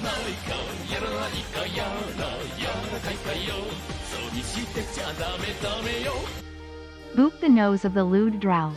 ないかやらないかやらかいかよそうにしてちゃダメダメよ Boop the nose of the lewd drow.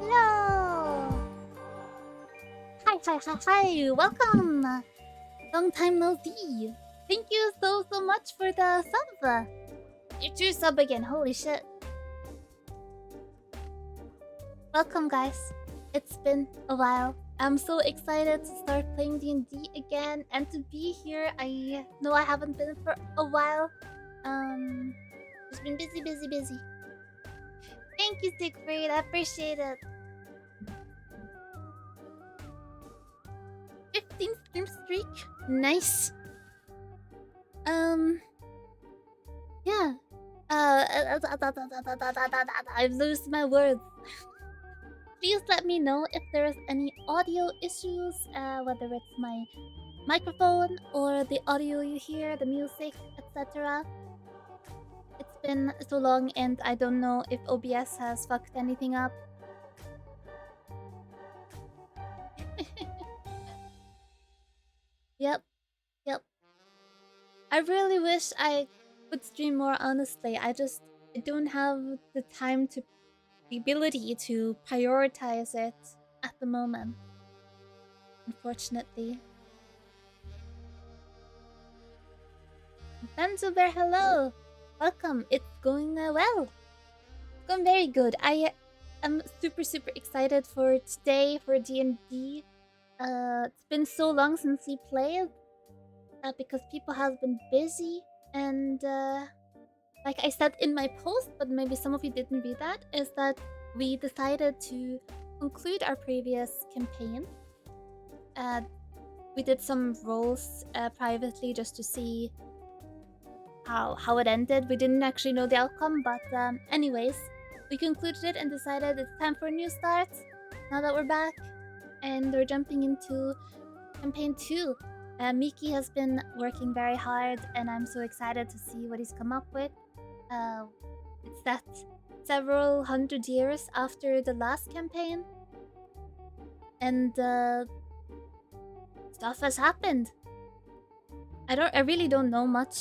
Hello! Hi, welcome! Long time no see. Thank you so much for the sub. You two sub again, holy shit. Welcome guys. It's been a while. I'm so excited to start playing D&D again and to be here. I know I haven't been for a while. Just been busy. Thank you, Siegfried. I appreciate it. 15 stream streak. Nice. Yeah. I've lost my words. Please let me know if there's any audio issues, whether it's my microphone or the audio you hear, the music, etc. It's been so long and I don't know if OBS has fucked anything up. Yep. I really wish I could stream more honestly. I don't have the time to the ability to prioritize it at the moment. Unfortunately. Banzuber, hello! Welcome. It's going well. It's going very good. I am super excited for today for D&D. It's been so long since we played. Because people have been busy and like I said in my post, but maybe some of you didn't read that, is that we decided to conclude our previous campaign. We did some rolls privately just to see how it ended. We didn't actually know the outcome, but anyways, we concluded it and decided it's time for a new start now that we're back and we're jumping into campaign 2. Miki has been working very hard and I'm so excited to see what he's come up with. It's set several hundred years after the last campaign. And stuff has happened. I really don't know much.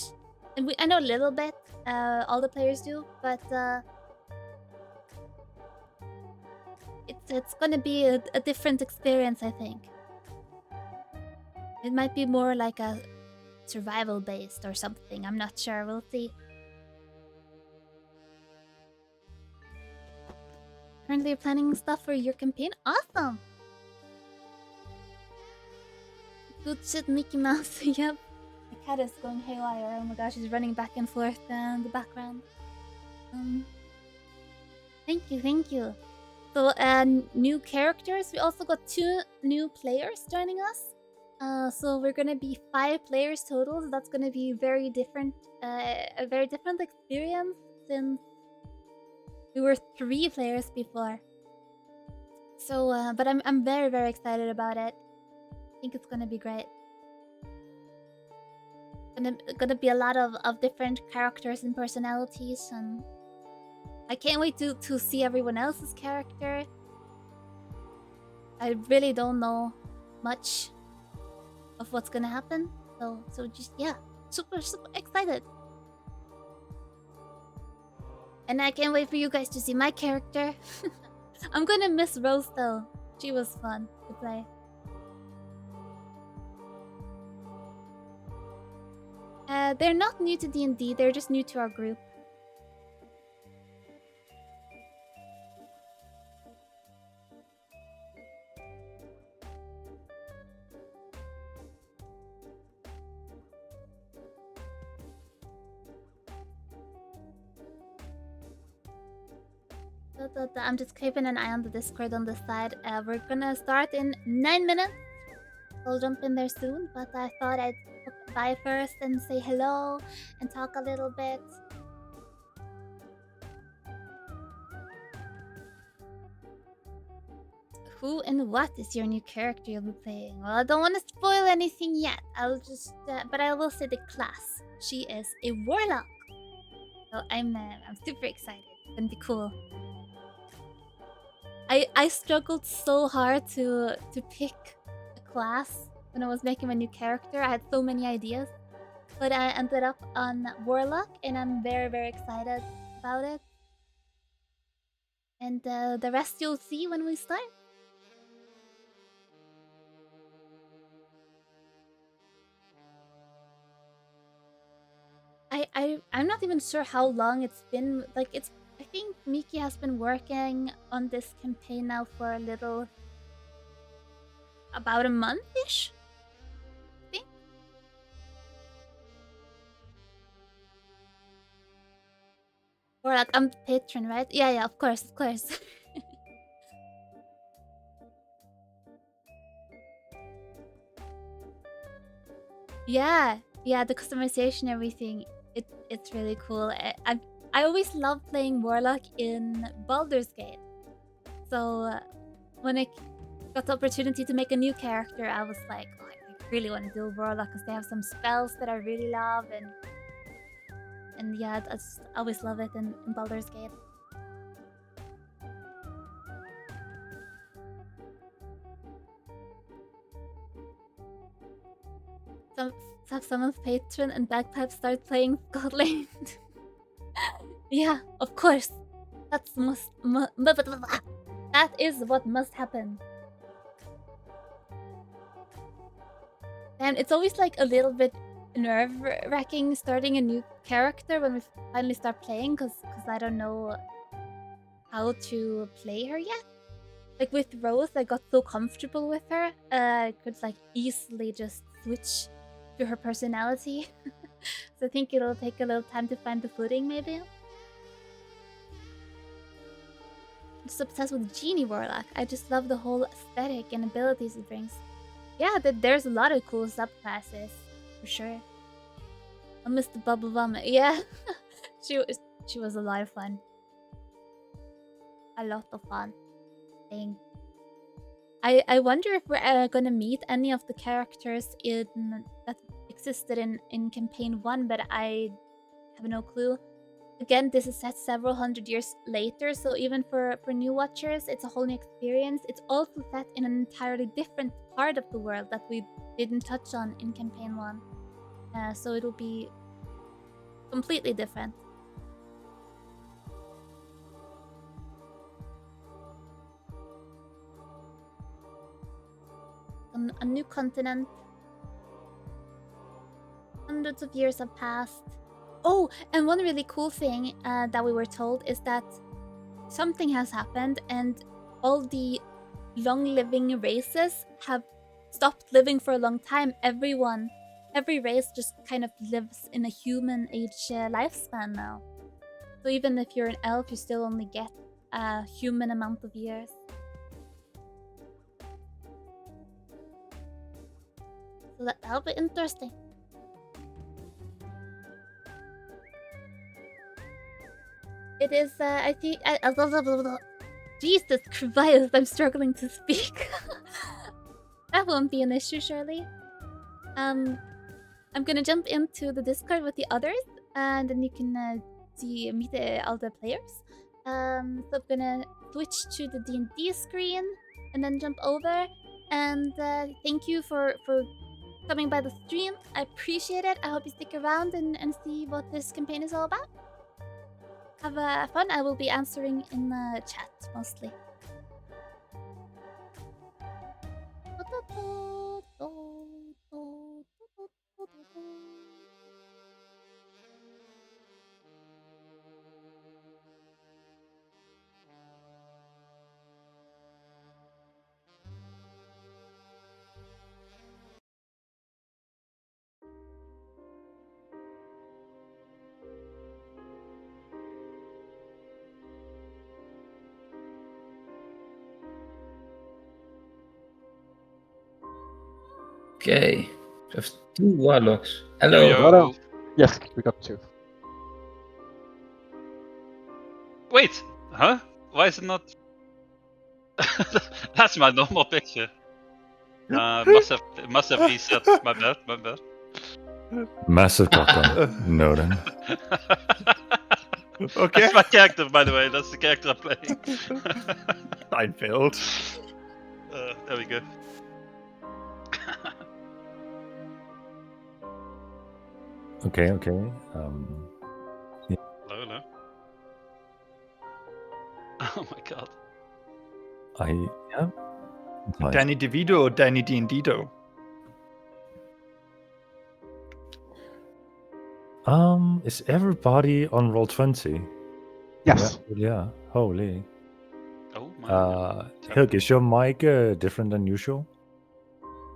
And I know a little bit, all the players do, but it's gonna be a different experience, I think. It might be more like a survival based or something. I'm not sure. We'll see. Currently planning stuff for your campaign? Awesome! Good shit, Mickey Mouse. Yep. The cat is going haywire. Oh my gosh, he's running back and forth in the background. Thank you. So, new characters. We also got 2 new players joining us. So we're gonna be 5 players total. So that's gonna be very different, a very different experience since we were 3 players before. So, but I'm very excited about it. I think it's gonna be great. Gonna be a lot of different characters and personalities, and I can't wait to see everyone else's character. I really don't know much of what's gonna happen, so just yeah, super excited. And I can't wait for you guys to see my character. I'm gonna miss Rose though. She was fun to play. They're not new to D&D, they're just new to our group. I'm just keeping an eye on the Discord on this side. We're gonna start in 9 minutes. I'll jump in there soon, but I thought I'd stop by first and say hello and talk a little bit. Who and what is your new character you'll be playing? Well, I don't want to spoil anything yet. I'll just, but I will say the class. She is a warlock. So I'm super excited. It's gonna be cool. I struggled so hard to pick a class when I was making my new character. I had so many ideas, but I ended up on warlock, and I'm very excited about it. And the rest you'll see when we start. I'm not even sure how long it's been. Like I think Miki has been working on this campaign now for a little, about a month-ish. I think. Or like I'm the patron, right? Yeah, of course. Yeah, the customization, everything. It's really cool. I always love playing Warlock in Baldur's Gate. So when I got the opportunity to make a new character, I was like, oh, I really want to do Warlock because they have some spells that I really love, and yeah, I just always love it in Baldur's Gate. Some of Patron and Bagpipe start playing Scotland. Yeah, of course. That is what must happen. And it's always like a little bit nerve-wracking starting a new character when we finally start playing, because I don't know how to play her yet. Like with Rose, I got so comfortable with her, I could like easily just switch to her personality. So I think it'll take a little time to find the footing, maybe. I'm just obsessed with Genie Warlock. I just love the whole aesthetic and abilities it brings. Yeah, there's a lot of cool subclasses, for sure. I missed the Bubble Vomit. Yeah, she was a lot of fun. A lot of fun. Dang. I wonder if we're gonna meet any of the characters that existed in campaign 1, but I have no clue. Again, this is set several hundred years later, so even for new watchers, it's a whole new experience. It's also set in an entirely different part of the world that we didn't touch on in campaign 1. So it'll be completely different. A new continent. Hundreds of years have passed. Oh, and one really cool thing that we were told is that something has happened and all the long-living races have stopped living for a long time. Every race just kind of lives in a human age lifespan now. So even if you're an elf, you still only get a human amount of years. So that'll be interesting. It is, I think... Jesus Christ, I'm struggling to speak. That won't be an issue, surely. I'm gonna jump into the Discord with the others, and then you can meet all the players. So I'm gonna switch to the D&D screen, and then jump over. And thank you for coming by the stream. I appreciate it. I hope you stick around and see what this campaign is all about. Have fun. I will be answering in the chat mostly. Okay. Just 2 warlocks. Hello. Yo. Hello. Yes, we got 2. Wait, huh? Why is it not? That's my normal picture. Must have reset. My bad. Massive cock. No then. Okay. That's my character, by the way. That's the character I'm playing. Steinfeld. There we go. Okay. Hello. Oh my god. Yeah. Nice. Danny DeVito or Danny D&Dito? Is everybody on Roll20? Yes. Yeah. Holy. Oh my. Hilk, is your mic different than usual?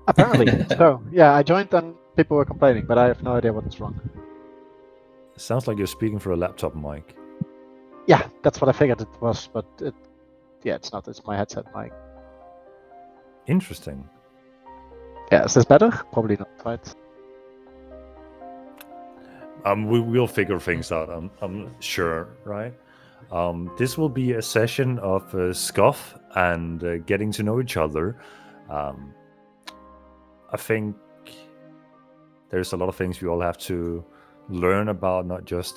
Apparently. So, yeah, I joined and people were complaining, but I have no idea what's wrong. It sounds like you're speaking for a laptop mic. Yeah, that's what I figured it was, but it's not. It's my headset mic. Interesting. Yeah, is this better? Probably not, right? We'll figure things out. I'm sure, right? This will be a session of scuff and getting to know each other. I think there's a lot of things we all have to learn about, not just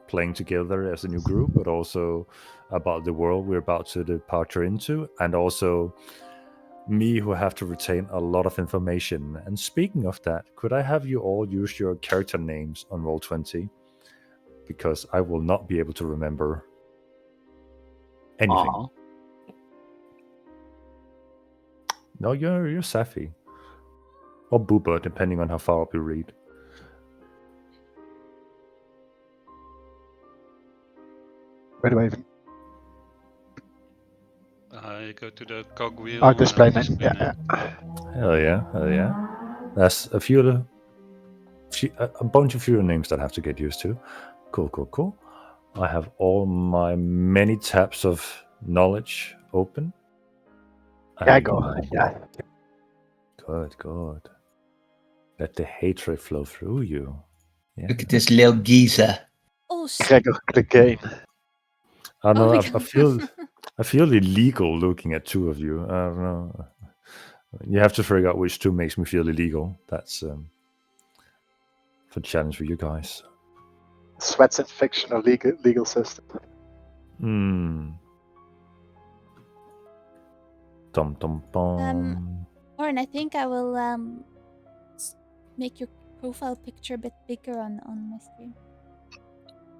playing together as a new group, but also about the world we're about to departure into, and also me, who have to retain a lot of information. And speaking of that, could I have you all use your character names on Roll20? Because I will not be able to remember anything. Aw. No, you're Safi. Or Booba, depending on how far up you read. Where do I even? I go to the cogwheel. Oh, display and name. Yeah. Hell yeah. There's a bunch of fewer names that I have to get used to. Cool. I have all my many tabs of knowledge open. Yeah, go. Yeah. Good. Let the hatred flow through you. Yeah. Look at this little geezer. Oh shit. Gregor the game. I know. Oh my I feel illegal looking at 2 of you. I don't know. You have to figure out which 2 makes me feel illegal. That's the challenge for you guys. Sweats in fictional legal system. Dum. Oren, I think I will make your profile picture a bit bigger on my screen.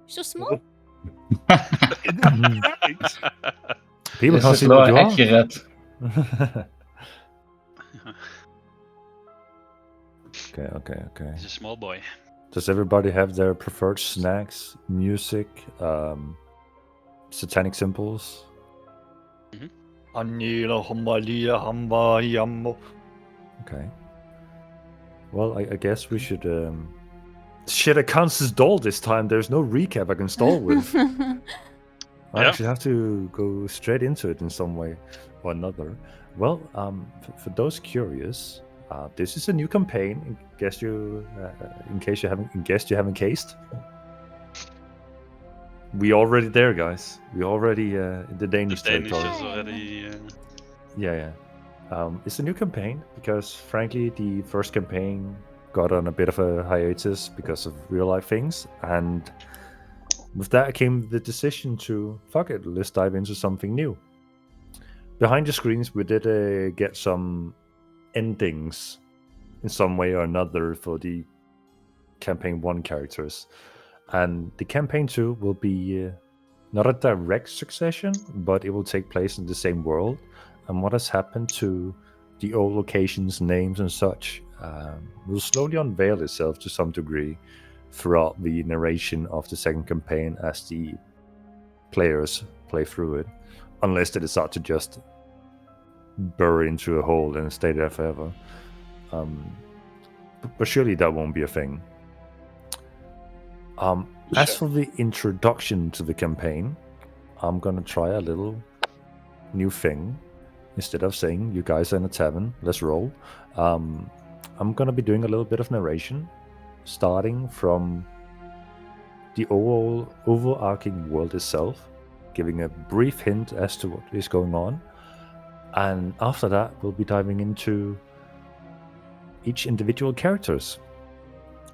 So small. People This can't is see more what you are. accurate. Okay. He's a small boy. Does everybody have their preferred snacks, music, satanic symbols? Anila Humbalia Hamba Yammo. Okay. Well, I guess we should. Shit, I can't install this time. There's no recap I can install with. I Yeah. actually have to go straight into it in some way or another. Well, for those curious, this is a new campaign. In case you haven't cased. We already there, guys. We already in the Danish The Danish territory. is already. Yeah. It's a new campaign because, frankly, the first campaign got on a bit of a hiatus because of real life things, and with that came the decision to fuck it, let's dive into something new. Behind the screens, we did get some endings in some way or another for the campaign 1 characters, and the campaign 2 will be not a direct succession, but it will take place in the same world. And what has happened to the old locations, names, and such will slowly unveil itself to some degree throughout the narration of the second campaign as the players play through it, unless they decide to just burrow into a hole and stay there forever. But surely that won't be a thing. As for the introduction to the campaign, I'm gonna try a little new thing. Instead of saying you guys are in a tavern, let's roll. I'm I'm gonna be doing a little bit of narration, starting from the overarching world itself, giving a brief hint as to what is going on, and after that, we'll be diving into each individual characters,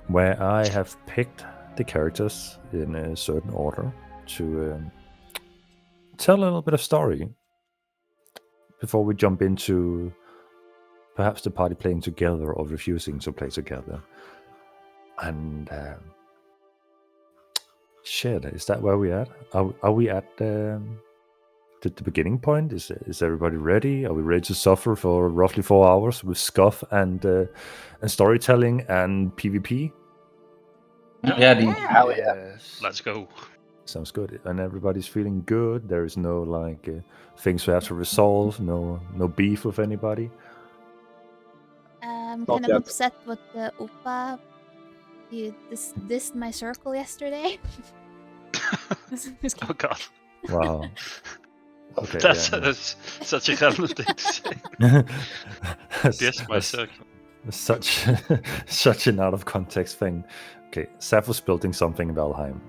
where I have picked the characters in a certain order to tell a little bit of story before we jump into perhaps the party playing together or refusing to play together. And shit, is that where we at? Are we at the beginning point? Is everybody ready? Are we ready to suffer for roughly 4 hours with scuff and storytelling and PvP? Yeah, Yes. Let's go. Sounds good. And everybody's feeling good. There is no things we have to resolve. No beef with anybody. I'm Not kind of yet. upset with the Oppa. You dissed my circle yesterday. Just Oh god. Wow. Okay. That's such a random thing to say. That's, Yes, my circle. such an out of context thing. Okay, Saf was building something in Valheim.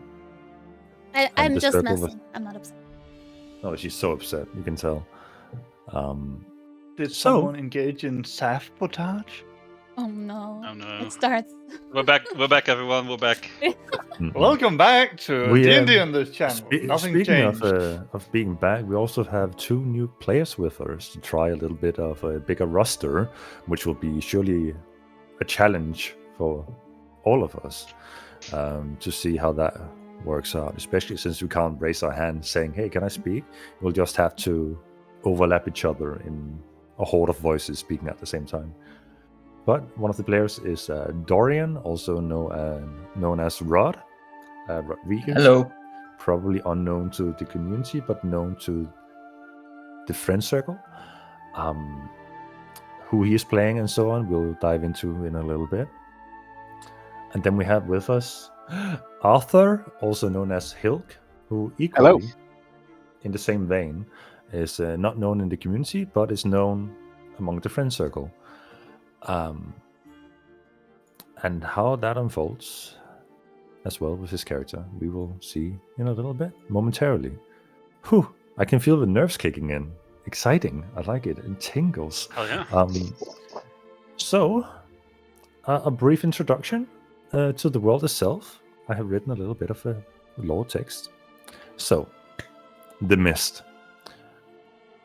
I'm the just circle was- messing. I'm not upset. Oh, she's so upset. You can tell. Did So- someone engage in sabotage? Oh no. Oh no. It starts. We're back everyone, we're back. Welcome back to We, D&D on this channel. Nothing Speaking changed. of being back, we also have 2 new players with us to try a little bit of a bigger roster, which will be surely a challenge for all of us to see how that works out, especially since we can't raise our hand saying, hey, can I speak? We'll just have to overlap each other in a horde of voices speaking at the same time. But one of the players is Dorian, also known as Rod. Rodriguez. Hello. Probably unknown to the community, but known to the friend circle. Who he is playing and so on, we'll dive into in a little bit. And then we have with us Arthur, also known as Hilk, who equally, in the same vein, is not known in the community, but is known among the friend circle. And how that unfolds as well with his character, we will see in a little bit, momentarily. Whew, I can feel the nerves kicking in. Exciting, I like it, it tingles. Hell yeah. So, a brief introduction to the world itself. I have written a little bit of a lore text. So, The Mist.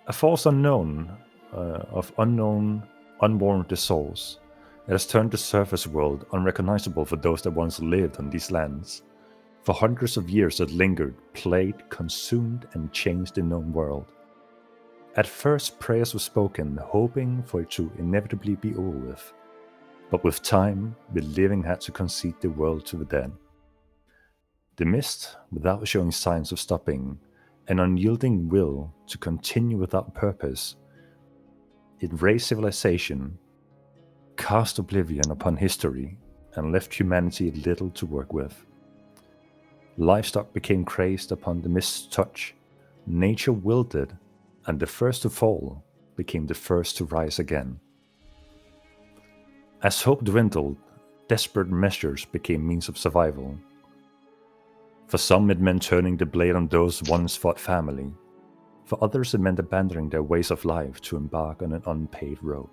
A force unknown, of unknown, unwarranted souls. It has turned the surface world unrecognizable for those that once lived on these lands. For hundreds of years it lingered, played, consumed, and changed the known world. At first prayers were spoken, hoping for it to inevitably be over with. But with time, the living had to concede the world to the dead. The Mist, without showing signs of stopping, an unyielding will to continue without purpose, it raised civilization, cast oblivion upon history, and left humanity little to work with. Livestock became crazed upon the Mist's touch, nature wilted, and the first to fall became the first to rise again. As hope dwindled, desperate measures became means of survival. For some it meant turning the blade on those once fought family. For others it meant abandoning their ways of life to embark on an unpaved road.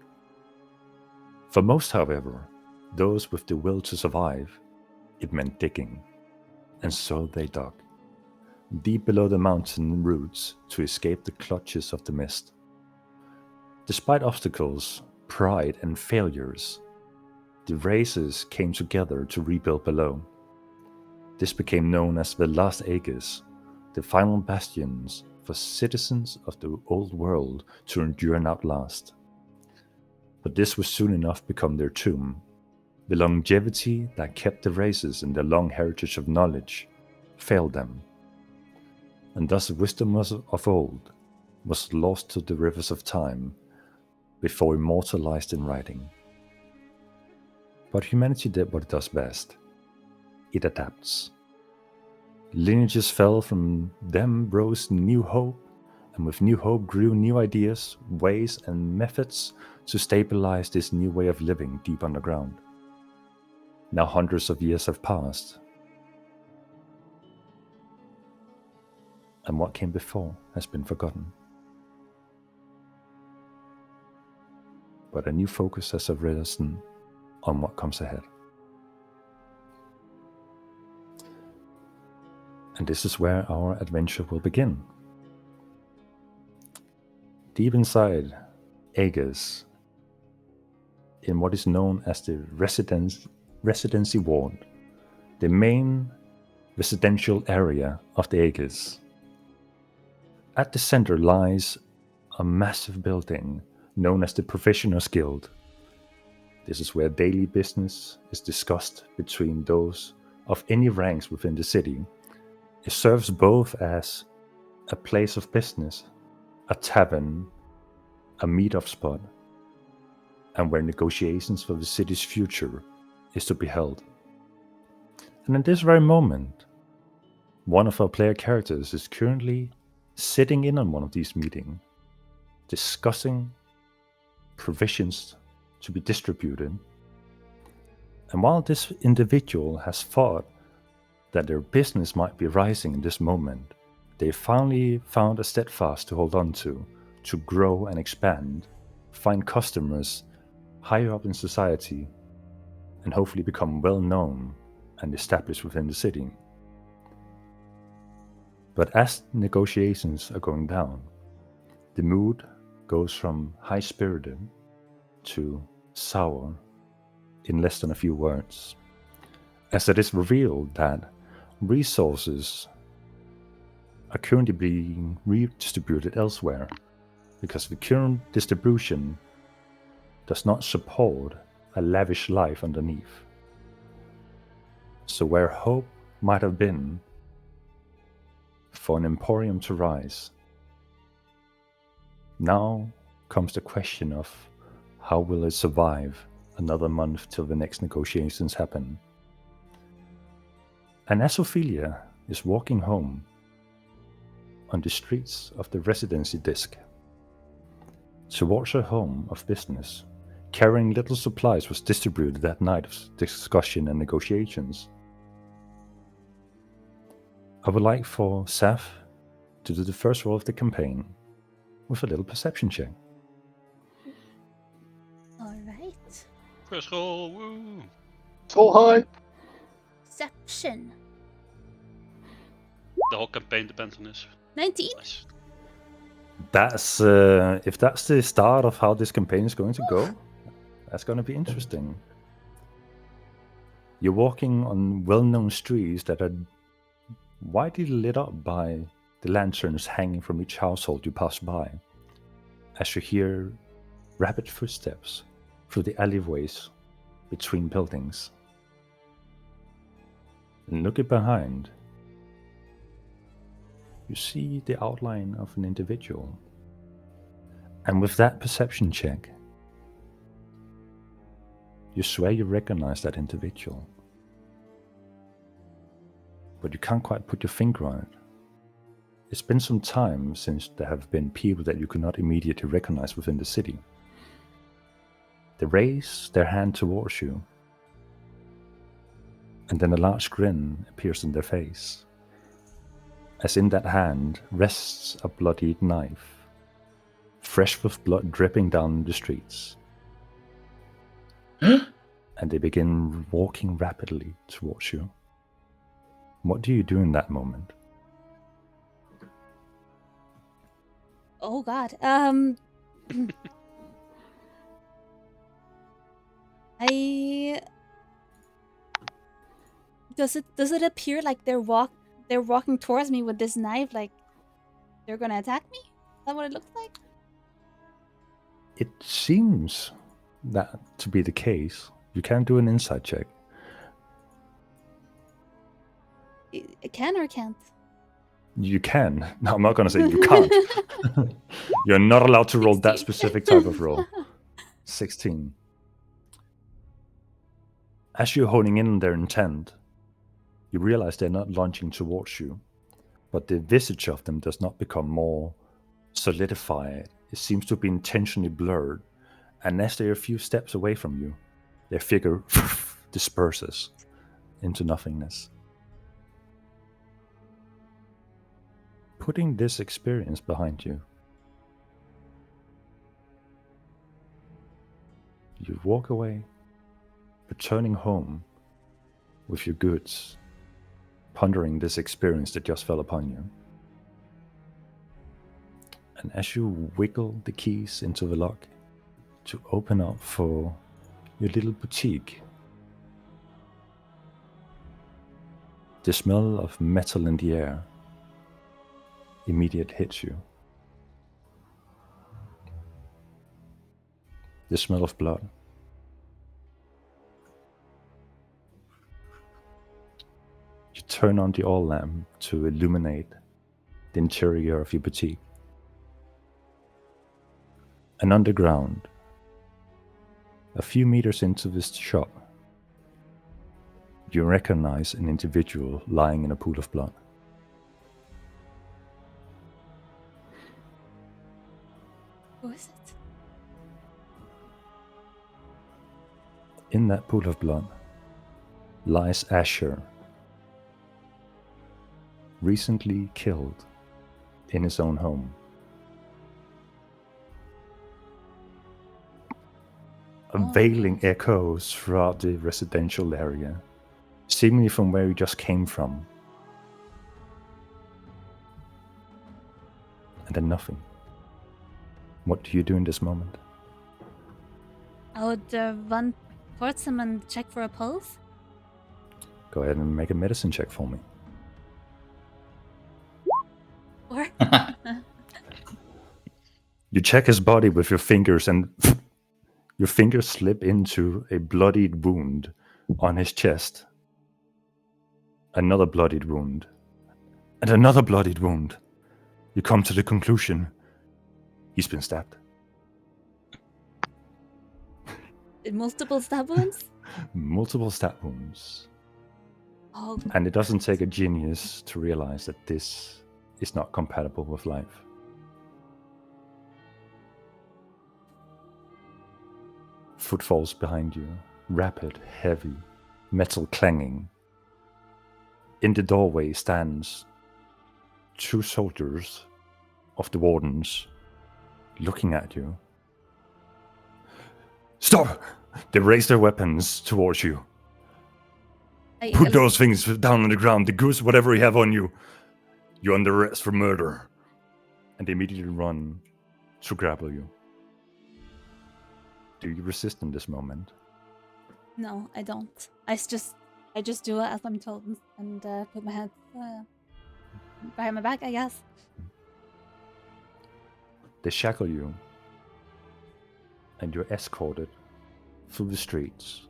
For most, however, those with the will to survive, it meant digging. And so they dug, deep below the mountain roots to escape the clutches of the Mist. Despite obstacles, pride, and failures, the races came together to rebuild below. This became known as the Last Aegis, the final bastions for citizens of the old world to endure and outlast. But this would soon enough become their tomb. The longevity that kept the races in their long heritage of knowledge failed them. And thus wisdom of old was lost to the rivers of time before immortalized in writing. But humanity did what it does best. It adapts. Lineages fell, from them rose new hope, and with new hope grew new ideas, ways, and methods to stabilize this new way of living deep underground. Now hundreds of years have passed, and what came before has been forgotten. But a new focus has arisen on what comes ahead. And this is where our adventure will begin. Deep inside Aegis, in what is known as the Residency Ward, the main residential area of the Aegis. At the center lies a massive building known as the Professionals Guild. This is where daily business is discussed between those of any ranks within the city. It serves both as a place of business, a tavern, a meet-up spot, and where negotiations for the city's future is to be held. And in this very moment, one of our player characters is currently sitting in on one of these meetings, discussing provisions to be distributed. And while this individual has thought that their business might be rising in this moment, they finally found a steadfast to hold on to grow and expand, find customers higher up in society, and hopefully become well known and established within the city. But as negotiations are going down, the mood goes from high-spirited to sour in less than a few words, as it is revealed that resources are currently being redistributed elsewhere because the current distribution does not support a lavish life underneath. So where hope might have been for an emporium to rise, now comes the question of how will it survive another month till the next negotiations happen. And as Ophelia is walking home on the streets of the residency district towards her home of business, carrying little supplies was distributed that night of discussion and negotiations. I would like for Saf to do the first roll of the campaign with a little perception check. Alright. First roll, woo! So high. Perception. The whole campaign depends on this. 19. Nice. That's if that's the start of how this campaign is going to go, that's going to be interesting. You're walking on well-known streets that are widely lit up by the lanterns hanging from each household you pass by, as you hear rapid footsteps through the alleyways between buildings. And looking behind, you see the outline of an individual. And with that perception check, you swear you recognize that individual. But you can't quite put your finger on it. It's been some time since there have been people that you could not immediately recognize within the city. They raise their hand towards you, and then a large grin appears on their face, as in that hand rests a bloodied knife, fresh with blood dripping down the streets. And they begin walking rapidly towards you. What do you do in that moment? Oh god. Does it appear like they're walking towards me with this knife, like they're gonna attack me? Is that what it looks like? It seems that to be the case. You can do an insight check. It can or can't? You can. No, I'm not going to say you can't. You're not allowed to roll 16. that specific type of roll. 16. As you're honing in on their intent, you realize they're not launching towards you, but the visage of them does not become more solidify. It seems to be intentionally blurred, and as they're a few steps away from you, their figure disperses into nothingness. Putting this experience behind you, you walk away, returning home with your goods, pondering this experience that just fell upon you. And as you wiggle the keys into the lock to open up for your little boutique, the smell of metal in the air immediately hits you. The smell of blood. You turn on the oil lamp to illuminate the interior of your boutique. And underground, a few meters into this shop, you recognize an individual lying in a pool of blood. Who is it? In that pool of blood lies Asher, recently killed in his own home. Unveiling echoes throughout the residential area, seemingly from where you just came from. And then nothing. What do you do in this moment? I would run towards him and check for a pulse. Go ahead and make a medicine check for me. Or You check his body with your fingers, and your fingers slip into a bloodied wound on his chest. Another bloodied wound. And another bloodied wound. You come to the conclusion he's been stabbed. multiple stab wounds. Multiple stab wounds. Oh, And it doesn't take a genius to realize that this is not compatible with life. Footfalls behind you, rapid, heavy, metal clanging. In the doorway stands 2 soldiers of the wardens, looking at you. Stop! They raise their weapons towards you. Put those things down on the ground. The goose, whatever you have on you, you're under arrest for murder. And they immediately run to grapple you. Do you resist in this moment? No, I don't. I just do it as I'm told and put my head behind my back, I guess. They shackle you, and you're escorted through the streets.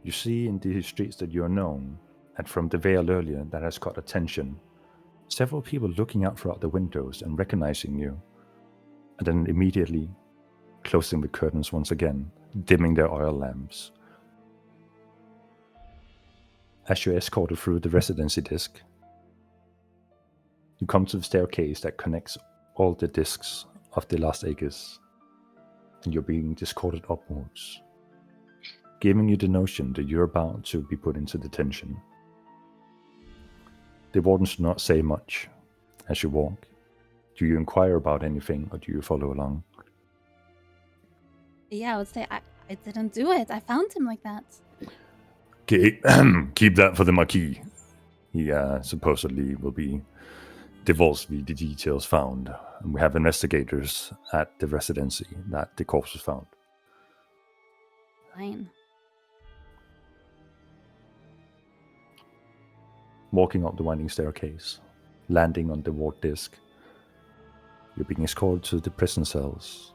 You see in the streets that you're known, and from the veil earlier that has caught attention, several people looking out throughout the windows and recognizing you, and then immediately closing the curtains once again, dimming their oil lamps. As you're escorted through the residency disc, you come to the staircase that connects all the discs of the Last Aegis, and you're being escorted upwards, giving you the notion that you're about to be put into detention. The wardens do not say much as you walk. Do you inquire about anything, or do you follow along? Yeah, I would say I didn't do it. I found him like that. Okay, keep that for the Marquis. He supposedly will be divulged the details found. And we have investigators at the residency that the corpse was found. Fine. Walking up the winding staircase, landing on the ward disc, you're being escorted to the prison cells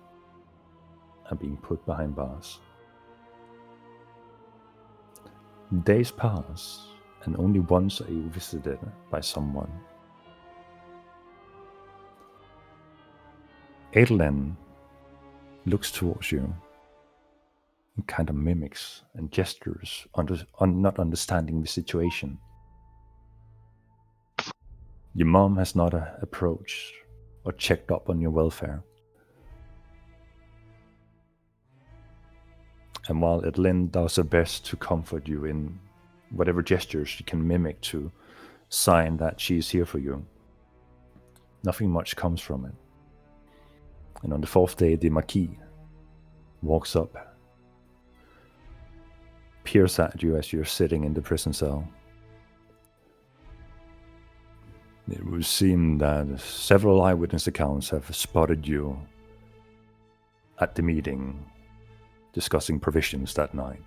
and being put behind bars. Days pass, and only once are you visited by someone. Adelen looks towards you and kind of mimics and gestures, not understanding the situation. Your mom has not approached or checked up on your welfare. And while Edelyn does her best to comfort you in whatever gestures she can mimic to sign that she's here for you, nothing much comes from it. And on the 4th day, the Marquis walks up, peers at you as you're sitting in the prison cell. It would seem that several eyewitness accounts have spotted you at the meeting discussing provisions that night.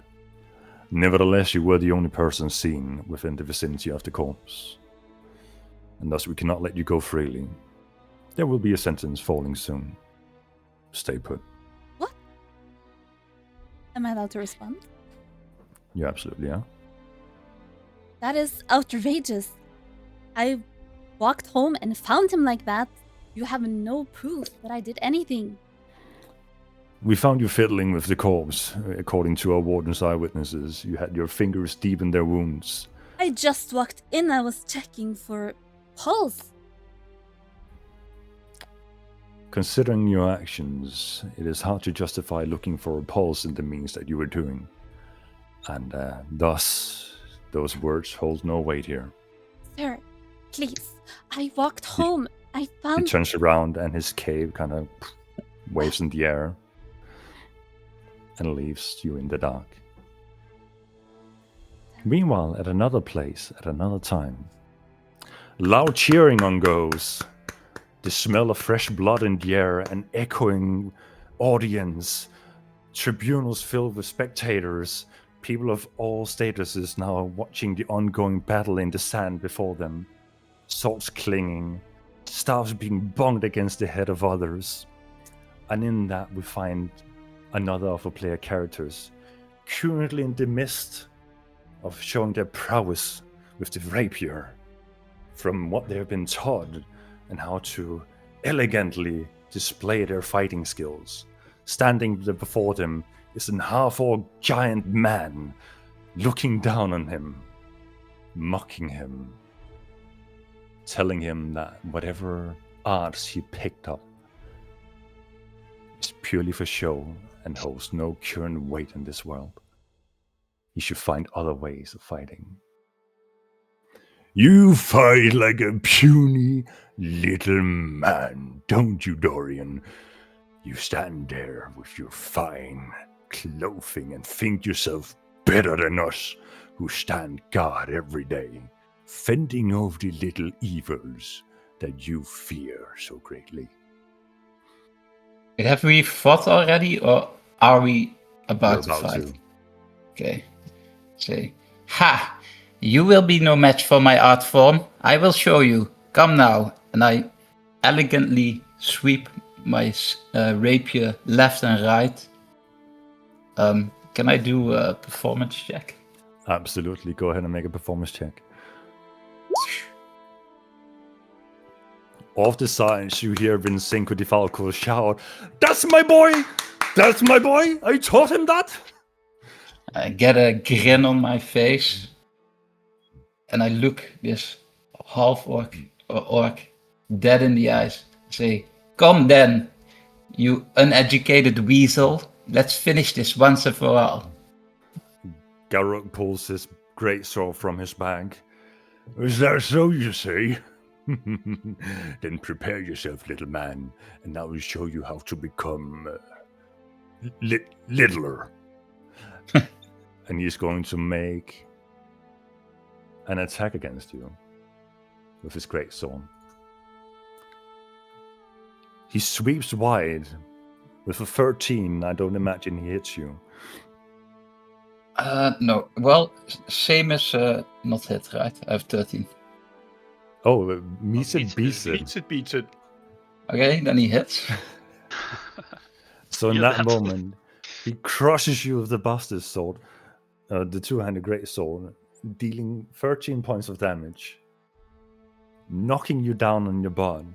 Nevertheless, you were the only person seen within the vicinity of the corpse, and thus we cannot let you go freely. There will be a sentence falling soon. Stay put. What? Am I allowed to respond? You absolutely are. That is outrageous. I walked home and found him like that. You have no proof that I did anything. We found you fiddling with the corpse. According to our warden's eyewitnesses, you had your fingers deep in their wounds. I just walked in. I was checking for pulse. Considering your actions, it is hard to justify looking for a pulse in the means that you were doing. And thus, those words hold no weight here. Sir, please. I walked home. I He found... turns around and his cape kind of waves in the air and leaves you in the dark. Meanwhile, at another place, at another time, loud cheering on goes. The smell of fresh blood in the air, an echoing audience, tribunals filled with spectators, people of all statuses now watching the ongoing battle in the sand before them, swords clinging, staffs being banged against the head of others. And in that we find another of our player characters, currently in the midst of showing their prowess with the rapier, from what they have been taught and how to elegantly display their fighting skills. Standing before them is an half-orc giant man, looking down on him, mocking him, telling him that whatever arts he picked up is purely for show and holds no current weight in this world. He should find other ways of fighting. You fight like a puny little man, don't you, Dorian? You stand there with your fine clothing and think yourself better than us who stand guard every day, fending off the little evils that you fear so greatly. Have we fought already, or are we about to We're about fight? to. Okay. Say, ha! You will be no match for my art form. I will show you. Come now. And I elegantly sweep my rapier left and right. Can I do a performance check? Absolutely. Go ahead and make a performance check. Off the sides, you hear Vincenzo Di Falco shout, "That's my boy! That's my boy! I taught him that!" I get a grin on my face. And I look this half-orc or orc dead in the eyes. Say, come then, you uneducated weasel. Let's finish this once and for all. Garruk pulls his great sword from his bag. Is that so, you say? Then prepare yourself, little man, and I will show you how to become littler. And he's going to make an attack against you with his great sword. He sweeps wide with a 13. I don't imagine he hits you. No. Well, same as not hit, right? I have 13. Oh, meets it, beats it. Beats it. Okay, then he hits. So in Feel that that. moment, he crushes you with the Bastard Sword, the two-handed great sword, dealing 13 points of damage, knocking you down on your butt.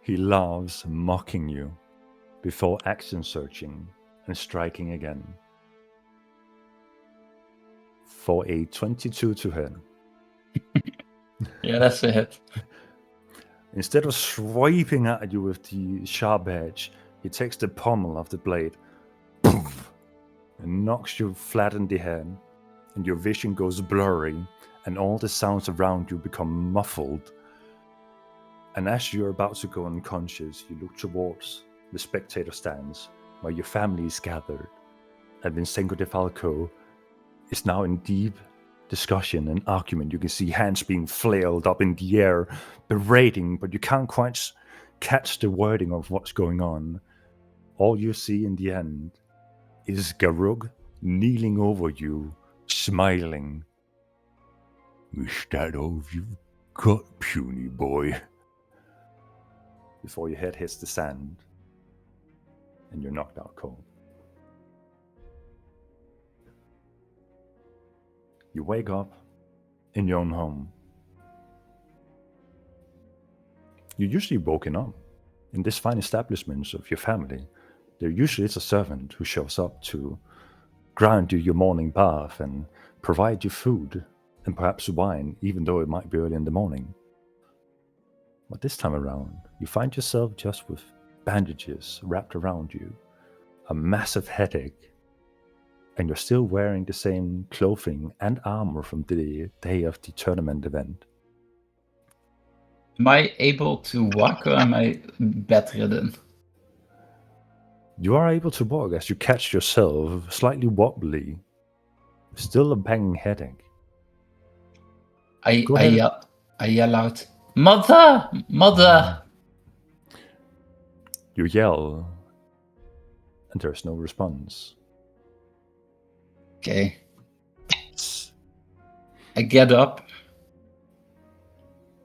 He laughs, mocking you, before action searching and striking again. For a 22 to hit. Yeah, that's a hit. Instead of swiping at you with the sharp edge, he takes the pommel of the blade and knocks you flat in the head, and your vision goes blurry, and all the sounds around you become muffled. And as you're about to go unconscious, you look towards the spectator stands where your family is gathered, and Vincenzo De Falco is now in deep discussion and argument. You can see hands being flailed up in the air, berating, but you can't quite catch the wording of what's going on. All you see in the end is Garug kneeling over you, smiling. Is that all you've got, puny boy? Before your head hits the sand and you're knocked out cold. You wake up in your own home. You're usually woken up in this fine establishment of your family. There usually is a servant who shows up to grant you your morning bath and provide you food and perhaps wine, even though it might be early in the morning. But this time around, you find yourself just with bandages wrapped around you, a massive headache, and you're still wearing the same clothing and armor from the day of the tournament event. Am I able to walk, or am I bedridden? You are able to walk as you catch yourself slightly wobbly, still a banging headache. I yell out, "Mother! Mother!" You yell, and there's no response. Okay. I get up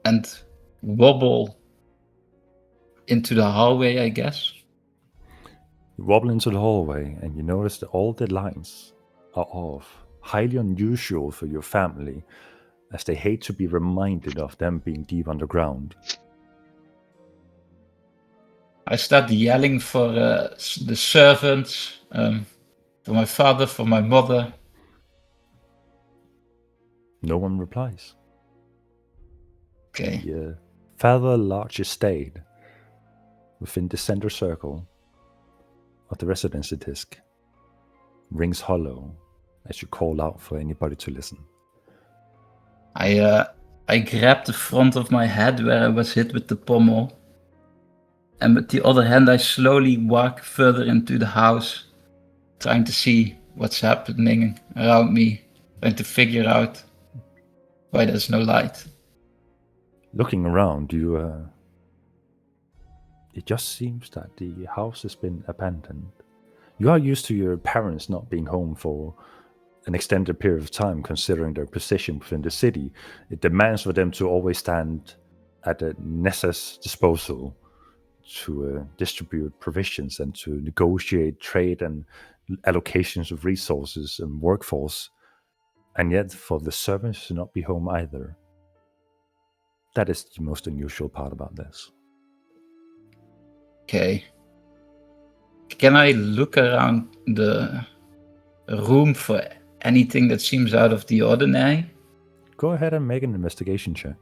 and wobble into the hallway, I guess. You wobble into the hallway and you notice that all the lights are off. Highly unusual for your family, as they hate to be reminded of them being deep underground. I start yelling for the servants, for my father, for my mother. No one replies. Okay. The fairly large estate within the center circle of the residency disc rings hollow as you call out for anybody to listen. I grab the front of my head where I was hit with the pommel, and with the other hand I slowly walk further into the house, trying to see what's happening around me, trying to figure out why there's no light. Looking around, it just seems that the house has been abandoned. You are used to your parents not being home for an extended period of time, considering their position within the city. It demands for them to always stand at the Nessa's disposal to distribute provisions and to negotiate trade and allocations of resources and workforce. And yet for the servants to not be home either. That is the most unusual part about this. Okay. Can I look around the room for anything that seems out of the ordinary? Go ahead and make an investigation check.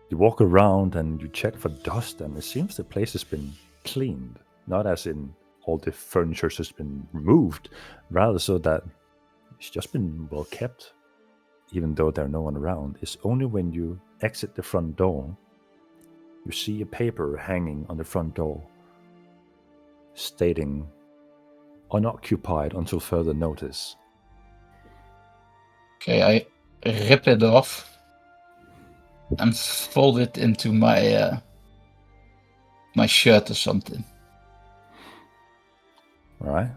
You walk around and you check for dust, and it seems the place has been cleaned. Not as in all the furniture has been removed, rather so that it's just been well kept, even though there's no one around. It's only when you exit the front door, you see a paper hanging on the front door stating unoccupied until further notice. Okay, I rip it off and fold it into my my shirt or something. All right.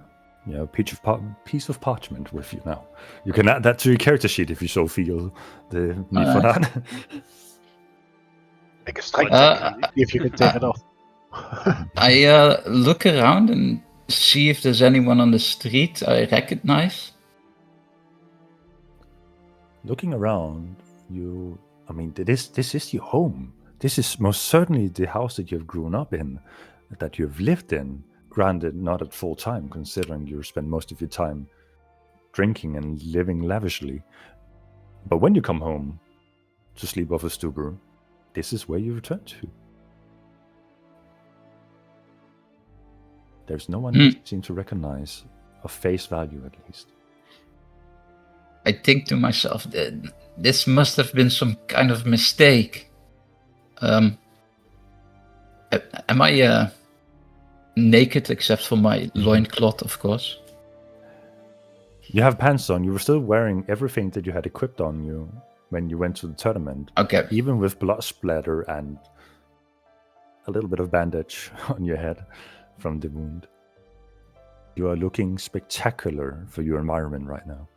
You have a piece of parchment with you now. You can add that to your character sheet if you so feel the need for that. Make a strength check, if you can take it off. I look around and see if there's anyone on the street I recognize. Looking around, this is your home. This is most certainly the house that you've grown up in, that you've lived in. Granted, not at full time, considering you spend most of your time drinking and living lavishly. But when you come home to sleep off a Stuber, this is where you return to. There's no one you seem to recognize, of face value at least. I think to myself that this must have been some kind of mistake. Am I naked except for my loincloth, of course? You have pants on. You were still wearing everything that you had equipped on you when you went to the tournament. Okay. Even with blood splatter and a little bit of bandage on your head from the wound. You are looking spectacular for your environment right now.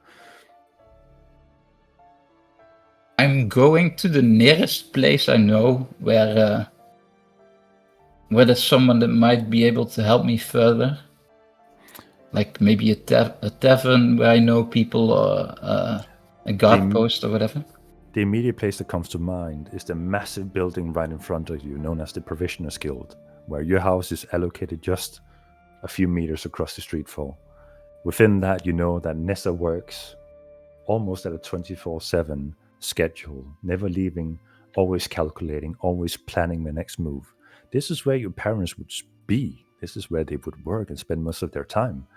I'm going to the nearest place I know where there's someone that might be able to help me further. Like maybe a tavern where I know people, or a guard post or whatever. The immediate place that comes to mind is the massive building right in front of you, known as the Provisioners Guild, where your house is allocated just a few meters across the street for. Within that, you know that Nessa works almost at a 24/7 schedule, never leaving, always calculating, always planning the next move. This is where your parents would be. This is where they would work and spend most of their time.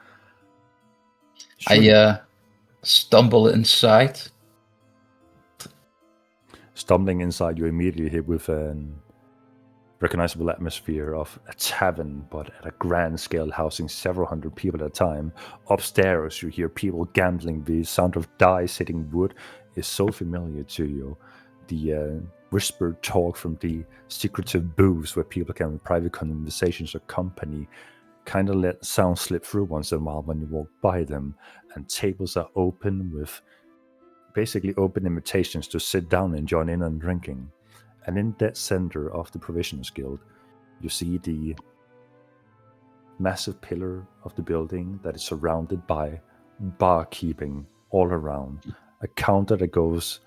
I stumble inside. Stumbling inside, you immediately hit with an recognizable atmosphere of a tavern, but at a grand scale, housing several hundred people at a time. Upstairs, you hear people gambling. The sound of dice hitting wood is so familiar to you. The whispered talk from the secretive booths where people can have private conversations or company kind of let sound slip through once in a while when you walk by them. And tables are open with basically open invitations to sit down and join in on drinking. And in that center of the Provisioners Guild, you see the massive pillar of the building that is surrounded by barkeeping all around. A counter that goes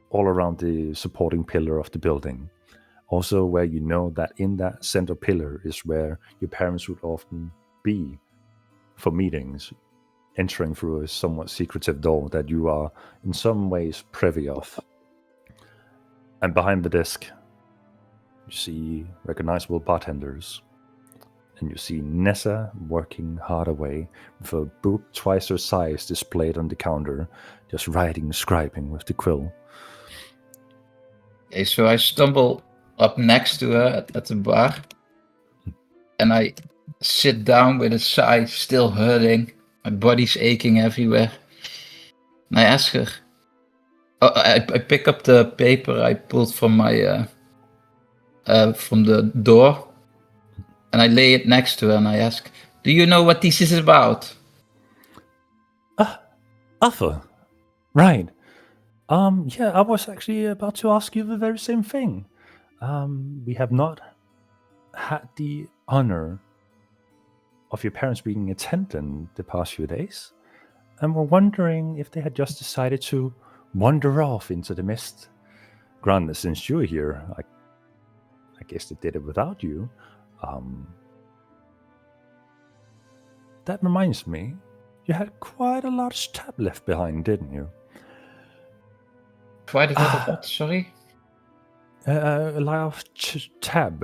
all around the supporting pillar of the building. Also where you know that in that center pillar is where your parents would often be for meetings, entering through a somewhat secretive door that you are in some ways privy of. And behind the desk, you see recognizable bartenders. And you see Nessa working hard away with a book twice her size displayed on the counter, just writing, scribing with the quill. Okay, so I stumble up next to her at the bar. And I sit down with a sigh, still hurting. My body's aching everywhere. And I ask her... I pick up the paper I pulled from my from the door, and I lay it next to her, and I ask, "Do you know what this is about?" Arthur, right? Yeah, I was actually about to ask you the very same thing. We have not had the honor of your parents being in attendance the past few days, and we're wondering if they had just decided to wander off into the mist. Granted, since you're here, I guess they did it without you. That reminds me, you had quite a large tab left behind, didn't you? Quite a lot of what, sorry? A large tab.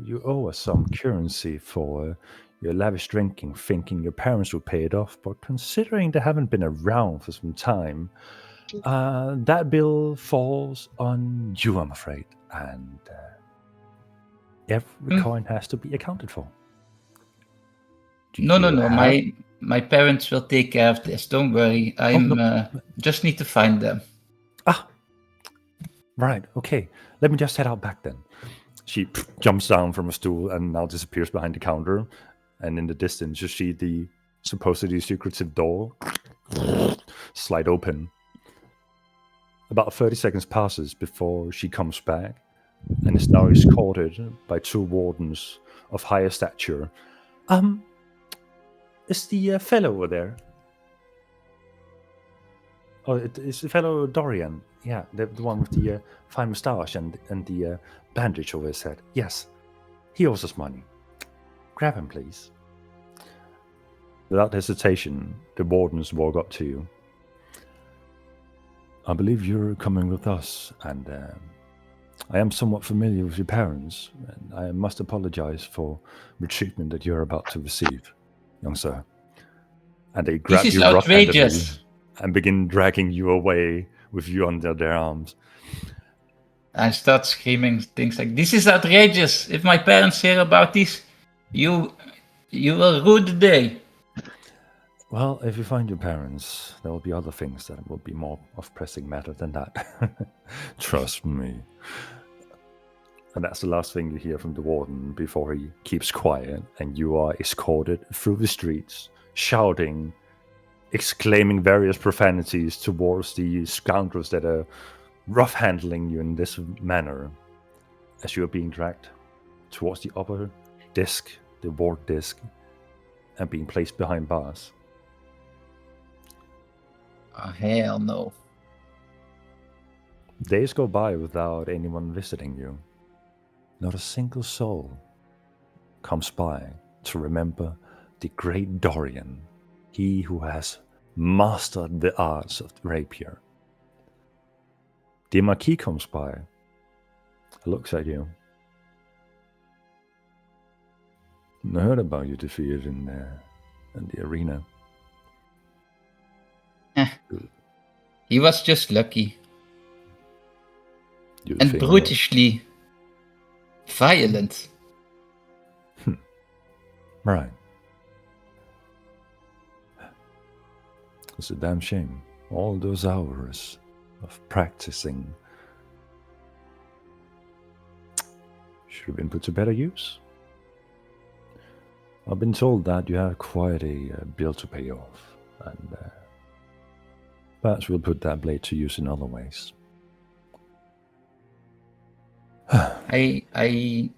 You owe us some currency for your lavish drinking, thinking your parents would pay it off, but considering they haven't been around for some time, that bill falls on you, I'm afraid, and every coin has to be accounted for. No. My parents will take care of this. Don't worry. Just need to find them. Right. Okay. Let me just head out back then. She jumps down from a stool and now disappears behind the counter. And in the distance, you see the supposedly secretive door slide open. About 30 seconds passes before she comes back and is now escorted by two wardens of higher stature. Is the fellow over there? Oh, it's the fellow Dorian. Yeah, the one with the fine moustache and the bandage over his head. Yes, he owes us money. Grab him, please. Without hesitation, the wardens walk up to you. I believe you're coming with us, and I am somewhat familiar with your parents, and I must apologize for the treatment that you're about to receive, young sir. And they grab This is you roughhandedly outrageous. and begin dragging you away with you under their arms. I start screaming things like, "This is outrageous! If my parents hear about this, you will rue the day." Well, if you find your parents, there will be other things that will be more of pressing matter than that. Trust me. And that's the last thing you hear from the warden before he keeps quiet, and you are escorted through the streets, shouting, exclaiming various profanities towards the scoundrels that are rough handling you in this manner, as you are being dragged towards the upper disc, the ward disc, and being placed behind bars. Oh, hell no. Days go by without anyone visiting you. Not a single soul comes by to remember the great Dorian, he who has mastered the arts of the rapier. The Marquis comes by, looks at you. I heard about your defeat in the arena. He was just lucky. You And think brutishly violent. Right. It's a damn shame. All those hours of practicing should have been put to better use. I've been told that you have quite a bill to pay off, and perhaps we'll put that blade to use in other ways. I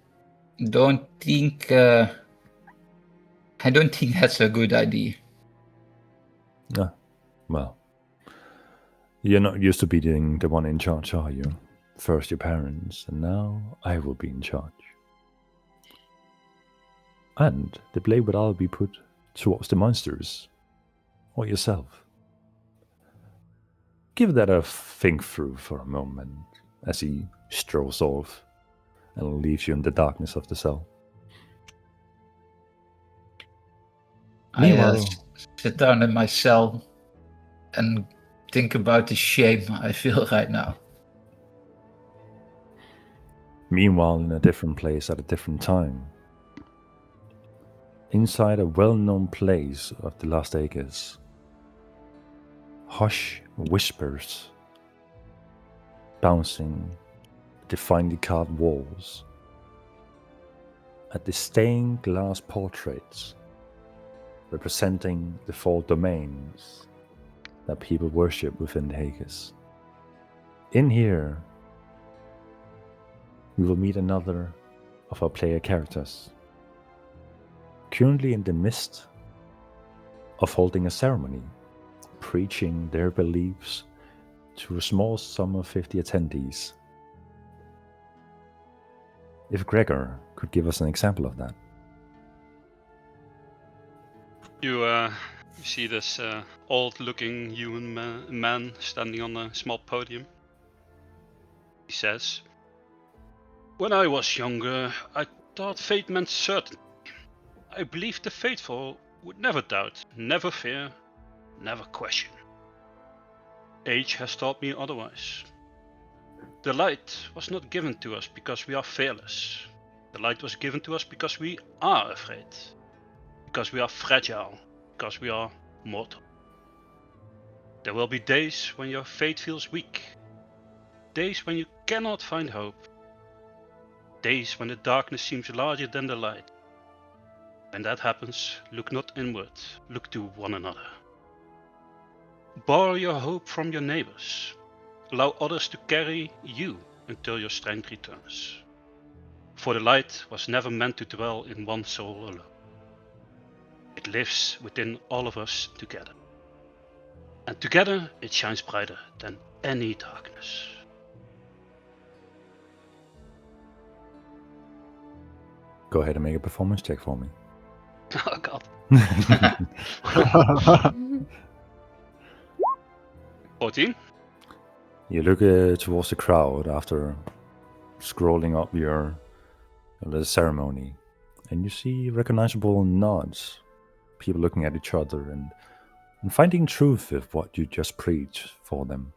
don't think that's a good idea. Well, you're not used to being the one in charge, are you? First your parents, and now I will be in charge. And the blade would all be put towards the monsters, or yourself. Give that a think through for a moment, as he strolls off and leaves you in the darkness of the cell. I sit down in my cell and think about the shame I feel right now. Meanwhile, in a different place at a different time, inside a well-known place of the Lost Acres, hush whispers bouncing the finely carved walls, at the stained glass portraits representing the four domains that people worship within the Acres. In here, we will meet another of our player characters, currently in the midst of holding a ceremony, preaching their beliefs to a small sum of 50 attendees. If Gregor could give us an example of that. You see this old-looking human man standing on a small podium. He says, "When I was younger, I thought fate meant certainty. I believed the faithful would never doubt, never fear, never question. Age has taught me otherwise. The light was not given to us because we are fearless. The light was given to us because we are afraid. Because we are fragile. Because we are mortal. There will be days when your faith feels weak. Days when you cannot find hope. Days when the darkness seems larger than the light. When that happens, look not inward, look to one another. Borrow your hope from your neighbors. Allow others to carry you until your strength returns. For the light was never meant to dwell in one soul alone. It lives within all of us together. And together it shines brighter than any darkness." Go ahead and make a performance check for me. Oh god. 14. You look towards the crowd after scrolling up your little ceremony, and you see recognizable nods, people looking at each other and finding truth with what you just preached for them.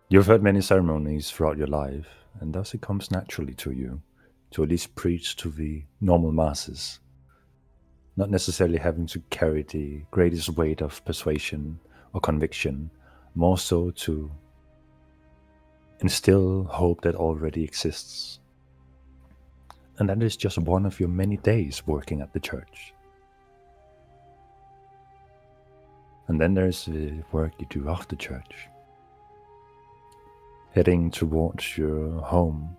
You've heard many ceremonies throughout your life, and thus it comes naturally to you to at least preach to the normal masses, not necessarily having to carry the greatest weight of persuasion or conviction, more so to instill hope that already exists. And that is just one of your many days working at the church. And then there's the work you do after church. Heading towards your home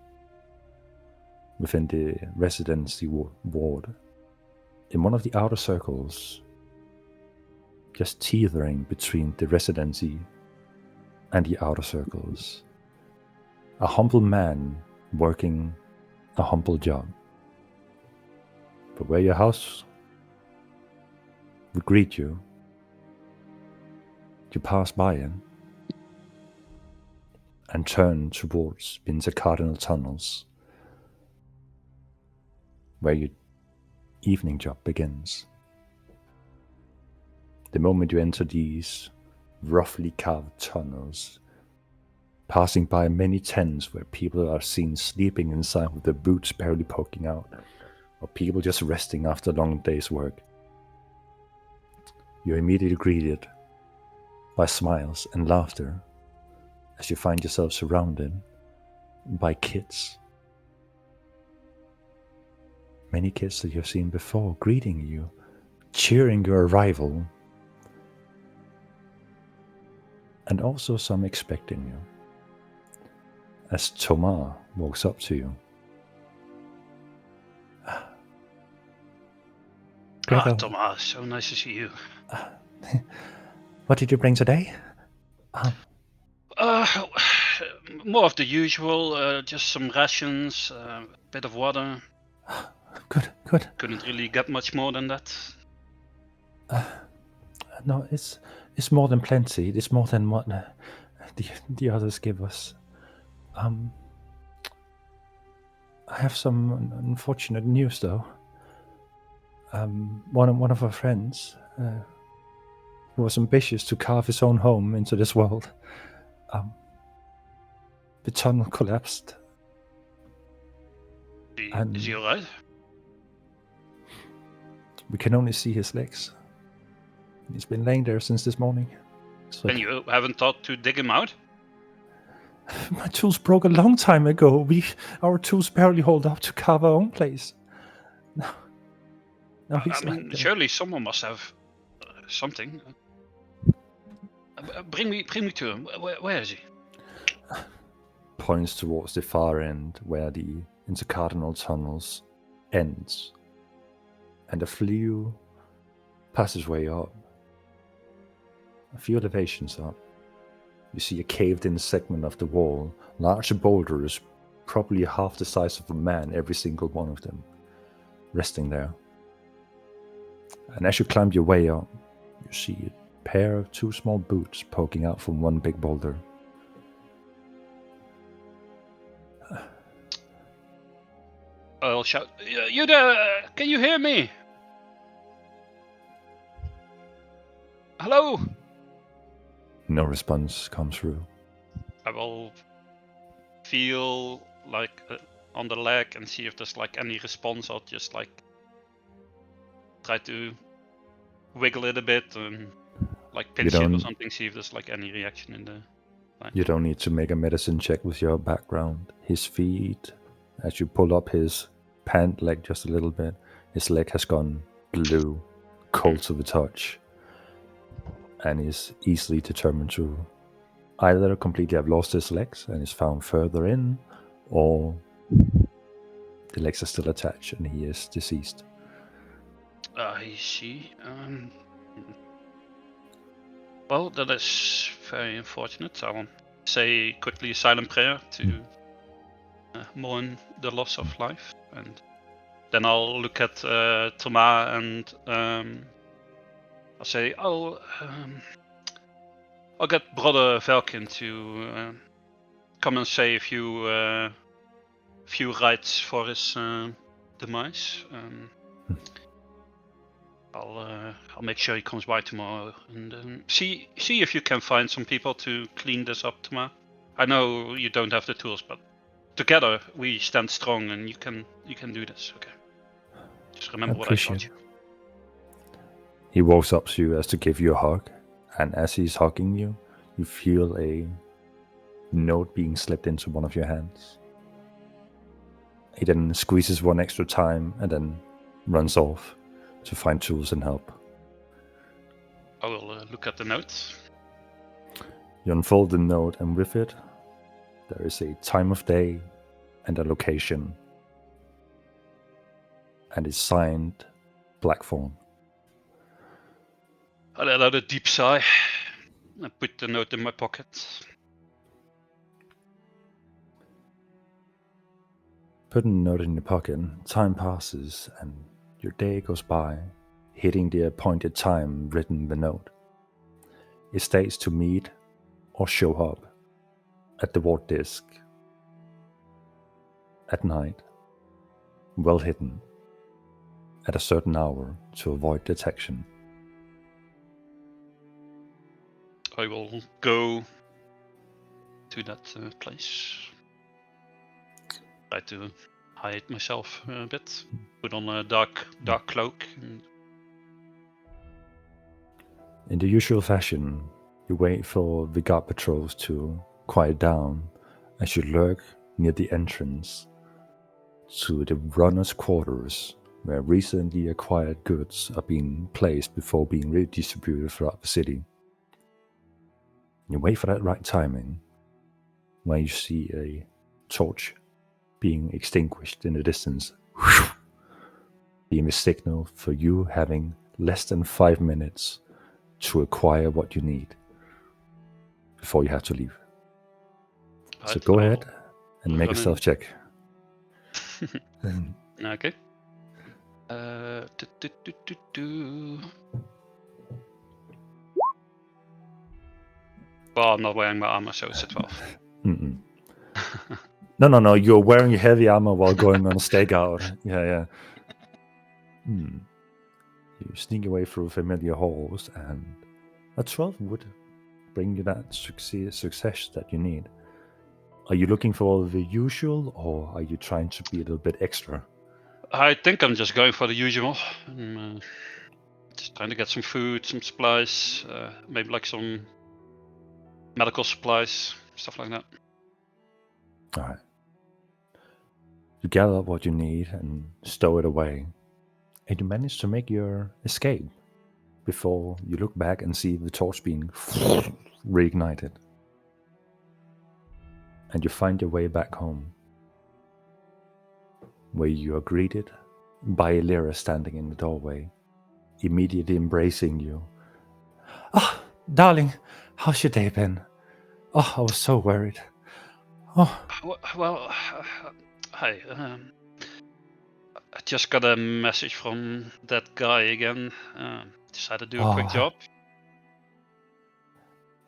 within the residency ward, in one of the outer circles, just teetering between the residency and the outer circles, a humble man working a humble job. But where your house would greet you, you pass by him and turn towards Windsor Cardinal Tunnels, where your evening job begins. The moment you enter these roughly carved tunnels, passing by many tents where people are seen sleeping inside with their boots barely poking out, or people just resting after a long day's work, you're immediately greeted by smiles and laughter as you find yourself surrounded by kids. Many kids that you've seen before greeting you, cheering your arrival, and also some expecting you. As Thomas walks up to you. Gregor, Thomas, so nice to see you. what did you bring today? More of the usual, just some rations, a bit of water. Good. Couldn't really get much more than that. No, it's more than plenty. It's more than what the others give us. I have some unfortunate news, though. One of our friends, who was ambitious to carve his own home into this world, the tunnel collapsed. Is he alright? We can only see his legs. He's been laying there since this morning. And you haven't thought to dig him out? My tools broke a long time ago. Our tools barely hold up to carve our own place. Now he's surely someone must have something. Bring me to him. Where is he? Points towards the far end where the intercardinal tunnels ends, and a few passageway up. A few elevations up, you see a caved-in segment of the wall, large boulders, probably half the size of a man, every single one of them, resting there. And as you climb your way up, you see a pair of two small boots poking out from one big boulder. I'll shout, you there, can you hear me? Hello? No response comes through. I will feel like on the leg and see if there's like any response. I'll just like try to wiggle it a bit and like pinch it or something, see if there's like any reaction in the line. You don't need to make a medicine check with your background. His feet, as you pull up his pant leg just a little bit, his leg has gone blue, cold to the touch, and is easily determined to either completely have lost his legs and is found further in, or the legs are still attached and he is deceased. I see. Well, that is very unfortunate. I will say quickly a silent prayer to mourn the loss of life, and then I'll look at Thomas and I'll say, I'll I'll get Brother Velkin to come and say a few rites for his demise. I'll make sure he comes by tomorrow and see if you can find some people to clean this up tomorrow. I know you don't have the tools, but together we stand strong, and you can do this. Okay. Just remember what I told you. He walks up to you as to give you a hug, and as he's hugging you, you feel a note being slipped into one of your hands. He then squeezes one extra time and then runs off to find tools and help. I will look at the note. You unfold the note, and with it, there is a time of day and a location. And it's signed Blackthorn. I let out a deep sigh. I put the note in my pocket. Putting the note in your pocket, time passes and your day goes by, hitting the appointed time written in the note. It states to meet or show up at the ward desk at night, well hidden, at a certain hour to avoid detection. I will go to that place. Try to hide myself a bit. Put on a dark cloak. In the usual fashion, you wait for the guard patrols to quiet down as you lurk near the entrance to the runner's quarters, where recently acquired goods are being placed before being redistributed throughout the city. You wait for that right timing, when you see a torch being extinguished in the distance, being the signal for you having less than 5 minutes to acquire what you need before you have to leave. So go ahead and make a stealth check. Okay. Well, I'm not wearing my armor, so it's a 12. No. You're wearing your heavy armor while going on a stakeout. Yeah. You sneak away through familiar halls, and a 12 would bring you that success that you need. Are you looking for the usual, or are you trying to be a little bit extra? I think I'm just going for the usual. I'm just trying to get some food, some supplies, maybe like some medical supplies, stuff like that. Alright. You gather up what you need and stow it away, and you manage to make your escape before you look back and see the torch being reignited. And you find your way back home, where you are greeted by Illyria standing in the doorway, immediately embracing you. "Oh, darling, how's your day been? Oh, I was so worried. Oh, Well, hi. I just got a message from that guy again. Decided to do a quick job.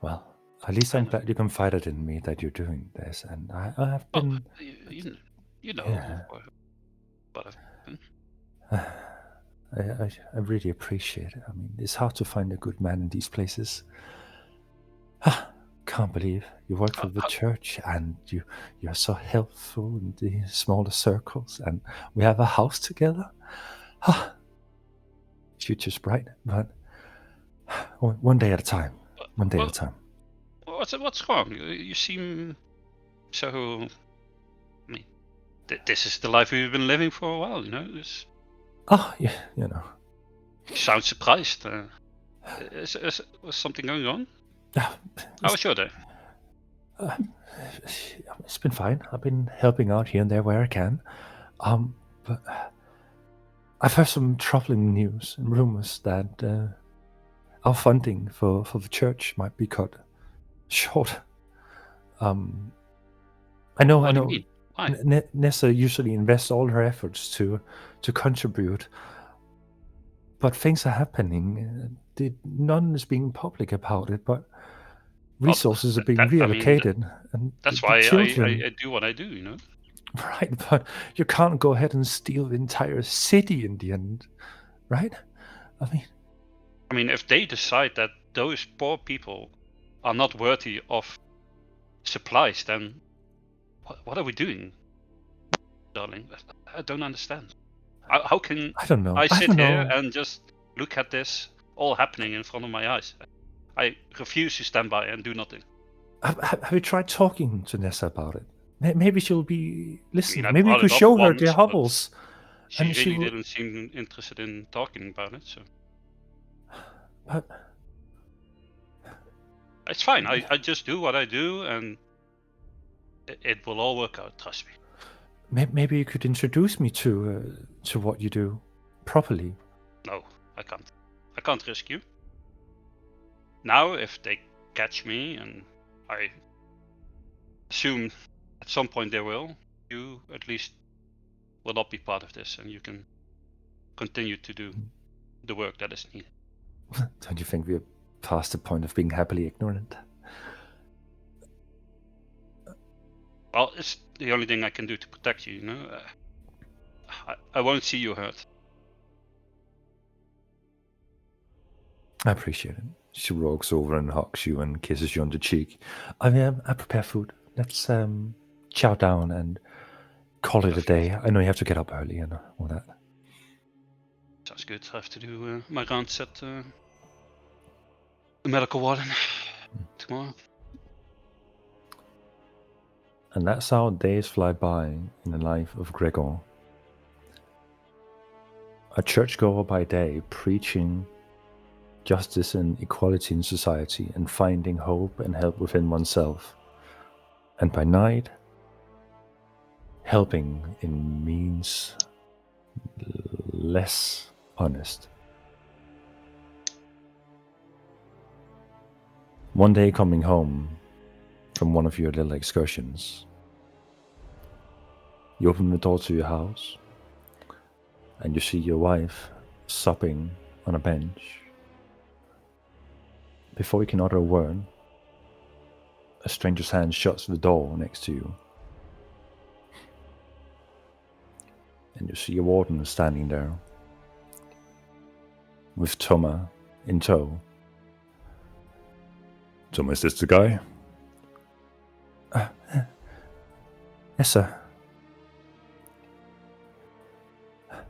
Well, at least I'm glad you confided in me that you're doing this, and I have been... You know Yeah. what I've been. I really appreciate it. I mean, it's hard to find a good man in these places. Can't believe you work for the church, and you're so helpful in the smaller circles, and we have a house together. Future's bright, but one day at a time. One day at a time. What's wrong? You seem so... I mean, this is the life we've been living for a while, you know? Yeah, you know. You sound surprised. Was something going on? How was your day? It's been fine. I've been helping out here and there where I can. But I've heard some troubling news and rumors that our funding for the church might be cut short. I know. What do you mean? Why? Nessa usually invests all her efforts to contribute, but things are happening. None is being public about it, but resources are being I mean, reallocated, and That's the why children. I do what I do, you know? Right, but you can't go ahead and steal the entire city in the end, right? I mean, if they decide that those poor people are not worthy of supplies, then what are we doing, darling? I don't understand. How can I don't know. I sit don't here know. and just look at this all happening in front of my eyes? I refuse to stand by and do nothing. Have you tried talking to Nessa about it? Maybe she'll be listening. I Maybe you brought could it up show her once, the but hovels. She and really will... didn't seem interested in talking about it, so. But it's fine. I just do what I do, and it will all work out. Trust me. Maybe you could introduce me to what you do properly. No, I can't. I can't risk you. Now, if they catch me, and I assume at some point they will, you at least will not be part of this, and you can continue to do the work that is needed. Don't you think we're past the point of being happily ignorant? Well, it's the only thing I can do to protect you, you know? I won't see you hurt. I appreciate it. She walks over and hugs you and kisses you on the cheek. I prepare food. Let's chow down and call it a day. I know you have to get up early and all that. Sounds good. I have to do my rounds at the medical warden tomorrow. And that's how days fly by in the life of Gregor. A churchgoer by day, preaching justice and equality in society and finding hope and help within oneself. And by night, helping in means less honest. One day coming home from one of your little excursions, you open the door to your house and you see your wife sobbing on a bench. Before you can utter a word, a stranger's hand shuts the door next to you. And you see a warden standing there with Toma in tow. Toma, is this the guy? Yes, sir.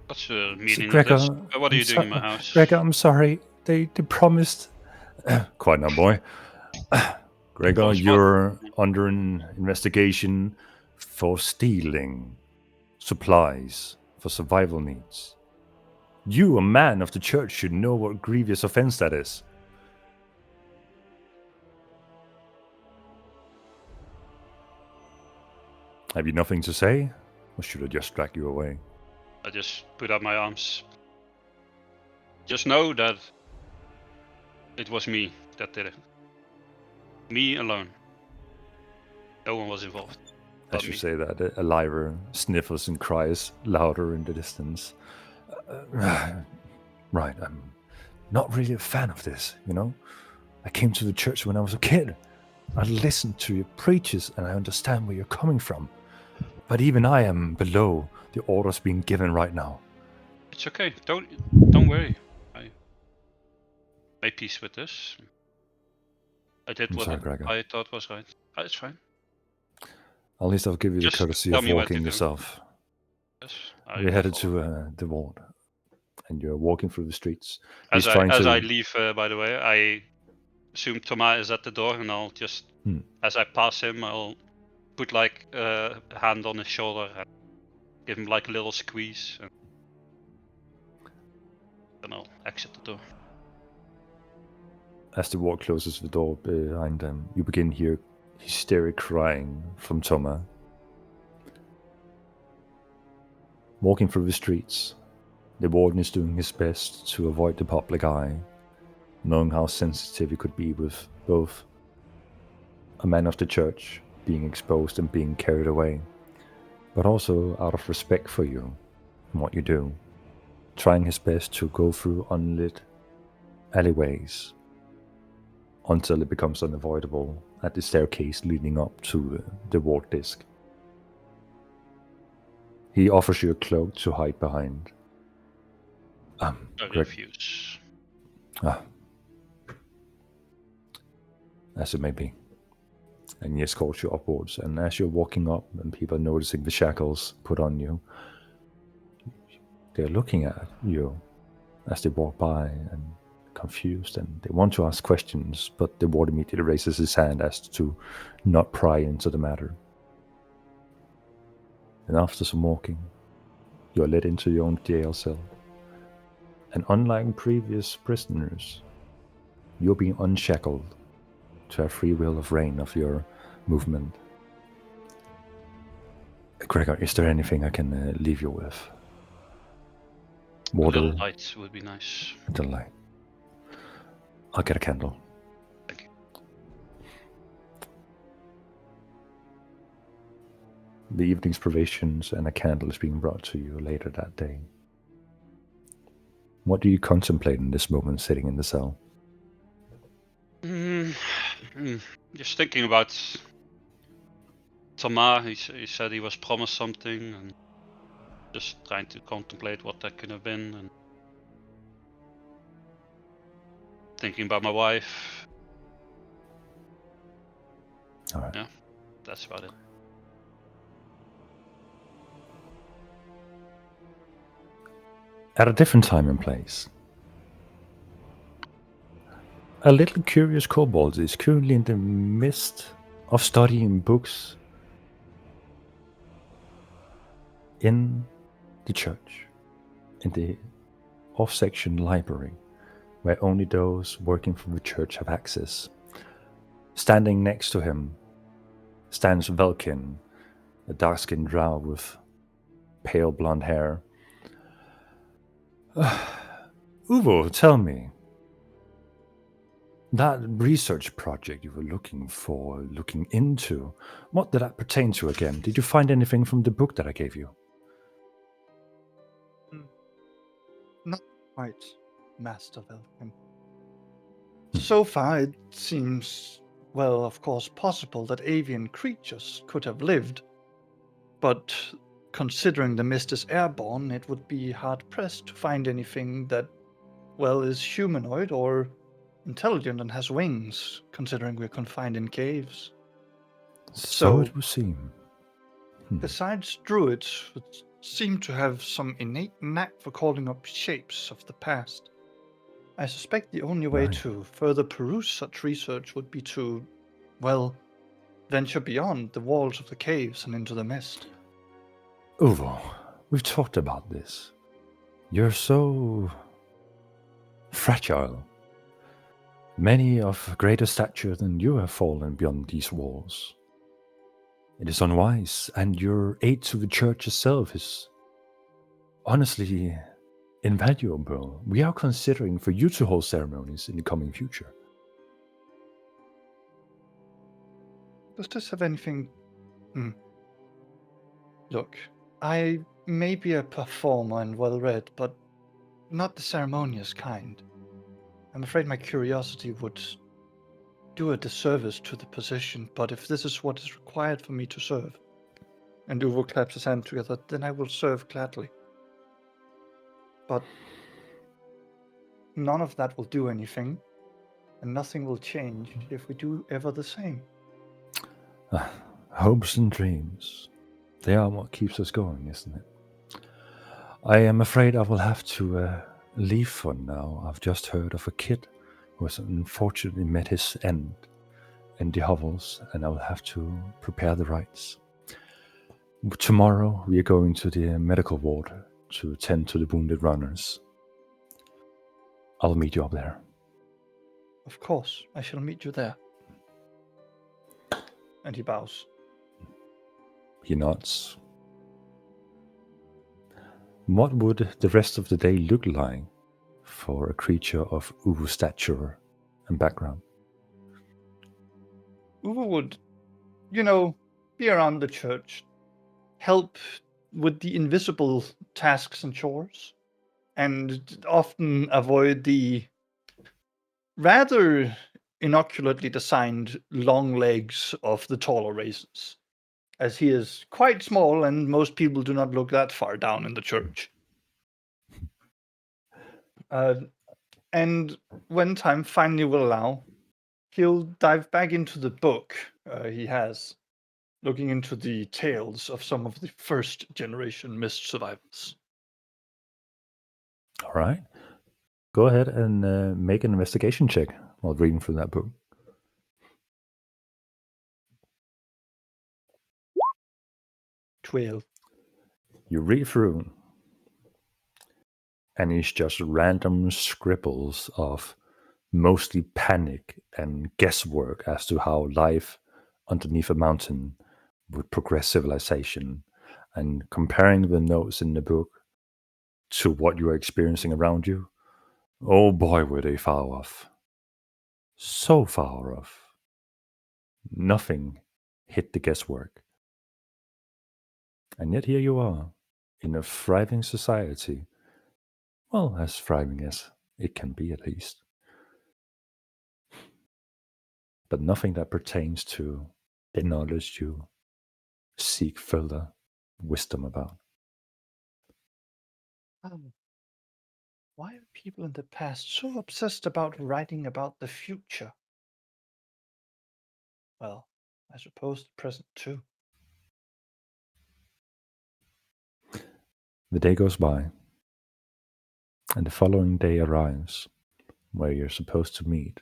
What's the meaning Gregor, of this? What are you doing in my house? Gregor, I'm sorry. They promised... Quiet now, boy. Gregor, you're under an investigation for stealing supplies for survival needs. You, a man of the church, should know what grievous offense that is. Have you nothing to say? Or should I just drag you away? I just put up my arms. Just know that it was me that did it. Me alone. No one was involved. As you say that, Elira sniffles and cries louder in the distance. Right, I'm not really a fan of this, you know? I came to the church when I was a kid. I listened to your preachers and I understand where you're coming from. But even I am below the orders being given right now. It's okay. Don't worry. I made peace with this. I did what I thought was right. It's fine. At least I'll give you the courtesy of walking yourself. Yes, We're headed to the ward, and you're walking through the streets. As I leave, by the way, I assume Thomas is at the door, and I'll just, as I pass him, I'll put like a hand on his shoulder and give him like a little squeeze, and then I'll exit the door. As the ward closes the door behind them, you begin to hear hysteric crying from Thomas. Walking through the streets, the warden is doing his best to avoid the public eye, knowing how sensitive he could be with both a man of the church being exposed and being carried away, but also out of respect for you and what you do, trying his best to go through unlit alleyways until it becomes unavoidable at the staircase leading up to the ward disc. He offers you a cloak to hide behind. I Greg, refuse. as it may be. And he escorts you upwards. And as you're walking up and people are noticing the shackles put on you, they're looking at you as they walk by and confused, and they want to ask questions, but the ward immediately raises his hand as to not pry into the matter. And after some walking, you are led into your own jail cell. And unlike previous prisoners, you're being unshackled to have free will of reign of your movement. Gregor, is there anything I can leave you with? Water? A little light would be nice. A little light. I'll get a candle. Thank you. The evening's provisions and a candle is being brought to you later that day. What do you contemplate in this moment sitting in the cell? Just thinking about Thomas. He said he was promised something, and just trying to contemplate what that could have been, and thinking about my wife. All right. Yeah, that's about it. At a different time and place, a little curious kobold is currently in the midst of studying books in the church, in the off-section library, where only those working for the church have access. Standing next to him stands Velkin, a dark-skinned drow with pale blonde hair. Uvo, tell me, that research project you were looking into, what did that pertain to again? Did you find anything from the book that I gave you? Not quite, Master Velkin. So far, it seems, well, of course, possible that avian creatures could have lived, but considering the mist is airborne, it would be hard-pressed to find anything that, well, is humanoid or intelligent and has wings, considering we're confined in caves. So it would seem. Besides druids, which seem to have some innate knack for calling up shapes of the past, I suspect the only way to further peruse such research would be to, well, venture beyond the walls of the caves and into the mist. Uvo, we've talked about this. You're so fragile. Many of greater stature than you have fallen beyond these walls. It is unwise, and your aid to the church itself is honestly invaluable. We are considering for you to hold ceremonies in the coming future. Does this have anything... Look, I may be a performer and well-read, but not the ceremonious kind. I'm afraid my curiosity would do a disservice to the position, but if this is what is required for me to serve, and Uvo claps his hands together, then I will serve gladly. But none of that will do anything, and nothing will change if we do ever the same. Hopes and dreams, they are what keeps us going, isn't it? I am afraid I will have to leave for now. I've just heard of a kid who has unfortunately met his end in the hovels, and I will have to prepare the rites. Tomorrow we are going to the medical ward to tend to the wounded runners. I'll meet you up there. Of course, I shall meet you there. And he bows. He nods. What would the rest of the day look like for a creature of Uvu's stature and background? Uvu would, be around the church, help with the invisible tasks and chores, and often avoid the rather innocuously designed long legs of the taller races, as he is quite small and most people do not look that far down in the church. And when time finally will allow, he'll dive back into the book he has, looking into the tales of some of the first generation mist survivors. All right. Go ahead and make an investigation check while reading through that book. 12. You read through, and it's just random scribbles of mostly panic and guesswork as to how life underneath a mountain would progress civilization, and comparing the notes in the book to what you are experiencing around you. Oh boy, were they far off. So far off. Nothing hit the guesswork. And yet here you are, in a thriving society. Well, as thriving as it can be, at least. But nothing that pertains to the knowledge you seek further wisdom about. Why are people in the past so obsessed about writing about the future? Well, I suppose the present too. The day goes by, and the following day arrives, where you're supposed to meet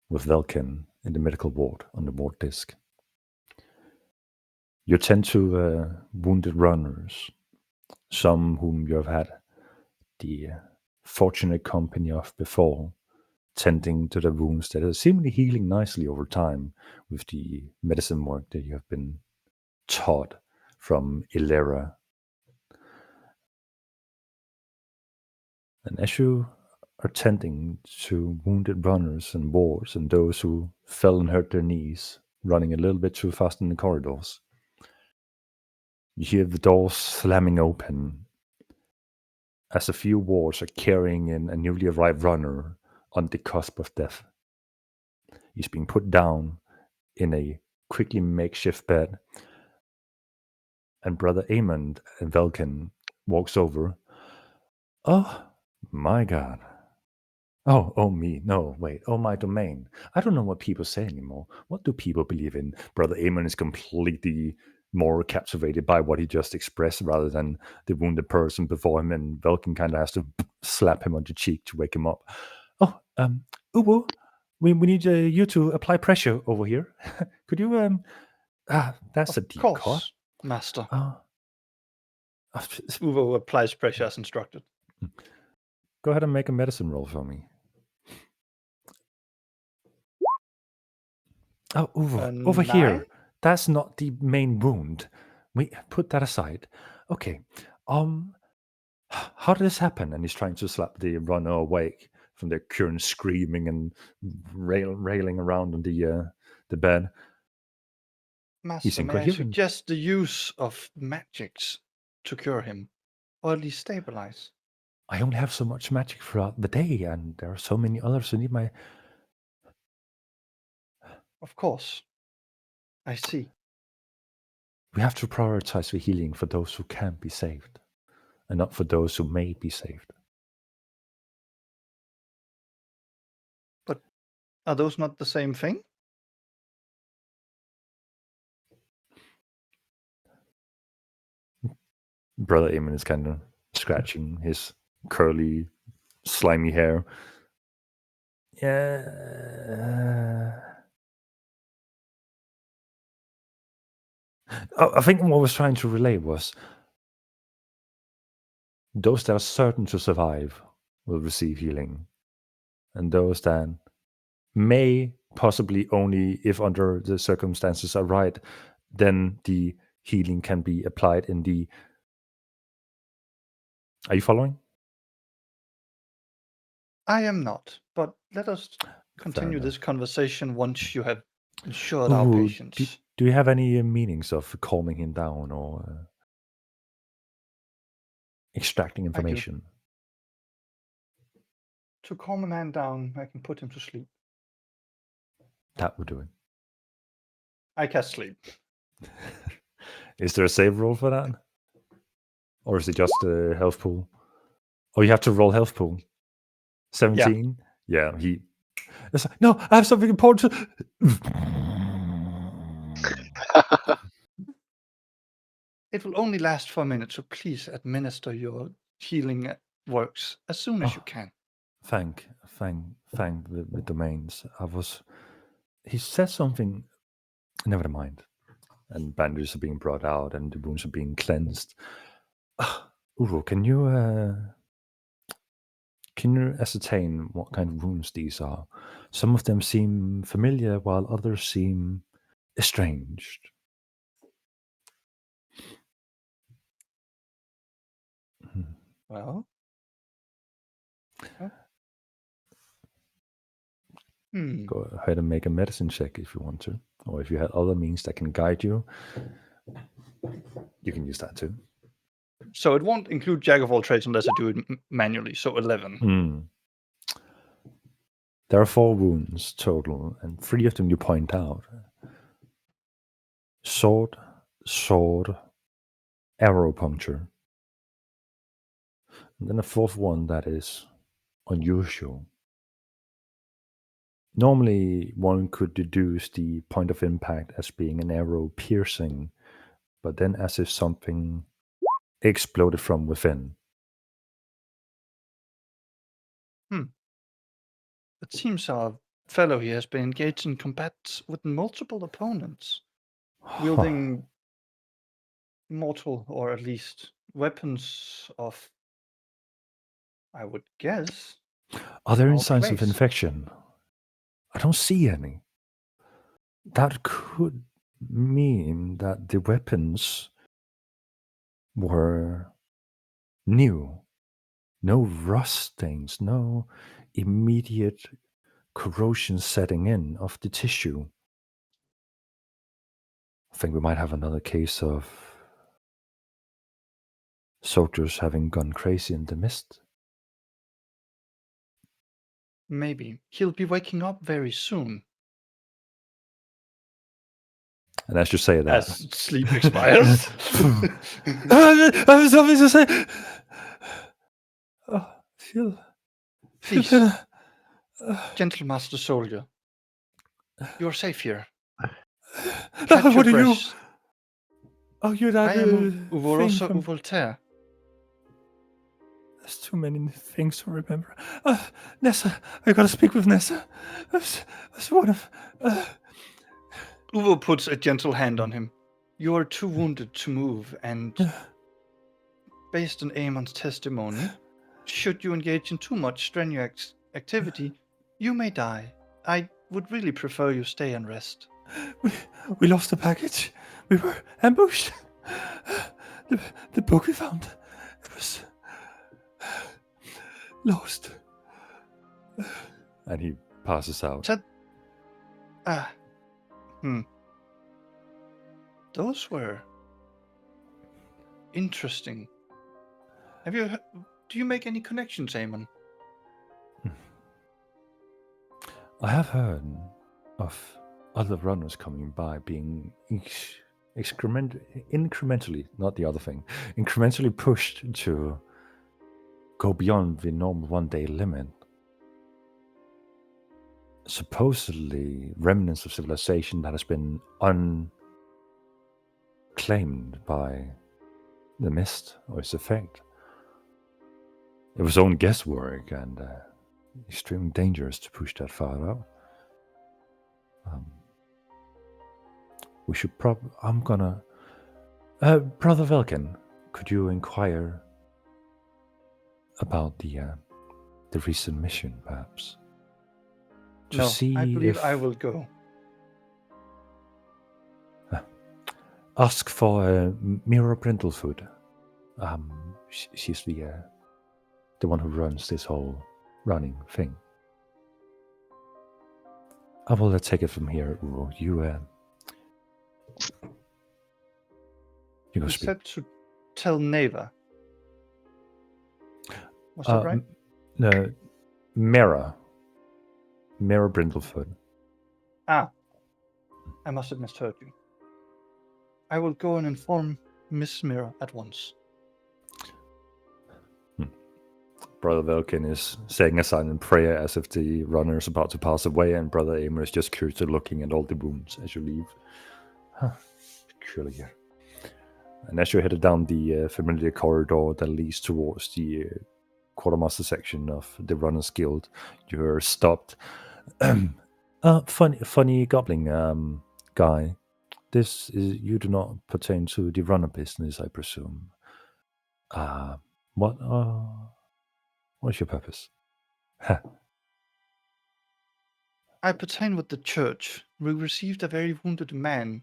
with Velkin in the medical ward on the ward desk. You attend to wounded runners, some whom you have had the fortunate company of before, tending to the wounds that are seemingly healing nicely over time with the medicine work that you have been taught from Ilera. And as you are tending to wounded runners and wards and those who fell and hurt their knees, running a little bit too fast in the corridors, you hear the doors slamming open as a few wards are carrying in a newly arrived runner on the cusp of death. He's being put down in a quickly makeshift bed, and Brother Amond and Velkin walks over. Oh, my God. Oh me. No, wait. Oh, my domain. I don't know what people say anymore. What do people believe in? Brother Amon is completely more captivated by what he just expressed rather than the wounded person before him, and Velkin kind of has to slap him on the cheek to wake him up. Oh, Ubu, we need you to apply pressure over here. Could you, that's a deep cut. Course, Master. Oh. Uvo applies pressure as instructed. Go ahead and make a medicine roll for me. Oh, Uvo, over here. That's not the main wound. We put that aside. Okay. How did this happen? And he's trying to slap the runner awake from their current screaming and railing around on the bed. Master, may I suggest the use of magics to cure him, or at least stabilize? I only have so much magic throughout the day, and there are so many others who need my... Of course. I see. We have to prioritize the healing for those who can be saved, and not for those who may be saved. But are those not the same thing? Brother Eamon is kind of scratching his curly, slimy hair. Yeah. I think what I was trying to relay was those that are certain to survive will receive healing, and those that may possibly only if under the circumstances are right, then the healing can be applied in the... Are you following? I am not, but let us continue this conversation once you have ensured our patience. Do you have any meanings of calming him down or extracting information? To calm a man down, I can put him to sleep. That would do it. I cast sleep. Is there a save roll for that? Or is it just a health pool? Oh, you have to roll health pool. 17? Yeah, he... It's like, no, I have something important to... It will only last for a minute, so please administer your healing works as soon as you can. Thank the domains. He said something... Never mind. And bandages are being brought out and the wounds are being cleansed. Uro, can you ascertain what kind of wounds these are? Some of them seem familiar, while others seem estranged. Well. Go ahead and make a medicine check if you want to. Or if you have other means that can guide you, you can use that too. So it won't include Jack of all trades unless I do it manually, so 11. There are 4 wounds total, and 3 of them you point out. Sword, arrow puncture. And then a 4th one that is unusual. Normally, one could deduce the point of impact as being an arrow piercing, but then as if something exploded from within. It seems our fellow here has been engaged in combat with multiple opponents, wielding mortal, or at least weapons of, I would guess. Are there any our signs of place. infection? I don't see any. That could mean that the weapons were new. No rust stains, no immediate corrosion setting in of the tissue. I think we might have another case of soldiers having gone crazy in the mist. Maybe. He'll be waking up very soon. And as you say that... As sleep expires. I have something to say! Please, gentle master soldier. You're safe here. What are you? Oh, you're that I am Uvolosa thing from... Uvoltaire. There's too many things to remember. Nessa, I gotta speak with Nessa. That's one of... Uvo puts a gentle hand on him. You are too wounded to move, and based on Aemon's testimony, should you engage in too much strenuous activity, you may die. I would really prefer you stay and rest. We lost the package. We were ambushed. The book we found, it was lost. And he passes out. Those were interesting. Do you make any connections, Aemon? I have heard of other runners coming by being incrementally, not the other thing, incrementally pushed to go beyond the normal one-day limit. Supposedly remnants of civilization that has been unclaimed by the mist or its effect. It was own guesswork and extremely dangerous to push that far out. We should I'm gonna... Brother Velkin, could you inquire about the recent mission, perhaps? No, I believe I will go. Ask for Mira Brindlefoot. She's the one who runs this whole running thing. I will take it from here, Uro. You go speak. Said to tell Neva. Was that right? No, Mira Brindlefoot. Ah, I must have misheard you. I will go and inform Miss Mira at once. Brother Velkin is saying a silent prayer as if the runner is about to pass away, and Brother Amer is just curiously looking at all the wounds as you leave. Huh, peculiar. And as you're headed down the familiar corridor that leads towards the quartermaster section of the Runners Guild, you're stopped. Funny goblin guy. You do not pertain to the runner business, I presume. What's your purpose? I pertain with the church. We received a very wounded man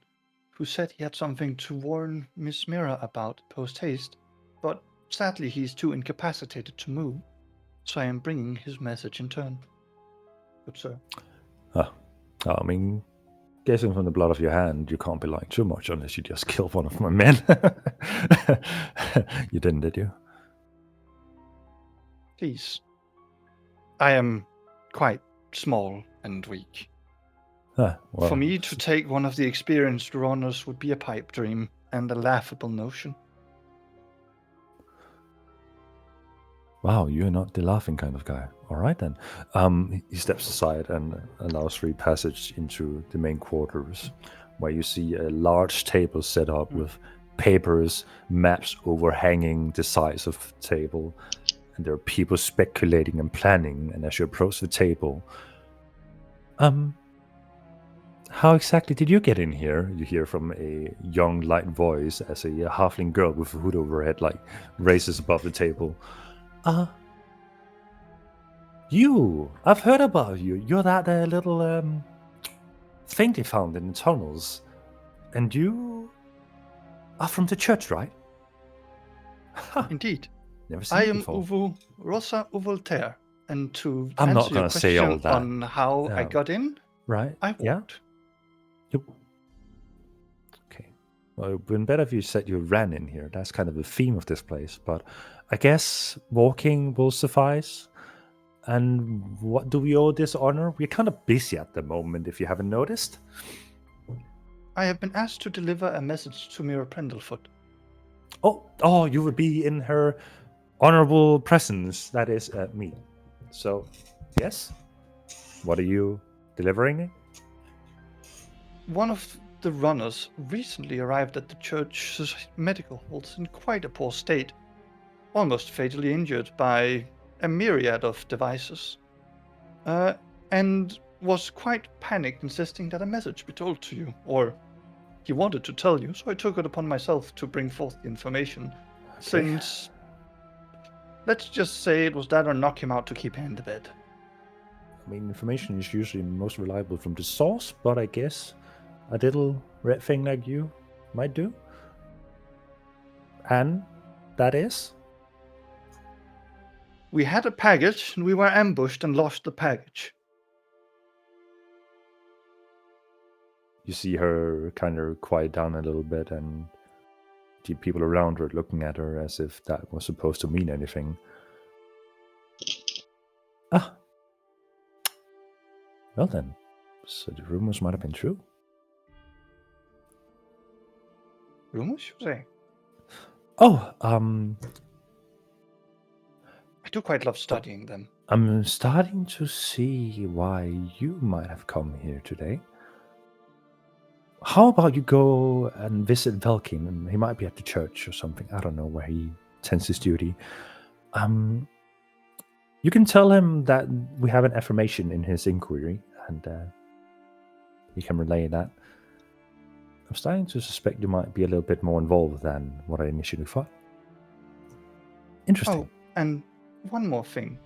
who said he had something to warn Miss Mira about post-haste, but sadly he is too incapacitated to move, so I am bringing his message in turn. Good sir. I mean, guessing from the blood of your hand, you can't be lying too much unless you just killed one of my men. You didn't, did you? Please. I am quite small and weak. Well, For me to take one of the experienced runners would be a pipe dream and a laughable notion. Wow, you're not the laughing kind of guy. All right, then. He steps aside and allows free passage into the main quarters, where you see a large table set up with papers, maps overhanging the sides of the table. And there are people speculating and planning. And as you approach the table, how exactly did you get in here? You hear from a young, light voice as a halfling girl with a hood over her head, raises above the table. I've heard about you. You're that little thing they found in the tunnels. And you are from the church, right? Indeed. Never seen I it am before. Uvu Rosa Uvoltaire, and to I'm not answer your gonna say all question that. on how I No. got in, Right? I Yeah. walked. Yep. Okay. Well, it would have been better if you said you ran in here. That's kind of the theme of this place. But I guess walking will suffice. And what do we owe this honor? We're kind of busy at the moment, if you haven't noticed. I have been asked to deliver a message to Mira Prendlefoot. Oh, you would be in her honorable presence. That is me. So, yes. What are you delivering? One of the runners recently arrived at the church's medical halls in quite a poor state, almost fatally injured by a myriad of devices, and was quite panicked, insisting that a message be told to you, or he wanted to tell you, so I took it upon myself to bring forth the information, since, let's just say it was that or knock him out to keep him in the bed. I mean, information is usually most reliable from the source, but I guess a little red thing like you might do. And that is? We had a package, and we were ambushed and lost the package. You see her kind of quiet down a little bit, and the people around her looking at her as if that was supposed to mean anything. Well then, so the rumors might have been true. Rumors, you say? I do quite love studying them. I'm starting to see why you might have come here today. How about you go and visit Velkin? And he might be at the church or something. I don't know where he tends his duty. You can tell him that we have an affirmation in his inquiry, and he can relay that. I'm starting to suspect you might be a little bit more involved than what I initially thought. Interesting. Oh, and one more thing.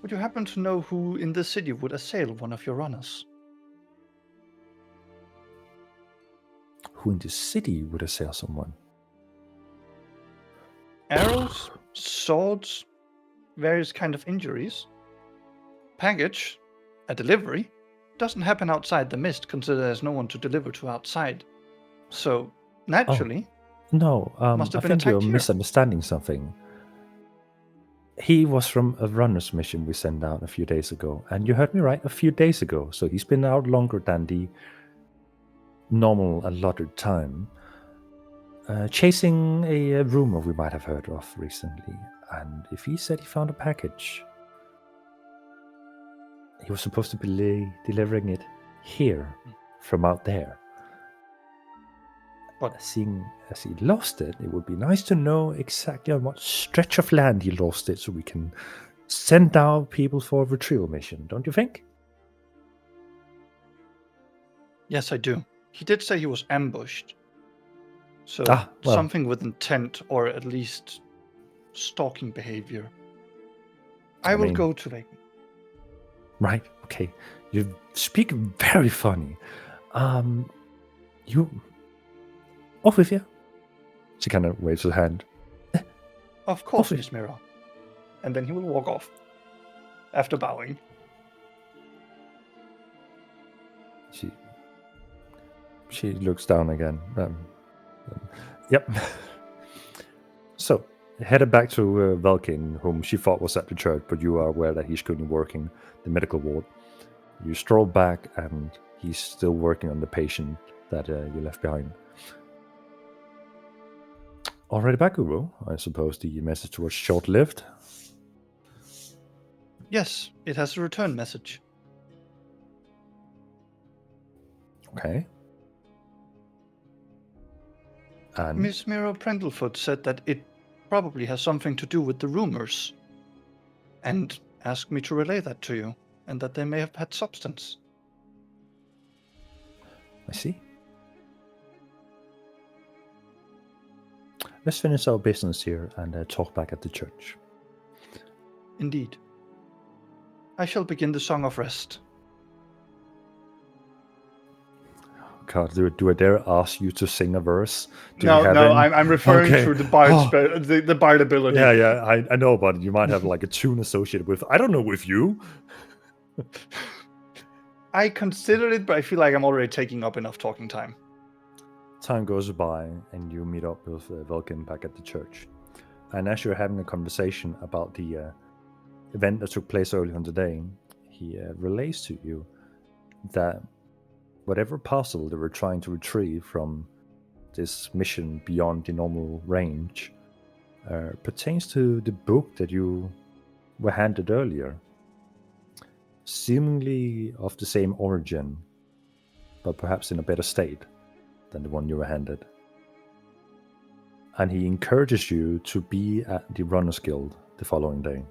Would you happen to know who in the city would assail one of your runners? Who in the city would assail someone? Arrows, swords, various kind of injuries. Package, a delivery, doesn't happen outside the mist, considering there's no one to deliver to outside. So, naturally... No, must I have been think you're attacked here. misunderstanding something. He was from a runner's mission we sent out a few days ago. And you heard me right, a few days ago. So he's been out longer than the normal allotted time. Chasing a rumor we might have heard of recently. And if he said he found a package, he was supposed to be delivering it here from out there. But Seeing as he lost it, it would be nice to know exactly on what stretch of land he lost it so we can send out people for a retrieval mission, don't you think? yes, I do. He did say he was ambushed. So Well. something with intent, or at least stalking behavior. I will mean- go to Vaken. Right, okay. You speak very funny. You... Off with you. She kind of waves her hand. Of course, Okay. Miss Mira. And then he will walk off. After bowing. She looks down again. Yep. So, headed back to Velkin, whom she thought was at the church, but you are aware that he's currently working the medical ward. You stroll back, and he's still working on the patient that you left behind. Already back, Uru. I suppose the message was short-lived. Yes, it has a return message. Okay. And Miss Mira Prendlefoot said that it probably has something to do with the rumors. And asked me to relay that to you, and that they may have had substance. I see. Let's finish our business here and talk back at the church. Indeed. I shall begin the Song of Rest. God, do I dare ask you to sing a verse? Do you No, have no, any? I'm referring Okay. to the bard, Oh. the bard ability. Yeah, I know, but you might have like a tune associated with. I don't know, with you. I considered it, but I feel like I'm already taking up enough talking time. Time goes by, and you meet up with Velkin back at the church. And as you're having a conversation about the event that took place earlier on today, he relays to you that whatever parcel they were trying to retrieve from this mission beyond the normal range pertains to the book that you were handed earlier. Seemingly of the same origin, but perhaps in a better state than the one you were handed. And he encourages you to be at the Runners Guild the following day,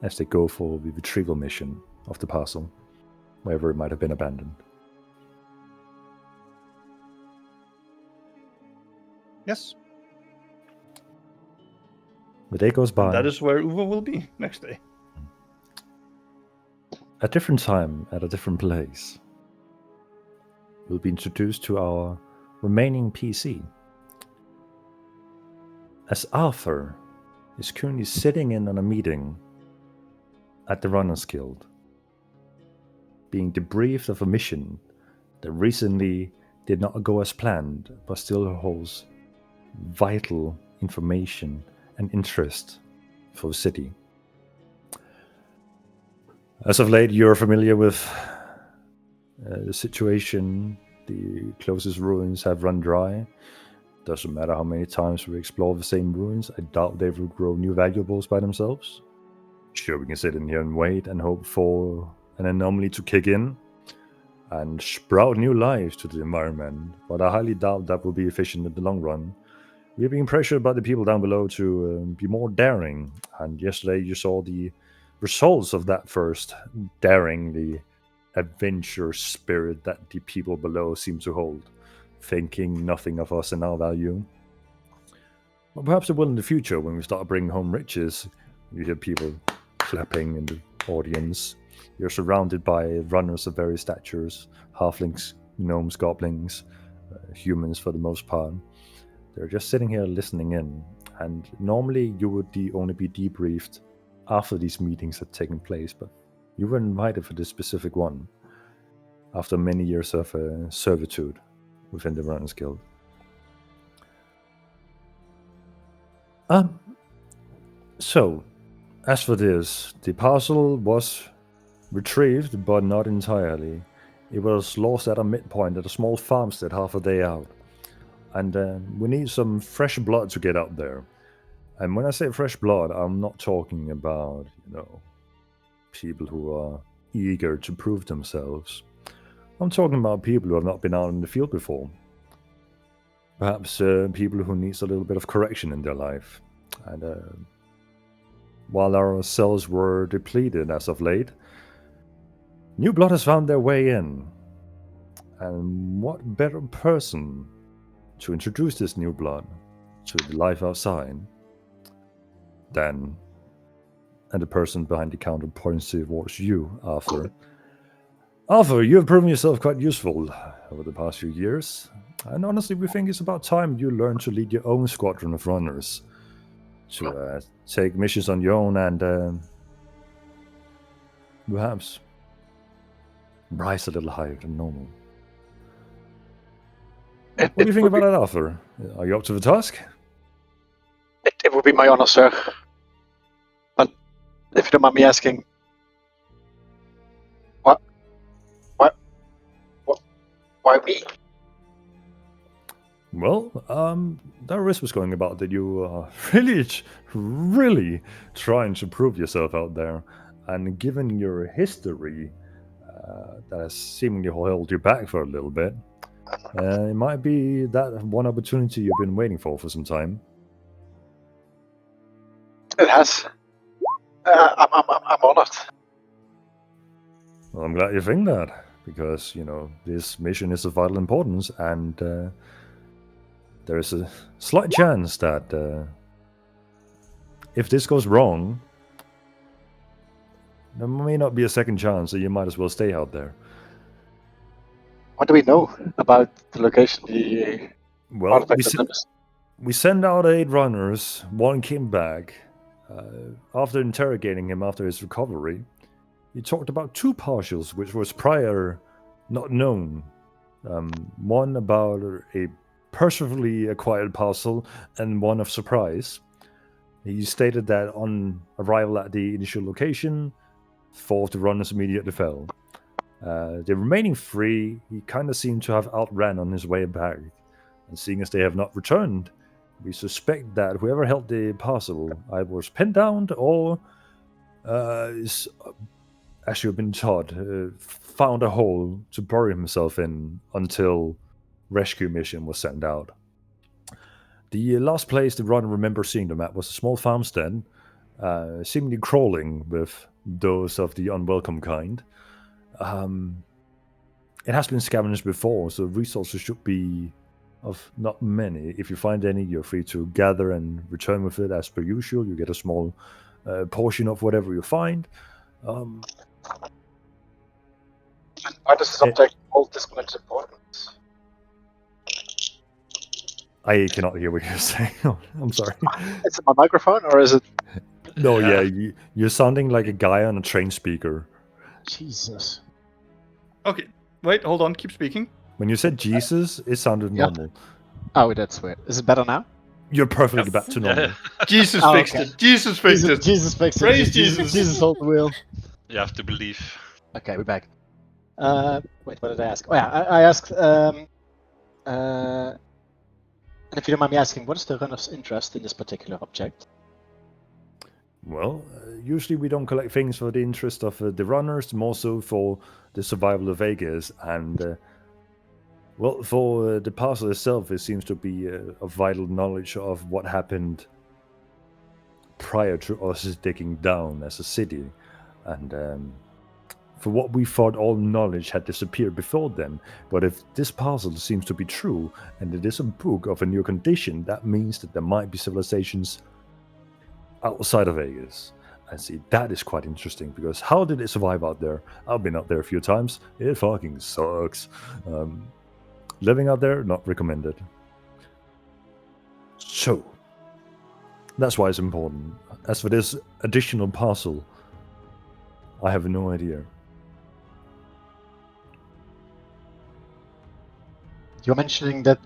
as they go for the retrieval mission of the parcel, wherever it might have been abandoned. Yes, The day goes by. that is where Uwe will be next day. A different time, at a different place. We'll be introduced to our remaining PC. As Arthur is currently sitting in on a meeting at the Runners Guild, being debriefed of a mission that recently did not go as planned, but still holds vital information and interest for the city. As of late, you're familiar with the situation. The closest ruins have run dry. Doesn't matter how many times we explore the same ruins, I doubt they will grow new valuables by themselves. Sure, we can sit in here and wait and hope for an anomaly to kick in and sprout new life to the environment, but I highly doubt that will be efficient in the long run. We're being pressured by the people down below to be more daring, and yesterday you saw the results of that first daring, the adventure spirit that the people below seem to hold, thinking nothing of us and our value. Well, perhaps it will in the future when we start bringing home riches. You hear people clapping in the audience. You're surrounded by runners of various statures, halflings, gnomes, goblins, humans for the most part. They're just sitting here listening in, and normally you would only be debriefed after these meetings had taken place, but you were invited for this specific one after many years of servitude within the Runners Guild. So, As for this, the parcel was retrieved, but not entirely. It was lost at a midpoint at a small farmstead half a day out. And we need some fresh blood to get out there. And when I say fresh blood, I'm not talking about, people who are eager to prove themselves. I'm talking about people who have not been out in the field before. Perhaps people who needs a little bit of correction in their life. And while our cells were depleted as of late, new blood has found their way in. And what better person to introduce this new blood to the life outside than, and the person behind the counter points towards you, Arthur. Arthur, you have proven yourself quite useful over the past few years, and honestly, we think it's about time you learn to lead your own squadron of runners, to take missions on your own and perhaps rise a little higher than normal. What do you think about that, Arthur? Are you up to the task? It would be my honor, sir. But if you don't mind me asking, why me? Well, there was going about that you are really trying to prove yourself out there, and given your history, that has seemingly held you back for a little bit, it might be that one opportunity you've been waiting for some time. It has. I'm honored. Well, I'm glad you think that, because, this mission is of vital importance, and there is a slight chance that if this goes wrong, there may not be a second chance, so you might as well stay out there. What do we know about the location? Well, we send out 8 runners. 1 came back. After interrogating him after his recovery, he talked about 2 partials, which was prior not known. One about a personally acquired parcel, and one of surprise. He stated that on arrival at the initial location, 4 of the runners immediately fell. The remaining 3, he kind of seemed to have outran on his way back. And seeing as they have not returned, we suspect that whoever held the parcel either was pinned down or, is, as you've been taught, found a hole to bury himself in until rescue mission was sent out. The last place the runner remembers seeing them at was a small farmstead, seemingly crawling with those of the unwelcome kind. It has been scavenged before, so resources should be of not many. If you find any, you're free to gather and return with it as per usual. You get a small portion of whatever you find. Why does the subject hold this much importance? I cannot hear what you're saying. I'm sorry. Is it my microphone, or is it... No, yeah, you're sounding like a guy on a train speaker. Jesus. Okay, wait, hold on, keep speaking. When you said Jesus, it sounded normal. Oh, that's weird. Is it better now? You're perfectly back to normal. Jesus Oh, fixed okay. it. Jesus fixed it. Jesus fixed it. Praise Jesus. Jesus hold the wheel. You have to believe. Okay, we're back. Wait, what did I ask? Oh yeah, I asked, and if you don't mind me asking, what is the runner's interest in this particular object? Well, usually we don't collect things for the interest of the runners, more so for the survival of Vegas. And, well, for the parcel itself, it seems to be a vital knowledge of what happened prior to us digging down as a city. And for what we thought, all knowledge had disappeared before then. But if this parcel seems to be true, and it is a book of a new condition, that means that there might be civilizations outside of Vegas. And see, that is quite interesting, because how did it survive out there? I've been out there a few times. It fucking sucks. Living out there, not recommended. So, that's why it's important. As for this additional parcel, I have no idea. You're mentioning that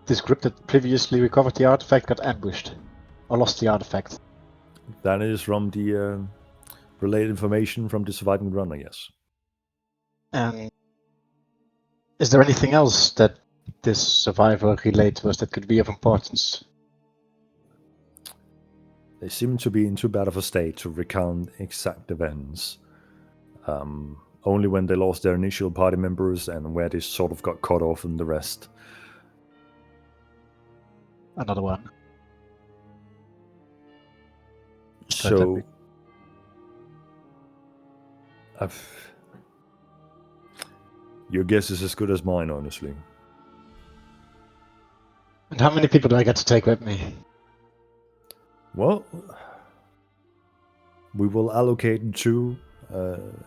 this group that previously recovered the artifact got ambushed, or lost the artifact. That is from the related information from the surviving runner, yes. And is there anything else that this survivor relayed to us that could be of importance? They seem to be in too bad of a state to recount exact events. Only when they lost their initial party members and where they sort of got cut off from the rest. Another one. So, your guess is as good as mine, honestly. And how many people do I get to take with me? Well, we will allocate 2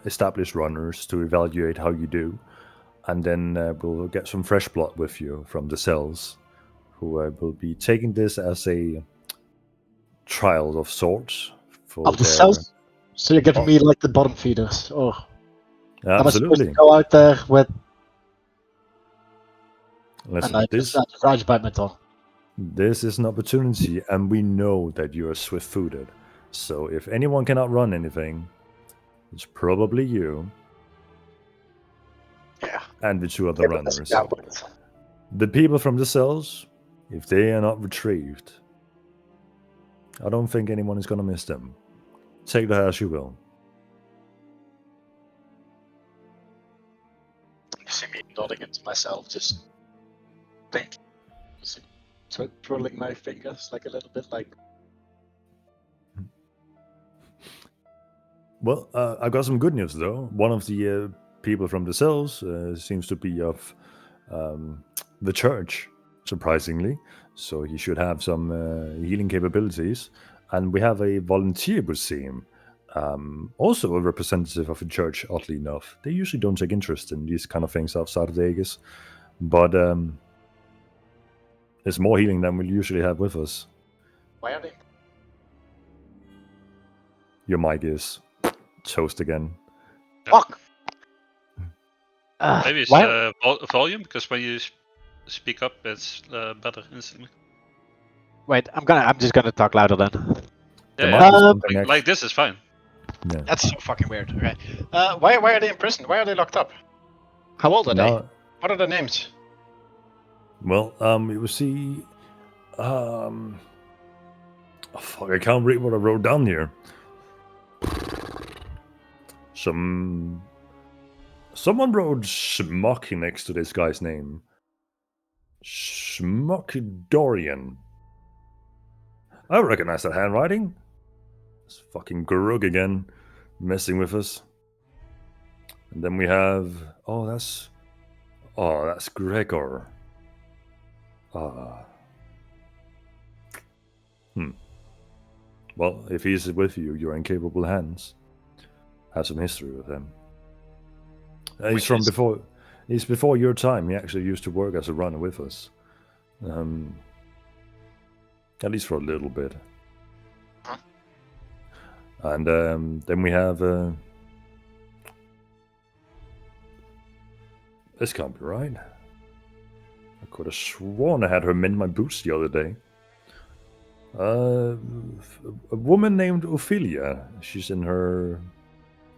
established runners to evaluate how you do, and then we'll get some fresh blood with you from the cells, who will be taking this as a trial of sorts. Of the cells? So you're giving me like the bottom feeders? Oh, am I supposed to Absolutely. go out there with... Listen, and I just ride by my tongue. this is an opportunity, and we know that you are swift-footed. So if anyone can outrun anything, it's probably you. Yeah. And the 2 other runners. Yeah, The people from the cells, if they are not retrieved, I don't think anyone is going to miss them. Take that as you will. You see me nodding into myself, just thinking. So twirling my fingers like a little bit like... Well, I got some good news, though. One of the people from the cells seems to be of the church, surprisingly. So he should have some healing capabilities. And we have a volunteer with him, also a representative of the church, oddly enough. They usually don't take interest in these kind of things outside of Vegas. But there's more healing than we usually have with us. Why are they? Your mic is toast again. Fuck! Maybe it's why... volume, because when you speak up, it's better instantly. Wait, I'm just gonna talk louder then. Yeah, might be something like, next. like this is fine. Yeah. That's so fucking weird. Okay. Why are they in prison? Why are they locked up? How old are they? Now, What are their names? well, you will see. Oh, fuck, I can't read what I wrote down here. Someone wrote Schmuck next to this guy's name. Schmuck Dorian. I recognize that handwriting. It's fucking Garug again, messing with us. And then we have... Oh, that's Gregor. Well, if he's with you, you're in capable hands. Have some history with him. He's from before. He's before your time. He actually used to work as a runner with us. At least for a little bit. Huh? And then we have... This can't be right. I could have sworn I had her mend my boots the other day. A woman named Ophelia. She's in her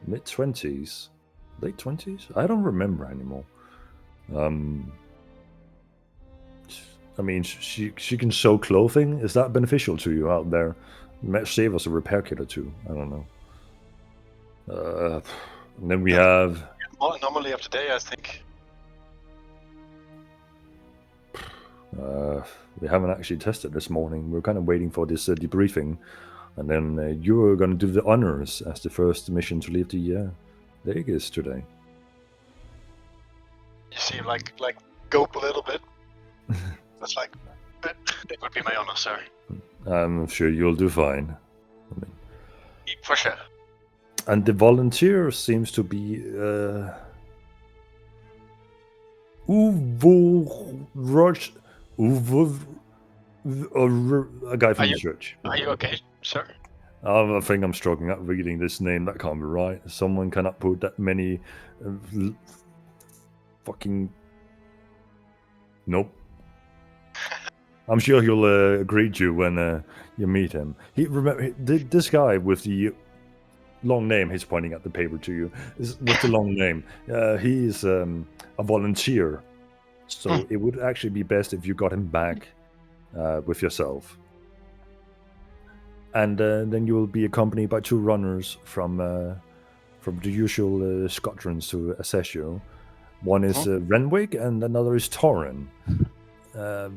mid-20s. Late 20s? I don't remember anymore. I mean, she can sew clothing. Is that beneficial to you out there? Might save us a repair kit or 2. I don't know. And then we have... Normally of the day, I think. We haven't actually tested this morning. We're kind of waiting for this debriefing. And then you're going to do the honors as the first mission to leave the Vegas today. You seem like gope a little bit. That's like... It would be my honor, sorry. I'm sure you'll do fine. I mean, For sure. and the volunteer seems to be a guy from the church. Are you okay, sir? I think I'm struggling at reading this name. That can't be right. Someone cannot put that many fucking... Nope. I'm sure he'll greet you when you meet him. This guy with the long name. He's pointing at the paper to you. With the long name, he is a volunteer. So it would actually be best if you got him back with yourself. And then you will be accompanied by 2 runners from the usual squadrons to assess you. One is Renwick and another is Torren. I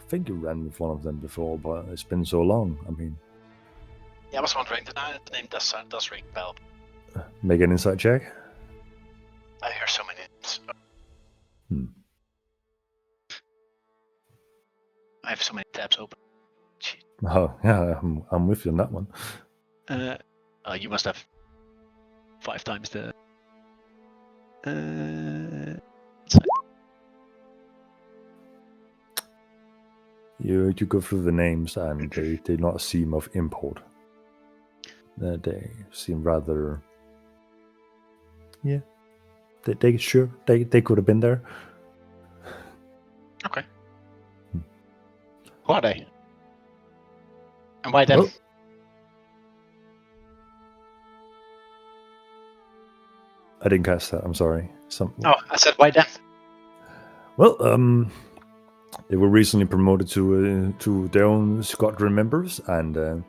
think you ran with one of them before, but it's been so long. I mean, Yeah, I was wondering, the name does ring a bell. make an insight check. I hear so many names. I have so many tabs open. Shit. Oh, yeah, I'm with you on that one. You must have 5 times the. You go through the names and they do not seem of import. They seem rather. Yeah. They could have been there. Okay. Who are they? And why them? Well, I didn't catch that. I'm sorry. Oh, I said why them? Well, they were recently promoted to their own squadron members, and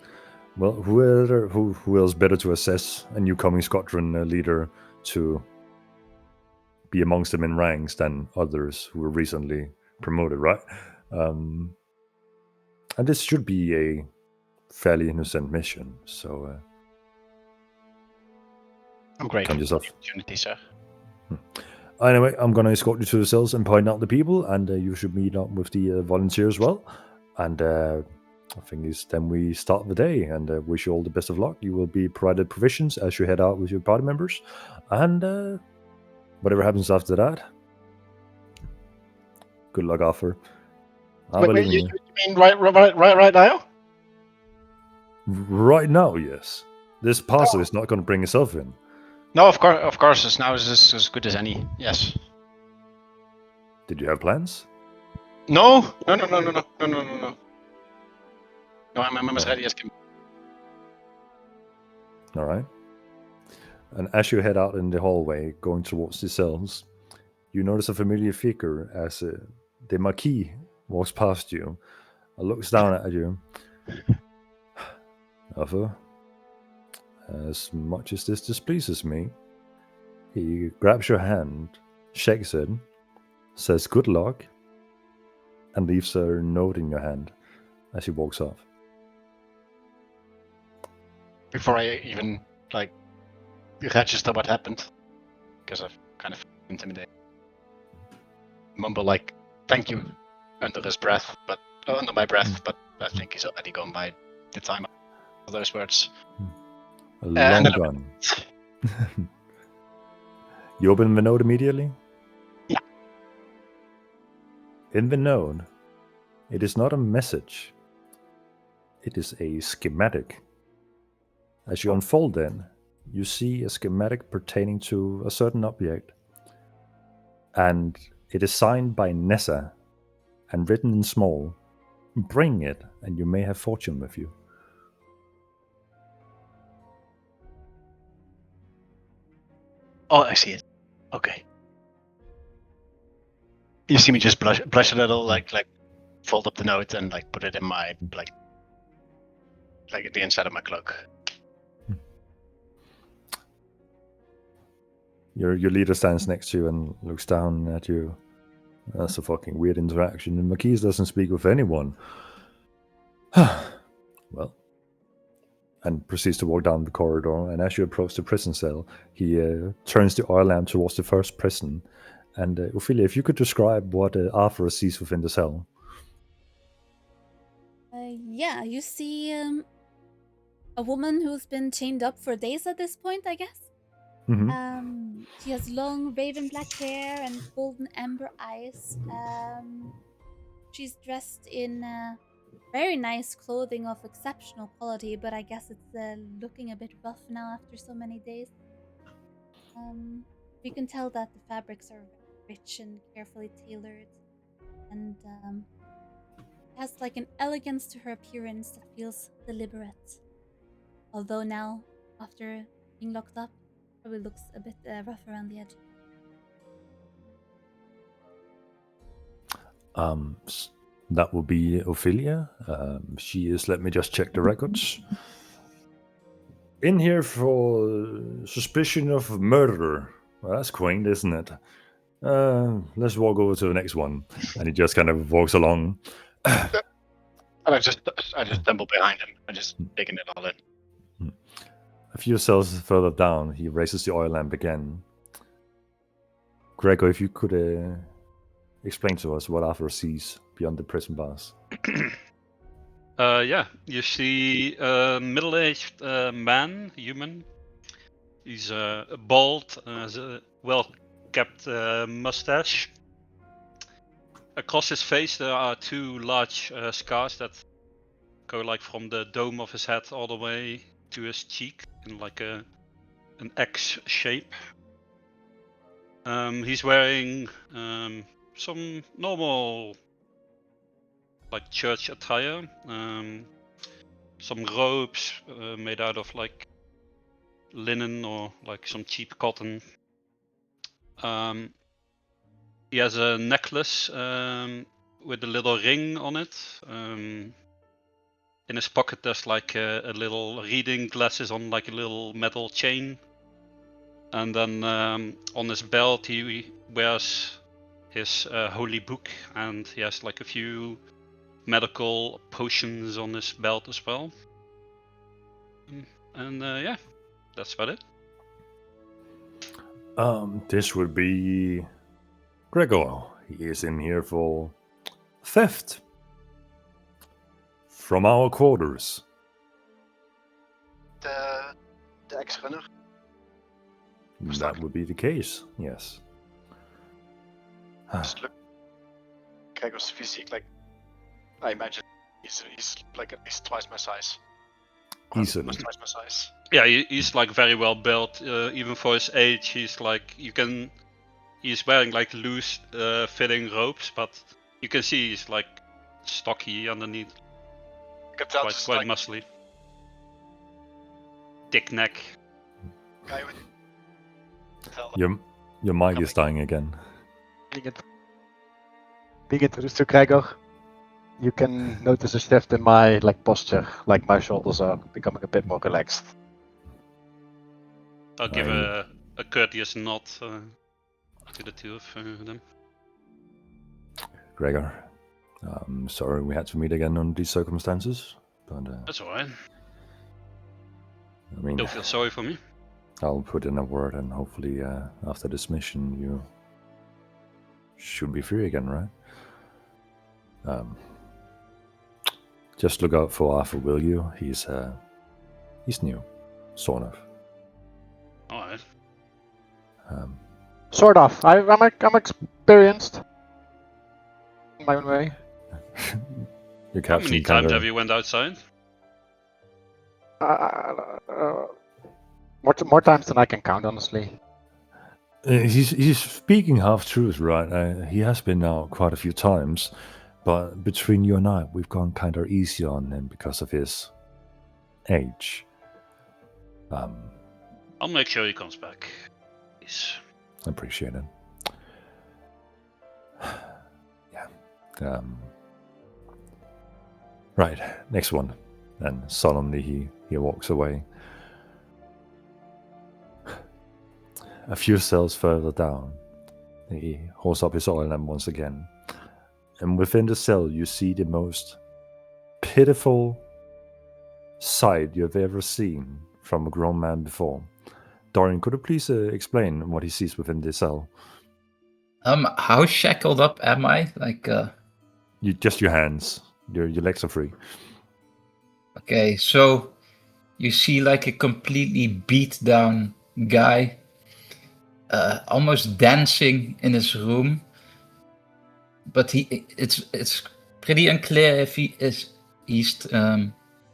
well, who else better to assess a newcoming squadron leader to be amongst them in ranks than others who were recently promoted, right? And this should be a fairly innocent mission, so. I'm grateful Turn for the yourself. opportunity, sir. Anyway, I'm going to escort you to the cells and point out the people, and you should meet up with the volunteer as well. And I think then we start the day, and wish you all the best of luck. You will be provided provisions as you head out with your party members, and whatever happens after that, good luck, Arthur. I believe in you you. mean right now? Right now, yes. This parcel is not going to bring itself in. No, of course. It's now is as good as any. Yes. Did you have plans? No. No, I'm as ready as can. All right. And as you head out in the hallway, going towards the cells, you notice a familiar figure as the Marquis walks past you and looks down at you. Arthur, as much as this displeases me, he grabs your hand, shakes it, says good luck, and leaves a note in your hand as he walks off. Before I even register what happened, because I've kind of intimidated. Mumble thank you under his breath, but under my breath, but I think he's already gone by the time of those words. A long gun. You open the note immediately? Yeah. In the note, it is not a message. It is a schematic. As you unfold it, you see a schematic pertaining to a certain object. And it is signed by Nessa and written in small. Bring it, and you may have fortune with you. Oh, I see it. Okay. You see me just blush a little, fold up the note and put it in my at the inside of my cloak. Your leader stands next to you and looks down at you. That's a fucking weird interaction. And Marquis doesn't speak with anyone. Well, and proceeds to walk down the corridor. And as you approach the prison cell, he turns the oil lamp towards the first prison. And Ophelia, if you could describe what Arthur sees within the cell. Yeah, you see a woman who's been chained up for days at this point, I guess. Mm-hmm. She has long raven black hair and golden amber eyes. She's dressed in very nice clothing of exceptional quality, but I guess it's looking a bit rough now after so many days. You can tell that the fabrics are rich and carefully tailored, and has like an elegance to her appearance that feels deliberate. Although now, after being locked up, probably looks a bit rough around the edge. That will be Ophelia. She is, let me just check the records. In here for suspicion of murder. Well, that's quaint, isn't it? Let's walk over to the next one. And he just kind of walks along. And I just stumble behind him. I just taking it all in. A few cells further down, he raises the oil lamp again. Gregor, if you could explain to us what Arthur sees beyond the prison bars. Yeah, you see a middle-aged man, human. He's bald, has a well-kept mustache. Across his face there are two large scars that go like from the dome of his head all the way to his cheek in like an X shape. He's wearing some normal like church attire, some robes made out of like linen or like some cheap cotton. He has a necklace with a little ring on it. In his pocket there's like a little reading glasses on like a little metal chain. And then on his belt he wears his holy book, and he has like a few medical potions on his belt as well. And yeah, that's about it. This would be Gregor. He is in here for theft from our quarters. The ex-runner? That would be the case, yes. Just look. Gregor's physique, like, I imagine he's like at least twice my size. Easily. Almost twice my size. Yeah, he's like very well built, even for his age. He's like, he's wearing like loose fitting robes, but you can see he's like stocky underneath. You can tell Quite like, muscly. Thick neck. guy with tell Your mic is dying again. Being introduced to Gregor, you can notice a shift in my like posture, like my shoulders are becoming a bit more relaxed. I'll give a courteous nod to the two of them. Gregor, sorry we had to meet again under these circumstances, but That's alright. I mean, Don't feel sorry for me. I'll put in a word, and hopefully after this mission you should be free again, right? Just look out for Arthur, will you? He's new, sort of. Alright. Sort of. I'm experienced in my own way. Your How captain many kind times of have you went outside? More times than I can count, honestly. He's speaking half truth, right? He has been out quite a few times, but between you and I, we've gone kind of easy on him because of his age. I'll make sure he comes back. Please. Appreciate it. Yeah. Right, next one. And solemnly he walks away. A few cells further down, he holds up his oil lamp once again. And within the cell, you see the most pitiful sight you've ever seen from a grown man before. Dorian, could you please explain what he sees within the cell? How shackled up am I? Like, Just your hands. Your legs are free. okay, so you see like a completely beat down guy, almost dancing in his room. But it's pretty unclear if he's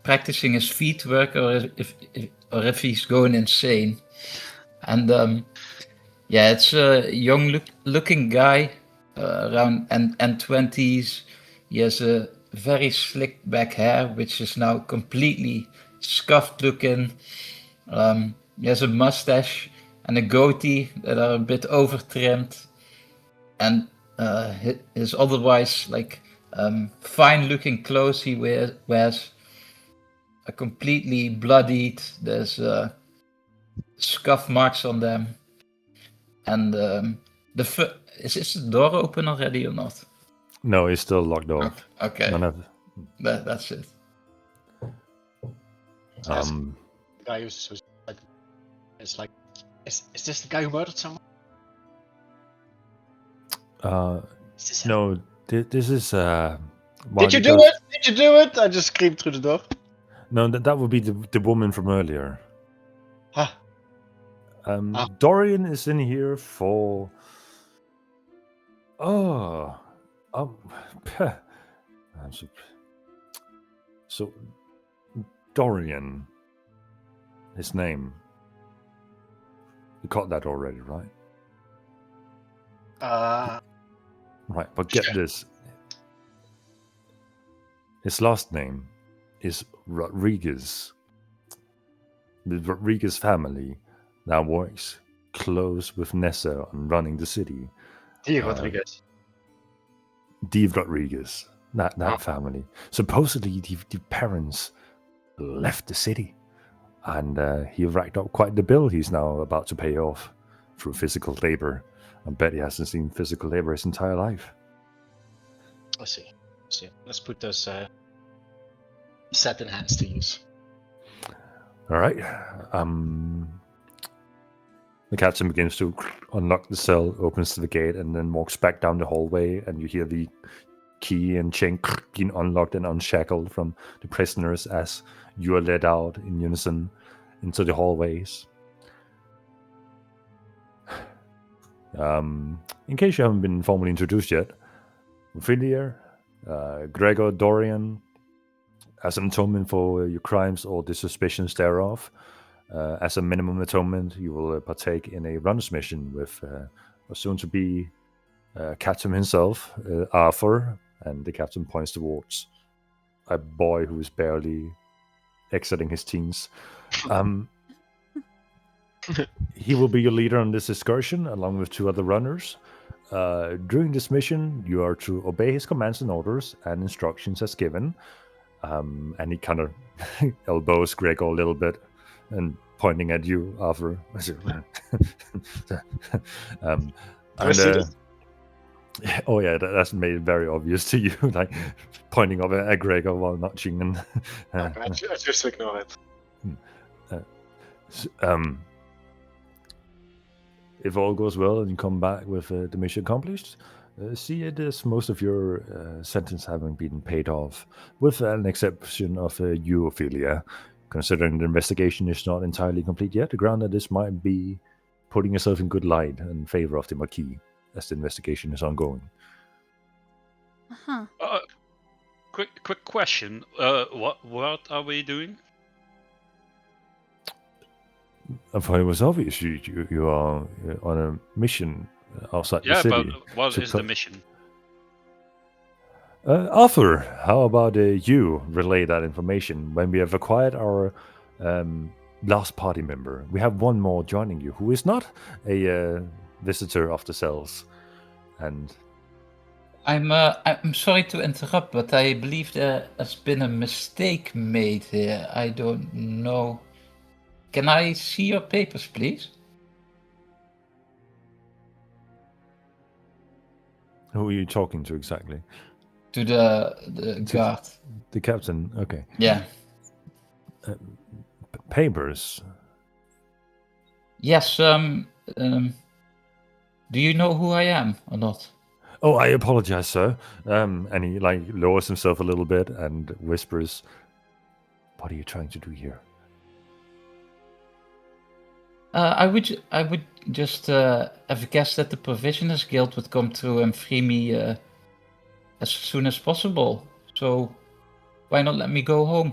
practicing his feet work or if he's going insane. And yeah, it's a young looking guy, around and 20s. He has a very slick back hair, which is now completely scuffed looking. He has a mustache and a goatee that are a bit over trimmed, and his otherwise like fine looking clothes he wears are completely bloodied. There's scuff marks on them, and is the door open already or not? No, it's still locked off. Okay, None of, that's it. The guy who's like, it's like, is this the guy who murdered someone? Is this him? no, this is. Did you do it? Did you do it? I just screamed through the door. No, that would be the woman from earlier. Huh. Dorian is in here for. Oh, so Dorian, his name. You caught that already, right? Right, but get this. His last name is Rodriguez. The Rodriguez family now works close with Nessa on running the city. Rodriguez. Dave Rodriguez, that family. Supposedly, the parents left the city, and he racked up quite the bill he's now about to pay off through physical labor. I bet he hasn't seen physical labor his entire life. I see. Let's put those satin hands to use. All right. The captain begins to unlock the cell, opens the gate, and then walks back down the hallway, and you hear the key and chain being unlocked and unshackled from the prisoners as you are led out in unison into the hallways. In case you haven't been formally introduced yet, Ophelia, Gregor, Dorian, as an atonement for your crimes or the suspicions thereof, as a minimum atonement, you will partake in a runner's mission with soon-to-be captain himself, Arthur, and the captain points towards a boy who is barely exiting his teens. He will be your leader on this excursion, along with 2 other runners. During this mission, you are to obey his commands and orders and instructions as given. And he kind of elbows Gregor a little bit and pointing at you, Arthur. Oh yeah, that's made it very obvious to you, like pointing up at Gregor while notching. And I just ignore it. If all goes well and you come back with the mission accomplished, see it as most of your sentence having been paid off, with an exception of you, Ophelia. Considering the investigation is not entirely complete yet, the ground that this might be putting yourself in good light in favor of the Marquis as the investigation is ongoing. Quick question. What are we doing? I thought it was obvious. You are on a mission outside the city. Yeah, but what is the mission? Arthur, how about you relay that information when we have acquired our last party member? We have one more joining you who is not a visitor of the cells. And I'm sorry to interrupt, but I believe there has been a mistake made here. I don't know. Can I see your papers, please? who are you talking to exactly? To the guard. The captain. Okay. Yeah. Papers. Yes. Do you know who I am or not? Oh, I apologize, sir. And he lowers himself a little bit and whispers, "What are you trying to do here?" I would just have guessed that the Provisioners Guild would come through and free me as soon as possible. So why not let me go home?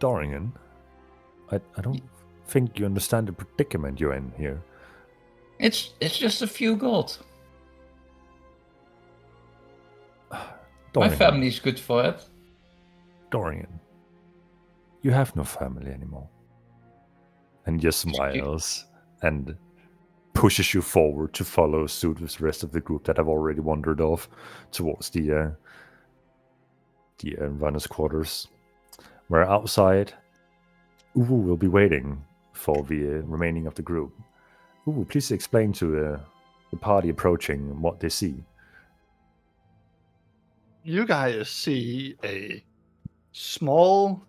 Dorian, I don't think you understand the predicament you're in here. It's just a few gold. My Dorian, family is good for it. Dorian, you have no family anymore. And he just smiles and pushes you forward to follow suit with the rest of the group that have already wandered off towards the runner's quarters. Where outside, Uwu will be waiting for the remaining of the group. Uwu, please explain to the party approaching what they see. You guys see a small,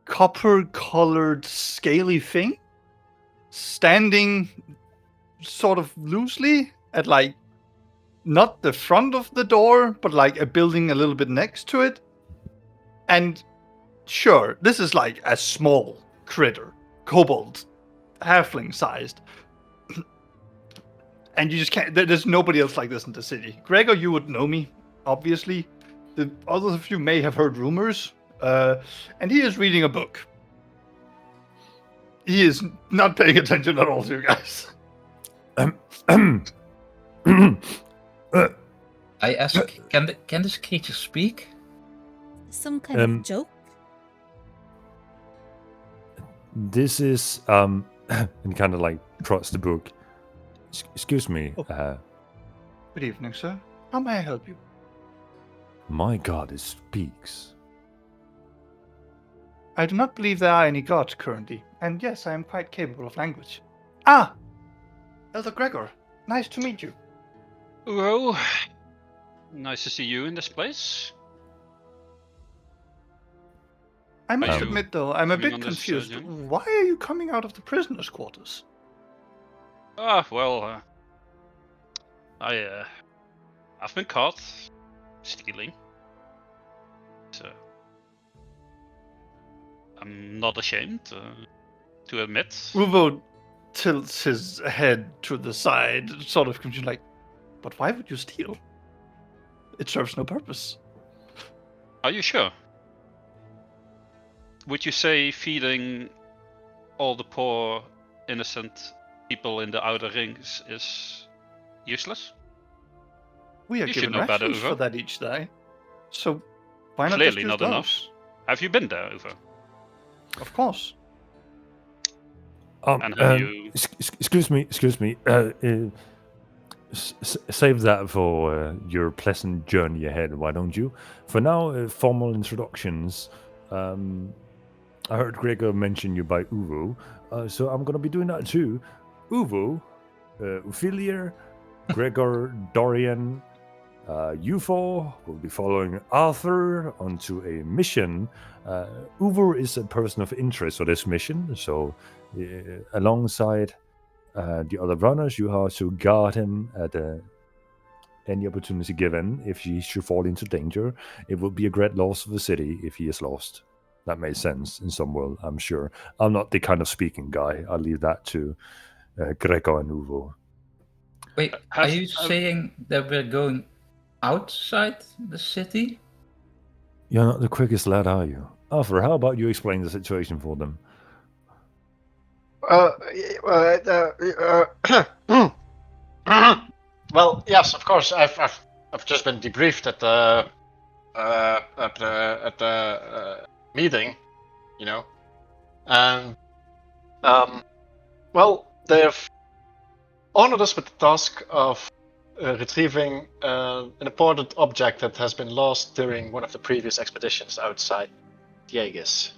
copper-colored, scaly thing standing sort of loosely at, like, not the front of the door, but like a building a little bit next to it. And sure, this is like a small critter, kobold, halfling sized. And you just can't, there's nobody else like this in the city. Gregor, you would know me, obviously. The others of you may have heard rumors. And he is reading a book. He is not paying attention at all to you guys. I ask, can this creature speak? Some kind of joke? This is and kind of like trots the book. Excuse me. Good evening, sir. How may I help you? My god, it speaks. I do not believe there are any gods currently, and yes, I am quite capable of language. Ah! Elder Gregor, nice to meet you. Well, nice to see you in this place. I must Are you admit, though, I'm a coming bit on this, confused. Jim? Why are you coming out of the prisoners' quarters? Well, I've been caught stealing. So I'm not ashamed to admit. Uvo tilts his head to the side, sort of confused, like, but why would you steal? It serves no purpose. Are you sure? Would you say feeding all the poor, innocent people in the outer rings is useless? We are You should given know better, rations for Uvo. that each day. So why not Clearly just use not those? enough. Have you been there, Uvo? Of course. And have you- Excuse me. Save that for your pleasant journey ahead, why don't you? For now, formal introductions. I heard Gregor mention you by Uvu, so I'm gonna be doing that too. Uvu, Ophelia, Gregor, Dorian, you four will be following Arthur onto a mission. Uvu is a person of interest for this mission, so alongside the other runners, you have to guard him at any opportunity given. If he should fall into danger, it would be a great loss for the city if he is lost. That makes sense in some world, I'm sure. I'm not the kind of speaking guy. I'll leave that to Greco and Uvo. Wait, are you saying that we're going outside the city? You're not the quickest lad, are you? Arthur, how about you explain the situation for them? Well, yes, of course. I've just been debriefed at the meeting, you know, and well, they've honored us with the task of retrieving an important object that has been lost during one of the previous expeditions outside Diegas.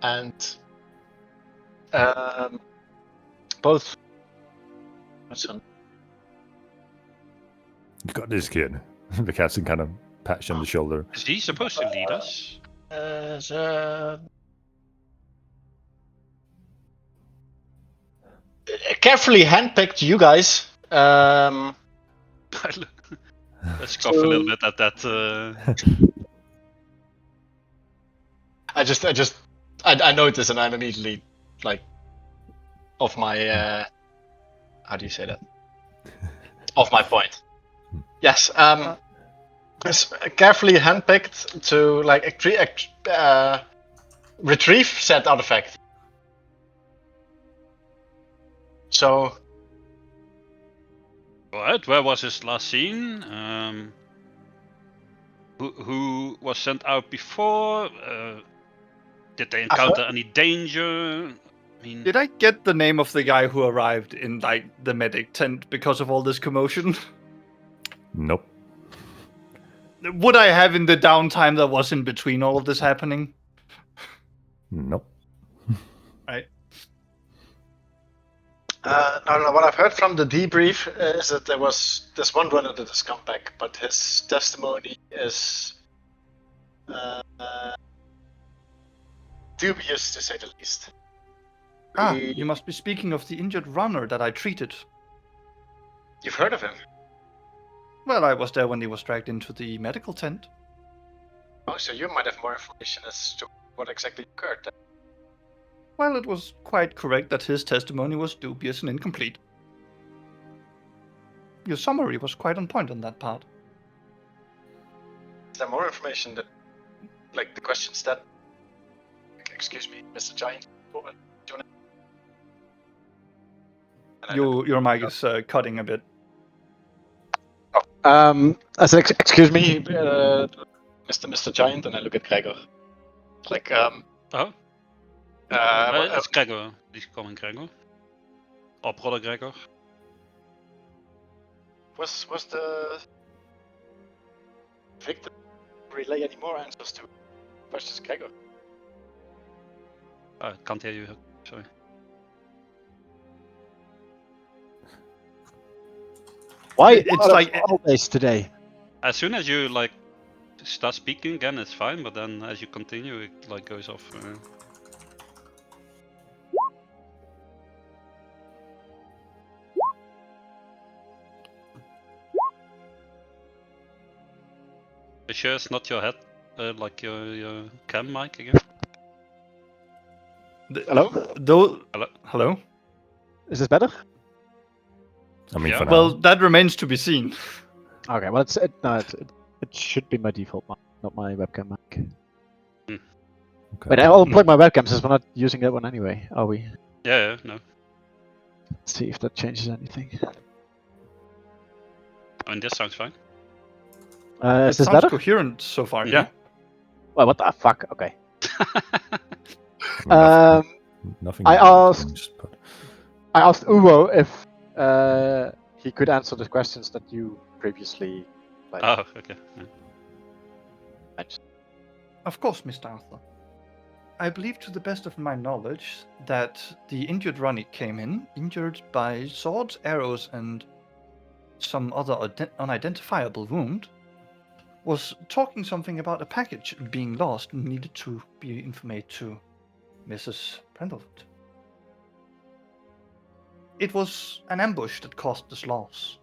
And both. You got this, kid. The captain kind of pats you on the shoulder. Is he supposed to lead us? Carefully handpicked you guys. Let's cough a little bit at that. I noticed, and I'm immediately like, off my how do you say that? Off my point. Yes. It's carefully handpicked to like retrieve said artifact. So. Right, where was his last seen? who was sent out before? Did they encounter any danger? I mean, Did I get the name of the guy who arrived in like the medic tent because of all this commotion? Nope. Would I have in the downtime that was in between all of this happening? Nope. Right. No, what I've heard from the debrief is that there was this one runner that has come back, but his testimony is dubious to say the least. You must be speaking of the injured runner that I treated. You've heard of him? Well, I was there when he was dragged into the medical tent. Oh, so you might have more information as to what exactly occurred then. Well, it was quite correct that his testimony was dubious and incomplete. Your summary was quite on point on that part. Is there more information that, like the questions that, excuse me, Mr. Giant, what do you want Your mic is cutting a bit. I said, excuse me, Mr. Giant, and I look at Gregor. Like, it's Gregor. Please call me Gregor. Or brother Gregor. was the victim relay any more answers to questions, Gregor? I can't hear you. Sorry. Why? It's like always today. As soon as you like start speaking again, it's fine. But then as you continue, it like goes off. You sure it's not your head, like your cam mic again? Hello? Hello? Is this better? I mean, Yeah. for now. Well, that remains to be seen. Okay, well, it should be my default mic, not my webcam mic. Okay. But I'll unplug my webcam since we're not using that one anyway, are we? Yeah, no. Let's see if that changes anything. I mean, this sounds fine. It Is this sounds better? coherent so far, Mhm. yeah. Well, what the fuck? Okay. Nothing, nothing I nothing, asked- just put- I asked Uwo if he could answer the questions that you previously Oh, okay. Yeah. mentioned. Of course, Mr. Arthur. I believe to the best of my knowledge that the injured runner came in, injured by swords, arrows, and some other unidentifiable wound, was talking something about a package being lost and needed to be informed to Mrs. Brendlewood. It was an ambush that caused this loss.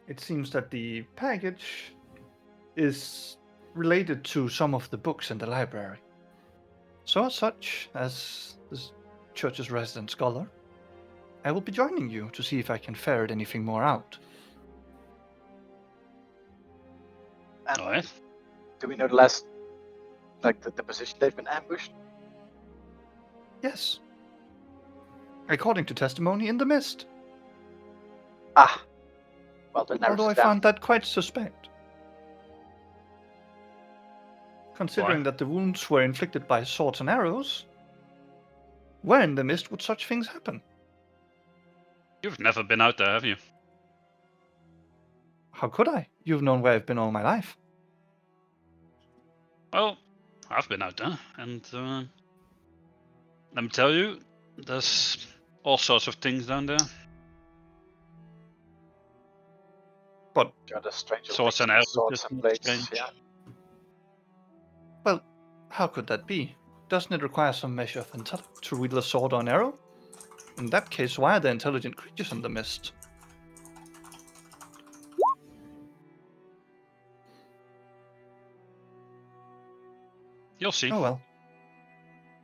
It seems that the package is related to some of the books in the library. So as such, as the church's resident scholar, I will be joining you to see if I can ferret anything more out. Alright. Do we know the last, like the position they've been ambushed? Yes. According to testimony, in the mist. Ah, well then narrows Although I it down. found that quite suspect. Considering that the wounds were inflicted by swords and arrows, where in the mist would such things happen? You've never been out there, have you? How could I? You've known where I've been all my life. Well, I've been out there, and let me tell you, there's all sorts of things down there. But Yeah, the stranger Swords and things, arrows, swords just and blades. strange. Yeah. well, how could that be? Doesn't it require some measure of intellect to wield a sword or an arrow? In that case, why are there intelligent creatures in the mist? You'll see. Oh well.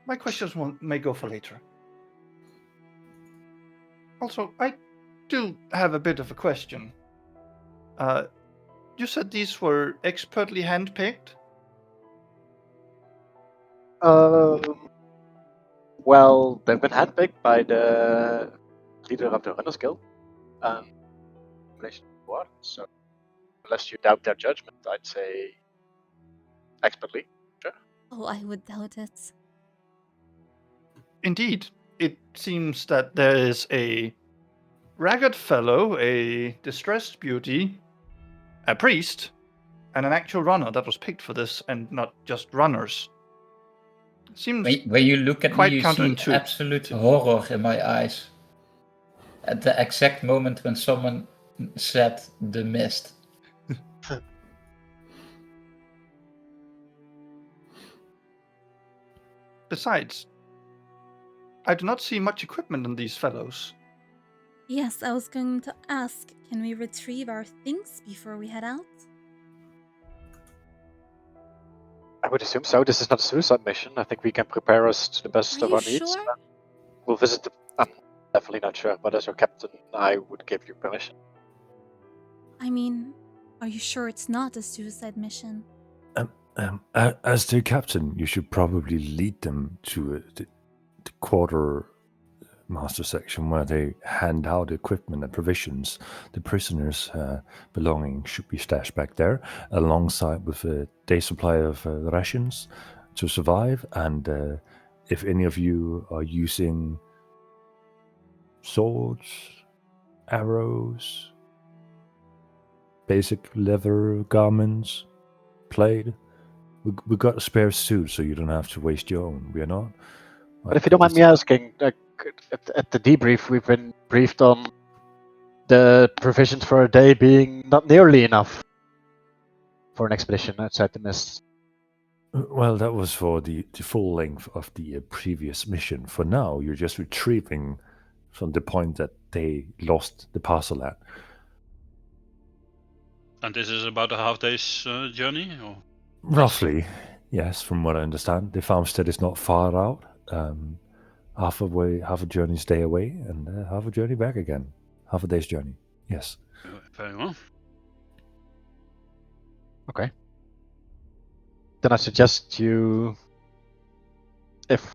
My questions may go for later. Also, I do have a bit of a question. You said these were expertly handpicked? Well, they've been handpicked by the leader of the Runners Guild. Relation to war, so unless you doubt their judgment, I'd say expertly. Oh, I would doubt it. Indeed, it seems that there is a ragged fellow, a distressed beauty, a priest, and an actual runner that was picked for this, and not just runners. Seems When you look at me, quite you see counterintuitive. absolute horror in my eyes. At the exact moment when someone said the mist. Besides, I do not see much equipment on these fellows. Yes, I was going to ask, can we retrieve our things before we head out? I would assume so. This is not a suicide mission. I think we can prepare us to the best Are of you our needs. sure? We'll visit the. I'm definitely not sure, but as your captain, I would give you permission. I mean, are you sure it's not a suicide mission? As the captain, you should probably lead them to the quarter master section where they hand out equipment and provisions. The prisoners' belongings should be stashed back there, alongside with a day's supply of rations to survive. And if any of you are using swords, arrows, basic leather garments, plate, we got a spare suit, so you don't have to waste your own. We are not. But if you don't mind me asking, at the debrief, we've been briefed on the provisions for a day being not nearly enough for an expedition outside the mist. Well, that was for the full length of the previous mission. For now, you're just retrieving from the point that they lost the parcel at. And this is about a half day's journey? Or? Roughly, yes, from what I understand. The farmstead is not far out. Half a journey's day away, and half a journey back again. Half a day's journey, yes. Very well. Okay. Then I suggest you, if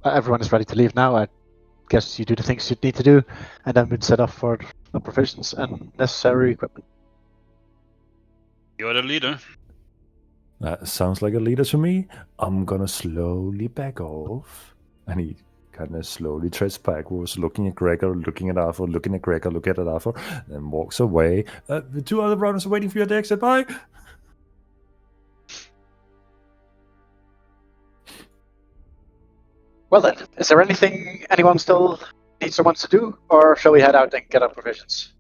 everyone is ready to leave now, I guess you do the things you need to do, and then we'd set off for the provisions and necessary equipment. You're the leader. That sounds like a leader to me. I'm gonna slowly back off. And he kind of slowly treads backwards, looking at Gregor, looking at Arthur, looking at Gregor, looking at Arthur, then walks away. The two other runners are waiting for you at the exit. Bye! Well then, is there anything anyone still needs or wants to do, or shall we head out and get our provisions?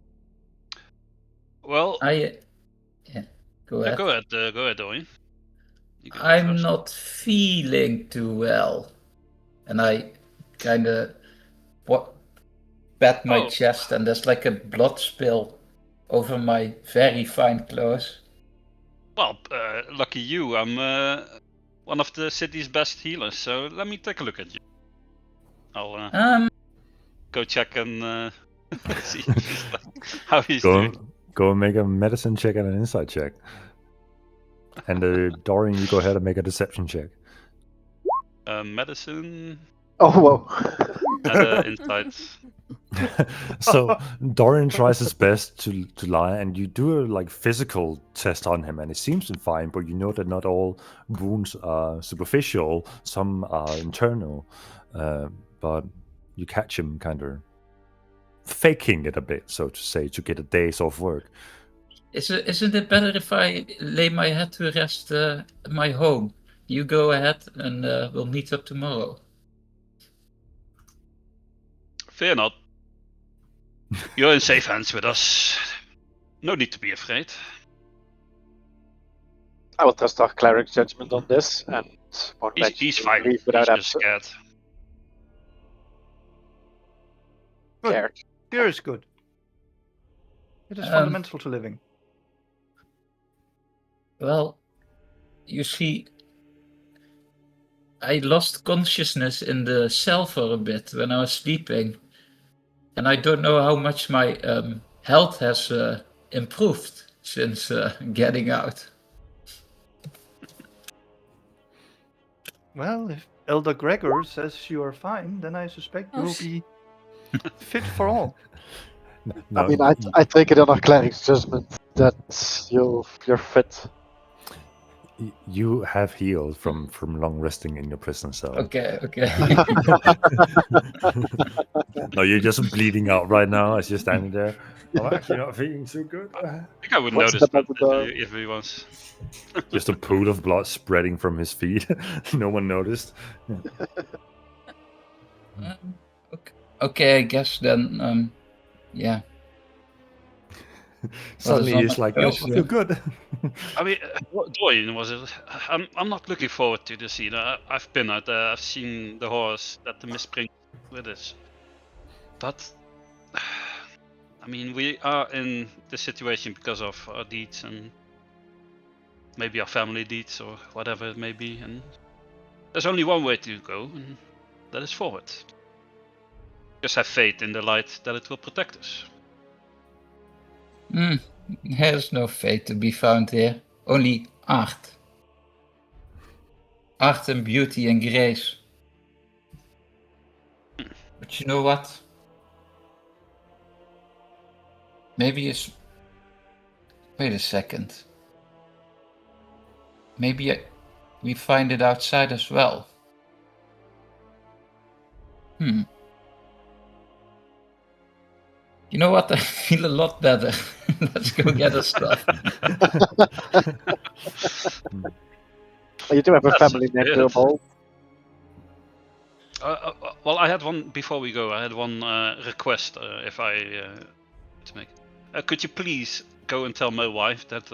Well, Go ahead. go ahead, Dorian. You go I'm first. not feeling too well. And I kind of pat my chest, and there's like a blood spill over my very fine clothes. Well, lucky you. I'm one of the city's best healers, so let me take a look at you. I'll go check and see how he's doing. Go and make a medicine check and an insight check. And Dorian, you go ahead and make a deception check. Medicine Oh, whoa. and insights. So Dorian tries his best to lie, and you do a physical test on him, and it seems fine, but you know that not all wounds are superficial, some are internal. But you catch him kind of faking it a bit, so to say, to get a day's off work. Isn't it better if I lay my head to rest at my home? You go ahead, and we'll meet up tomorrow. Fear not. You're in safe hands with us. No need to be afraid. I will trust our cleric's judgment on this, and won't let He's you fine. leave He's without just scared. Good. Fear is good. It is fundamental to living. Well, you see, I lost consciousness in the cell for a bit when I was sleeping. And I don't know how much my health has improved since getting out. Well, if Elder Gregor says you are fine, then I suspect you will be fit for all. I mean, I take it on our cleric's judgment that you're fit. You have healed from long resting in your prison cell. Okay. No, you're just bleeding out right now as you're standing there. I'm actually not feeling too good. I think I would What's notice the that if he was. Just a pool of blood spreading from his feet. No one noticed. Okay, I guess then. Yeah. Suddenly on he's my like, "Yo, I choice, feel yeah. good." I mean, what Dorian was it? I'm not looking forward to the scene. I've been out there. I've seen the horse that the misspring with us. But I mean, we are in this situation because of our deeds and maybe our family deeds or whatever it may be. And there's only one way to go, and that is forward. Just have faith in the light that it will protect us. There's no fate to be found here. Only art. Art and beauty and grace. But you know what? Maybe it's... Wait a second. Maybe we find it outside as well. You know what? I feel a lot better. Let's go get our stuff. You do have a That's family named good. Bob. Well, I had one before we go. I had one request, if I to make. Could you please go and tell my wife that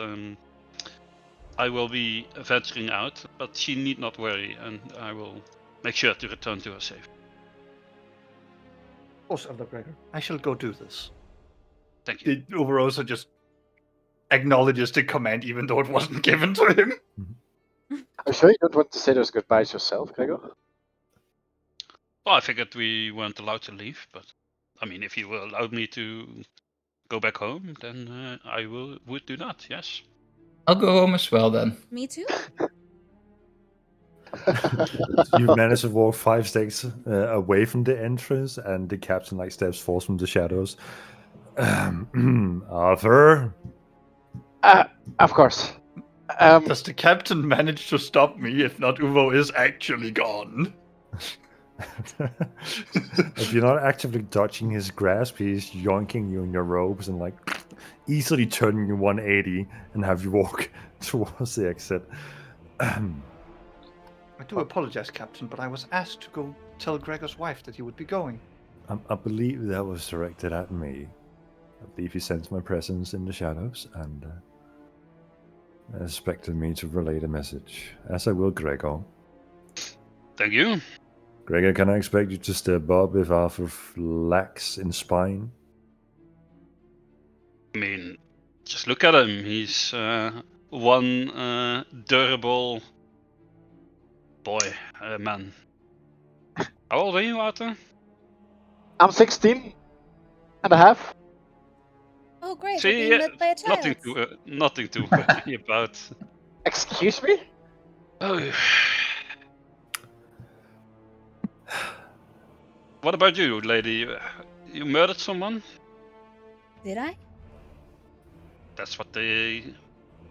I will be venturing out, but she need not worry, and I will make sure to return to her safe. Of course, Elder Gregor. I shall go do this. Thank you. The Uberosa just acknowledges the command, even though it wasn't given to him. I'm sure you don't want to say those goodbyes yourself, Gregor. Well, I figured we weren't allowed to leave, but I mean, if you will allow me to go back home, then I would do that. Yes. I'll go home as well then. Me too. You manage to walk 5 steps away from the entrance, and the captain like steps forth from the shadows. Arthur. Of course. Does the captain manage to stop me if not Uvo is actually gone? If you're not actively dodging his grasp, he's yoinking you in your robes and like easily turning you 180 and have you walk towards the exit. I do apologize, Captain, but I was asked to go tell Gregor's wife that he would be going. I believe that was directed at me. I believe he sensed my presence in the shadows and expected me to relay the message. As I will, Gregor. Thank you. Gregor, can I expect you to step up if Arthur lacks in spine? I mean, just look at him. He's one durable boy, man. How old are you, Arthur? I'm 16 and a half. Oh, great. See, You're being led by a child. nothing to worry about. Excuse me? Oh. What about you, lady? You murdered someone? Did I? That's what they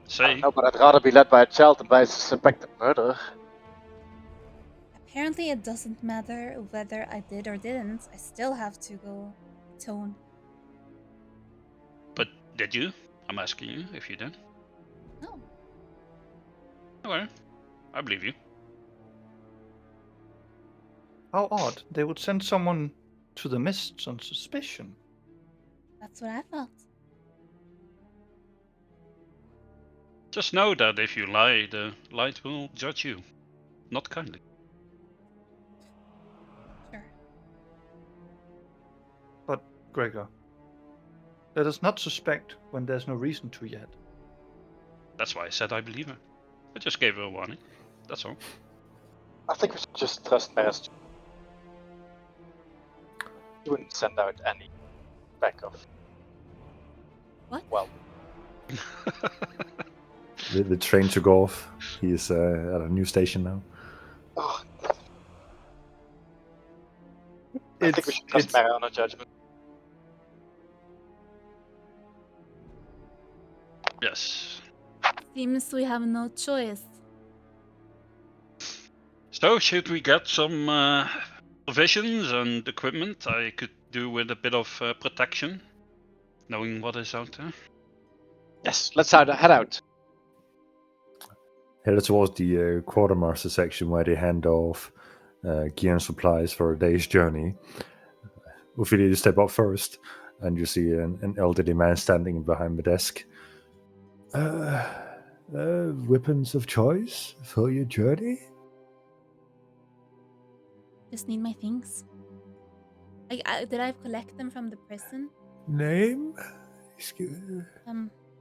say. No, but I'd rather be led by a child than by a suspected murderer. Apparently it doesn't matter whether I did or didn't. I still have to go atone. But did you? I'm asking you if you did. No. Okay, I believe you. How odd. They would send someone to the mists on suspicion. That's what I thought. Just know that if you lie, the light will judge you. Not kindly. Sure. But, Gregor, let us not suspect when there's no reason to yet. That's why I said I believe her. I just gave her a warning. That's all. I think we should just trust Maris. He wouldn't send out any backup. What? Well, The train took off. He is at a new station now. oh, I think we should trust Mary on her judgment. Yes. Seems we have no choice. So, should we get some provisions and equipment? I could do with a bit of protection, knowing what is out there. Yes, let's head out. Headed towards the quartermaster section where they hand off gear and supplies for a day's journey. Ophelia, you step up first, and you see an elderly man standing behind the desk. Weapons of choice for your journey? Just need my things. Did I collect them from the prison? Name?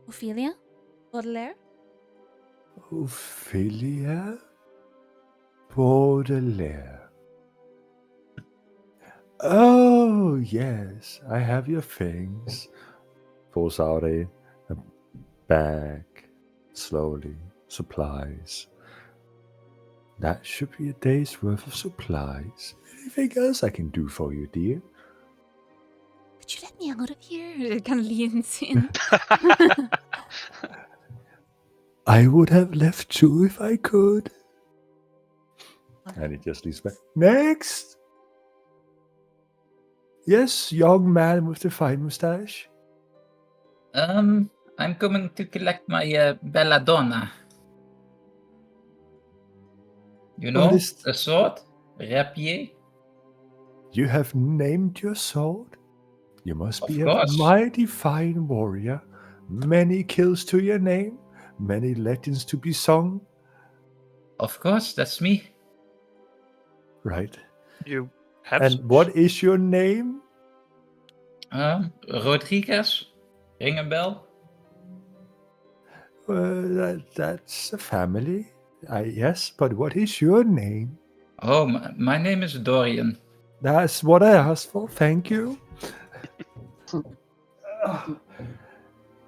Ophelia? Baudelaire? Ophelia Baudelaire. Oh, yes, I have your things. Pulls out a bag, slowly. Supplies. That should be a day's worth of supplies. Anything else I can do for you, dear? Could you let me out of here? It kind of leans in. I would have left too if I could. And he just leaves back. Next! Yes, young man with the fine moustache. I'm coming to collect my belladonna. You know, What is- a sword, rapier. You have named your sword? You must Of be course. a mighty fine warrior. Many kills to your name, many legends to be sung. Of course, that's me. Right. You have And what is your name? Rodriguez, ring a bell. That's a family. Yes, but what is your name? Oh, my name is Dorian. That's what I asked for. Thank you.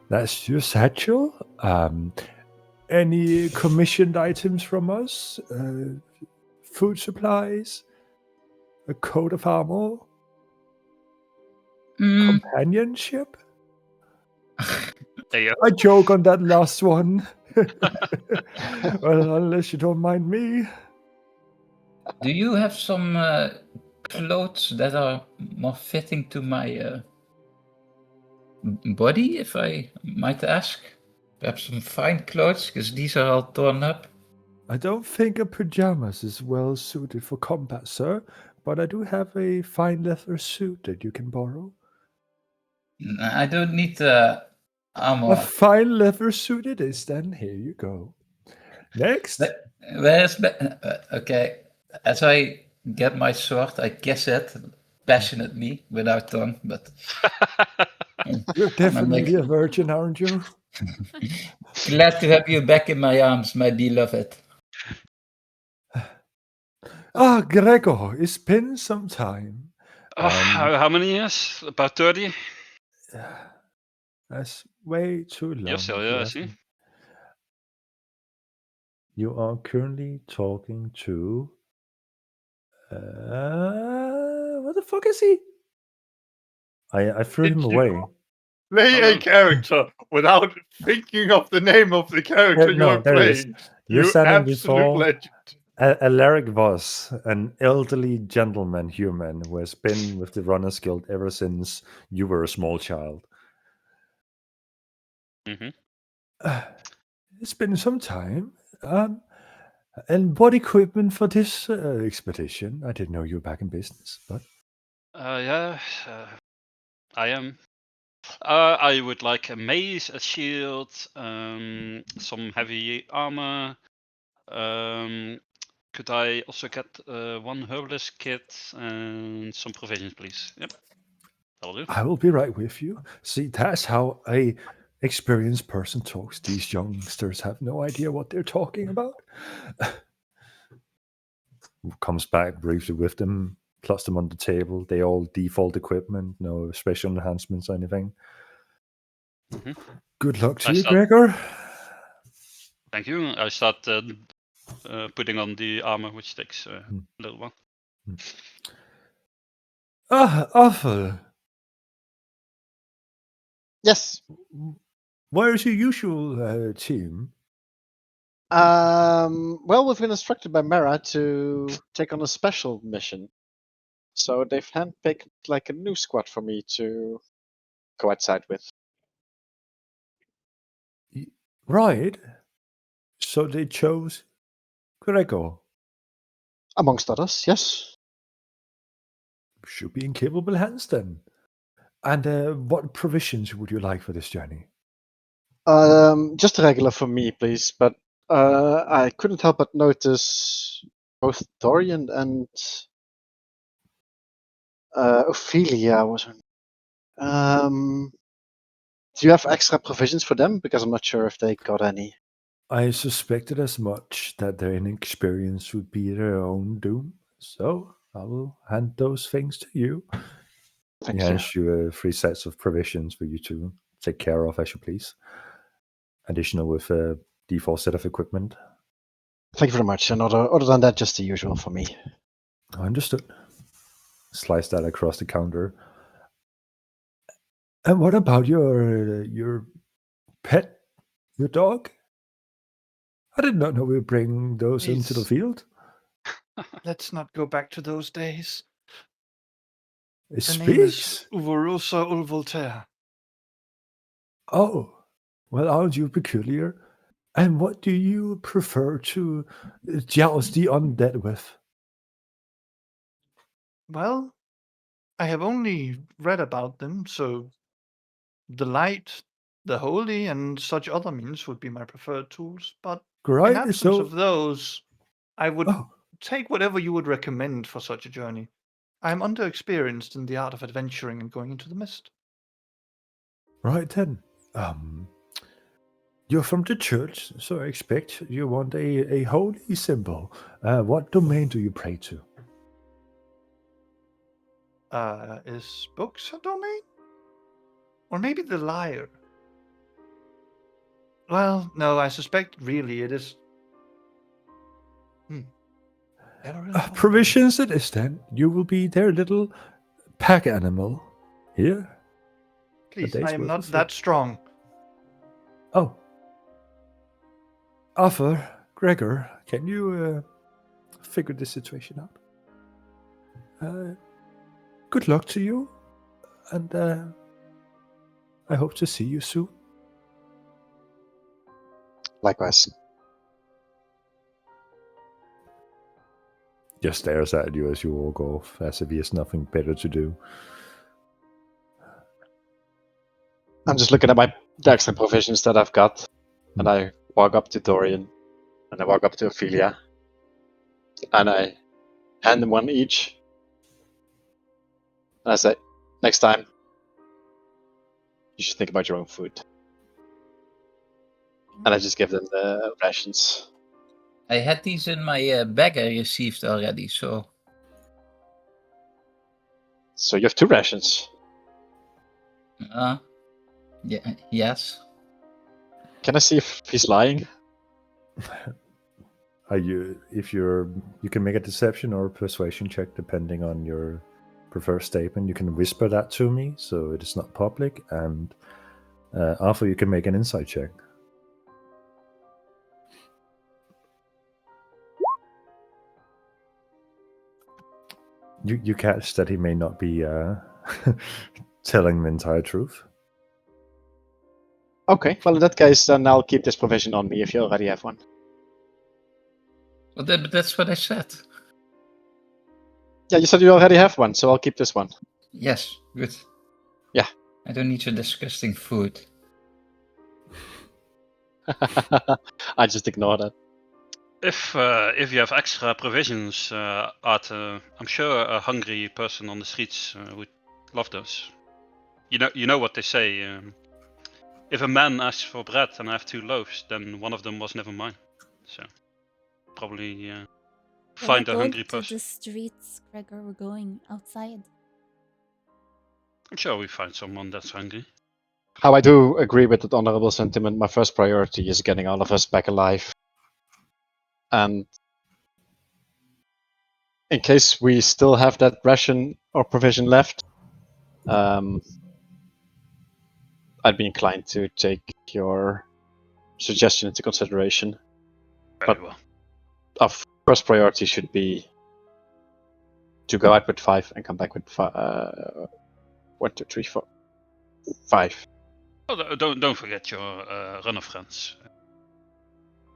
That's your satchel. Any commissioned items from us? Food supplies? A coat of armor? Companionship? There you I joke on that last one. Well, unless you don't mind me. Do you have some clothes that are more fitting to my body, if I might ask? Perhaps some fine clothes, because these are all torn up. I don't think a pajamas is well suited for combat, sir, but I do have a fine leather suit that you can borrow. I don't need A armor. fine leather suit it is, then. Here you go. Next. Where's okay? As I get my sword, I kiss it passionately without tongue, but You're definitely like- a virgin, aren't you? glad to have you back in my arms, my beloved. Ah, Gregor, it's been some time. how many years? About 30? That's way too long. You're still if you here, I ask see. me. You are currently talking to. What the fuck is he? I threw Did him you- away. Play Oh, a no. character without thinking of the name of the character Yeah, no, you're there it is. playing. You're You standing absolute before legend. Alaric Voss, an elderly gentleman human who has been with the Runners Guild ever since you were a small child. hmm It's been some time. And what equipment for this expedition? I didn't know you were back in business, but Yeah, I am. I would like a mace, a shield, some heavy armor. Could I also get one herbalist kit and some provisions, please? Yep, that'll do. I will be right with you. See, that's how a experienced person talks. These youngsters have no idea what they're talking about. Comes back briefly with them, plots them on the table. They all default equipment, no special enhancements or anything. Mhm. Good luck to I you, start- Gregor. Thank you. I start putting on the armor, which takes a little while. Ah, awful. Yes. Where's your usual team? Well, we've been instructed by Mara to take on a special mission. So they've handpicked like a new squad for me to go outside with. Right. So they chose Gregor. Amongst others, yes. Should be in capable hands then. And what provisions would you like for this journey? Just a regular for me, please. But I couldn't help but notice both Dorian and Ophelia was. Do you have extra provisions for them? Because I'm not sure if they got any. I suspected as much that their inexperience would be their own doom. So I will hand those things to you. Thank He you. hands you 3 sets of provisions for you to take care of as you please. Additional with a default set of equipment. Thank you very much. And other than that, just the usual for me. Understood. Slice that across the counter. And what about your pet, your dog? I did not know we would bring those into the Please. field. Let's not go back to those days. It The name is speaks. Uvarusa Ulvoltaire. Oh, well, aren't you peculiar? And what do you prefer to joust the undead with? Well, I have only read about them, so the light, the holy, and such other means would be my preferred tools. But in Great. absence of those, I would Oh, take whatever you would recommend for such a journey. I am underexperienced in the art of adventuring and going into the mist. right then. You're from the church, so I expect you want a holy symbol. What domain do you pray to? Is books a domain? Or maybe the lyre? Well, no, I suspect really it is. Never really thought about it. Provisions it is then. You will be their little pack animal. Here. Please, day's I am worth not of that strong. Oh. Arthur, Gregor, can you figure this situation out? Good luck to you. And I hope to see you soon. Likewise. Just stares at you as you walk off, as if he has nothing better to do. I'm just looking at the extra provisions that I've got, and I walk up to Dorian, and I walk up to Ophelia, and I hand them one each. And I say, next time, you should think about your own food. And I just give them the rations. I had these in my bag I received already, so... So you have 2 rations. Yeah, yes. Can I see if he's lying? You can make a deception or a persuasion check depending on your preferred statement. You can whisper that to me, so it is not public. And Arthur, you can make an insight check. You catch that he may not be telling the entire truth. Okay, well in that case, then I'll keep this provision on me if you already have one. But that's what I said. Yeah, you said you already have one, so I'll keep this one. Yes, good. Yeah. I don't need your disgusting food. I just ignore that. If you have extra provisions, Art, I'm sure a hungry person on the streets would love those. You know what they say. If a man asks for bread and I have 2 loaves, then one of them was never mine. So probably find a hungry To person. the streets, Gregor. We're going outside. I'm sure we find someone that's hungry. How I do agree with that honorable sentiment, my first priority is getting all of us back alive. And in case we still have that ration or provision left, I'd be inclined to take your suggestion into consideration. Very But- well. Our first priority should be to go out with 5 and come back with 1, 2, 3, 4, 5. Oh, don't forget your runner friends.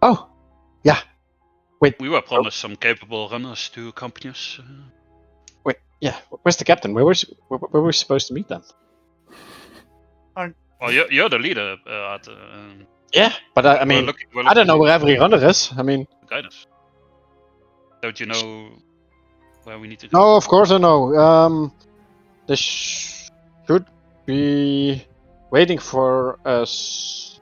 Oh, yeah. We were promised some capable runners to accompany us. Wait, yeah. Where's the captain? Where were we supposed to meet then? Well, you're the leader, Art. Yeah, but I mean, we're I don't know looking where every runner is. I mean, to guide us. Don't you know where we need to go? no, of course I know. They should be waiting for us.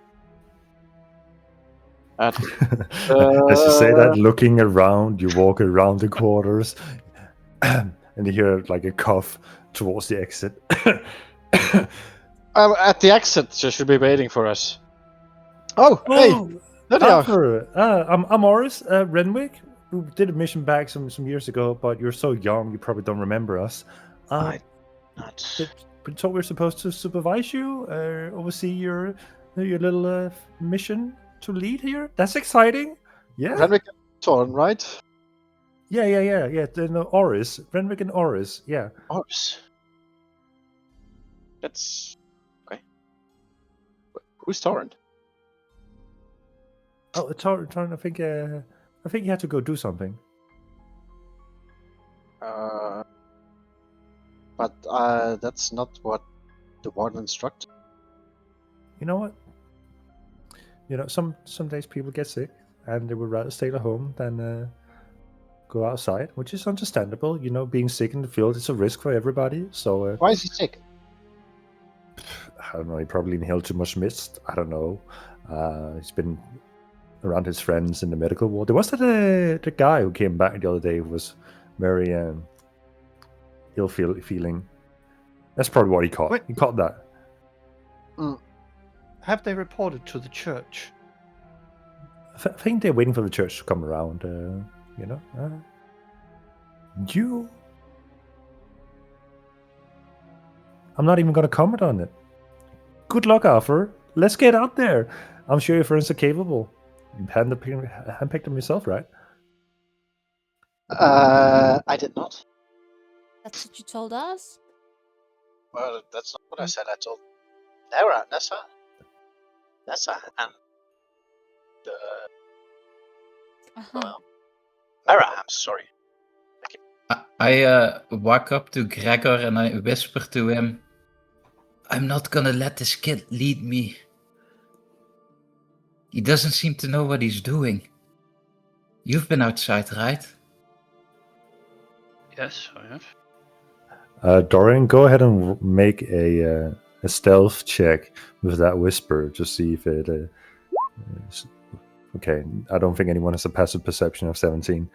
At, As you say that, looking around, you walk around the quarters, and you hear like a cough towards the exit. at the exit, they should be waiting for us. Oh, hey, there they are. Arthur, I'm Oris Renwick, who did a mission back some years ago, but you're so young, you probably don't remember us. We thought we were supposed to supervise you, oversee your little mission to lead here. That's exciting. Yeah. Renwick and Torn, right? Yeah. No, Oris, Renwick and Oris. Yeah. Oris. That's okay. Who's Torrent? Oh, Torrent. I think he had to go do something. But that's not what the warden instructed. You know what? You know, some days people get sick and they would rather stay at home than go outside, which is understandable. You know, being sick in the field is a risk for everybody. So Why is he sick? I don't know. He probably inhaled too much mist. I don't know. He's been around his friends in the medical ward. There was the guy who came back the other day who was very ill feeling. That's probably what he caught. Wait. He caught that. Have they reported to the church? I think they're waiting for the church to come around. You know. I'm not even going to comment on it. Good luck, Arthur. Let's get out there. I'm sure your friends are capable. You handpicked them yourself, right? I did not. That's what you told us? Well, that's not what I said. I told Nessa, and Uh-huh. Mara. I'm sorry. I walk up to Gregor and I whisper to him, I'm not gonna let this kid lead me. He doesn't seem to know what he's doing. You've been outside, right? Yes, I have. Dorian, go ahead and make a stealth check with that whisper to see if it. Is... Okay, I don't think anyone has a passive perception of 17.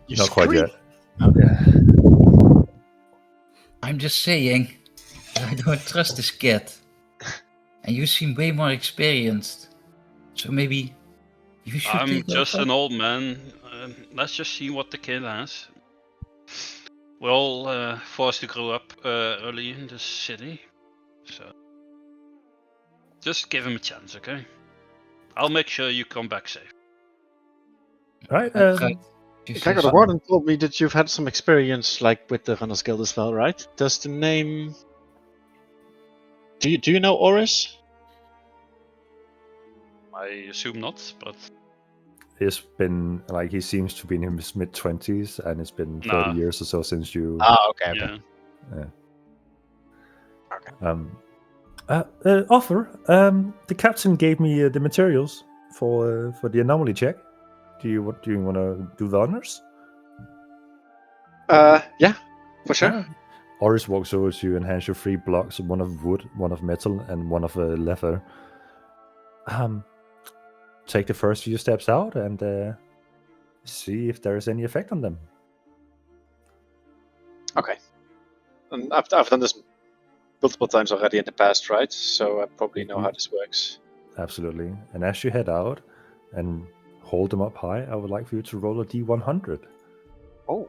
You Not quite scream. yet. Yeah. I'm just saying, I don't trust this kid. And you seem way more experienced. So maybe you should I'm take just over? an old man. Let's just see what the kid has. We're all forced to grow up early in this city. So just give him a chance, okay? I'll make sure you come back safe. Right. Right. You say Gregor, the so. warden told me that you've had some experience, like with the Runners Guild as well, right? Does the name? Do you know Oris? I assume not, but It's been like he seems to be in his mid-20s, and it's been 30 Nah. years or so since you. Okay. yeah. Arthur, the captain gave me the materials for the anomaly check. Do you want to do the honors? Yeah, for sure. Ah. Oris walks over to you and hands you 3 blocks, one of wood, one of metal, and one of leather. Take the first few steps out and see if there is any effect on them. Okay. And I've done this multiple times already in the past, right? So I probably know how this works. Absolutely. And as you head out and hold them up high, I would like for you to roll a D100. Oh.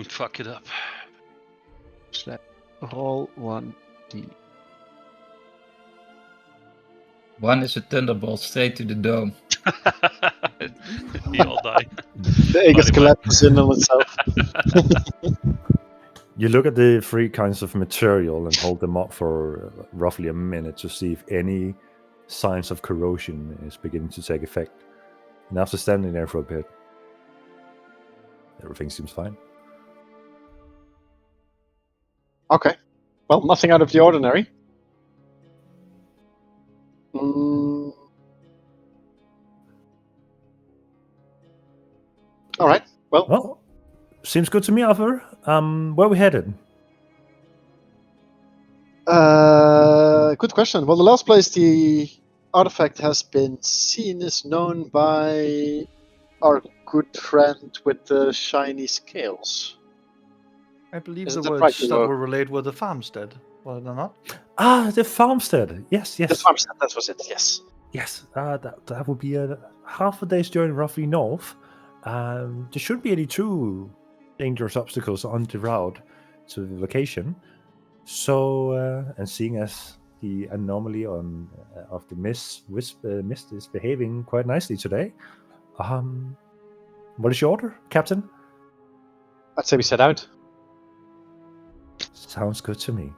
don't fuck it up. Roll 1d. 1 is a thunderbolt straight to the dome. We all die. The Aegis Body collapses in on itself. You look at the three kinds of material and hold them up for roughly a minute to see if any signs of corrosion is beginning to take effect. And after standing there for a bit, everything seems fine. Okay. Well, nothing out of the ordinary. Mm. All right. Well, seems good to me, Arthur. Where are we headed? Good question. Well, the last place the artifact has been seen is known by our good friend with the shiny scales. I believe Isn't the that words right, that Lord? were relayed were the farmstead, were they not? Ah, the farmstead. Yes, The yes. farmstead, that was it, yes. Yes, that would be a half a day's journey roughly north. There shouldn't be any too dangerous obstacles on the route to the location. So, and seeing as the anomaly of the mist is behaving quite nicely today, what is your order, Captain? I'd say we set out. Sounds good to me.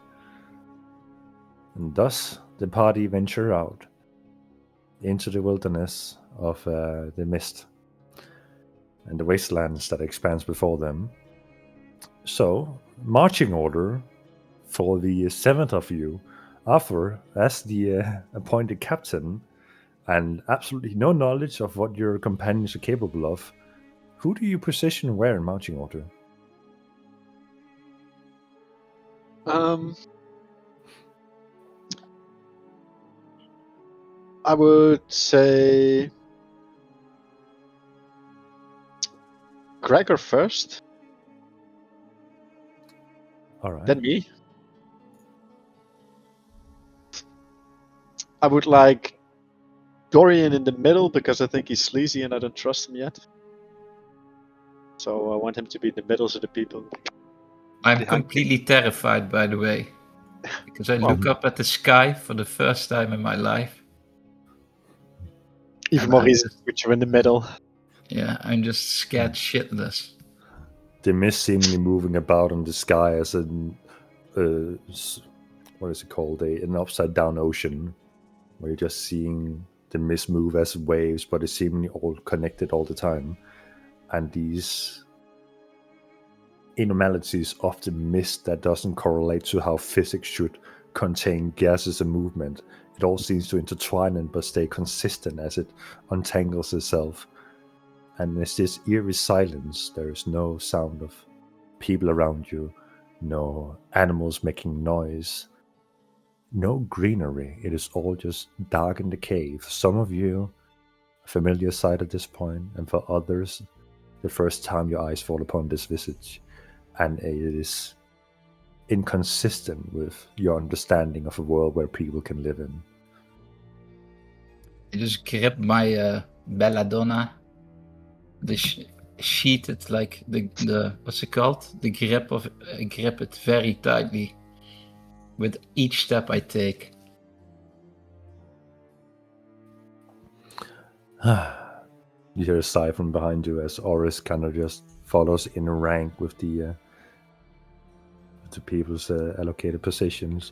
And thus the party venture out into the wilderness of the mist and the wastelands that expands before them. So, marching order for the 7th of you, Arthur, as the appointed captain, and absolutely no knowledge of what your companions are capable of, who do you position where in marching order? I would say Gregor first, All right. then me. I would like Dorian in the middle because I think he's sleazy and I don't trust him yet. So I want him to be in the middle so the people. I'm behind completely terrified, by the way, because I look up at the sky for the first time in my life. Even And more I'm reason just- to put you in the middle. Yeah, I'm just scared shitless. The mist seemingly moving about in the sky as an what is it called? An upside down ocean, where you're just seeing the mist move as waves, but it's seemingly all connected all the time. And these anomalies of the mist that doesn't correlate to how physics should contain gases and movement. It all seems to intertwine and but stay consistent as it untangles itself. And there's this eerie silence. There is no sound of people around you, no animals making noise, no greenery. It is all just dark in the cave. Some of you, a familiar sight at this point, and for others, the first time your eyes fall upon this visage. And it is inconsistent with your understanding of a world where people can live in. I just grip my belladonna, the sheeted, like the what's it called? The grip of I grip it very tightly with each step I take. You hear a sigh from behind you as Oris kind of just follows in rank with the people's allocated positions.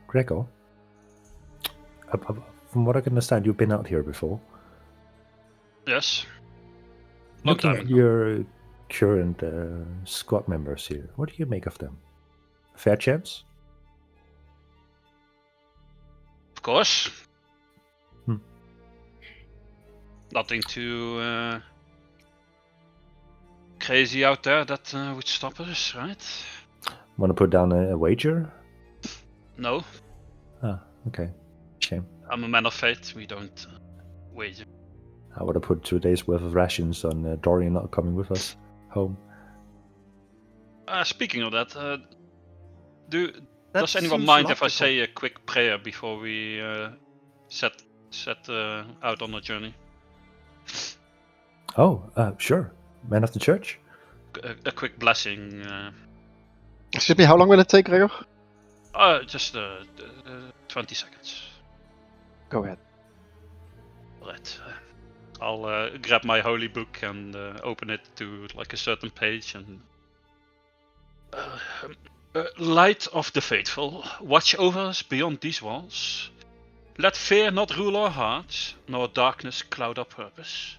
Gregor, from what I can understand, you've been out here before. Yes. Long Looking time at ago. your current squad members here, what do you make of them? Fair chance? Of course. Hmm. Nothing too crazy out there that would stop us, right? Want to put down a wager? No, Ah, okay. Shame. I'm a man of faith. We don't wager. I would have put 2 days worth of rations on Dorian not coming with us home. Speaking of that, That does anyone seems mind if I logical. say a quick prayer before we set out on a journey? Oh, sure. man of the church. A quick blessing. Excuse me, how long will it take, Gregor? Just 20 seconds. Go ahead. Right. I'll grab my holy book and open it to like a certain page and. Light of the faithful, watch over us beyond these walls. Let fear not rule our hearts, nor darkness cloud our purpose.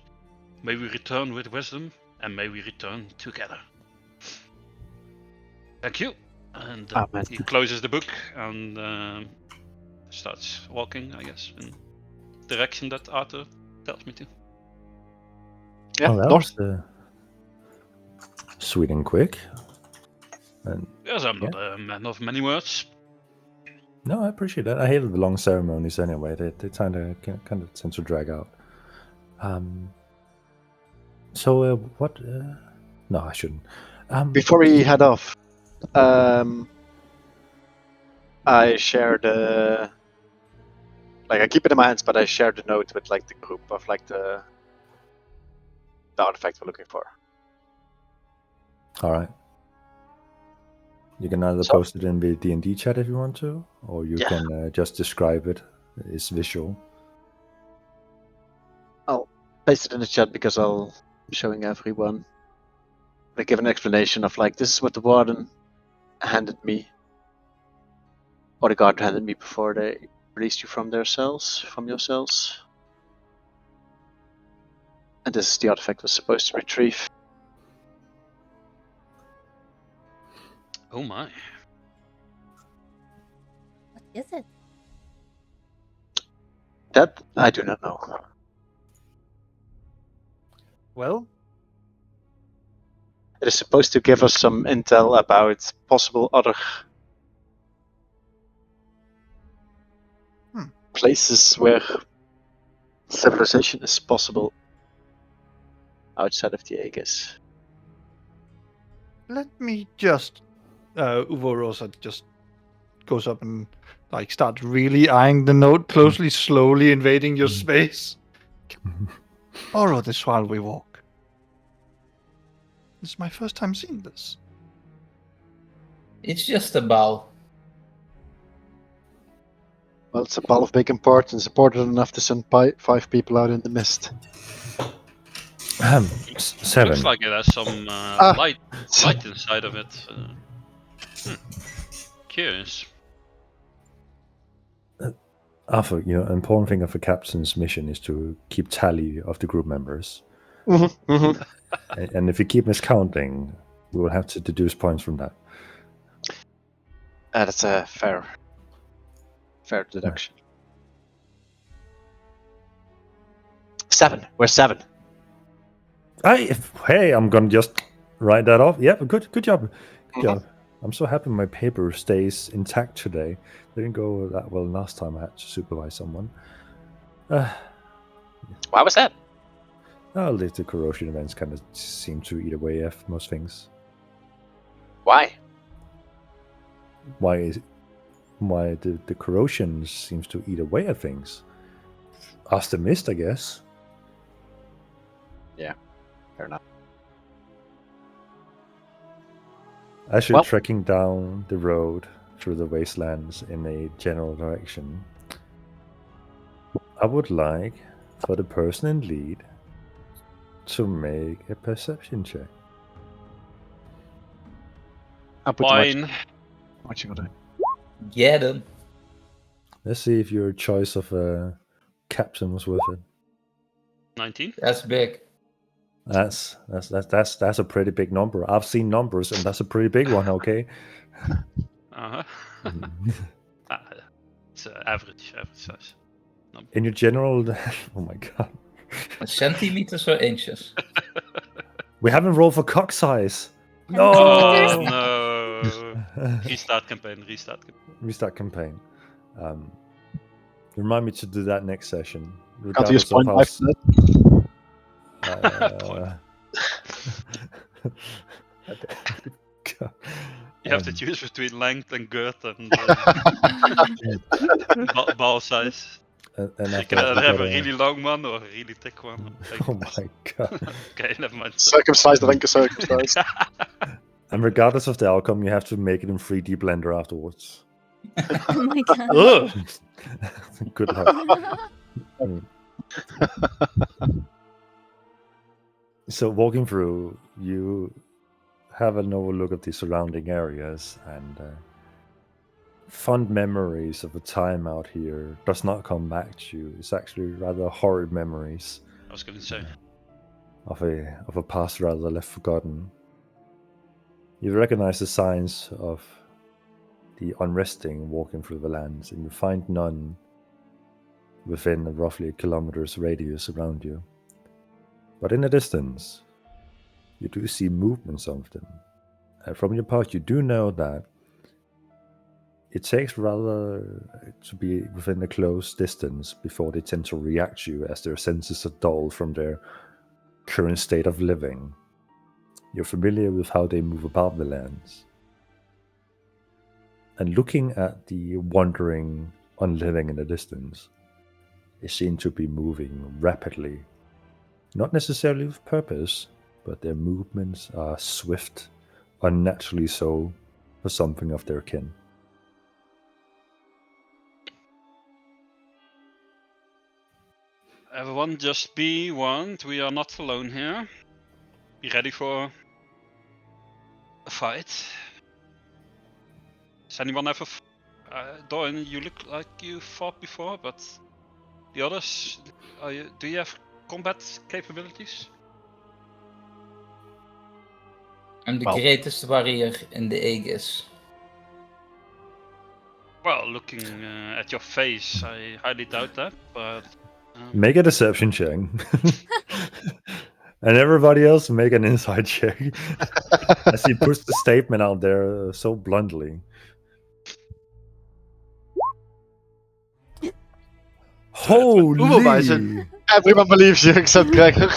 May we return with wisdom, and may we return together. Thank you. And Amen. he closes the book and starts walking, I guess, in the direction that Arthur tells me to. Yeah, Oh, that north. was sweet and quick. And Yes, I'm not a man of many words. no, I appreciate that. I hated the long ceremonies anyway. They kind of tend to drag out. So what? No, I shouldn't. Before we head off, I shared I keep it in my hands, but I shared the note with like the group of like the artifact we're looking for. All right. You can either post it in the D&D chat if you want to, or you can just describe it. It's visual. I'll paste it in the chat because I'll be showing everyone. I give an explanation of like, this is what the warden handed me, or the guard handed me before they released you from your cells. And this is the artifact was supposed to retrieve. Oh my. What is it? That I do not know. Well, It is supposed to give us some intel about possible other places where civilization is possible outside of the Aegis. let me just. Uvo Rosa just goes up and like starts really eyeing the note closely, slowly invading your space. Borrow this while we walk. This is my first time seeing this. It's just a bow. Well, it's a ball of big importance, important enough to send 5 people out in the mist. 7. Looks like it has some light inside of it. Curious. Arthur, an important thing of a captain's mission is to keep tally of the group members. And if you keep miscounting, we will have to deduce points from that. That's a fair deduction. 7. We're 7. Hey, I'm gonna just write that off. Yeah, good job. Good job. I'm so happy my paper stays intact today. Didn't go that well last time I had to supervise someone. Why was that? The corrosion events kind of seem to eat away at most things. Why? Why the corrosion seems to eat away at things? Ask the mist, I guess. Yeah, fair enough. As you're trekking down the road through the wastelands in a general direction, I would like for the person in lead to make a perception check. Fine. What you gonna do? Get him. Let's see if your choice of a captain was worth it. 19. That's big. That's a pretty big number. I've seen numbers, and that's a pretty big one. Okay. It's average size. In your general, oh my god. Centimeters or inches? We haven't rolled for cock size. Oh no! Restart campaign. Restart campaign. Remind me to do that next session. Can't use point how five for that. You have to choose between length and girth and ball size. and after Can I that, we have a got really long one or a really thick one? Oh my god! Okay, never mind. Circumcised, link circumcised. And regardless of the outcome, you have to make it in 3D Blender afterwards. Oh my god. Good luck. So walking through, you have an overlook of the surrounding areas, and fond memories of a time out here does not come back to you. It's actually rather horrid memories I was going to say. of a past rather left forgotten. You recognize the signs of the unresting walking through the lands, and you find none within a roughly a kilometer's radius around you. But in the distance, you do see movements of them. And from your past, you do know that it takes rather to be within a close distance before they tend to react to you, as their senses are dulled from their current state of living. You're familiar with how they move about the lands. And looking at the wandering unliving in the distance, they seem to be moving rapidly. Not necessarily with purpose, but their movements are swift, unnaturally so, for something of their kin. Everyone, just be warned. We are not alone here. Be ready for a fight. Does anyone ever... Dorian, you look like you fought before, but the others... do you have combat capabilities? I'm the Well- greatest warrior in the Aegis. Well, looking at your face, I highly doubt that, but... Make a deception check. And everybody else make an insight check. As he puts the statement out there so bluntly. Holy! Uberweise. Everyone believes you except Gregor.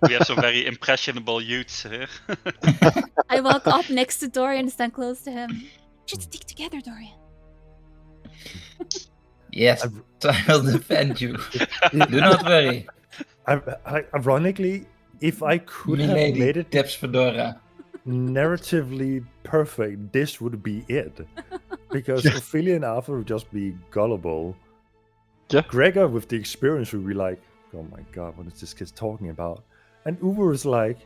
we have some very impressionable youths here. I walk up next to Dorian and stand close to him. Should stick together, Dorian. Yes, I will defend you. Do not worry. Ironically, if I could have Milady, made it Tips Fedora. narratively perfect, this would be it. Because Ophelia and Arthur would just be gullible. Yeah. Gregor, with the experience, would be like, oh my god, what is this kid talking about? And Uber is like,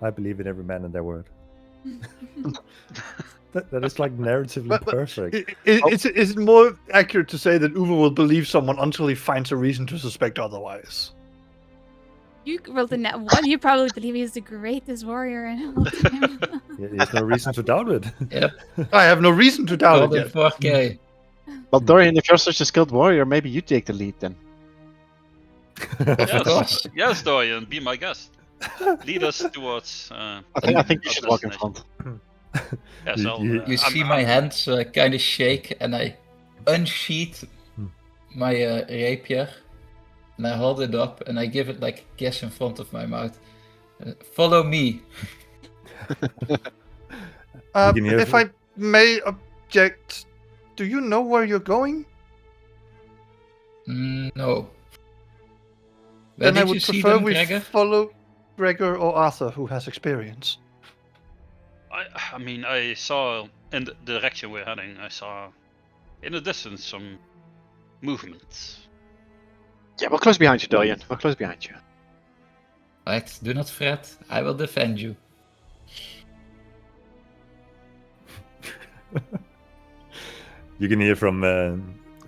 I believe in every man and their word. that is like narratively But perfect. Is it more accurate to say that Uwe will believe someone until he finds a reason to suspect otherwise? You rolled a net one. You probably believe he's the greatest warrior in all time. There's no reason to doubt it. Yep. I have no reason to doubt Golden it yet. 4K. Well, Dorian, if you're such a skilled warrior, maybe you take the lead then. Of course. Yes, Dorian, be my guest. Lead us towards... I think you should walk in front. Yes, I'll, You You see my hands kind of shake, and I unsheath my rapier, and I hold it up, and I give it like a kiss in front of my mouth. Follow me. can hear If it. I may object, do you know where you're going? No. Then Where I did you would see prefer them, we Gregor? follow Gregor or Arthur, who has experience. I mean, I saw in the direction we're heading, I saw in the distance some movement. Yeah, we're close behind you, Dorian. We're close behind you. Right, do not fret. I will defend you. You can hear from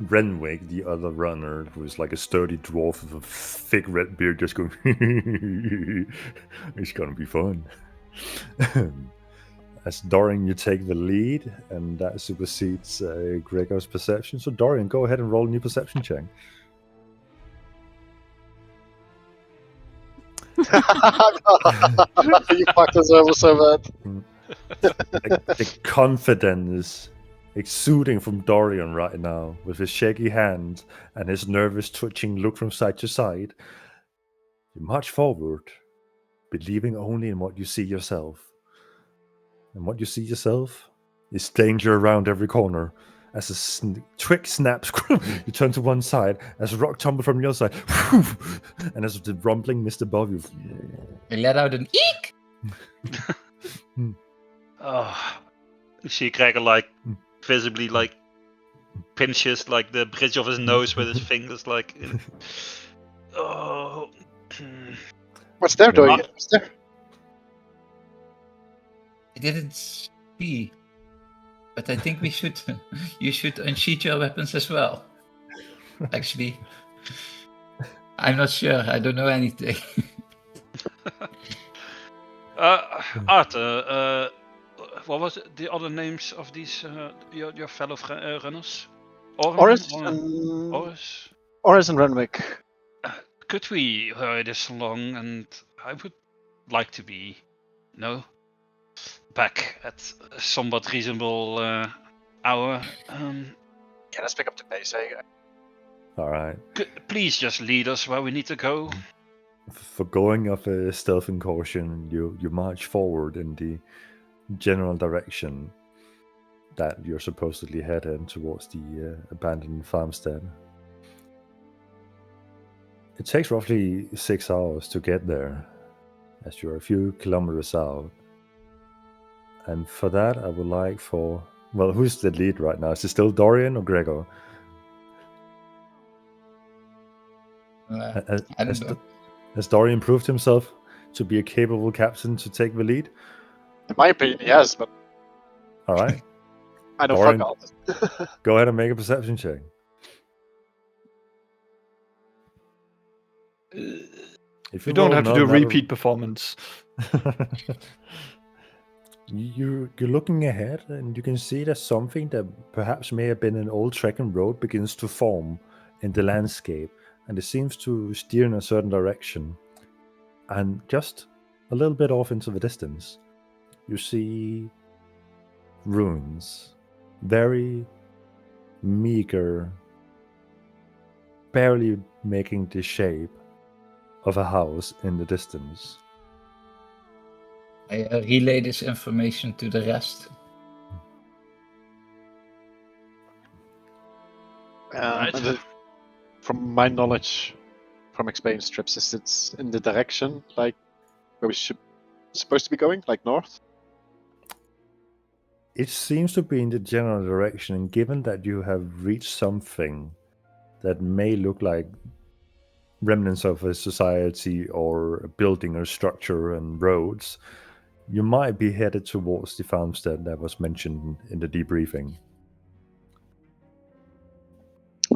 Renwick, the other runner, who is like a sturdy dwarf with a thick red beard, just going, it's gonna be fun. As Dorian, you take the lead, and that supersedes Gregor's perception. So Dorian, go ahead and roll a new perception check. You fucked us over so bad. The confidence exuding from Dorian right now, with his shaky hand and his nervous twitching look from side to side. You march forward, believing only in what you see yourself. And what you see yourself is danger around every corner, as a twig snaps. You turn to one side as a rock tumbles from the other side, and as the rumbling mist above you. I let out an eek. Oh, you see Gregor like visibly like pinches like the bridge of his nose with his fingers like. Oh. What's there, Dorian? Ah. What's there? I didn't see, but I think we should. You should unsheath your weapons as well. Actually, I'm not sure. I don't know anything. Arthur, what was it, the other names of these your fellow runners? Oris and Renwick. Could we hurry this along? And I would like to be, back at a somewhat reasonable hour. Yeah, let's pick up the pace. All right. Please just lead us where we need to go. For going of a stealth and caution, you march forward in the general direction that you're supposedly heading towards the abandoned farmstead. It takes roughly 6 hours to get there, as you're a few kilometers out. And for that, I would like for... Well, who's the lead right now? Is it still Dorian or Gregor? I don't know. Has Dorian proved himself to be a capable captain to take the lead? In my opinion, yes, but All right. I don't Dorian, fuck all. go ahead and make a perception check. If You don't roll have to do a another- repeat performance. You're looking ahead, and you can see that something that perhaps may have been an old trekking road begins to form in the landscape, and it seems to steer in a certain direction. And just a little bit off into the distance, you see ruins, very meager, barely making the shape of a house in the distance. I relay this information to the rest. Right. And from my knowledge, from experience trips, is it's in the direction like where we supposed to be going, like north? It seems to be in the general direction, and given that you have reached something that may look like remnants of a society or a building or structure and roads, you might be headed towards the farmstead that was mentioned in the debriefing.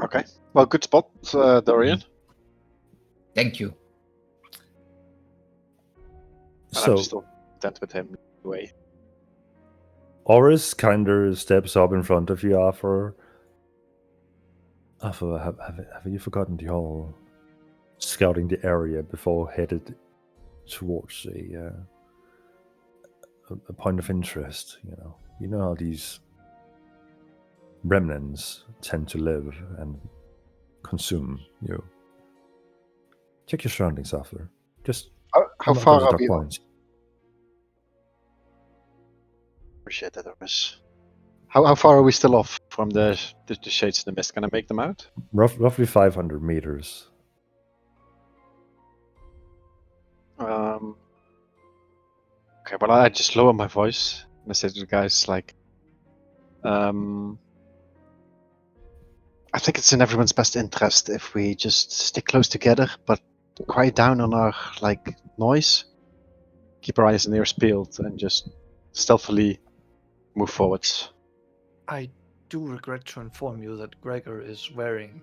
Okay. Well, good spot, Dorian. Thank you. And So I'm still content with him anyway. Oris kind of steps up in front of you after. Have you forgotten the whole scouting the area before headed towards a point of interest? You know how these remnants tend to live and consume you. Check your surroundings after. Just How I'm not far going to are we? talk points. Appreciate that, Oris. How far are we still off from the shades in the mist? Can I make them out? Roughly 500 meters. Okay, well, I just lower my voice and I say to the guys, like, I think it's in everyone's best interest if we just stick close together, but quiet down on our, like, noise. Keep our eyes and ears peeled and just stealthily move forwards. I do regret to inform you that Gregor is wearing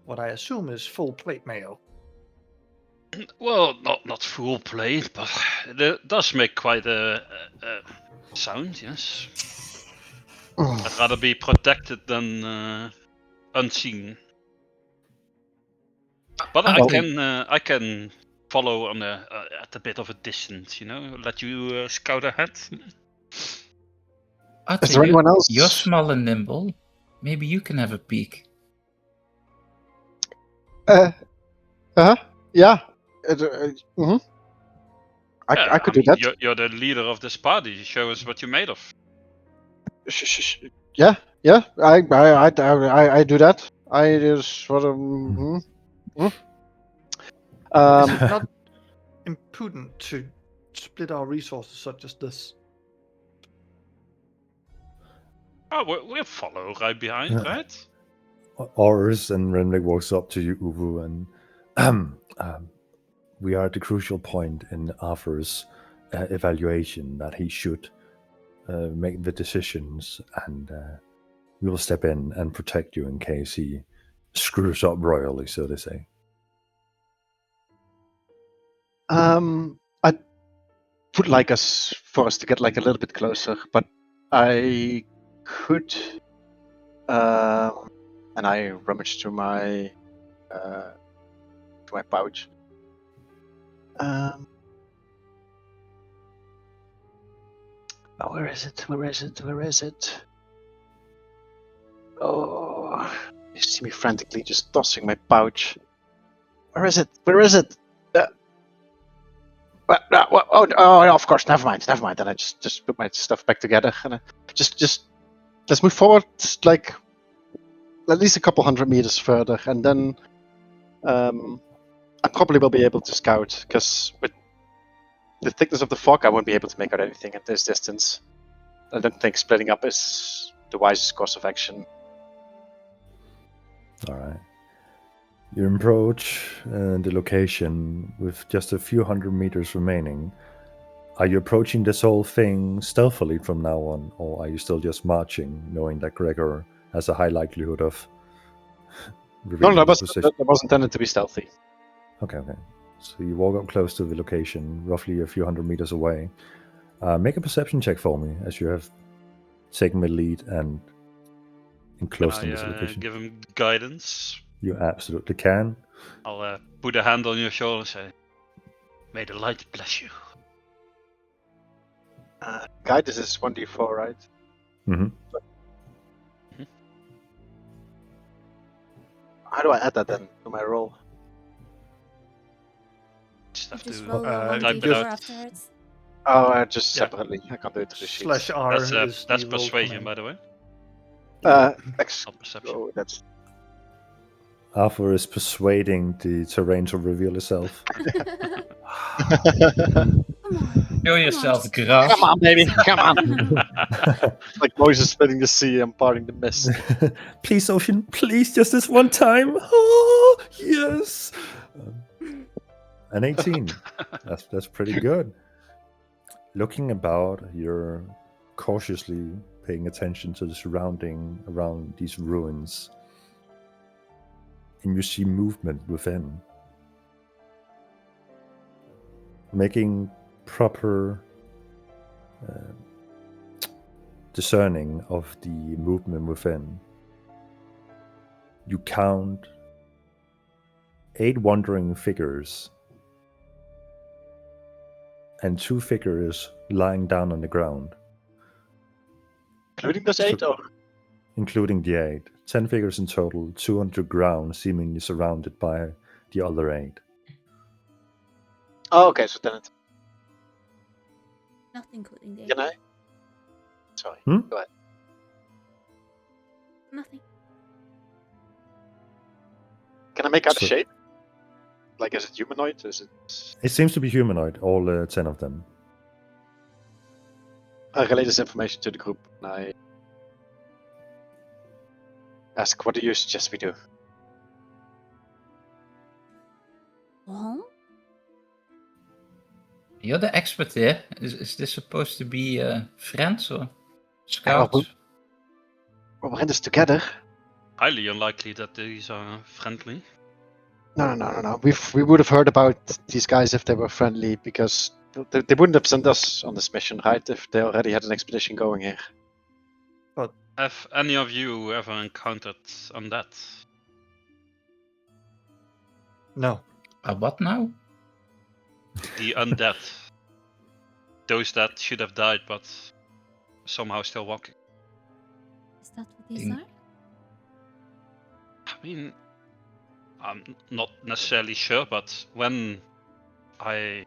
what I assume is full plate mail. Well, not full plate, but it does make quite a sound, yes. I'd rather be protected than unseen. But I can follow on at a bit of a distance, let you scout ahead. Arthur, Is there anyone else? You're small and nimble. Maybe you can have a peek. Yeah. I Yeah, could do that. You're the leader of this party. Show us what you're made of. Yeah, Yeah, I do that. I just sort of. Not imprudent to split our resources such as this. Oh, we'll follow right behind, Yeah. right? Oris and Renwick walks up to you, Uvu, and we are at the crucial point in Arthur's evaluation that he should make the decisions, and we will step in and protect you in case he screws up royally, so to say. I would like for us to get like a little bit closer, but I could. And I rummaged through my pouch. Where is it? Where is it? Where is it? Oh, you see me frantically just tossing my pouch. Where is it? Where is it? Oh, of course. Never mind. Never mind. Then I just put my stuff back together and I just let's move forward like at least a couple 100 meters further, and then I probably will be able to scout, because with the thickness of the fog, I won't be able to make out anything at this distance. I don't think splitting up is the wisest course of action. All right. You approach the location with just a few 100 meters remaining. Are you approaching this whole thing stealthily from now on, or are you still just marching, knowing that Gregor has a high likelihood of revealing No, the position? that was intended to be stealthy. Okay. So you walk up close to the location, roughly a few 100 meters away. Make a perception check for me, as you have taken the lead and enclosed in this location. Give him guidance. You absolutely can. I'll put a hand on your shoulder and say, "May the light bless you." Guidance is 1d4, right? Mm-hmm. How do I add that then to my roll? Just have Just to roll a type it 1d4 out. afterwards. Oh, just Yeah. separately. I can't do it to the sheet. /R is That's the roll persuasion, command. by the way. Not perception. Oh, that's Arthur is persuading the terrain to reveal itself. Show yourself, Graf. Come on, baby, come on. Like Moses splitting the sea and parting the mist. Please, Ocean, please, just this one time. Oh, yes. An 18. That's pretty good. Looking about, you're cautiously paying attention to the surrounding around these ruins. And you see movement within. Making proper discerning of the movement within. You count 8 wandering figures and 2 figures lying down on the ground. Including those 8, or? Including the 8. 10 figures in total, 2 on the ground, seemingly surrounded by the other 8. Oh, okay, so then it's... Not including the Can I? Sorry, Hmm? go ahead. Nothing. Can I make out So- a shape? Like, is it humanoid? Is it... It seems to be humanoid, all 10 of them. I relay this information to the group, and I ask, what do you suggest we do? Go home? You're the expert here. Is this supposed to be friends or well, scouts? Well, we're in this together. Highly unlikely that these are friendly. No. We would have heard about these guys if they were friendly, because they wouldn't have sent us on this mission, right? If they already had an expedition going here. Have any of you ever encountered undead? No. What now? The undead. Those that should have died but somehow still walking. Is that what these Ding. are? I mean, I'm not necessarily sure, but when I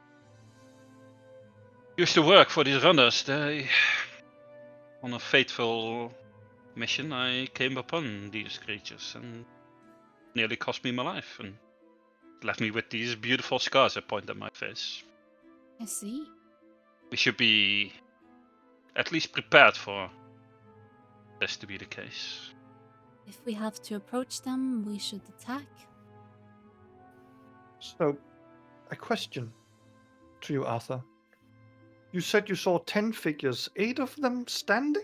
used to work for these runners, they, on a fateful mission, I came upon these creatures and nearly cost me my life and left me with these beautiful scars that point at my face. I see. We should be at least prepared for this to be the case. If we have to approach them, we should attack. So, a question to you, Arthur. You said you saw 10 figures, 8 of them standing?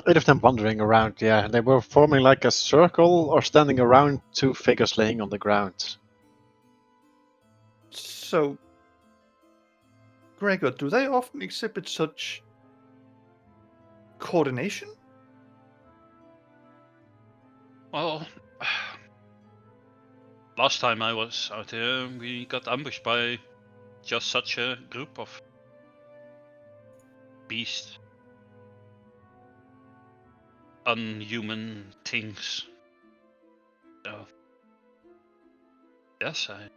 8 of them wandering around, yeah. They were forming like a circle or standing around 2 figures laying on the ground. So, Gregor, do they often exhibit such coordination? Well, last time I was out here, we got ambushed by just such a group of beasts. Unhuman things. So, yes, I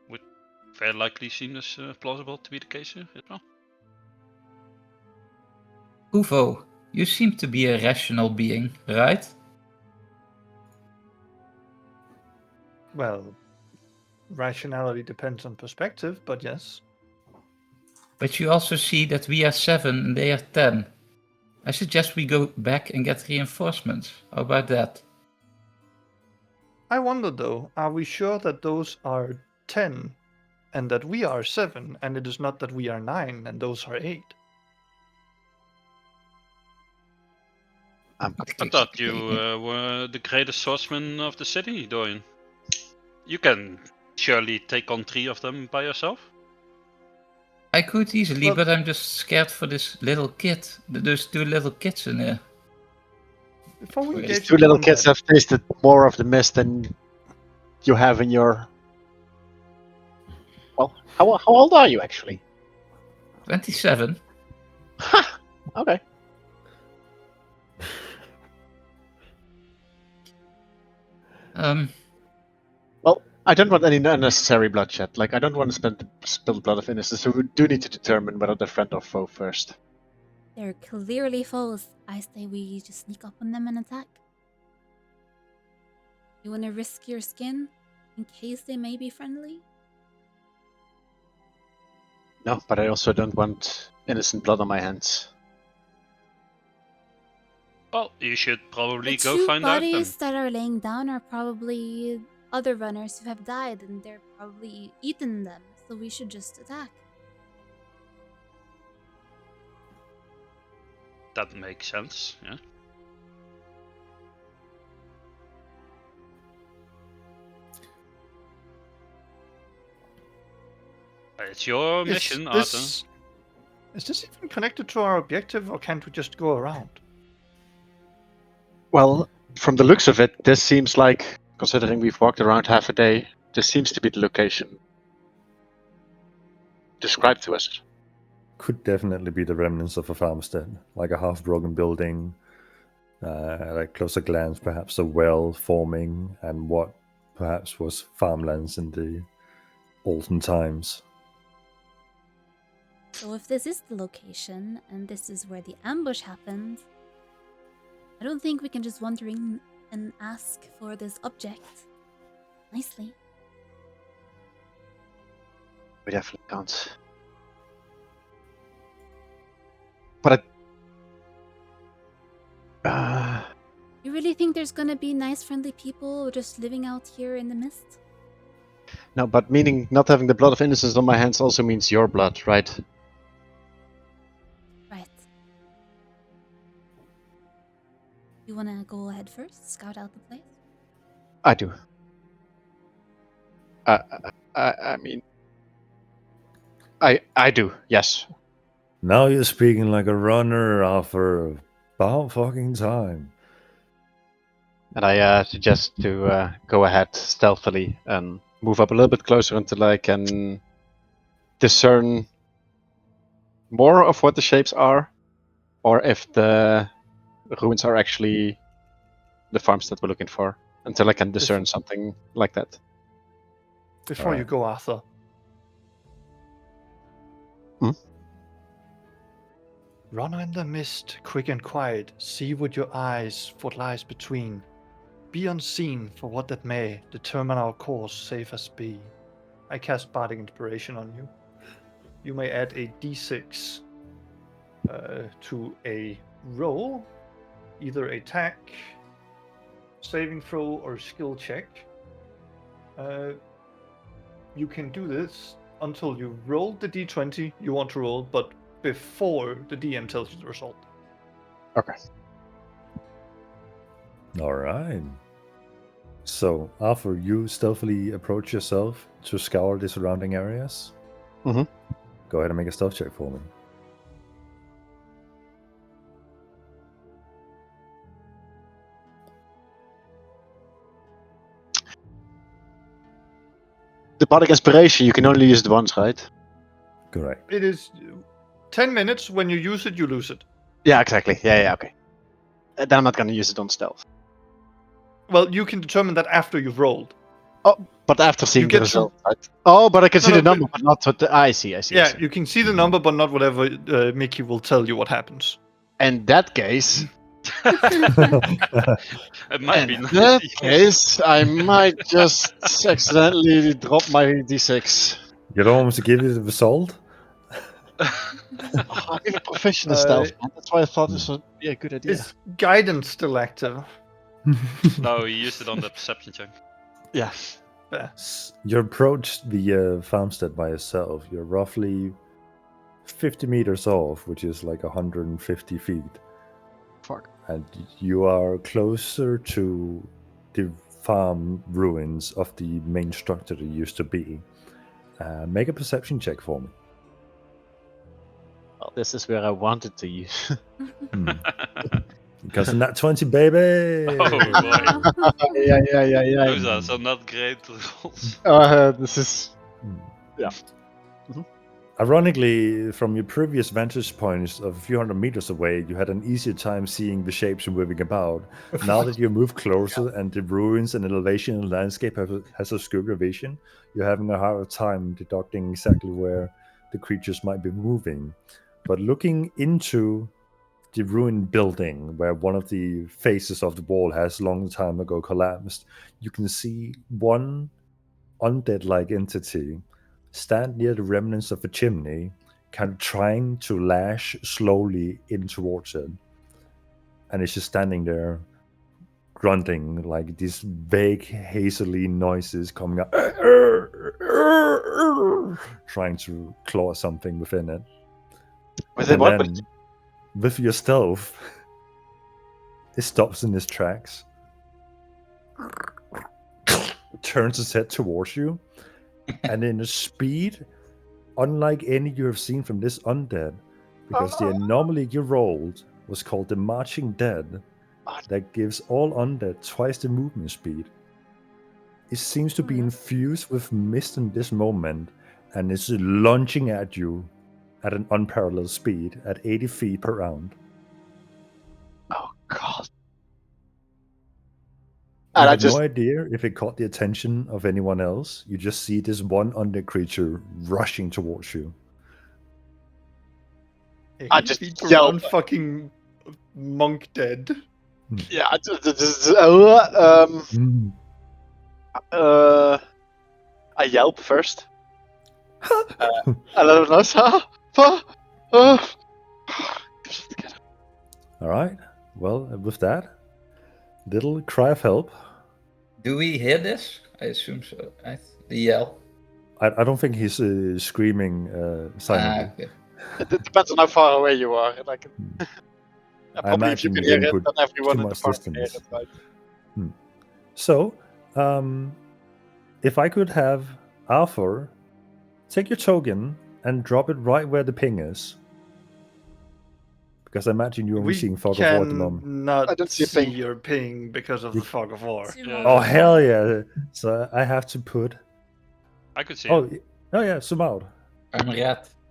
would very likely seem this plausible to be the case here as well. Uvo, you seem to be a rational being, right? Well, rationality depends on perspective, but yes. But you also see that we are 7 and they are 10. I suggest we go back and get reinforcements. How about that? I wonder though, are we sure that those are 10 and that we are 7 and it is not that we are 9 and those are 8? I thought you were the greatest swordsman of the city, Dorian. You can surely take on 3 of them by yourself? I could easily, Well- but I'm just scared for this little kid. There's 2 little kids in there. Before we These engage 2 in little kids combat- have tasted more of the mist than you have in your... Well, how old are you actually? 27. Ha! Okay. Well, I don't want any unnecessary bloodshed. Like, I don't want to spill the blood of innocents, so we do need to determine whether they're friend or foe first. They're clearly foes. I say we just sneak up on them and attack. You want to risk your skin in case they may be friendly? No, but I also don't want innocent blood on my hands. Well, you should probably The go 2 find out then. bodies that are laying down are probably other runners who have died, and they're probably eaten them. So we should just attack. That makes sense, yeah. It's your mission, Arthur. Is this even connected to our objective, or can't we just go around? Well, from the looks of it, this seems like, considering we've walked around half a day, this seems to be the location described to us. Could definitely be the remnants of a farmstead, like a half-broken building. At a closer glance, perhaps a well forming, and what perhaps was farmlands in the olden times. So if this is the location, and this is where the ambush happened, I don't think we can just wander in and ask for this object nicely. We definitely can't. But You really think there's gonna be nice, friendly people just living out here in the mist? no, but meaning not having the blood of innocents on my hands also means your blood, right? Right. You wanna go ahead first, scout out the place? I do. I mean, I do. Yes. Now you're speaking like a runner after about fucking time. And I suggest to go ahead stealthily and move up a little bit closer until I can discern more of what the shapes are, or if the ruins are actually the farmstead we're looking for, until I can discern something like that. Before you go, Arthur. Hmm? Runner in the mist, quick and quiet, see with your eyes what lies between. Be unseen for what that may, determine our course, safe as be. I cast Bardic Inspiration on you. You may add a d6 to a roll, either attack, saving throw, or skill check. You can do this until you roll the d20 you want to roll, but before the DM tells you the result. Okay. All right. So, after you stealthily approach yourself to scour the surrounding areas, Mhm. go ahead and make a stealth check for me. The Bardic Inspiration, you can only use it once, right? Correct. It is 10 minutes. When you use it, you lose it. Yeah, exactly. Yeah, okay. Then I'm not gonna use it on stealth. Well, you can determine that after you've rolled. But after seeing the get to- result, right? Oh, but I can see No, the no, number, but not what the... I see. Yeah, you can see the number, but not whatever Mickey will tell you what happens. In that case... It might be In nice. that case, I might just accidentally drop my d6. You don't want me to give you the result? Oh, I'm really proficient in stealth, man. That's why I thought this would be a good idea. Is guidance still active? No, you used it on the perception check. Yeah. You approach the farmstead by yourself. You're roughly 50 meters off, which is like 150 feet. Fuck. And you are closer to the farm ruins of the main structure that used to be. Make a perception check for me. Well, this is where I wanted to use. Because in that 20, baby! Oh boy. yeah. Those are some not great rolls. This is... Yeah. Ironically, from your previous vantage points of a few hundred meters away, you had an easier time seeing the shapes moving about. Now that you move closer and the ruins and elevation and landscape has obscured your vision, you're having a harder time deducting exactly where the creatures might be moving. But looking into the ruined building where one of the faces of the wall has long time ago collapsed, you can see one undead-like entity stand near the remnants of a chimney, kind of trying to lash slowly in towards it. And it's just standing there, grunting, like these vague, hazily noises coming up, trying to claw something within it. And then, with your stealth, it stops in its tracks, turns its head towards you, and in a speed unlike any you have seen from this undead, because the anomaly you rolled was called the Marching Dead, that gives all undead twice the movement speed. It seems to be infused with mist in this moment, and is lunging at you at an unparalleled speed at 80 feet per round. Oh god. I And I have just... no idea if it caught the attention of anyone else. You just see this one undead creature rushing towards you. I just beat yelled. around fucking monk dead. Yeah, I yelp first. A little noise. Alright, well, with that, little cry of help. Do we hear this? I assume so. The yell. I don't think he's screaming silently. Okay. It depends on how far away you are. Like, I probably if you imagine can you hear didn't it, put then everyone too in the much park can hear distance. it, right? So, if I could have Arthur take your token and drop it right where the ping is. Because I imagine you're only seeing fog of war at the moment. Not I don't see a see ping. your ping because of the fog of war. Oh, hell yeah. So I have to put... I could see Oh, it. oh yeah, zoom out. I'm red. You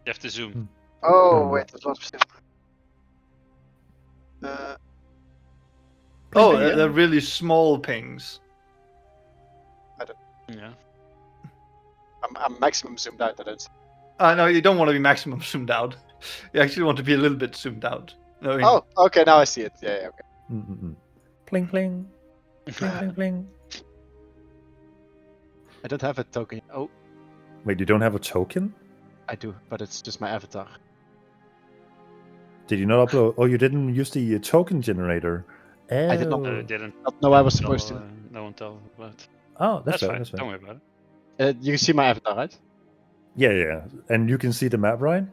have to zoom. Oh, Hmm. wait, there's a lot of stuff. Oh, yeah. they're really small pings. Yeah. I'm maximum zoomed out, I don't see. No, you don't want to be maximum zoomed out. You actually want to be a little bit zoomed out. Knowing... Oh, okay, now I see it. Yeah, okay. Pling pling. Pling pling pling. I don't have a token. Oh, Wait, you don't have a token? I do, but it's just my avatar. Did you not upload? Oh, you didn't use the token generator. I did not. No, Oh. it didn't. No, I was supposed tell, to. No one tell about it. Oh, that's That's fair. fine. That's fair. Don't worry about it. You can see my avatar, right? Yeah. And you can see the map, right?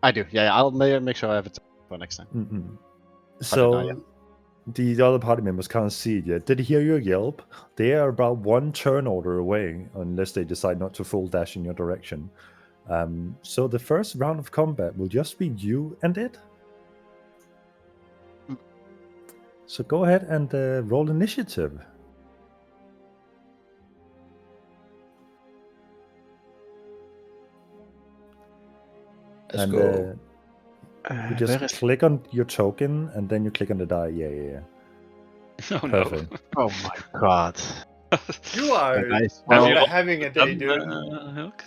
I do. Yeah, I'll make sure I have it for next time. Mm-mm. not So yet. the other party members can't see it yet. Did you hear your yelp? They are about one turn order away, unless they decide not to full dash in your direction. So the first round of combat will just be you and it. So go ahead and roll initiative. Let's and go. you just click on your token and then you click on the die. Yeah. Oh no. Perfect. Oh my god. You are Nice. Have Well, you rolled having a day, dude. Hilk?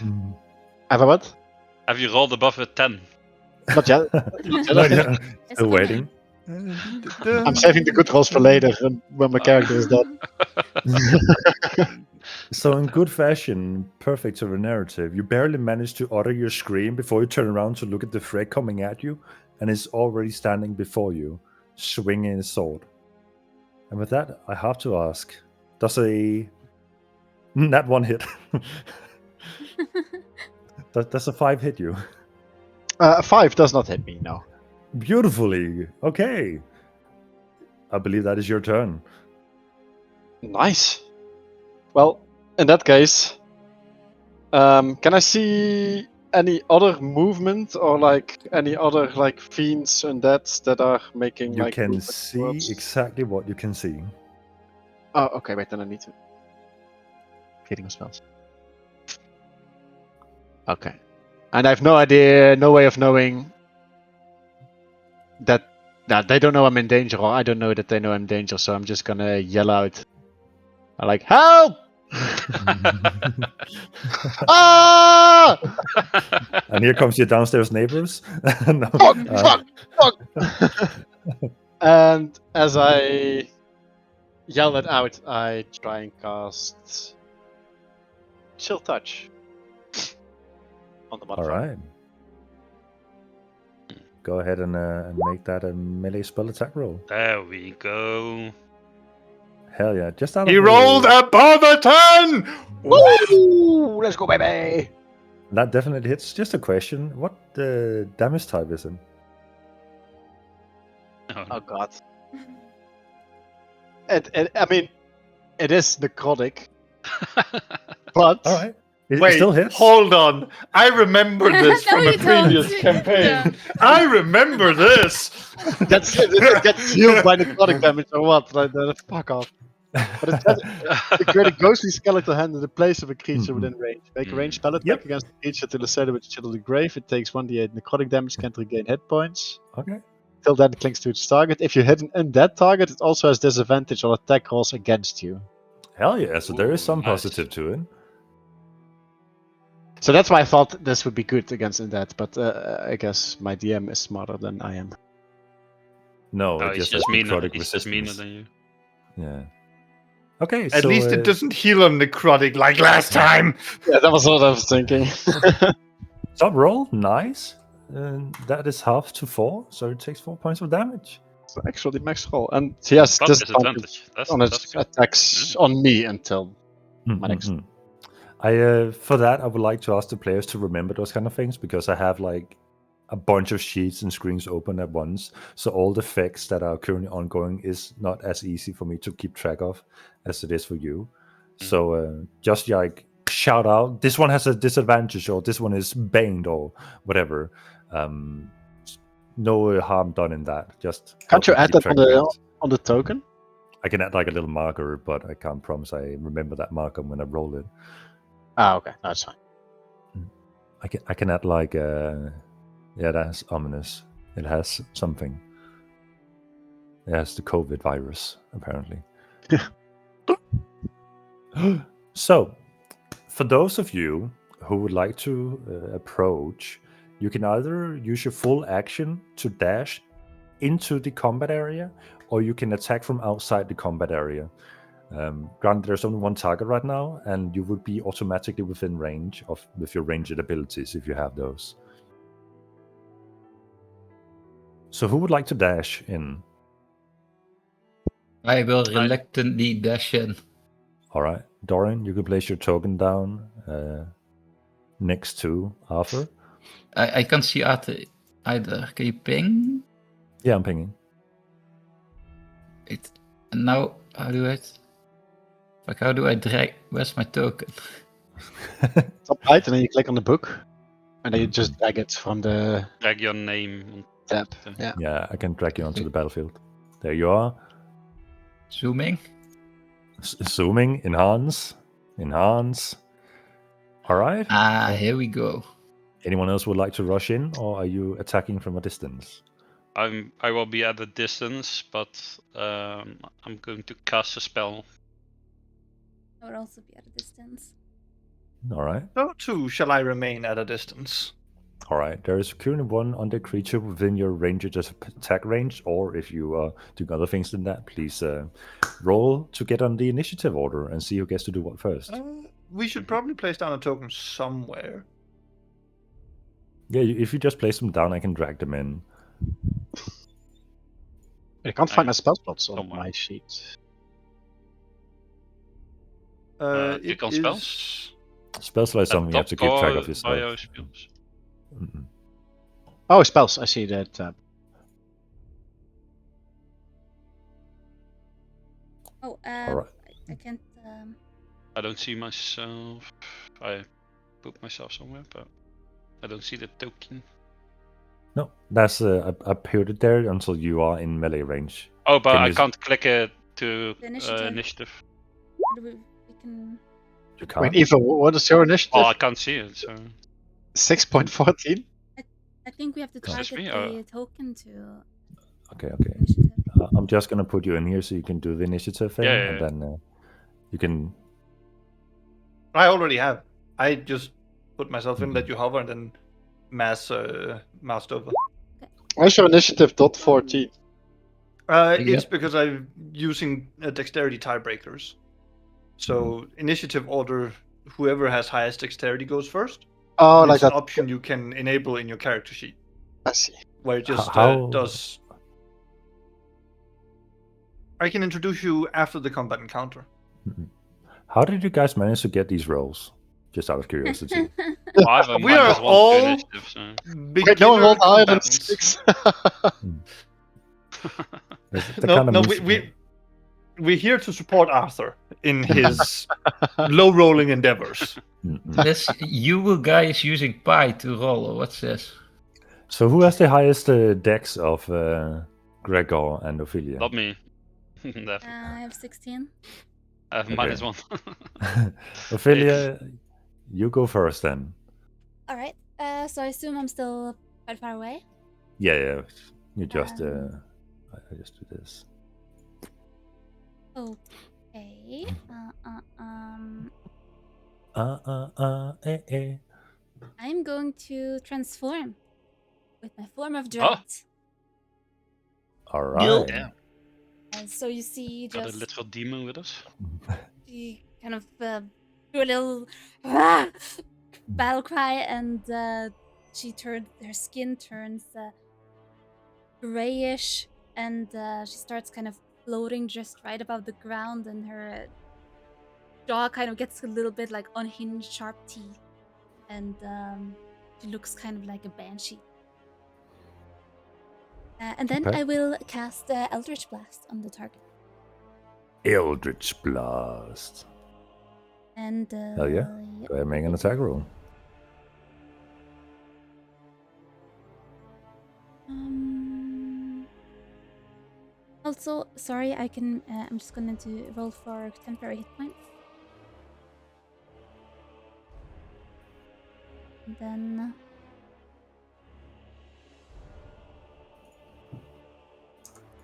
have I what? Have you rolled above a 10? Not yet. Not yet. It's Still coming. waiting. I'm saving the good rolls for later when my character is dead. So in good fashion, perfect to the narrative, you barely manage to utter your scream before you turn around to look at the threat coming at you, and is already standing before you, swinging his sword. And with that, I have to ask, does that one hit? does a 5 hit you? 5 does not hit me, no. Beautifully. Okay. I believe that is your turn. Nice. Well, in that case, can I see any other movement or like any other like fiends and that are making You like can movement see towards- exactly what you can see. Oh, okay. Wait, then I need to. Creating of spells. Okay, and I have no idea, no way of knowing that. They don't know I'm in danger, or I don't know that they know I'm in danger. So I'm just gonna yell out, like, "Help!" Ah! And here comes your downstairs neighbors. No, Fuck! And as I yell it out, I try and cast Chill Touch on the All modifier. right. Go ahead and make that a melee spell attack roll. There we go. Hell yeah! Just out He of rolled above a 10! Woo! Let's go, baby! That definitely hits. Just a question: what damage type is it? Oh god. I mean, it is necrotic, but All right. It Wait, still hits. hold on. I remember this No, from you a previous don't. campaign. Yeah. I remember this. that's it gets healed by necrotic damage or what? Like, fuck off. But it says to create a ghostly skeletal hand in the place of a creature within range. Make a ranged spell attack Yep. against the creature till associated with the Shadow of the Grave. It takes 1d8 necrotic damage, can't regain hit points. Okay. Till then, it clings to its target. If you hit an undead target, it also has disadvantage on attack rolls against you. Hell yeah! So there is Ooh, some nice. positive to it. So that's why I thought this would be good against undead, but I guess my DM is smarter than I am. No, No, it he's just has just meaner. necrotic He's just meaner resistance. than you. Yeah. Okay. At so, least it doesn't heal on necrotic like last time. Yeah, that was what I was thinking. Top roll, nice. And that is half to 4, so it takes 4 points of damage. So actually, max roll, and he has But disadvantage disadvantage. on That's his good. attacks on me until my next. Mm. For that, I would like to ask the players to remember those kind of things because I have like a bunch of sheets and screens open at once. So all the effects that are currently ongoing is not as easy for me to keep track of as it is for you. So just like shout out, this one has a disadvantage or this one is banged or whatever. No harm done in that. Just Can't help you me add keep that track on of the things. on the token? I can add like a little marker, but I can't promise I remember that marker when I roll it. Ah, okay, that's fine. I can add like yeah, that's ominous. It has something. It has the COVID virus, apparently. So, for those of you who would like to approach You can either use your full action to dash into the combat area, or you can attack from outside the combat area. Granted, there's only one target right now, and you would be automatically within range with your ranged abilities if you have those. So who would like to dash in? I will reluctantly dash in. All right, Dorian, you can place your token down next to Arthur. I can't see Arthur either. Can you ping? Yeah, I'm pinging. Wait. And now, how do I... Like, how do I drag... Where's my token? Top right, and then you click on the book, and then you just drag it from the Drag your name. tab. Yeah. Yeah, I can drag you onto the battlefield. There you are. Zooming. Zooming, enhance. All right. Ah, here we go. Anyone else would like to rush in, or are you attacking from a distance? I will be at a distance, but I'm going to cast a spell. I would also be at a distance. All right. So too shall I remain at a distance. All right. There is currently one undead creature within your ranger's attack range, or if you are doing other things than that, please roll to get on the initiative order and see who gets to do what first. We should probably place down a token somewhere. Yeah, if you just place them down, I can drag them in. I can't find my spell slots on Somewhere. my sheet. Click on spells. Spell slot is something you have to keep track of Bio yourself. spells. Mm-mm. Oh, spells. I see that tab. Oh, All right. I can't. I don't see myself. I put myself somewhere, but I don't see the token. No, that's I put it there until you are in melee range. Oh, but Can I you- can't click it to The initiative. initiative. We can. You can't. Wait, Eva, what is your initiative? Oh, I can't see it. So 6.14? I think we have to Is this target me, the token to Okay. initiative. I'm just gonna put you in here so you can do the initiative thing, Yeah. and then you can. I already have. I just put myself in, let you hover, and then moused over. Where's your initiative .14? It's because I'm using dexterity tiebreakers. So initiative order, whoever has highest dexterity goes first. Oh, And like it's an that. option you can enable in your character sheet, I see. where it just How- does. I can introduce you after the combat encounter. How did you guys manage to get these rolls? Just out of curiosity. well, I have a We are -1 to all initiative. So. Wait, no one rolled higher than combatants. 6. No, we're here to support Arthur in his low rolling endeavors. Mm-mm. This you guy is using pi to roll, or what's this? So who has the highest dex of Gregor and Ophelia? Not me. Definitely. I have 16. I have Okay. -1. Ophelia, you go first then. All right. So I assume I'm still quite far away. Yeah. You just I just do this. Okay. I'm going to transform with my form of dread. All right. Damn. So you see, Got a just literal demon with us. she kind of do a little battle cry, and her skin turns grayish, and she starts kind of floating just right above the ground, and her jaw kind of gets a little bit like unhinged, sharp teeth, and she looks kind of like a banshee. And then Okay. I will cast Eldritch Blast on the target. Eldritch Blast. And Hell yeah. yep. Go ahead and make an attack roll. Also, sorry, I can. I'm just going to roll for temporary hit points. And then.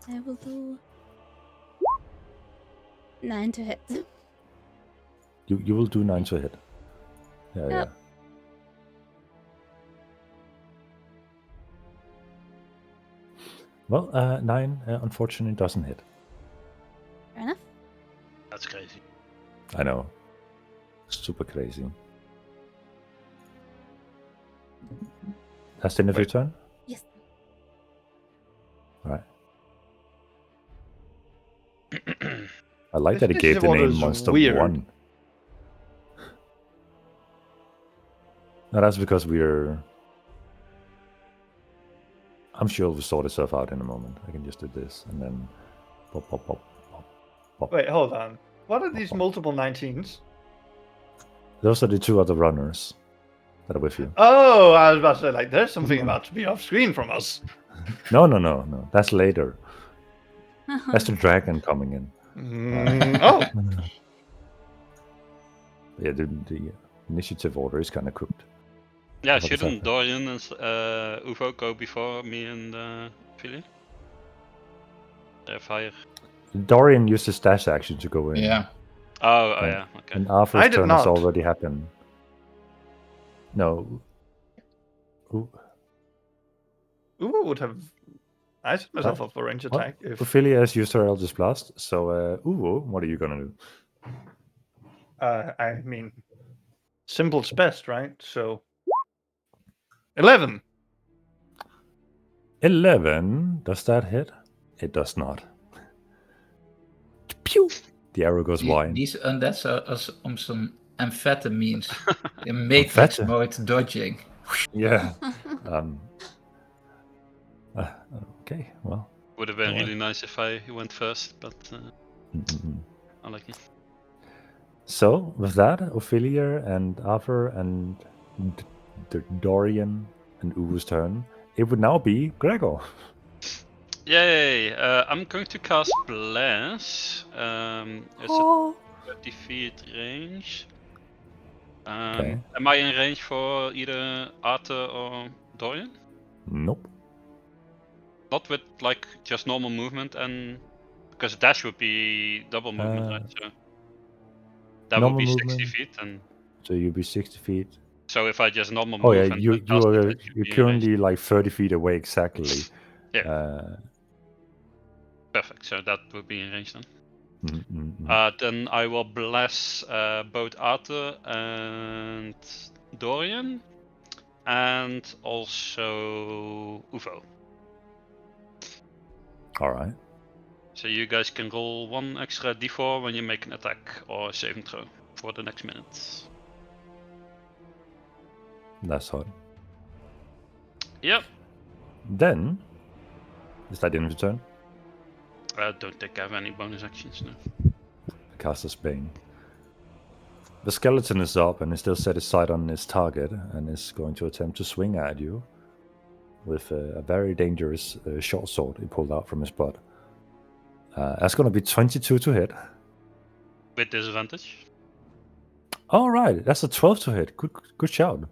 I will do 9 to hit. You will do 9 to hit. Yeah. Yep. Well, 9 unfortunately doesn't hit. Fair enough. That's crazy. I know. Super crazy. That's the end of your turn? Yes. Right. I like that it This gave the order name is Monster weird. 1. No, that's because we're... I'm sure we'll sort itself out in a moment. I can just do this and then pop, pop, pop, pop, pop. Wait, hold on. What are these multiple 19s? Those are the 2 other runners that are with you. Oh, I was about to say, like, there's something about to be off screen from us. No. That's later. That's the dragon coming in. Oh, Yeah, the initiative order is kind of cooked. Yeah, What is shouldn't that? Dorian and Uvo go before me and Philly? They're higher. Dorian used his dash action to go in. Yeah. Oh, Okay. yeah, okay. And Arthur's I did turn has not. already happened. No. Ooh. Uwu would have. I set myself up for range Well, attack. If Ophelia has used her Eldritch Blast, so Uwu, what are you gonna do? I mean, simple's best, right? So 11. 11. Does that hit? It does not. Pew! The arrow goes wide. These undeads are on some amphetamines. In Matrix Amphetamine? mode dodging. Yeah. Okay, well. Would have been Alright. really nice if I went first, but unlucky. So, with that, Ophelia and Arthur and Dorian and Uwu's turn, it would now be Gregor. Yay! I'm going to cast Bless. It's a 30 feet range. Okay. Am I in range for either Arthur or Dorian? Nope. Not with like just normal movement, and because dash would be double movement, right? So that would normal be 60 movement. feet, and So you'll be 60 feet. so if I just normal Oh move yeah, and you're cast it, I should you're be in range. currently like 30 feet away exactly. Yeah. Perfect. So that would be in range then. Mm. Then I will bless both Arthur and Dorian, and also Uvo. All right. So you guys can roll 1 extra d4 when you make an attack or saving throw for the next minute. That's hot. Yep. Then, is that the end of your turn? I don't think I have any bonus actions now. Caster's Bane. The skeleton is up and is still set his sight on his target and is going to attempt to swing at you with a very dangerous short sword he pulled out from his butt. That's going to be 22 to hit. With disadvantage. All right, that's a 12 to hit. Good shout.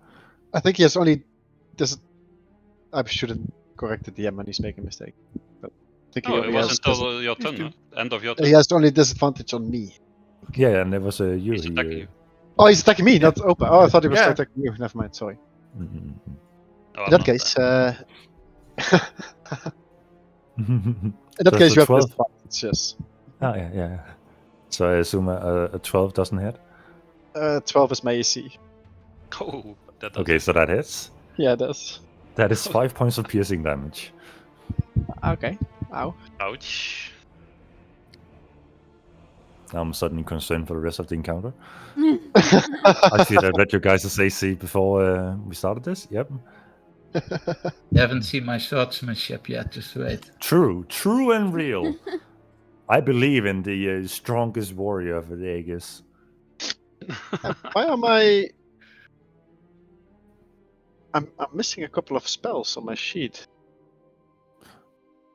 I think he has only. I should have corrected the DM when he's making a mistake. But I think he Oh, it only was has. until your turn, no? End of your turn. He has only disadvantage on me. Yeah, and there was a you. He's attacking you. Oh, he's attacking me, not open. Oh, I thought he was Yeah. attacking you. Never mind. Sorry. Mm-mm. Oh, In I'm that not case, there. in that So case, it's you a have 12? disadvantage. Yes. Oh, yeah. So I assume a 12 doesn't hit? 12 is my AC. Oh, that does Okay, so that hits. Yeah, it does. That is 5 points of piercing damage. Okay. Ow. Ouch. I'm suddenly concerned for the rest of the encounter. I should have read your guys' AC before we started this. Yep. You haven't seen my swordsmanship yet, just wait. True and real. I believe in the strongest warrior of the Aegis. Why am I? I'm missing a couple of spells on my sheet.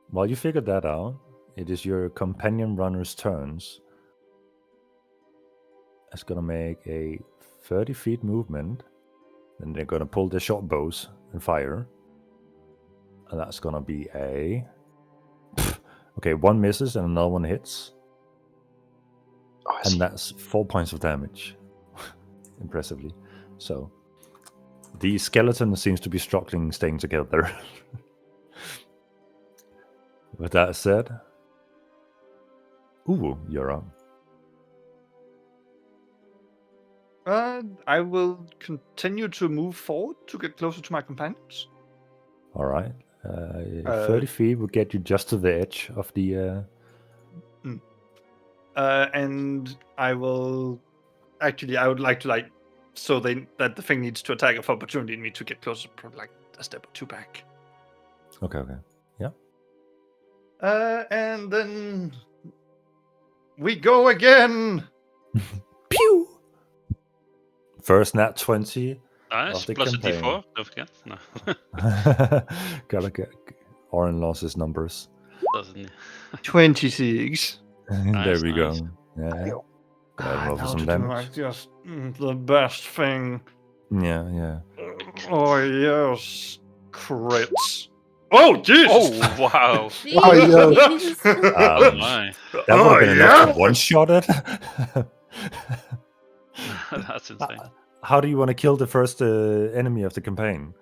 While you figured that out, it is your companion runner's turns. It's gonna make a 30 feet movement. Then they're gonna pull their short bows and fire. And that's gonna be a... Okay, one misses and another one hits. Oh, I see. And that's 4 points of damage. Impressively. So, the skeleton seems to be struggling staying together. With that said, Uwu, you're on. I will continue to move forward to get closer to my companions. All right. 30 feet will get you just to the edge of the. And I will. Actually, I would like to so that the thing needs to attack of opportunity in me to get closer, probably like a step or two back. Okay. Yeah. And then we go again. Pew! First nat 20. Nice. Of the Plus campaign. a d4. Don't forget. No. Gotta get. Oren lost his numbers. Doesn't. 26. There Nice, we nice. go. Yeah. Go ahead and I roll for know some to do damage. like just the best thing. Yeah. Oh yes, crits. Oh jeez. Oh wow. Jeez. Oh my. That would have been enough to one-shot it. That's insane. How do you want to kill the first enemy of the campaign?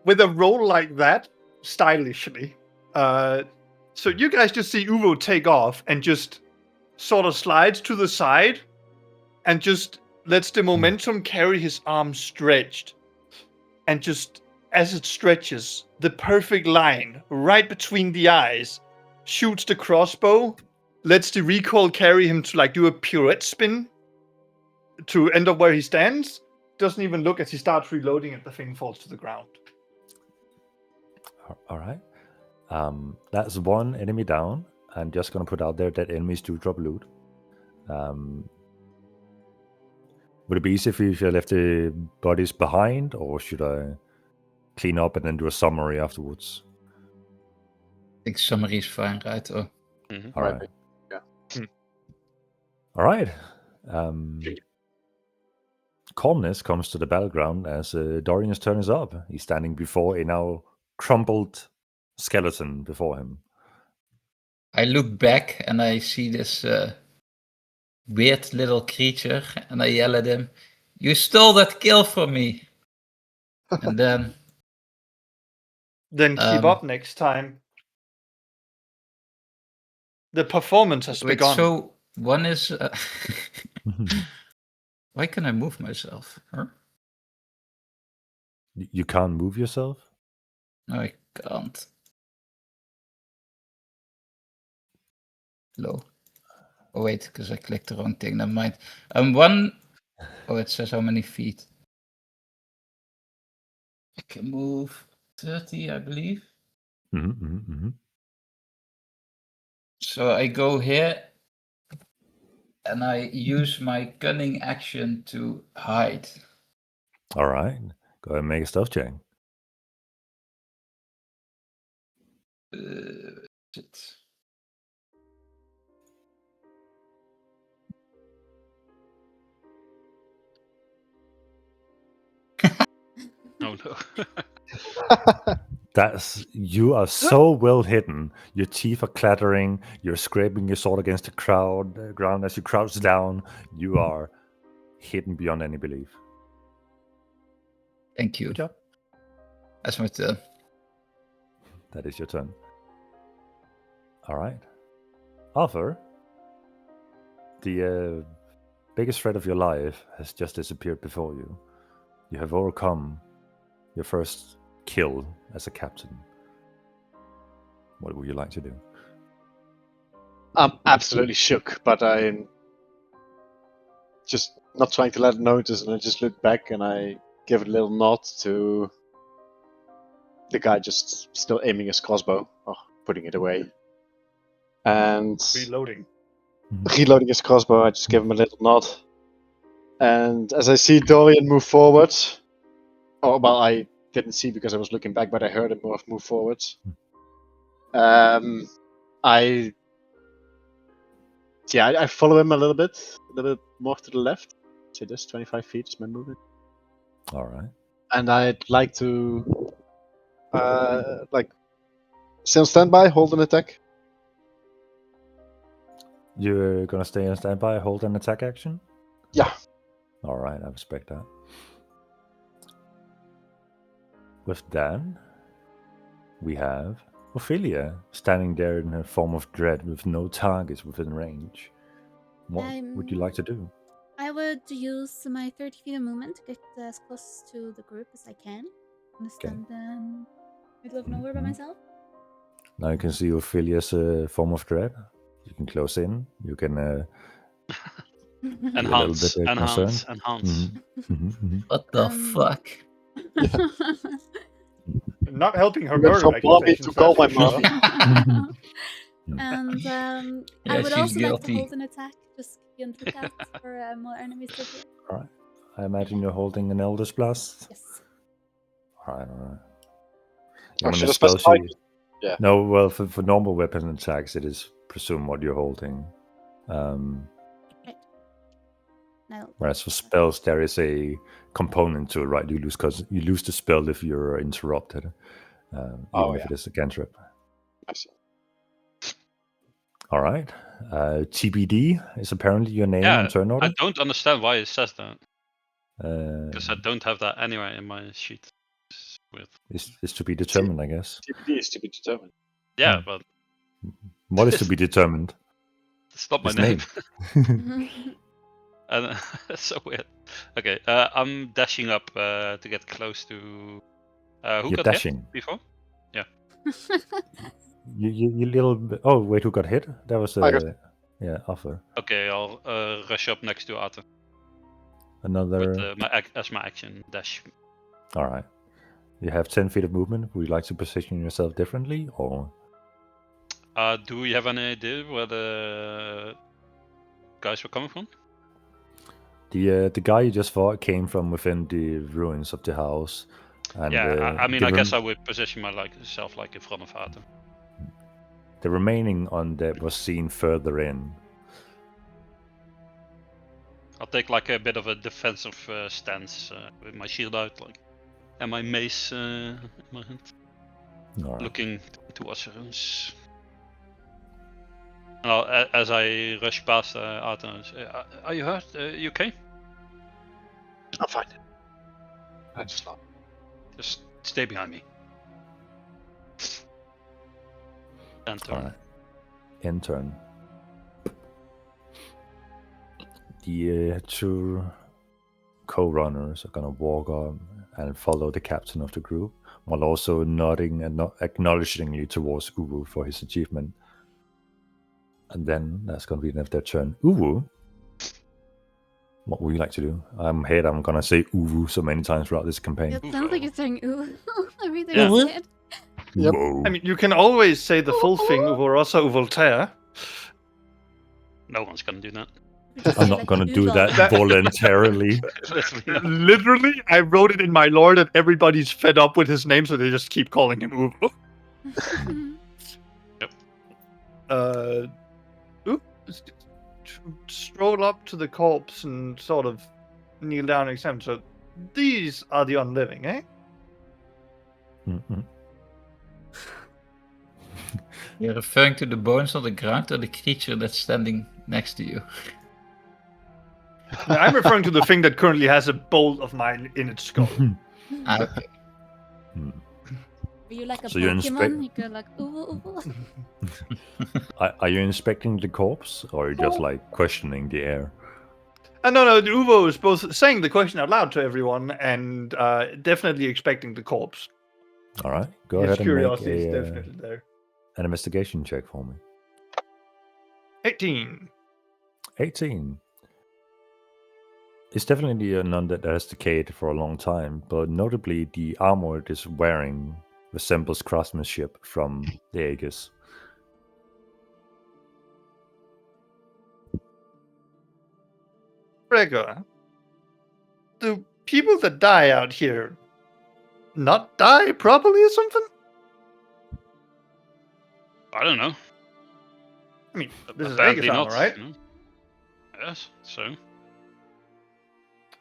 With a roll like that, stylishly. So you guys just see Uvo take off and just sort of slides to the side and just lets the momentum carry his arm stretched. And just as it stretches, the perfect line right between the eyes shoots the crossbow, lets the recoil carry him to do a pirouette spin to end up where he stands. Doesn't even look as he starts reloading and the thing falls to the ground. All right. That's one enemy down. I'm just gonna put out there that enemies do drop loot. Would it be easier if I left the bodies behind, or should I clean up and then do a summary afterwards? I think summary is fine, right? Or All right. Yeah. All right. Calmness comes to the battleground as Dorian's turn is up. He's standing before a now crumpled skeleton before him. I look back and I see this weird little creature, and I yell at him, "You stole that kill from me!" And then Then keep up next time. The performance has wait, begun. so one is why can I move myself? Huh? You can't move yourself? No, I can't. Low. Oh wait, because I clicked the wrong thing. Never mind. One. Oh, it says how many feet. I can move 30, I believe. So I go here, and I use my cunning action to hide. All right. Go ahead and make a stealth check. Shit. Oh no. You are so well hidden. Your teeth are clattering. You're scraping your sword against the ground as you crouch down. You are hidden beyond any belief. Thank you. Good job. That's my turn. That is your turn. All right. Arthur, the biggest threat of your life has just disappeared before you. You have overcome your first kill as a captain. What would you like to do? I'm absolutely shook, but I'm just not trying to let it notice, and I just look back and I give a little nod to the guy just still aiming his crossbow, or putting it away. And Reloading reloading his crossbow, I just give him a little nod. And as I see Dorian move forward, I didn't see because I was looking back, but I heard him move forward. I follow him a little bit more to the left. Say this, 25 feet is my movement. All right. And I'd like to, stay on standby, hold an attack. You're gonna stay on standby, hold an attack action? Yeah. All right, I respect that. With Dan, we have Ophelia, standing there in a form of dread with no targets within range. What would you like to do? I would use my 30 feet of movement to get as close to the group as I can. I'm gonna stand in middle of nowhere by myself. Now you can see Ophelia's form of dread. You can close in. You can be a little bit Enhance. concerned. Mhm. What the fuck? Not helping her You went murder from Bobby accusations. to call that's my for mom. sure. And Yeah, I would she's also like to guilty. hold an attack, just be on the lookout for more enemies to appear. All right. I imagine you're holding an Elder's Blast. Yes. All right. Oh, I'm should gonna have spell specified. sheet. Yeah. No, well, for normal weapon attacks, it is presume what you're holding. No. Whereas for spells, there is a component to it, right? You lose the spell if you're interrupted, even if it is a cantrip. I see. All right. TBD is apparently your name on turn order. I don't understand why it says that. Uh, Because I don't have that anywhere in my sheet. It's weird. is to be determined, I guess. TBD is to be determined. Yeah, but What is to be determined? it's not my His name. And that's so weird. Okay, I'm dashing up to get close to. Who You're got dashing. hit before? Yeah. You little bit. Oh wait, who got hit? That was I got- Arthur. Okay, I'll rush up next to Arthur Another. with as my action dash. All right. You have 10 feet of movement. Would you like to position yourself differently, or? Do we have any idea where the guys were coming from? The guy you just fought came from within the ruins of the house. And, Yeah, I mean, the I guess I would position myself like in front of Arthur. The remaining undead was seen further in. I'll take like a bit of a defensive stance with my shield out, like, and my mace in my hand, All right. looking towards the ruins. And as I rush past Arthur, I say, "Are you hurt? You okay? I'm fine. I just love. Just stay behind me." And All right. In turn. The two co-runners are gonna walk on and follow the captain of the group, while also nodding and acknowledgingly towards Uwu for his achievement. And then that's gonna be the end of their turn. Uwu, what would you like to do? I'm gonna say Uwu so many times throughout this campaign. It sounds like you're saying ooh every time Yeah. you say it. Yep. Whoa. I mean, you can always say the full thing, Uvorosa Uvoltaire. no one's gonna do that. I'm not gonna do that voluntarily. Literally not. Literally, I wrote it in my lore that everybody's fed up with his name, so they just keep calling him Uvo. Stroll up to the corpse and sort of kneel down and examine. So these are the unliving, eh? Mhm. You're referring to the bones on the ground or the creature that's standing next to you? I'm referring to the thing that currently has a bolt of mine in its skull. Okay. Are you like a So you Pokemon? You go like ooh ooh. Are you inspecting the corpse, or are you just like questioning the air? No, Uvo is both saying the question out loud to everyone and definitely expecting the corpse. All right, go His ahead and make curiosity is definitely there. an investigation check for me. 18. 18. It's definitely a nun that has decayed for a long time, but notably the armor it is wearing resembles craftsmanship from the Aegis. Gregor, do people that die out here not die properly or something? I don't know. I mean, this is Apparently Aegis armor, not, right? you know? Yes, so.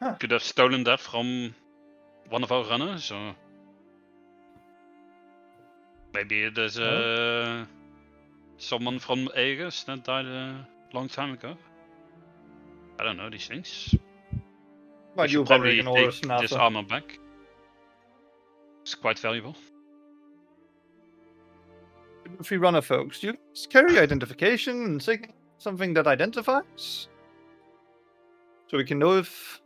Huh. Could have stolen that from one of our runners, or maybe it is someone from Aegis that died a long time ago. I don't know these things. Well, We you should better probably ignore take us, this NASA. armor back. It's quite valuable. free runner folks, do you carry identification and something that identifies? So we can know if,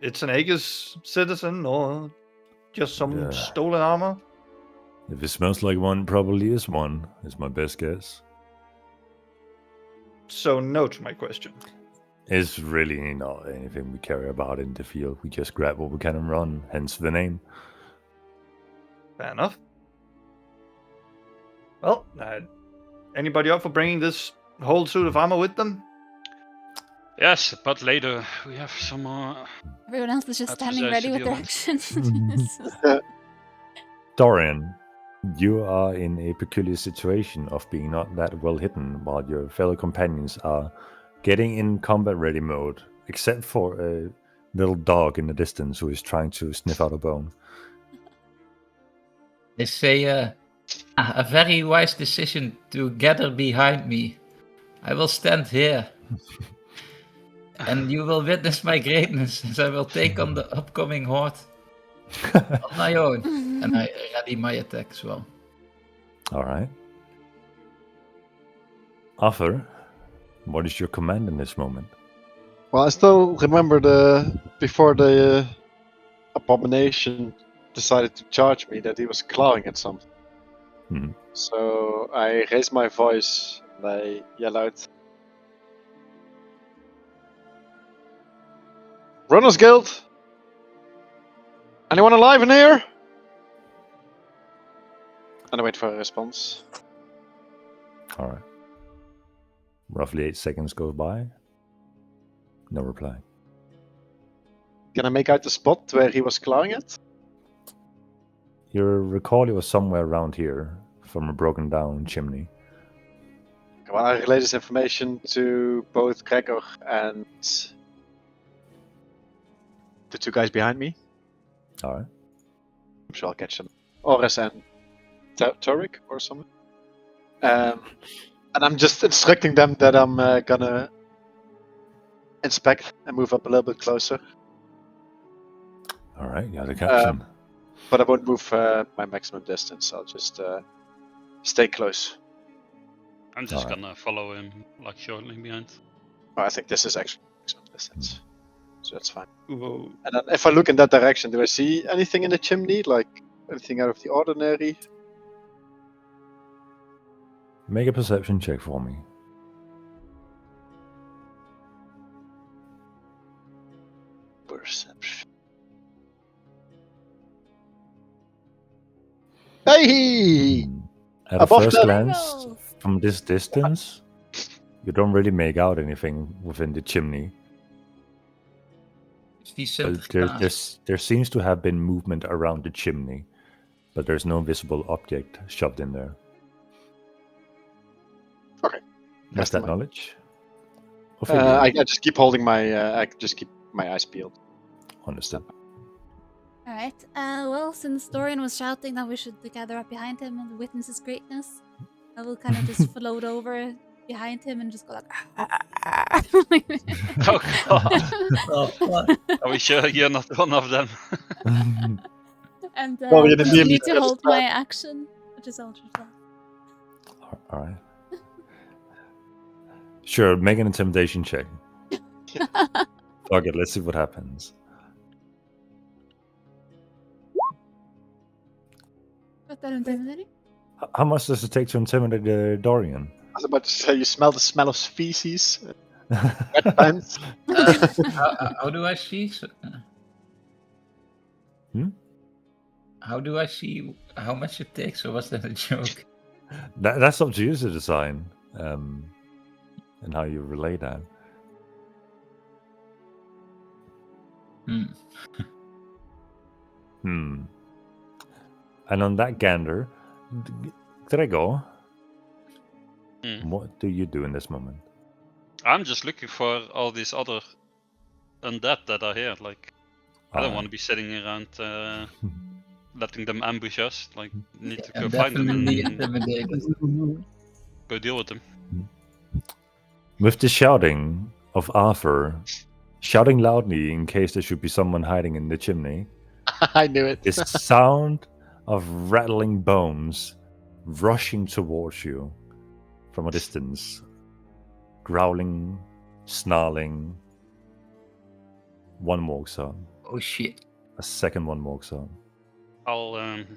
it's an Aegis citizen or just some Yeah. stolen armor? If it smells like one, probably is one, is my best guess. So no to my question. It's really not anything we carry about in the field. We just grab what we can and run, hence the name. Fair enough. Well, anybody up for bringing this whole suit of armor with them? Yes, but later we have some more. Everyone else is just That's standing what I ready should with deal their with. actions. Dorian, you are in a peculiar situation of being not that well hidden while your fellow companions are getting in combat ready mode, except for a little dog in the distance who is trying to sniff out a bone. They say a very wise decision to gather behind me. I will stand here. And you will witness my greatness as I will take on the upcoming horde on my own. And I ready my attack as well. All right. Arthur, what is your command in this moment? Well, I still remember before the abomination decided to charge me that he was clawing at something. Hmm. So I raised my voice and I yell out, Runners Guild! Anyone alive in here? And I wait for a response. All right. Roughly 8 seconds go by. No reply. Can I make out the spot where he was clawing at? You recall it was somewhere around here from a broken down chimney. Well, I relay this information to both Gregor and the two guys behind me. All right. I'm sure I'll catch them. Oris and Turek or something. And I'm just instructing them that I'm gonna inspect and move up a little bit closer. All right, you have the caption. But I won't move my maximum distance. I'll just stay close. I'm just Alright. gonna follow him like shortly behind. Oh, I think this is actually maximum distance. So that's fine. Whoa. And then if I look in that direction, do I see anything in the chimney? Like anything out of the ordinary? Make a perception check for me. Perception. Hey! At a Above first the- glance, Rolls. from this distance, you don't really make out anything within the chimney. But there seems to have been movement around the chimney, but there's no visible object shoved in there. Okay. That's that Mastermind. knowledge? I just keep holding my. I just keep my eyes peeled. Understood. Alright, well, since Dorian was shouting that we should gather up behind him and witness his greatness, I will kind of just float over behind him and just go like... Oh god! Oh, fuck. Are we sure you're not one of them? and Dorian immediately continue to just hold my action, which is Ultra Flash. All right. Sure, make an intimidation check. Fuck it, let's see what happens. But that intimidating? How much does it take to intimidate Dorian? I was about to say, you smell the smell of feces. Red pants. How do I see? How do I see how much it takes, or was that a joke? That's up to you to design, and how you relay that. And on that gander, Gregor, what do you do in this moment? I'm just looking for all these other undead that are here. Like, I don't Alright. want to be sitting around letting them ambush us. Like, need to go I'm find them definitely and intimidated. go deal with them. With the shouting of Arthur, shouting loudly in case there should be someone hiding in the chimney, I knew it. the sound of rattling bones rushing towards you from a distance. Growling, snarling. One walks on. Oh shit. A second one walks on. I'll Third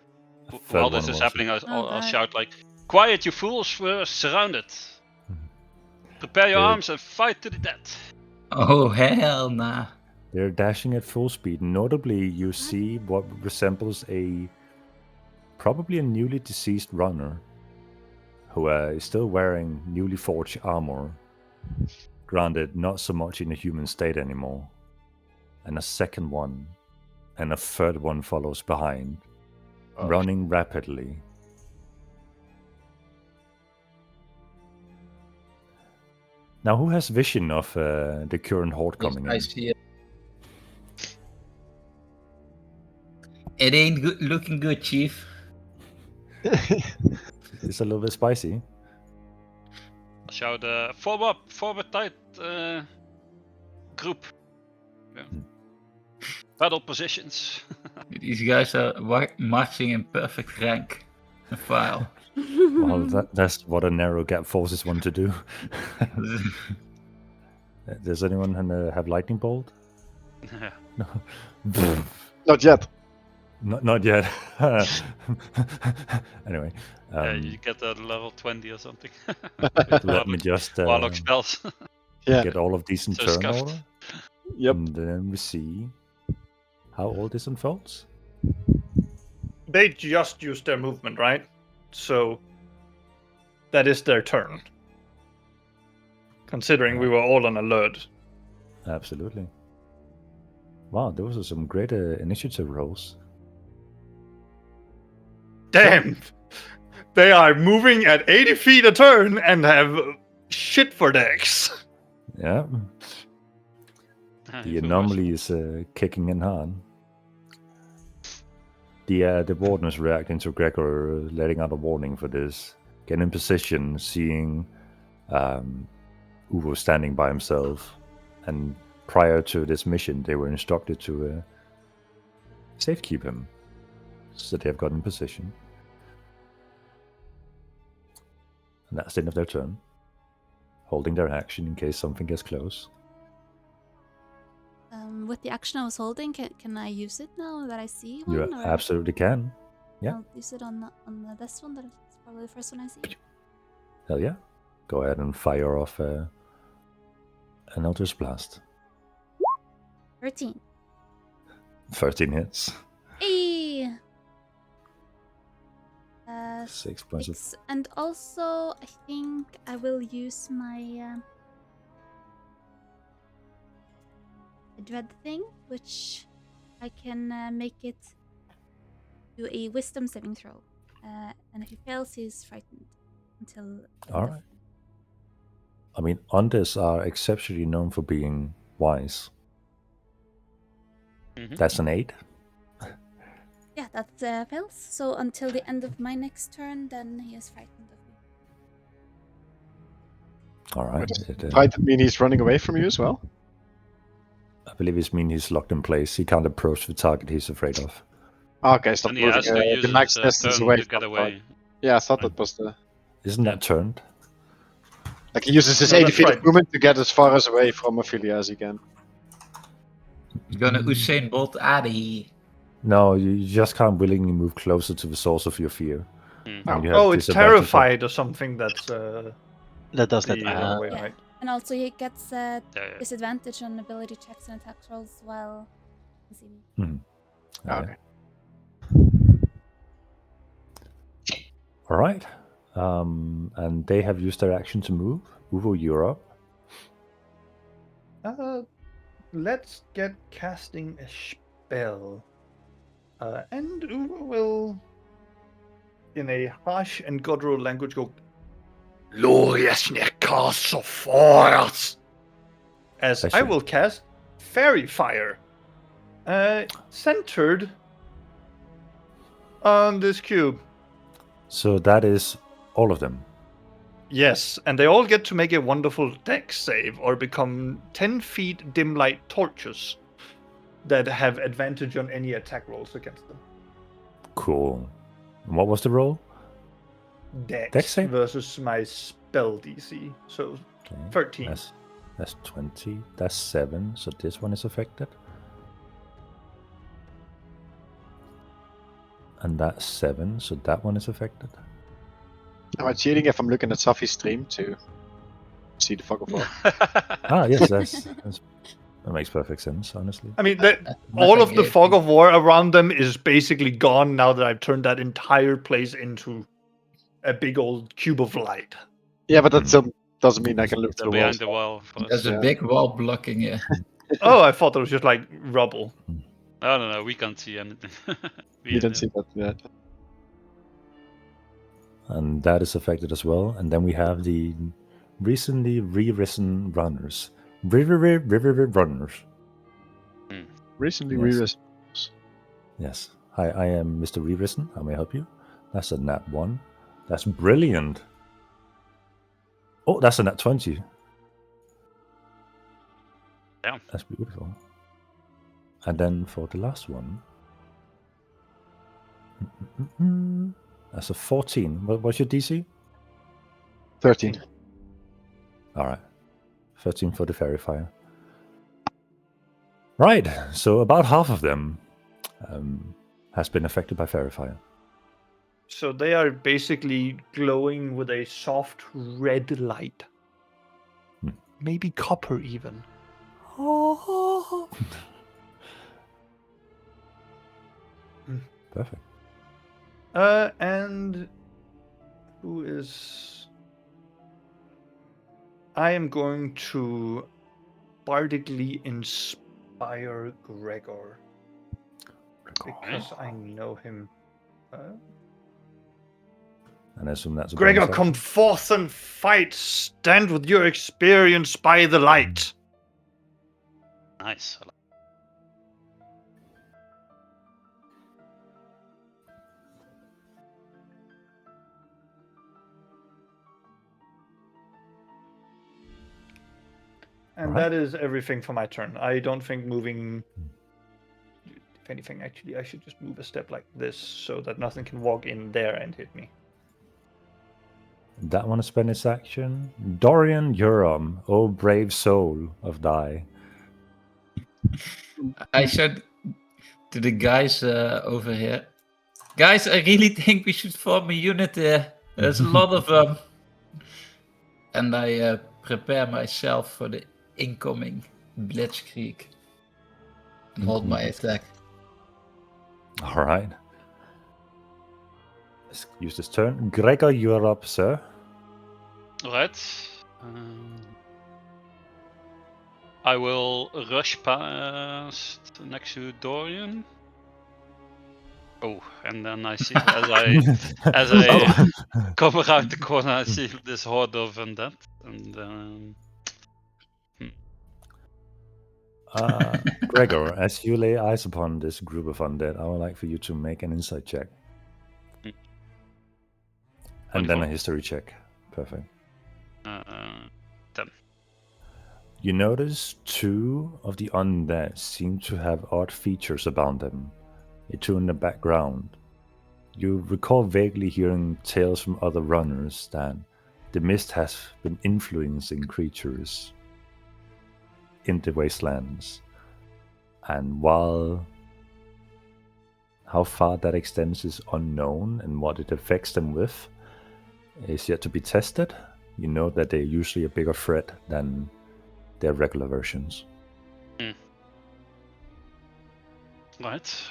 while one this is was- happening, I'll, Oh, I'll God. shout like, "Quiet, you fools! We're surrounded. Prepare your They- arms and fight to the death." Oh hell nah. They're dashing at full speed. Notably, you see what resembles probably a newly deceased runner who is still wearing newly forged armor. Granted, not so much in a human state anymore. And a second one, and a third one follows behind, running rapidly. Now, who has vision of the current horde coming I in? see it. It ain't looking good, Chief. It's a little bit spicy. I'll shout, forward tight, group. Yeah. Battle positions. These guys are marching in perfect rank and file. Well, that's what a narrow gap forces one to do. Does anyone have lightning bolt? Yeah. No. Not yet. Not yet. Anyway, Yeah, you get that level 20 or something. let me just Warlock spells. Yeah. get all of these in So turn scuffed. order, Yep. and then we see how all this unfolds. They just used their movement, right? So that is their turn. Considering we were all on alert. Absolutely. Wow, those are some great initiative rolls. Damn! They are moving at 80 feet a turn and have shit for decks. Yeah, Ah, the you fool anomaly is kicking in hard. The warden is reacting to Gregor letting out a warning for this. Get in position, seeing Uvo standing by himself, and prior to this mission, they were instructed to safekeep him, so they have got in position. And that's the end of their turn, holding their action in case something gets close. With the action I was holding, can I use it now that I see You one? or absolutely can. Yeah. I'll use it on this one. That's probably the first one I see. Hell yeah. Go ahead and fire off an Eldritch Blast. 13. 13 hits. Hey. 6 points of... Six. And also, I think I will use my dread thing, which I can make it do a wisdom saving throw. And if he fails, he's frightened until. Alright. I mean, undeads are exceptionally known for being wise. Mhm. That's an 8. Yeah, that fails. So until the end of my next turn, then he is frightened of me. Alright. Does frightened mean he's running away from you as well? I believe it means he's locked in place. He can't approach the target he's afraid of. Okay, stop And he moving has to use the max his distance turn away to from get the away. target. Yeah, I thought that was the... Isn't that turned? Like, he uses his No, 80 that's feet right. of movement to get as far as away from Ophelia as he can. You're gonna Usain Bolt out of here. No, you just can't willingly move closer to the source of your fear. Mm. And you have Oh, it's disadvantage of- terrified or something that's That does the that. way, Yeah. right? And also, he gets Yeah. disadvantage on ability checks and attack rolls while he see me. Okay. All right. And they have used their action to move. Uvo, you're up. Let's get casting a spell. And Uwe will, in a harsh and guttural language, go, Gloriasneka sofort! As Bless I you. will cast Fairy Fire. Centered on this cube. So that is all of them. Yes, and they all get to make a wonderful dex save or become 10 feet dim light torches that have advantage on any attack rolls against them. Cool. And what was the roll? Dex, Dex save? versus my spell DC. So Okay. 13. That's 20. That's 7. So this one is affected. And that's 7. So that one is affected. Am I cheating if I'm looking at Safi's stream to see the fog of war? Ah, yes, that makes perfect sense, honestly. I mean, all of the fog of war around them is basically gone now that I've turned that entire place into a big old cube of light. Yeah, but that still doesn't mean I can look They're through the walls. behind the wall. For us. There's a big wall blocking you. Oh, I thought it was just like rubble. No, we can't see anything. You didn't see that yet. And that is affected as well. And then we have the recently re-risen runners. Runners. Recently Yes. re-risen. Yes. Hi, I am Mr. Re-risen. How may I help you? That's a nat 1. That's brilliant. Oh, that's a nat 20. Yeah. That's beautiful. And then for the last one, that's a 14. What's your DC? 13. All right. 13 for the fairy fire. Right. So about half of them has been affected by fairy fire. So they are basically glowing with a soft red light. Maybe copper even. Perfect. And who is... I am going to bardically inspire Gregor. Because I know him. And I assume that's a Gregor, bonus come action. forth and fight. Stand with your experience by the light. Nice. And Alright. that is everything for my turn. I don't think moving... If anything, actually, I should just move a step like this so that nothing can walk in there and hit me. That one spend its action. Dorian Urim, oh brave soul of Die. I said to the guys over here, guys, I really think we should form a unit there. There's a lot of them. And I prepare myself for the incoming Blitzkrieg. And hold my attack. All right. Let's use this turn. Gregor, you're up, sir. Alright. I will rush past next to Dorian. Oh, and then I see as I come around the corner, I see this horde of undead, and Gregor, as you lay eyes upon this group of undead, I would like for you to make an insight check. And then a 24. history check. Perfect. 10. You notice 2 of the undead seem to have odd features about them. The 2 in the background. You recall vaguely hearing tales from other runners that the mist has been influencing creatures in the wastelands. And while how far that extends is unknown and what it affects them with is yet to be tested, you know that they're usually a bigger threat than their regular versions. Right.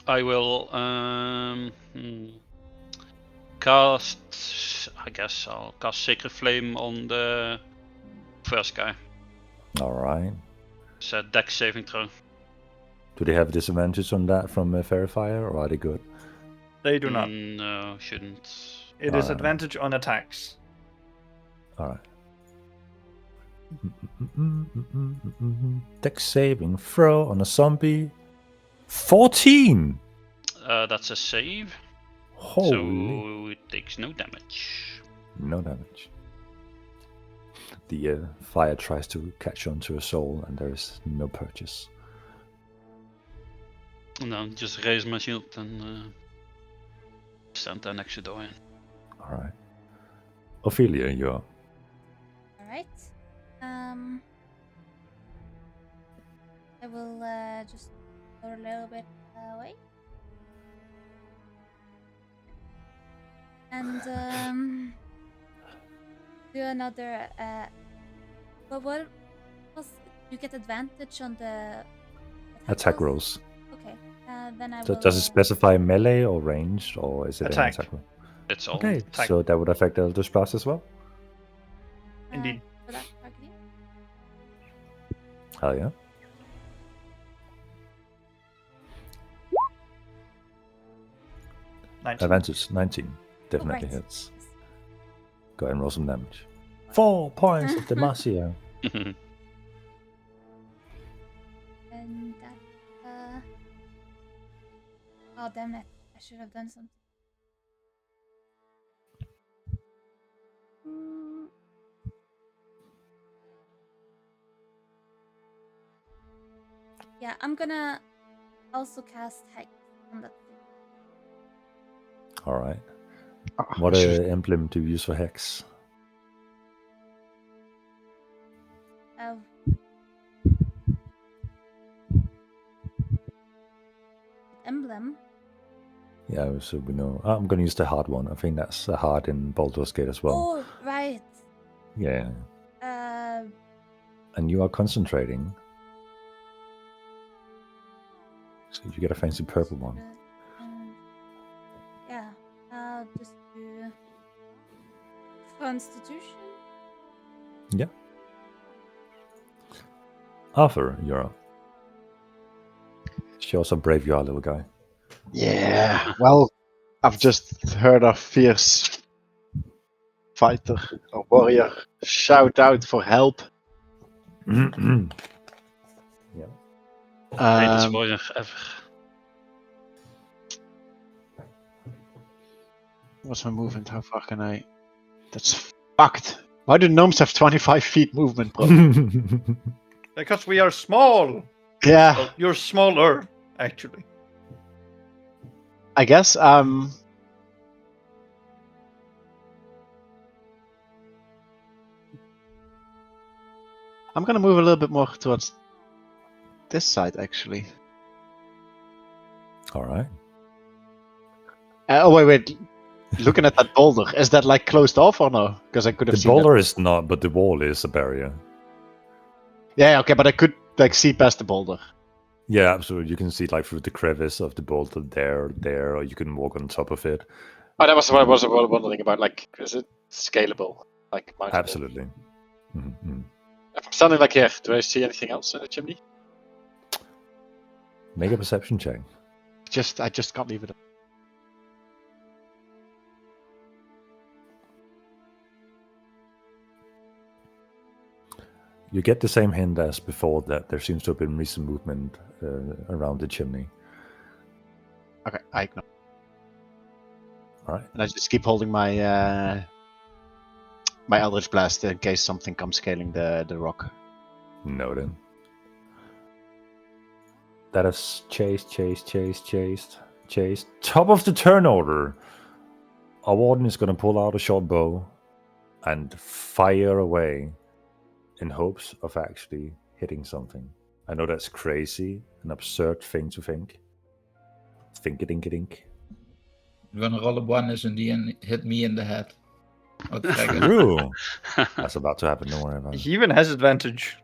I will cast. I guess I'll cast Sacred Flame on the first guy. Alright. It's a dex saving throw. Do they have disadvantage on that from Fairy Fire, or are they good? They do not. No, shouldn't. It is advantage on attacks. Alright. Dex saving throw on a zombie. 14! That's a save. Holy. So it takes no damage. No damage. The fire tries to catch onto a soul, and there is no purchase. And then just raise my shield and stand there next to Dorian. All right. Ophelia, you're up. All right. I will just go a little bit away. And do another. But what was? You get advantage on the Attack rolls. Okay. Then I So will. does it specify melee or ranged, or is it Attack. an attack roll? It's all. Okay, Attack. so that would affect Eldritch Blast as well? Indeed. For that targeting. Hell yeah. Advantage 19. Definitely right. hits. Go ahead and roll some damage. 4 points of Demacia. And that. Oh damn it! I should have done something. Yeah, I'm gonna also cast Hex on that thing. Alright. What emblem do you use for Hex? Emblem? Yeah, so we know. I'm going to use the hard one. I think that's a hard in Baldur's Gate as well. Oh, right. Yeah. And you are concentrating. So you get a fancy purple one. Yeah, I'll just do Constitution. Yeah. Arthur, you're up. Show us how brave you are, little guy. Yeah, well, I've just heard a fierce fighter or warrior shout out for help. Yeah. Greatest warrior ever. What's my movement? How far can I? That's fucked. Why do gnomes have 25 feet movement, bro? Because we are small. Yeah. Well, you're smaller, actually. I guess I'm gonna move a little bit more towards this side, actually. All right. Oh wait. Looking at that boulder, is that like closed off or no? Because I could have The seen boulder that. is not, but the wall is a barrier. Yeah, okay, but I could like see past the boulder. Yeah, absolutely. You can see like through the crevice of the boulder there, or you can walk on top of it. Oh, that was what I was wondering about. Like, is it scalable? Like, mountable? Absolutely. Mm-hmm. If I'm standing like here, do I see anything else in the chimney? Make a perception check. I just can't leave it. You get the same hint as before that there seems to have been recent movement around the chimney. Okay, I ignore. All right. And I just keep holding my my Eldritch Blast in case something comes scaling the rock. Noted. That is chased. Top of the turn order. Our warden is going to pull out a short bow and fire away in hopes of actually hitting something. I know that's crazy, an absurd thing to think. Think-a-dink-a-dink. You're gonna roll a 1 and the end hit me in the head. Oh, dragon. True. That's about to happen, don't worry about it. He even has advantage.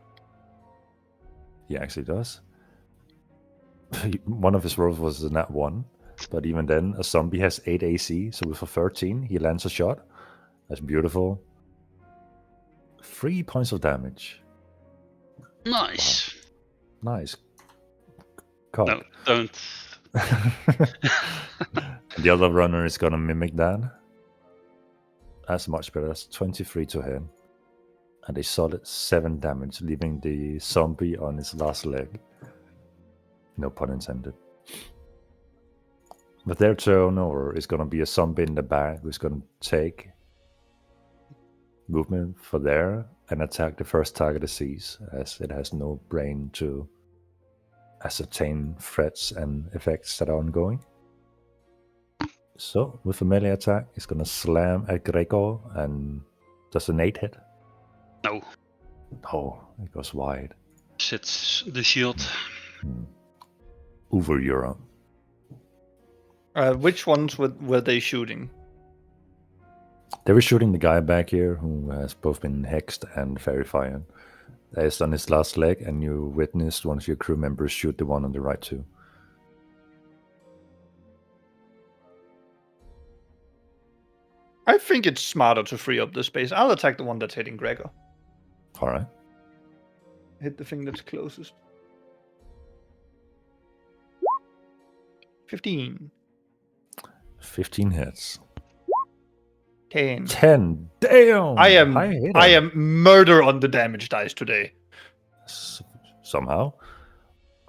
He actually does. One of his rolls was a nat 1, but even then, a zombie has 8 AC, so with a 13, he lands a shot. That's beautiful. 3 points of damage. Nice. Wow. Nice. Cock. No, don't. The other runner is gonna mimic that. That's much better. That's 23 to hit. And a solid 7 damage, leaving the zombie on his last leg. No pun intended. But their turn over is gonna be a zombie in the back who's gonna take movement for there and attack the first target it sees, as it has no brain to ascertain threats and effects that are ongoing. So, with a melee attack, he's gonna slam at Gregor, and does an 8 hit? No. Oh, it goes wide. Sits the shield. Over Europe. Which ones were they shooting? They were shooting the guy back here who has both been hexed and fairy fired. That is on his last leg, and you witnessed one of your crew members shoot the one on the right too. I think it's smarter to free up the space. I'll attack the one that's hitting Gregor. Alright. Hit the thing that's closest. 15. 15 hits. 10. 10. Damn! I am High hitter. I am murder on the damage dice today. Somehow.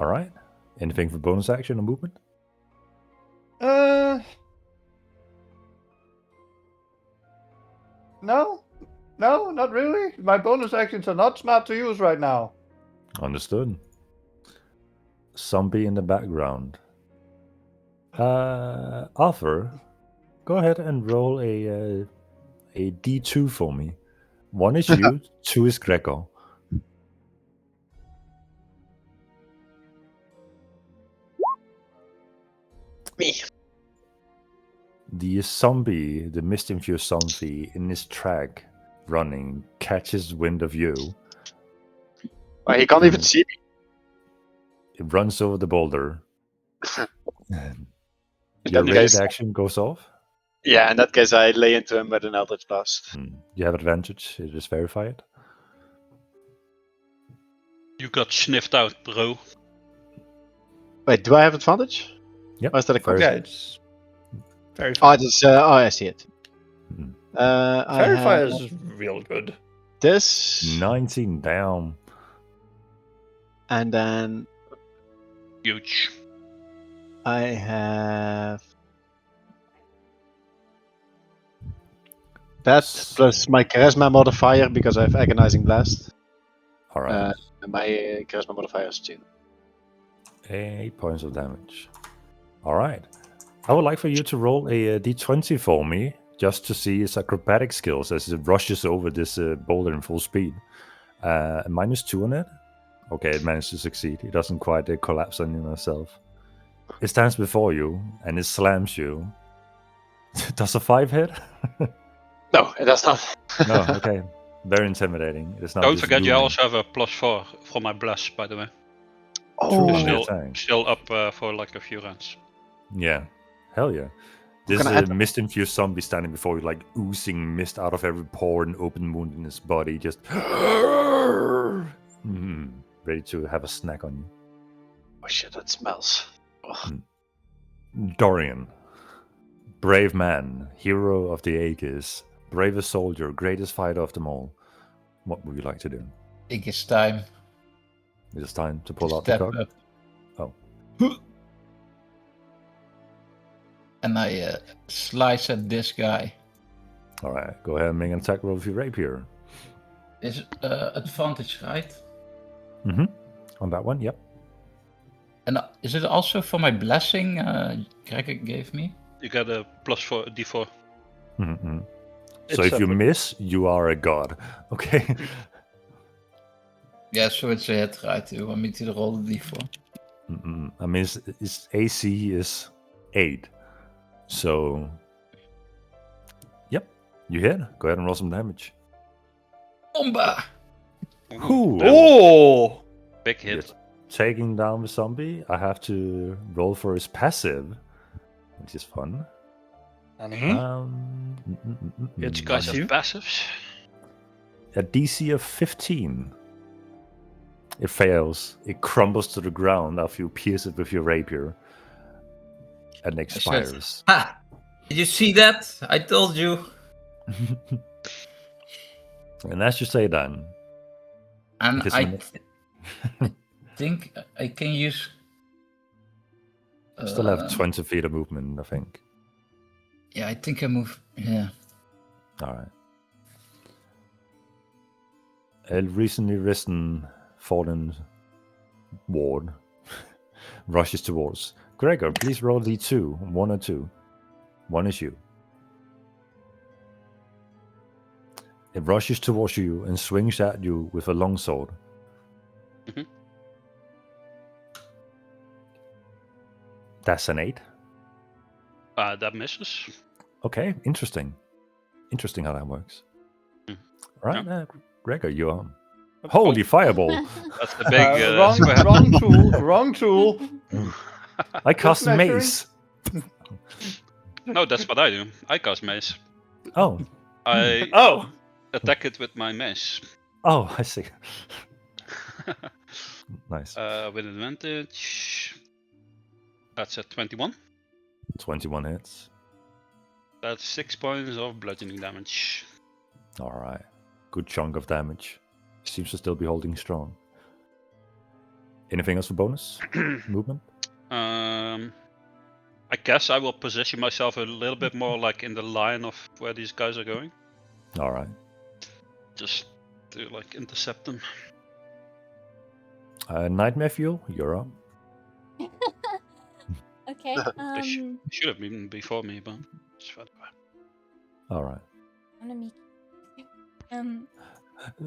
Alright. Anything for bonus action or movement? No, not really. My bonus actions are not smart to use right now. Understood. Zombie in the background. Arthur, go ahead and roll a D2 for me. 1 is you, 2 is Gregor. Me. The zombie, the mist-infused zombie in his track, running, catches wind of you. He can't even see me. It runs over the boulder. In Your that raid case- action goes off. Yeah, in that case, I lay into him with an Eldritch Blast. You have advantage. It is verified. You got sniffed out, bro. Wait, do I have advantage? Yep. Or is that a Very- question? Yeah, it's very Oh, it's, I see it. Mhm. I Fairy have Fire is real good. this, 19 down. and then Huge. I have that plus my charisma modifier because I have agonizing blast. All right. And my charisma modifier is 2. 8 points of damage. All right. I would like for you to roll a d20 for me, just to see his acrobatic skills as it rushes over this boulder in full speed. -2 on it. Okay, it managed to succeed. It doesn't quite collapse on himself. It stands before you and it slams you. Does a 5 hit? No, it does not. No, okay. Very intimidating. It's not Don't just forget you looming. also have a +4 from my blast, by the way. Oh, True. Still, attack. still up for like a few rounds. Yeah. Hell yeah. This gonna add- mist-infused zombie standing before you, like oozing mist out of every pore and open wound in his body, just ready to have a snack on you. oh shit, that smells. Ugh. Dorian, brave man, hero of the Aegis, bravest soldier, greatest fighter of them all. What would you like to do? I think it's time It is time to pull to out the step cog. up. Oh. And I slice at this guy. All right, go ahead and make an attack roll with your rapier. Is advantage, right? On that one, yep. And is it also for my blessing Gregor gave me? You get a +4 d4. Mm-hmm. It's So if you separate. miss, you are a god. Okay. Yeah, so it's a hit, right? You want me to roll the d4? I mean, his AC is 8. So, yep, you hit. Go ahead and roll some damage. Bomba! Ooh. Oh! Big hit. Yes. Taking down the zombie, I have to roll for his passive, which is fun. It's You guys have Passive? passives? A DC of 15. It fails. It crumbles to the ground after you pierce it with your rapier. And expires. Ha! Did you see that? I told you. And as you say then, And It is I an- think I can use. still have 20 feet of movement, I think. Yeah, I think I move. Yeah. Alright. A recently risen fallen ward rushes towards. Gregor, please roll D2. 1 or 2. 1 is you. It rushes towards you and swings at you with a longsword. Mhm. That's an 8. That misses. Okay, interesting. Interesting how that works. Mm. Right, Gregor, you're on. Holy fireball! That's the big wrong, square. wrong tool. Wrong tool. I cast measuring. mace. No, that's what I do. I cast mace. Oh, I Oh, attack it with my mace. oh, I see. Nice. With advantage. That's a 21. 21 hits. That's 6 points of bludgeoning damage. All right. Good chunk of damage. Seems to still be holding strong. Anything else for bonus movement? I guess I will position myself a little bit more like in the line of where these guys are going. All right. Just to like intercept them. Nightmare Fuel, you're up. Okay. They should have been before me, but it's fine. All right. I'm gonna make.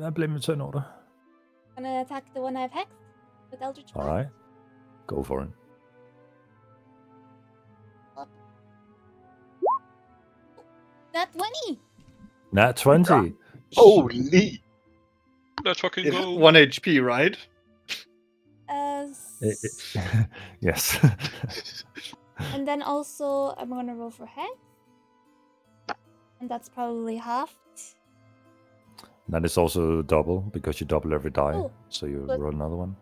I blame the turn order. Gonna attack the one I've hexed with Eldritch All Blast. right. Go for it. Nat 20. Nat 20. Holy! Let's fucking it- go. 1 HP, right? Yes. And then also I'm gonna roll for hex. And that's probably half. That is also double because you double every die. Oh, So you good. roll another one.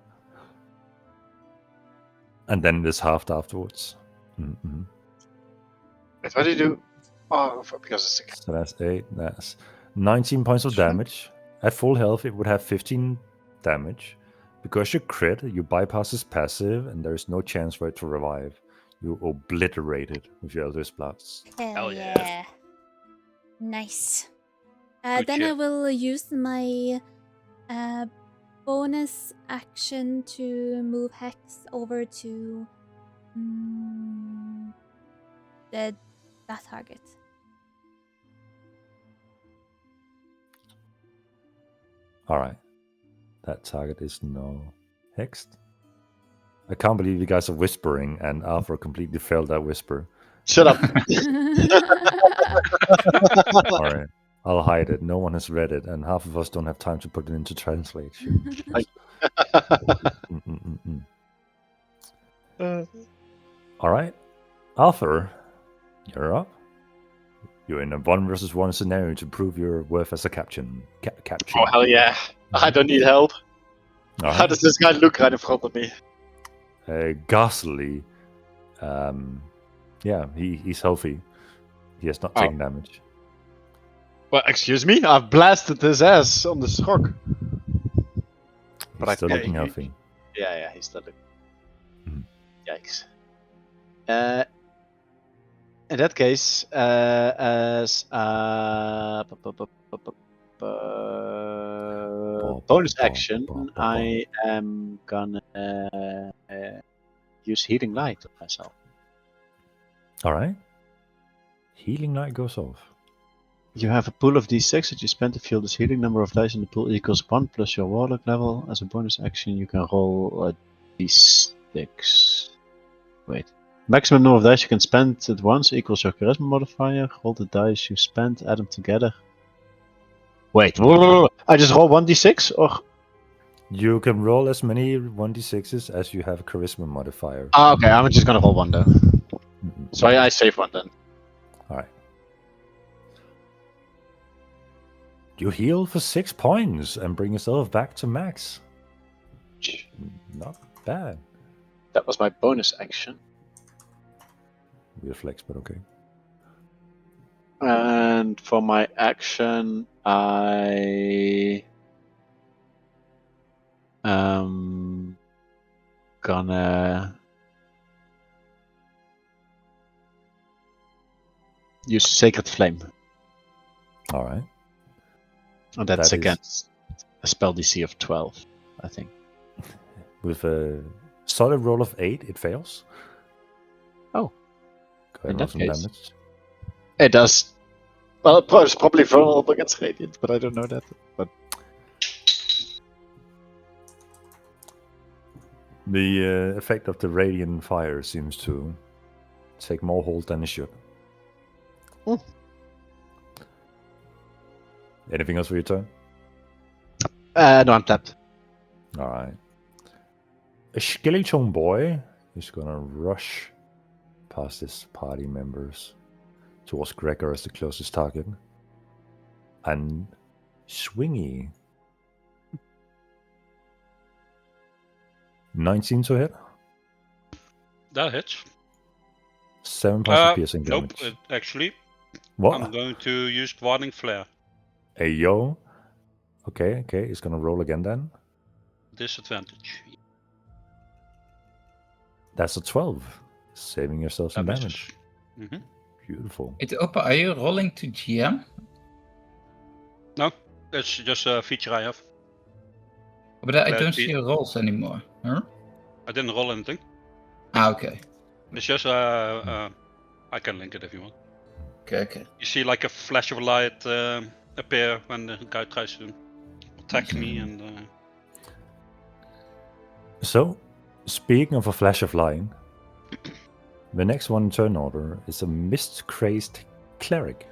And then it is halved afterwards. Mm-hmm. Wait, what do you do? Oh, because it's a... So that's 8. That's 19 points of damage. At full health, it would have 15 damage. Because you crit, you bypass his passive, and there is no chance for it to revive. You obliterate it with your Eldritch Blasts. Hell yeah. Nice. Good Then I shit. will use my bonus action to move Hex over to that target. Alright. That target is now hexed. I can't believe you guys are whispering, and Alpha completely failed that whisper. Shut up! Alright. I'll hide it. No one has read it, and half of us don't have time to put it into translation. Alright. Alpha, you're up. You're in a 1 versus 1 scenario to prove your worth as a captain. Captain. Oh, hell yeah. I don't need help. All How right. does this guy look right in front of me? Ghastly. Yeah, he's healthy. He has not Oh. taken damage. Well, excuse me? I've blasted his ass on the rock. But He's I still think looking he- healthy. Yeah, he's still looking. Mhm. Yikes. In that case, as bonus action, I am gonna use Healing Light on myself. Alright. Healing Light goes off. You have a pool of d6 that you spend to fill this healing. Number of dice in the pool equals 1 plus your warlock level. As a bonus action, you can roll a d6. Wait. Maximum number of dice you can spend at once equals your charisma modifier. Roll the dice you spend, add them together. Wait, I just roll 1d6 or? You can roll as many 1d6s as you have a charisma modifier. Ah, okay, I'm just gonna roll one though. Mhm. So I save one then. Alright. You heal for 6 points and bring yourself back to max. Not bad. That was my bonus action. Weird flex, but okay. And for my action, I gonna use Sacred Flame. Alright. And that's That is- against a spell DC of 12, I think. With a Solid roll of 8, it fails. Oh. Go ahead In and roll that some case- damage. It does. Well, it's probably vulnerable against Radiant, but I don't know that. But The effect of the radiant fire seems to take more hold than it should. Mm. Anything else for your turn? no, I'm tapped. Alright. A skeleton boy is gonna rush past his party members towards Gregor as the closest target. And Swingy. 19 to hit. That hits. 7 points of piercing Nope, damage. actually, What? I'm going to use Warning Flare. Hey, yo. Okay, he's gonna roll again then. Disadvantage. That's a 12. Saving yourself some That damage. misses. Mhm. Beautiful. Wait, Oppa, are you rolling to GM? No, that's just a feature I have. But I But don't the- see your rolls anymore. Huh? I didn't roll anything. Ah, okay. It's just I can link it if you want. Okay. You see like a flash of light appear when the guy tries to attack me, and So, speaking of a flash of light, the next one in turn order is a mist-crazed cleric.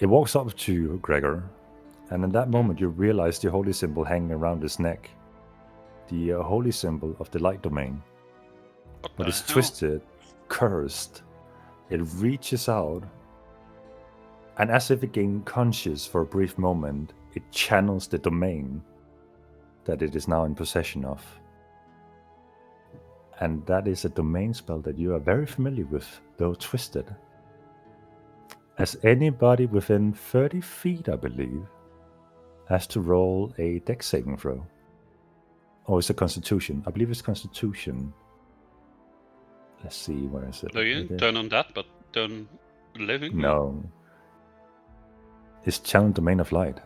It walks up to you, Gregor, and in that moment you realize the holy symbol hanging around his neck. The holy symbol of the light domain. what But the it's hell? twisted, cursed. It reaches out, and as if it gained conscious for a brief moment, it channels the domain that it is now in possession of. And that is a domain spell that you are very familiar with, though twisted. As anybody within 30 feet, I believe, has to roll a dex saving throw. Oh, it's a constitution. I believe it's constitution. Let's see, where is it? No, you It is- turn on that, but turn living. No. It's channel domain of light.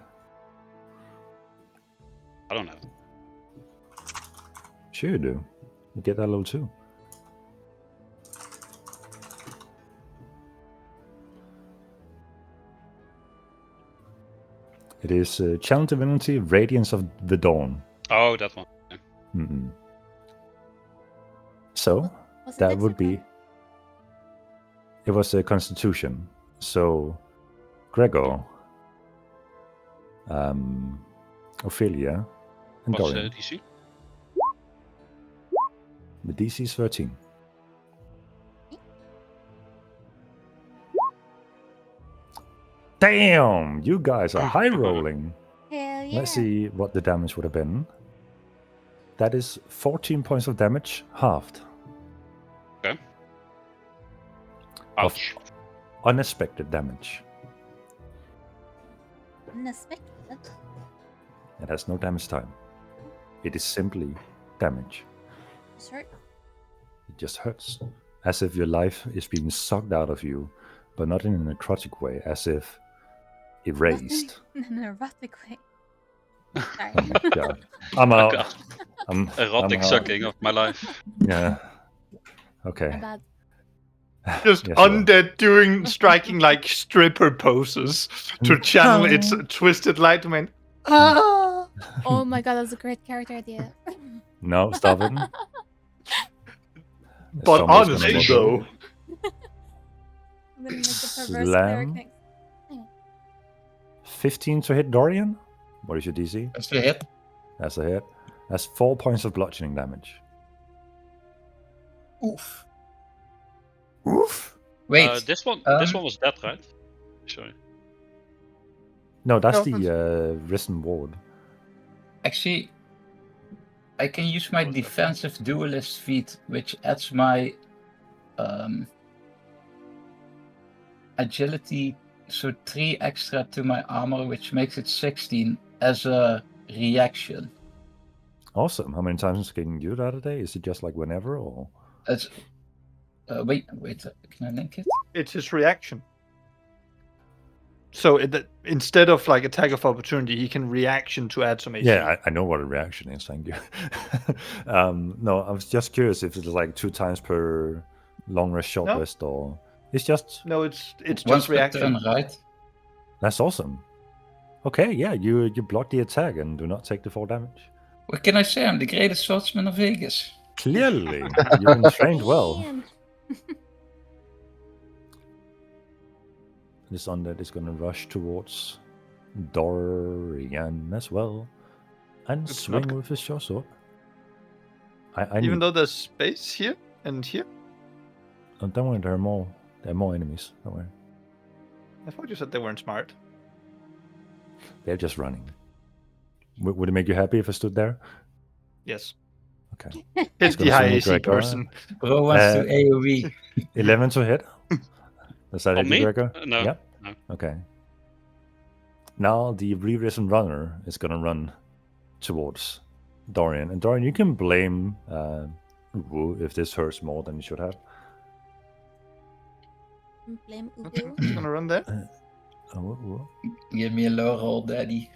I don't know. Sure you do. You get that level too. It is channel divinity, radiance of the dawn. Oh, that one. Yeah. Mm-mm. So Was it that Dex would or be. Con? It was a constitution. So Gregor, Ophelia, and What's Dorian. DC? The DC is 13. Damn, you guys are high rolling. Hell yeah. Let's see what the damage would have been. That is 14 points of damage, halved. Of Ouch. unexpected damage. Unexpected. It has no damage time. It is simply damage. It's hurt. It just hurts. As if your life is being sucked out of you, but not in a necrotic way, as if erased. In an erotic way. Sorry. Oh my god. I'm out. God. I'm Erotic out. sucking of my life. Yeah. Okay. My bad. Just Yes, sir. undead striking like stripper poses to channel its twisted light domain. Ah! Oh my god, that was a great character idea. No, stop it. But Somebody's gonna honestly, love though, I'm gonna make the perverse Slam. cleric next. 15 to hit Dorian. What is your DC? That's a hit. That's a hit. That's 4 points of bludgeoning damage. Oof. Oof. Wait, This one um, was dead, right? Sorry. No, that's No, the Risen Ward. actually, I can use my defensive duelist feat, which adds my agility, so 3 extra to my armor, which makes it 16 as a reaction. Awesome. How many times can you do that a day? Is it just like whenever or? As wait, can I link it? it's his reaction. So instead of like attack of opportunity, he can reaction to add some AC. Yeah, I know what a reaction is. Thank you. No, I was just curious if it's like 2 times per long rest, short No. rest, or it's just. No, it's Once just per reaction. turn, right? That's awesome. Okay, yeah, you block the attack and do not take the 4 damage. What can I say? I'm the greatest swordsman of Vegas. Clearly, you've been trained well. Man. This undead is gonna rush towards Dorian as well, and It's swing not- with his short sword. I Even need. though there's space here and here. Oh, don't worry, there are more enemies. Don't worry, I thought you said they weren't smart. they're just running. Would it make you happy if I stood there? Yes. Okay. Hit the gonna high swing AC Gregor. person. Bro wants Uh, to AoE. 11 to hit. Does that On hit me? you, Gregor? No. Yep. No. Okay. Now the re-risen runner is gonna run towards Dorian, and Dorian, you can blame Uwu if this hurts more than you should have. Blame Okay, Ubu. he's gonna run there. Oh, Uwu. Give me a low roll, daddy.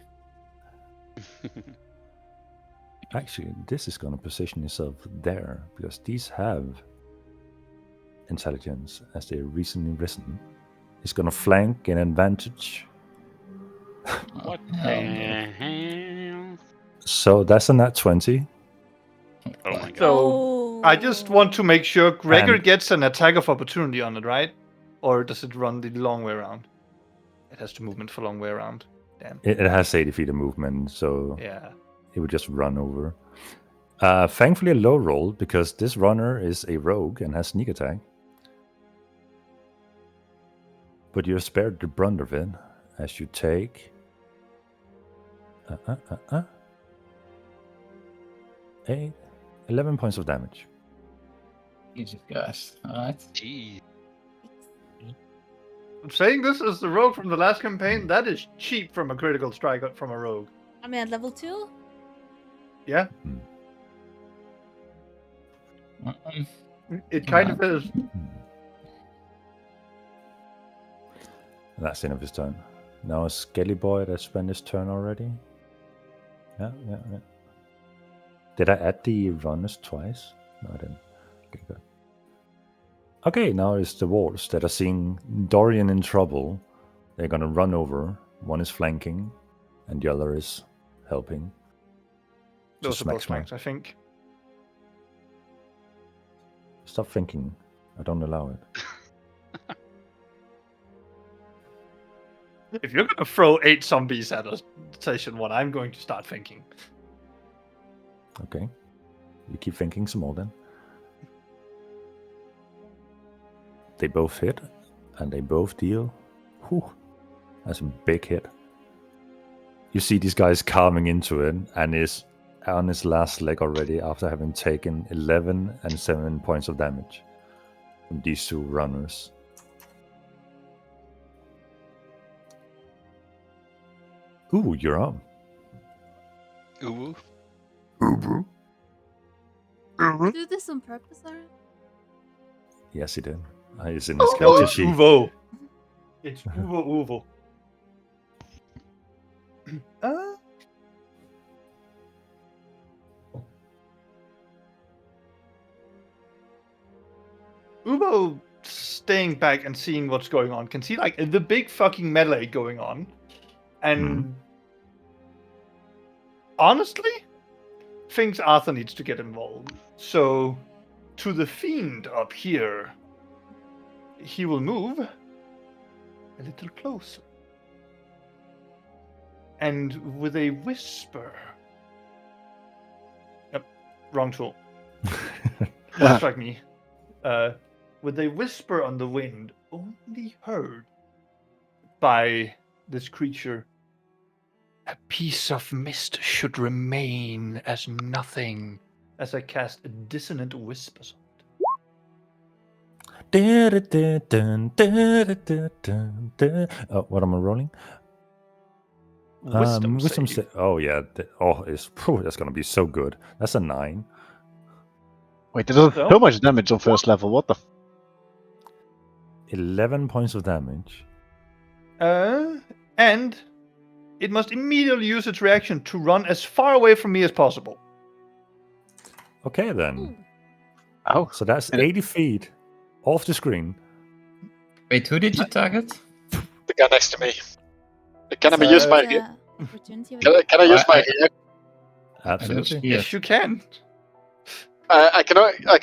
Actually, this is gonna position yourself there because these have intelligence as they're recently risen. It's gonna flank an advantage. What Hell the no. hell? So that's a nat 20. Oh my god. So I just want to make sure Gregor And- gets an attack of opportunity on it, right? Or does it run the long way around? It has to movement for long way around. Damn. It has 80 feet of movement, so Yeah. it would just run over. Thankfully, a low roll because this runner is a rogue and has sneak attack. But you're spared the brunt of it as you take 11 points of damage. Jesus Christ. Alright. Jeez. Saying this is the rogue from the last campaign, that is cheap from a critical strike from a rogue. I mean, at level 2? Yeah, it kind of is. That's the end of his turn. Now Skelly Boy that spent his turn already. Yeah. Did I add the runners twice? No, I didn't. Okay, good. Okay, now it's the wolves that are seeing Dorian in trouble. They're gonna run over. One is flanking, and the other is helping. Those are smack, both smack. flanks, I think. Stop thinking. I don't allow it. If you're gonna throw 8 zombies at us, session 1, I'm going to start thinking. Okay. You keep thinking some more then. They both hit, and they both deal. Whew. That's a big hit. You see these guys carving into it, and is on his last leg already after having taken 11 and 7 points of damage from these 2 runners. Ooh, you're up. Ooh. Do this on purpose, Aaron? Yes, he did. He's in his Oh, character it's sheet. Uvo. It's Uvo. Uvo staying back and seeing what's going on can see like the big fucking melee going on, and honestly, thinks Arthur needs to get involved. So, to the fiend up here, he will move a little closer. And with a whisper. Yep, wrong tool. Don't strike me. With a whisper on the wind, only heard by this creature. A piece of mist should remain as nothing, as I cast a dissonant whisper. What am I rolling? Wisdom Wisdom save. oh yeah. That's gonna be so good. That's a 9. Wait, there's So? so much damage on first level. What the? 11 points of damage. And it must immediately use its reaction to run as far away from me as possible. Okay, then. Oh, So that's And it- 80 feet off the screen. Wait, who did you target? The guy next to me. Can I use my? Opportunity. Can I use I- my? I don't Absolutely. see Yes, it. you can. I can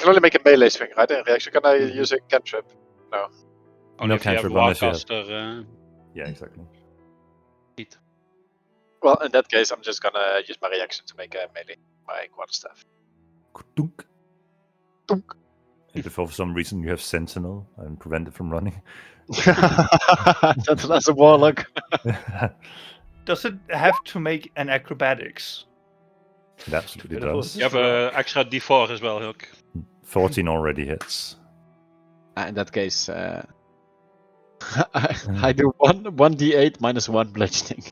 only make a melee swing, right? In reaction, can I use a cantrip? Only No if you have cantrip unless you have- Warcaster. Yeah, exactly. Well, in that case, I'm just gonna use my reaction to make a melee my quarterstaff. Dunk. Dunk. And if for some reason you have Sentinel and prevent it from running. that's a warlock. Does it have to make an acrobatics? It absolutely Beautiful. does. You have a extra D4 as well, Hulk. 14 already hits. In that case, I do 1d8 minus 1 bludgeoning.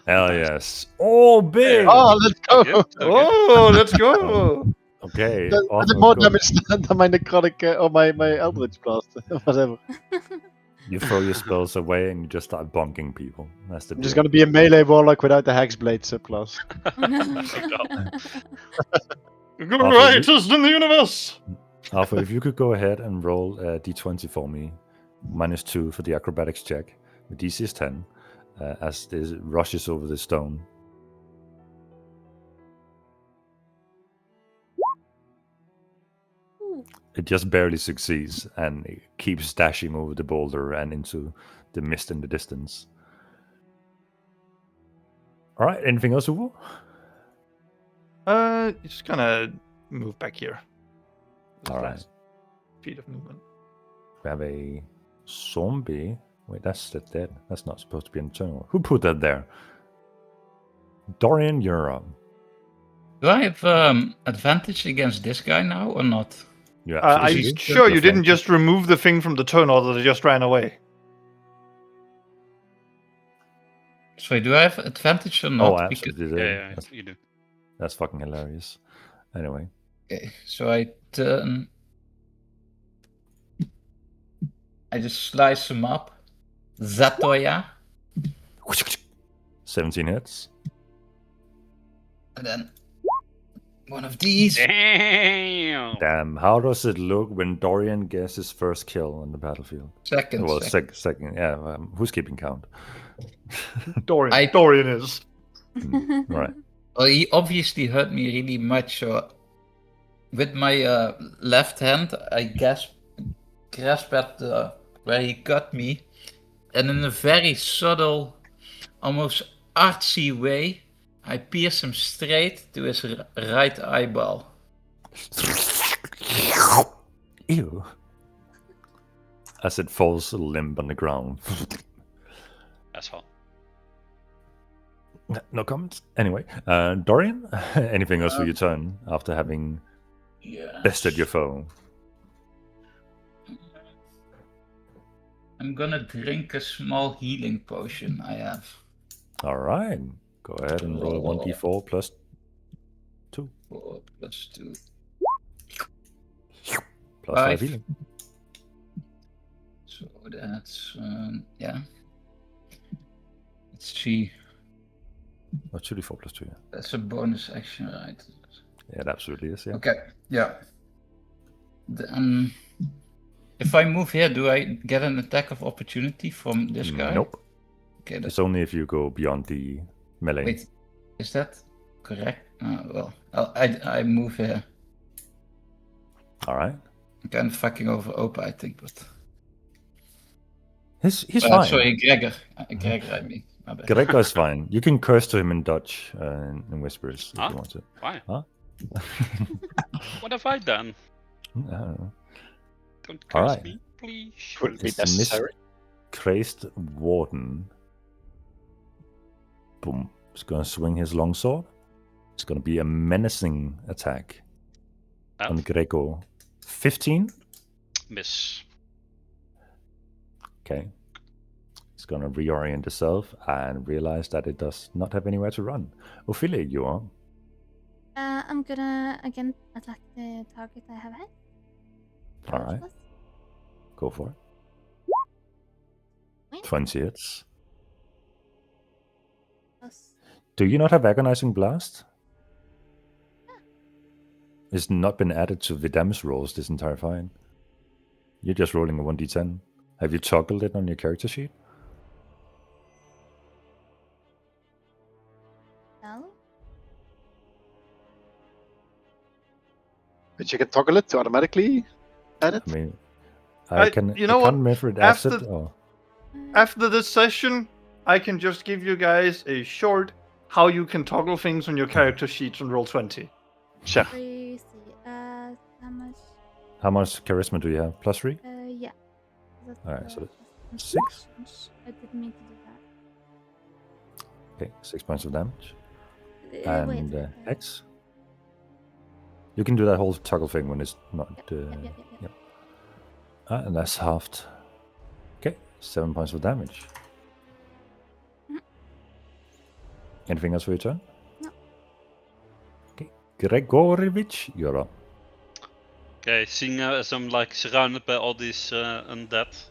Hell yes. Oh, big! Oh, let's go! Good, okay. Oh, let's go! Okay. That off did we more go. damage than my necrotic or my eldritch blast. Whatever. You throw your spells away and you just start bonking people. That's the I'm just deal. gonna be a melee warlock without the hexblade subclass. Greatest in the universe! Alpha, if you could go ahead and roll a d20 for me, -2 for the acrobatics check. The DC is 10, as this rushes over the stone. It just barely succeeds, and it keeps dashing over the boulder and into the mist in the distance. All right, anything else, Uvo? Just gonna move back here. All right. Feet of movement. We have a zombie. Wait, that's the dead. That's not supposed to be internal. Who put that there? Dorian, you're up. Do I have advantage against this guy now or not? You Are absolutely you do. sure you Go didn't for it. just remove the thing from the turn order that just ran away? Sorry, do I have advantage or not? Oh, I Because- absolutely did. Yeah, That's, you do. that's fucking hilarious. Anyway. Okay, so I turn. I just slice him up. Zatoya. 17 hits. And then one of these. Damn. Damn, how does it look when Dorian gets his first kill on the battlefield? Second. Well, second. second. Yeah, who's keeping count? Dorian. Dorian is. Right. Well, he obviously hurt me really much, so with my left hand, I grasp at where he cut me, and in a very subtle, almost artsy way, I pierce him straight to his right eyeball. Ew. As it falls limp on the ground. Asshole. No comments. Anyway, Dorian, anything else for your turn after having Yeah. bested your foe? I'm gonna drink a small healing potion I have. All right. Go ahead and roll a 1d4 plus 2. 4 plus 2. Plus 5 Five. healing. So that's, yeah. Let's see. Oh, 2d4 plus 2, yeah. That's a bonus action, right? Yeah, it absolutely is, yeah. Okay, yeah. Then, if I move here, do I get an attack of opportunity from this guy? Nope. Okay, that's It's only if you go beyond the melee. Wait, is that correct? Well, I move here. All right. I'm kind of fucking over Opa, I think, but... He's fine. Sorry, Gregor. Gregor, I mean. My bad. Gregor's fine. You can curse to him in Dutch in whispers if Huh? you want to. Why? Huh? What have I done? I don't know. Don't All curse right. me, please. Wouldn't be It's the necessary. Crazed Warden. Boom. He's gonna swing his longsword. It's gonna be a menacing attack on Gregor. 15? Miss. Okay. It's gonna reorient itself and realize that it does not have anywhere to run. Ophelia, you are. I'm gonna again attack the target I have hit. All right. Plus. Go for it. Wait. 20 hits. Plus. Do you not have Agonizing Blast? It's not been added to the damage rolls this entire fight. You're just rolling a 1d10. Have you toggled it on your character sheet? No? But you can toggle it to automatically add it. I mean, I- I can. you know I what? can't remember it After- after. Oh, After this session, I can just give you guys a short how you can toggle things on your character sheets on Roll20. Sure. We see. How much? how much charisma do you have? +3. Yeah. That's Alright, so the 6. instructions. I didn't mean to do that. Okay, 6 points of damage. Wait, And X. You can do that whole toggle thing when it's not. Yep. And that's halved. Okay, 7 points of damage. Mhm. Anything else for your turn? No. Okay, Gregorevich, you're up. Okay, seeing as I'm like surrounded by all these undead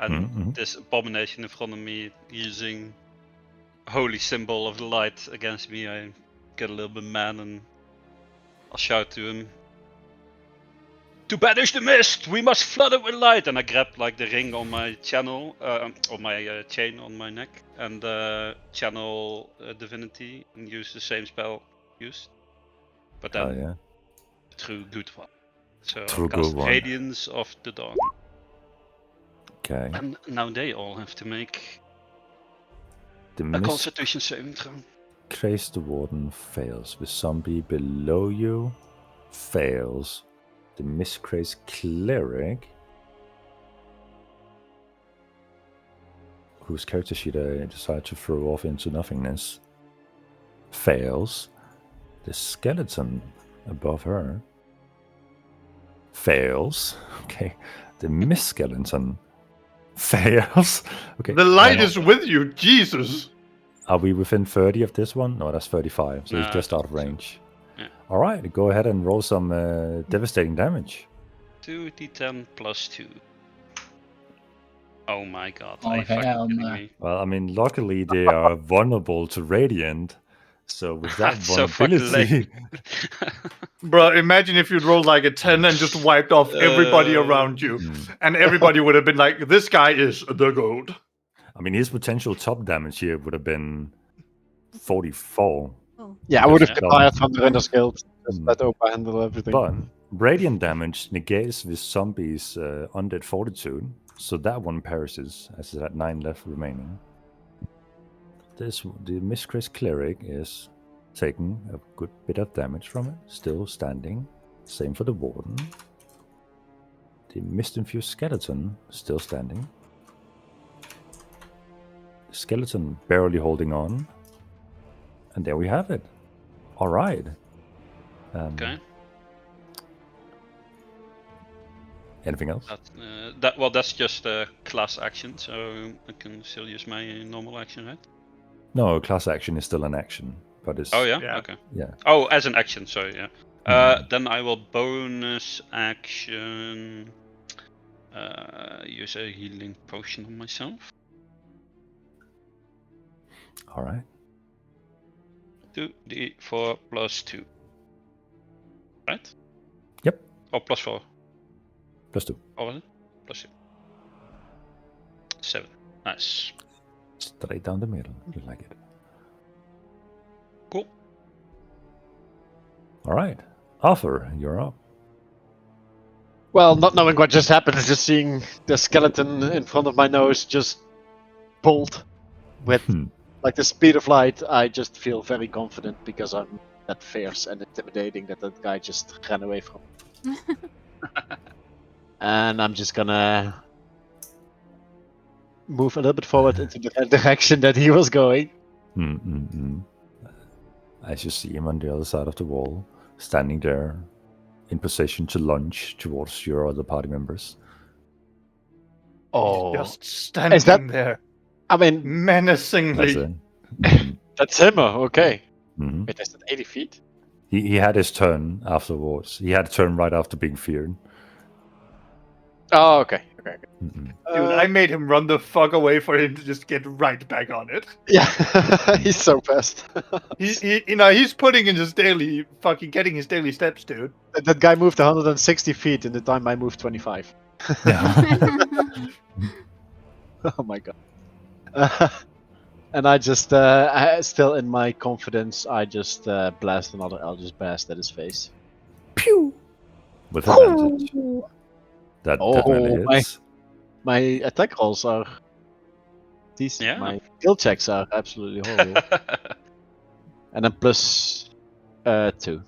and Mhm. this abomination in front of me using holy symbol of the light against me, I get a little bit mad and I'll shout to him, "To banish the mist, we must flood it with light!" And I grab like the ring on my channel, on my chain on my neck, and channel divinity and use the same spell used, but then Oh yeah. through good one. So True I'll cast good one. Radiance of the Dawn. Okay. And now they all have to make The a mist Constitution saving throw. Trace the Warden fails. The zombie below you fails. The Miscraze Cleric, whose character sheet I decided to throw off into nothingness, fails. The skeleton above her fails. Okay. The Miss Skeleton fails. Okay. The light and is with you, Jesus! Are we within 30 of this one? No, that's 35. So No, it's just I out of think so. range. Yeah. All right, go ahead and roll some devastating damage. 2d10 plus 2. Oh my god, Oh, are you fucking hell kidding no. me? Well, I mean, luckily they are vulnerable to radiant. So with that That's so fucking vulnerability, Bro, imagine if you'd rolled like a 10 and just wiped off everybody around you. And everybody would have been like, this guy is the goat. I mean, his potential top damage here would have been 44. Yeah, I would have Yeah. been tired from the Render's Guild. Just Mm. let Opa handle everything. But radiant damage negates this zombie's undead fortitude, so that one perishes as it had 9 left remaining. The Miscraze Cleric is taking a good bit of damage from it, still standing. Same for the Warden. The Mist-infused Skeleton still standing. The Skeleton barely holding on. And there we have it. All right. Okay. Anything else? That's just a class action, so I can still use my normal action, right? No, class action is still an action, but it's Oh yeah? Yeah. Okay. yeah. Oh, as an action, sorry, yeah. Then I will bonus action use a healing potion on myself. All right. 2d4 plus 2. Right? Yep. Oh, plus 4. +2. Oh, was it? Plus 2. 7. Nice. Straight down the middle. You like it. Cool. All right. Arthur, you're up. Well, not knowing what just happened, just seeing the skeleton in front of my nose just pulled with like the speed of light, I just feel very confident because I'm that fierce and intimidating that guy just ran away from. And I'm just gonna move a little bit forward into the direction that he was going. As you see him on the other side of the wall, standing there, in position to lunge towards your other party members. Oh, Just standing Is that- there, I mean, That's menacingly. it. that's him. Okay. Mhm. Wait, is that 80 feet? He had his turn afterwards. He had a turn right after being feared. Oh, okay. Mm-mm. Dude, I made him run the fuck away for him to just get right back on it. Yeah, he's so pissed. He's putting in his daily fucking getting his daily steps, dude. That guy moved 160 feet in the time I moved 25. Oh my god. And I just, still in my confidence, I just blast another Eldritch Blast at his face. Pew! With advantage. That definitely my- hits. My attack rolls are decent. Yeah. My skill checks are absolutely horrible. And then plus 2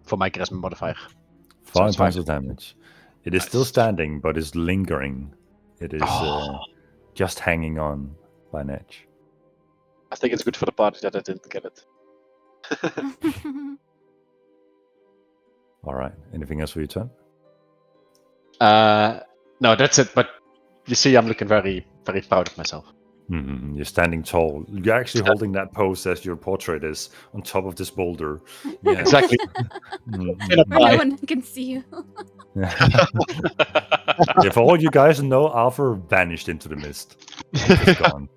for my charisma modifier. 5 it's points fine. of damage. It is still Nice. standing, but is lingering. It is just hanging on by an edge. I think it's good for the party that I didn't get it. All right. Anything else for your turn? No, that's it. But you see, I'm looking very, very proud of myself. You're standing tall. You're actually holding that pose as your portrait is on top of this boulder. Yeah. Exactly. Mhm. In a Where no pie. one can see you. Yeah, for all you guys know, Arthur vanished into the mist. He's gone.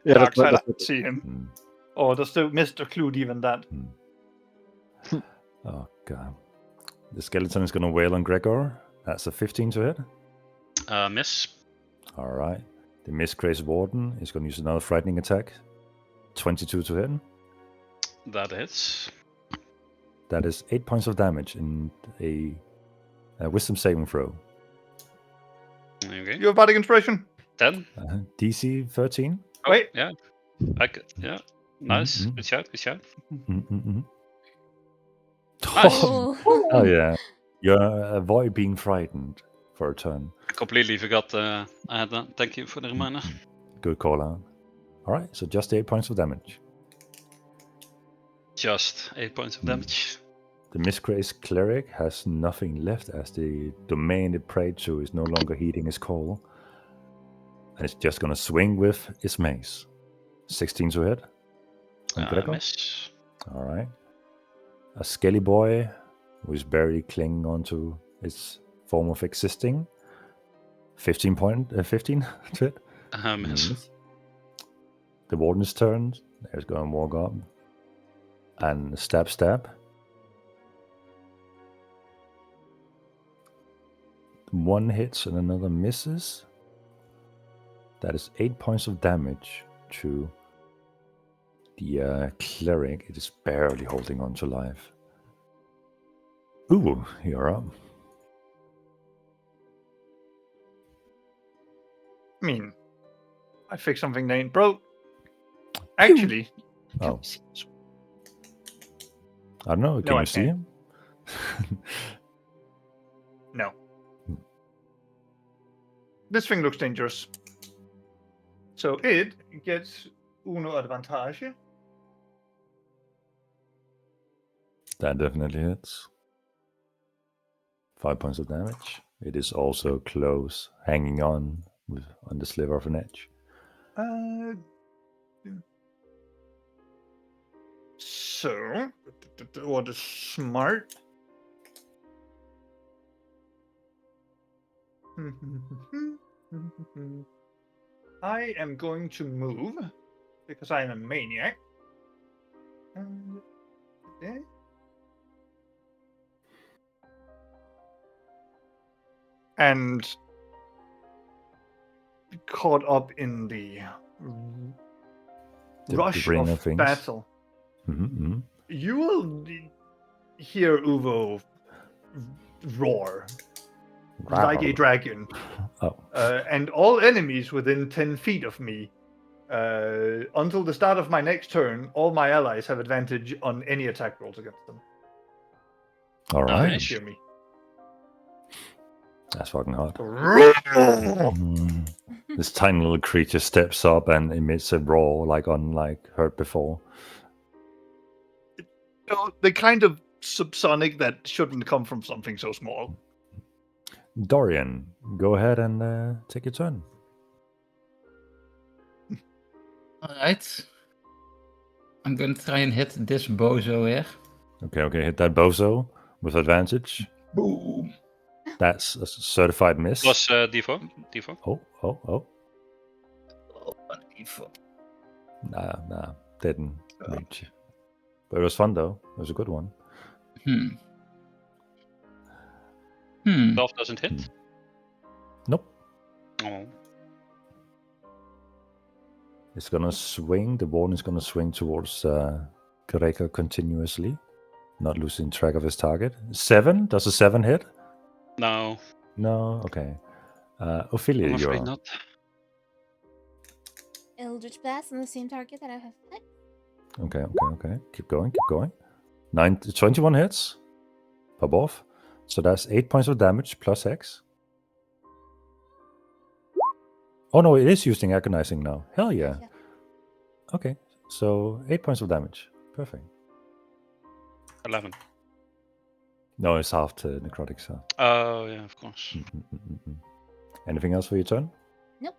Yeah, Dark that's- side, I that's- can see him. Mm. Or does the Mr. Clued even that? Oh god. The skeleton is gonna wail on Gregor. That's a 15 to hit. Miss. Alright. The Miscraze Warden is gonna use another frightening attack. 22 to hit. That hits. That is 8 points of damage in a wisdom saving throw. Okay. You have bardic inspiration? 10. DC 13. Oh, Wait. Yeah. Yeah. Nice. Mhm. Good shout. Good shout. Mm-mm-mm. Nice. Oh yeah. You avoid being frightened for a turn. I completely forgot I had that. Thank you for the reminder. Good call out. Alright, so just 8 points of damage. Just 8 points of damage. The Miscrazed Cleric has nothing left as the domain it prayed to is no longer heeding his call. And it's just gonna swing with its mace. 16 to hit. And Gregor? Miss. Alright. A Skelly Boy who is barely clinging onto its form of existing. 15 to hit. Miss. Miss. The Warden's turn. There's going to walk up. And stab. One hits and another misses. That is 8 points of damage to the cleric. It is barely holding on to life. Ooh, you're up. I mean, I fixed something that ain't broke. Actually, Oh. I don't know. Can No, I you see can't. him? no. This thing looks dangerous. So it gets uno advantage. That definitely hits. 5 points of damage. It is also close, hanging on the sliver of an edge. So, what is smart? I am going to move because I am a maniac. Okay. And caught up in the The rush ring of of things. battle. Mm-hmm. You will hear Uvo roar like a dragon. Oh. And all enemies within 10 feet of me, until the start of my next turn, all my allies have advantage on any attack rolls against them. All right. Nice. Hear me. That's fucking hard. This tiny little creature steps up and emits a roar like unlike heard before. The kind of subsonic that shouldn't come from something so small. Dorian, go ahead and take your turn. Alright. I'm gonna try and hit this bozo here. Okay, hit that bozo with advantage. Boom. That's a certified miss. Plus D4. D4. Oh. Oh, 1d4. Nah, didn't reach. But it was fun though. It was a good one. 12 doesn't hit. Nope. Oh. It's gonna swing. The warden is gonna swing towards Kareka continuously, not losing track of his target. 7? Does a 7 hit? No. No. Okay. Ophelia, I'm you're afraid up. not. Eldritch Blast on the same target that I have hit. Okay. Keep going. 21 hits. Pop off. So that's 8 points of damage plus X. Oh no, it is using agonizing now. Hell yeah. Yeah. Okay, so 8 points of damage. Perfect. 11. No, it's half to necrotic, so. Oh, yeah, of course. Anything else for your turn? Nope.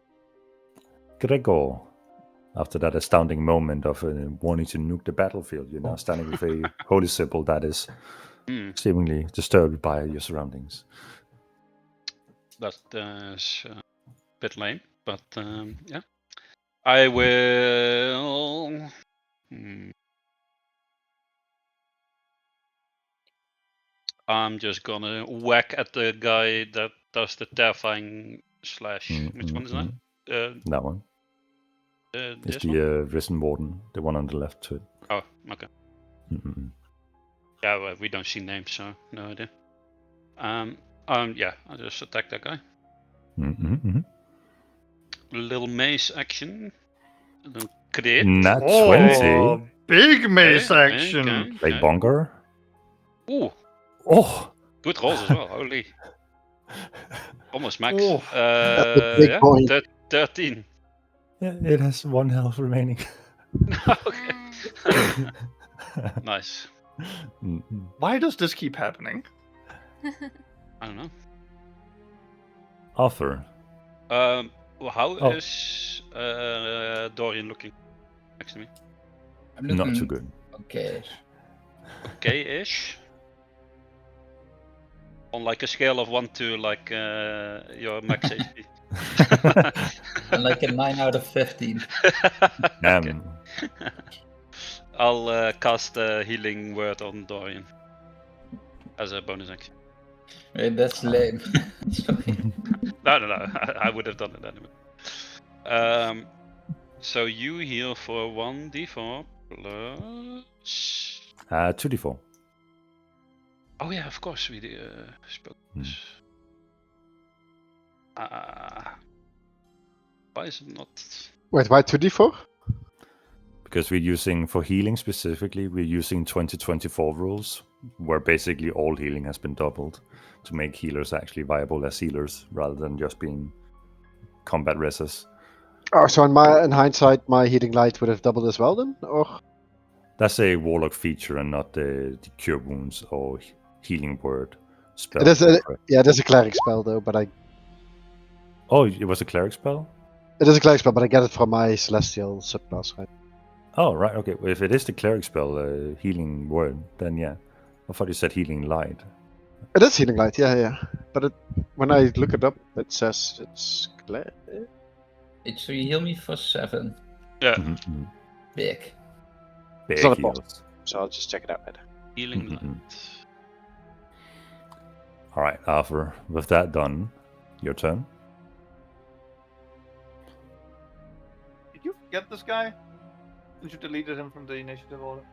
Gregor, after that astounding moment of wanting to nuke the battlefield, you're now standing with a holy symbol that is seemingly disturbed by your surroundings. That is a bit lame, but yeah. I will. I'm just gonna whack at the guy that does the terrifying slash. Which one is that? That one. It's This the one? Risen Warden, the one on the left to it. Oh, okay. Yeah, well, we don't see names, so no idea. Yeah, I'll just attack that guy. Little mace action. A little crit. Nat 20. Oh, big mace action. Like bonker. Ooh. Oh. Good rolls as well. Holy. Almost max. Oh. That's a big boy. 13. Yeah, it has 1 health remaining. Okay. Nice. Why does this keep happening? I don't know. Arthur. Well, how Oh. is Dorian looking next to me? I'm Not looking too good. okay. Okay-ish. On like a scale of 1 to like your max HP. I'm like a 9 out of 15. Okay. I'll cast a healing word on Dorian as a bonus action. Wait, that's lame. Sorry. No. I would have done it anyway. So you heal for 1d4 plus. 2d4. Oh yeah, of course we spoke. Why is it not? Wait, why 2d4? Because we're using, for healing specifically, we're using 2024 rules, where basically all healing has been doubled to make healers actually viable as healers, rather than just being combat reses. Oh, so in hindsight, my healing light would have doubled as well then? Or That's a warlock feature and not the cure wounds or healing word spell. it is a cleric spell though, but Oh, it was a cleric spell? it is a cleric spell, but I get it from my celestial subclass, right? Oh, right, okay. Well, if it is the cleric spell, healing word, then yeah. I thought you said healing light. It is healing light, yeah. But when I look it up, it says it's cleric. So you heal me for 7. Yeah. Big. Big It's not a heals. boss, so I'll just check it out later. Healing light. All right, Arthur. With that done, your turn. Did you forget this guy? Did you deleted him from the initiative order?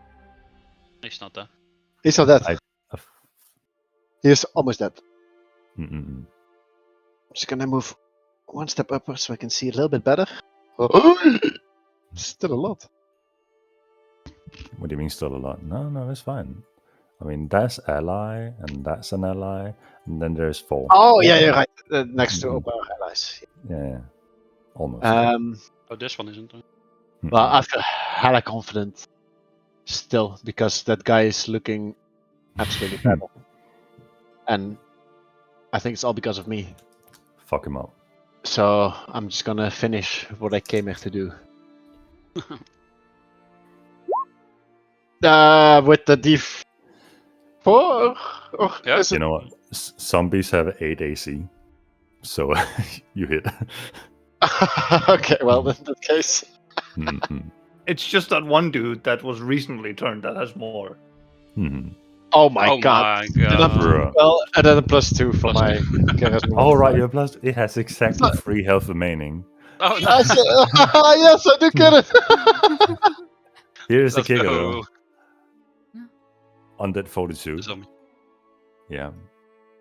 He's not there. He's not dead. He's almost dead. Mm-mm. Just gonna move one step upwards so I can see a little bit better. Still a lot. What do you mean still a lot? No, it's fine. I mean, that's ally, and that's an ally, and then there's 4. Oh, yeah, you're right. Next to Opa allies. Yeah. Almost. Oh, this one isn't there. Well, I feel hella confident still because that guy is looking absolutely terrible. And I think it's all because of me. Fuck him up. So I'm just gonna finish what I came here to do. With the 4? Or Yeah. is it... You know what? Zombies have 8 AC. So you hit. Okay, well, in that case... Mhm, It's just that one dude that was recently turned that has more. mhm. Oh my Oh god. my Then I'm- god. Bruh. Well, and then a +2 for Plus my charisma. Oh, right, modifier. you're plus. It has exactly 3 health remaining. Oh, Yes, nice. yes, I did get it. Here's the Let's kicker, go. though. Undead Fortitude. Zombie. Yeah.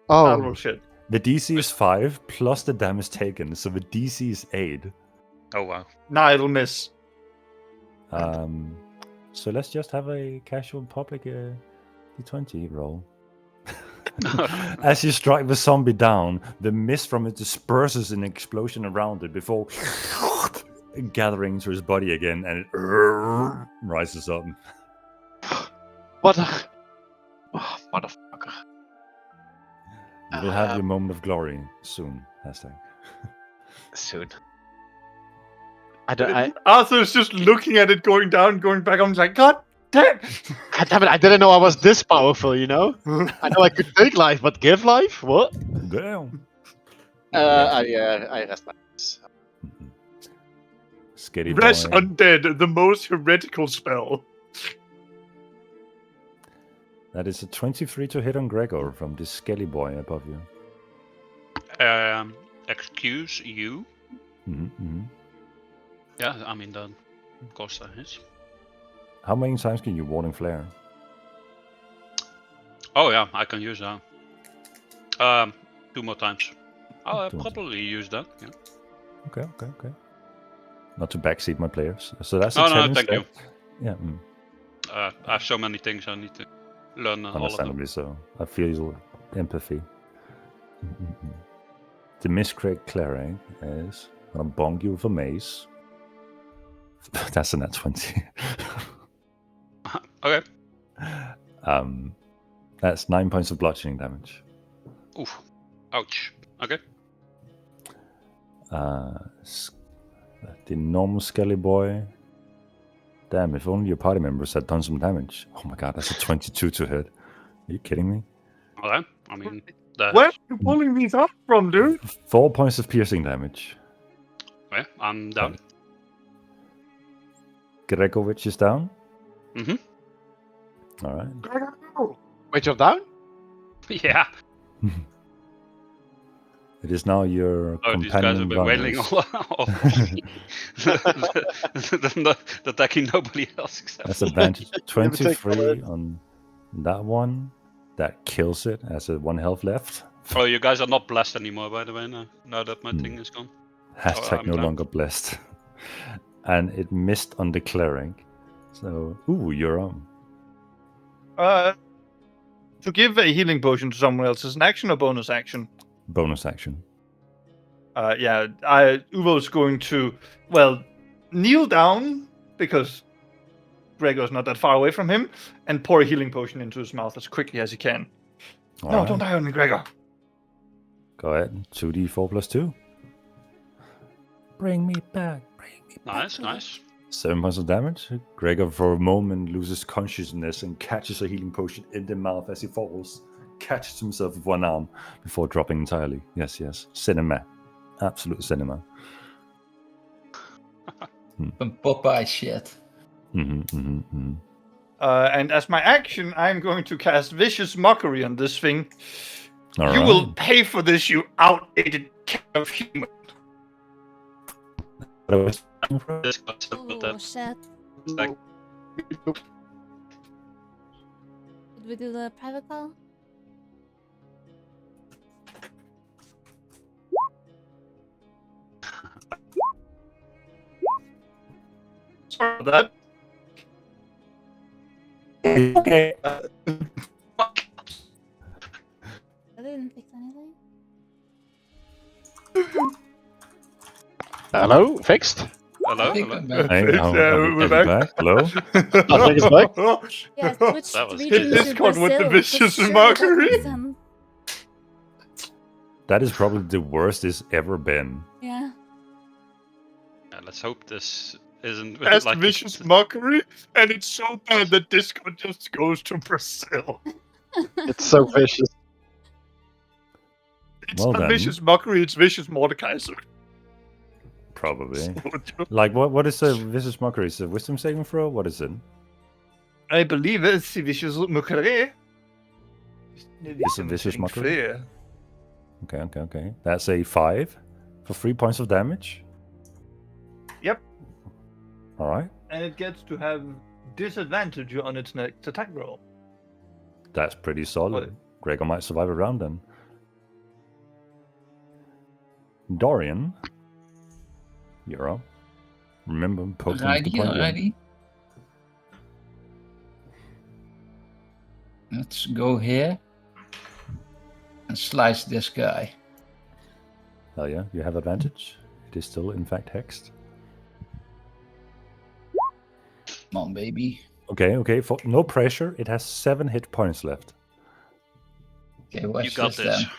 Oh, Oh, shit. The DC is 5 plus the damage taken, so the DC is 8. Oh wow. Nah, it'll miss. So let's just have a casual public D20 roll. As you strike the zombie down, the mist from it disperses in an explosion around it before gathering into his body again, and it rises up. what a... Oh, motherfucker. You will have your moment of glory soon. Hashtag. Soon. I Arthur's just looking at it going down, going back. I'm like, God damn! God damn it, I didn't know I was this powerful, you know? I know I could take life, but give life? What? Damn. I rest my case. Skitty Rest boy. Undead, the most heretical spell. That is a 23 to hit on Gregor from this skelly boy above you. Excuse you. Mm-hmm. Yeah, I mean that. Of course that is. How many times can you Warding Flare? Oh yeah, I can use that. 2 more times. I'll 2 more probably use that. Yeah. Okay. Not to backseat my players. So that's a Oh 10 no, thank instead. you. Yeah, I have so many things I need to learn all of them. understandably so. I feel your empathy. Mm-mm-mm. The Miscreant Cleric is gonna bonk you with a mace. That's a nat 20. Okay. That's 9 points of bludgeoning damage. Oof. Ouch. Okay. The normal Skelly Boy. Damn, if only your party members had done some damage. Oh my god, that's a 22 to hit. Are you kidding me? Okay. I mean, that. Where are you pulling these up from, dude? 4 points of piercing damage. Okay, I'm down. Gregovich is down. Mm-hmm. Alright. Wait, you're down? Yeah. It is now your Oh, these guys have companion been wailing runners. all They're attacking nobody else except That's me. advantage take 23 on that one. That kills it. Has a 1 health left. Oh, you guys are not blessed anymore, by the way, now that my thing is gone. Hashtag I'm no down. longer blessed. And it missed on the cleric. So, ooh, you're on. To give a healing potion to someone else is an action or bonus action? Bonus action. Yeah, Uvo's going to, kneel down because Gregor's not that far away from him and pour a healing potion into his mouth as quickly as he can. No, Alright. don't die on me, Gregor. Go ahead. 2d4 plus 2. Bring me back. Nice. 7 points of damage. Gregor, for a moment, loses consciousness and catches a healing potion in the mouth as he falls. Catches himself with one arm before dropping entirely. Yes. Cinema. Absolute cinema. Some Popeye shit. Mm-hmm. And as my action, I'm going to cast Vicious Mockery on this thing. All You right. will pay for this, you outdated kind of human. This got simple Oh that. shit. Like, Did we do the private call? Sorry about that. Okay. I didn't fix anything. Hello? Fixed? hello? I think Hello? I'm back. Hey, we're back. Hello? I think it's back. Yeah, switched That was region good. to Discord with the Brazil, vicious for sure, mockery. that reason. That is probably the worst it's ever been. Yeah. Yeah, let's hope this isn't That's like Vicious Mockery, and it's so bad that Discord just goes to Brazil. It's so vicious. It's Well not then. vicious mockery, it's vicious Mordekaiser. Probably. Like, what is a vicious mockery? Is it a wisdom saving throw? What is it? I believe it's vicious mockery. It's a vicious mockery? Okay. That's a 5 for 3 points of damage. Yep. Alright. And it gets to have disadvantage on its next attack roll. That's pretty solid. Gregor might survive a round then. Dorian, you're up. Remember, poking the point. Alrighty. Let's go here and slice this guy. Hell yeah, you have advantage. It is still, in fact, hexed. Come on, baby. Okay. For no pressure, it has 7 hit points left. Okay, watch You got this this. then.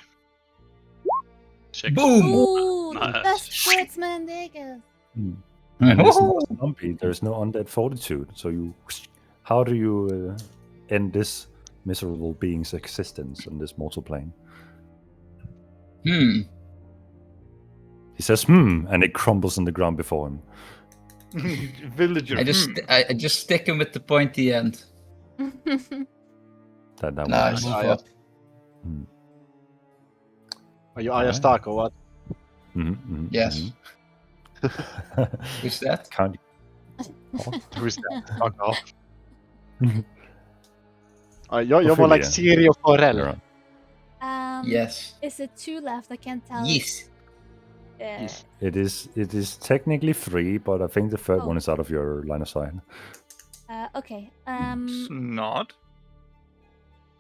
6. Boom! Ooh, the Nice. best swordsman in Vegas. And it's not stumpy. There's no undead fortitude. So how do you end this miserable being's existence on this mortal plane? Hmm. He says, and it crumbles on the ground before him. Villager. I just stick him with the pointy end. That Nice. works. Are you Arya Alright. Stark or what? Yes. Who's that? Can't. Who's that? Fuck off. You're more like Ophelia. Ciri or Forel. You're on. Yes. Is it 2 left? I can't tell. Yes. It is technically 3, but I think the third Oh. one is out of your line of sight. Okay. It's not.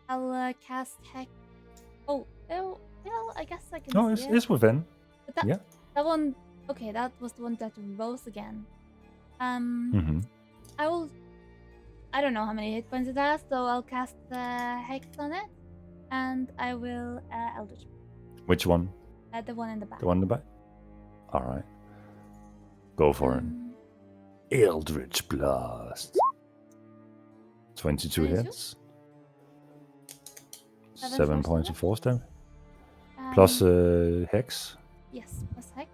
I'll cast Hex. Oh, I guess I can No, see it's within. But that, yeah. That one. Okay, that was the one that rose again. Mm-hmm. I don't know how many hit points it has, so I'll cast Hex on it, and I will Eldritch. Which one? The one in the back. The one in the back? Alright. Go for it. Eldritch Blast. 22 22? hits. 7 7 force points damage? of force damage. Plus Hex. Yes, plus Hex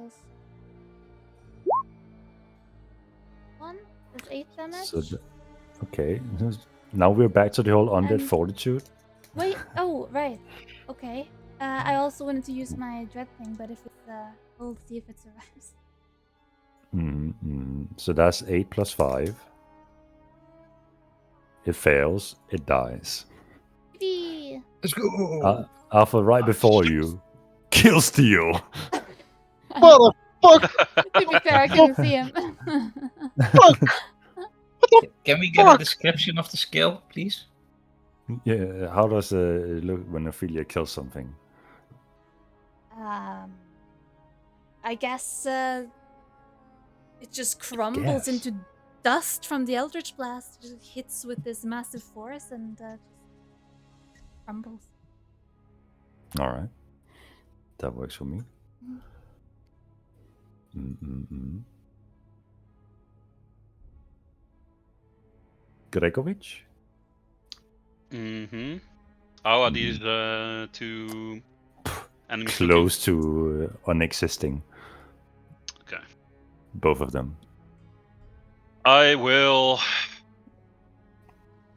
is 1. That's 8 damage. So okay. Now we're back to the whole undead And- fortitude. Wait. Oh, right. Okay. I also wanted to use my dread thing, but if it's we'll see if it survives. So that's 8 plus 5. It fails. It dies. Yippee! Let's go. Alpha, right before you, kills Theo. Motherfucker! To be fair, I couldn't see him. Can we get a description of the skill, please? Yeah, how does it look when Ophelia kills something? I guess it just crumbles Guess. into dust from the Eldritch Blast. It just hits with this massive force and just crumbles. Alright. That works for me. Gregovic? Mm-hmm. How are these 2 enemies Close to unexisting. Okay. Both of them. I will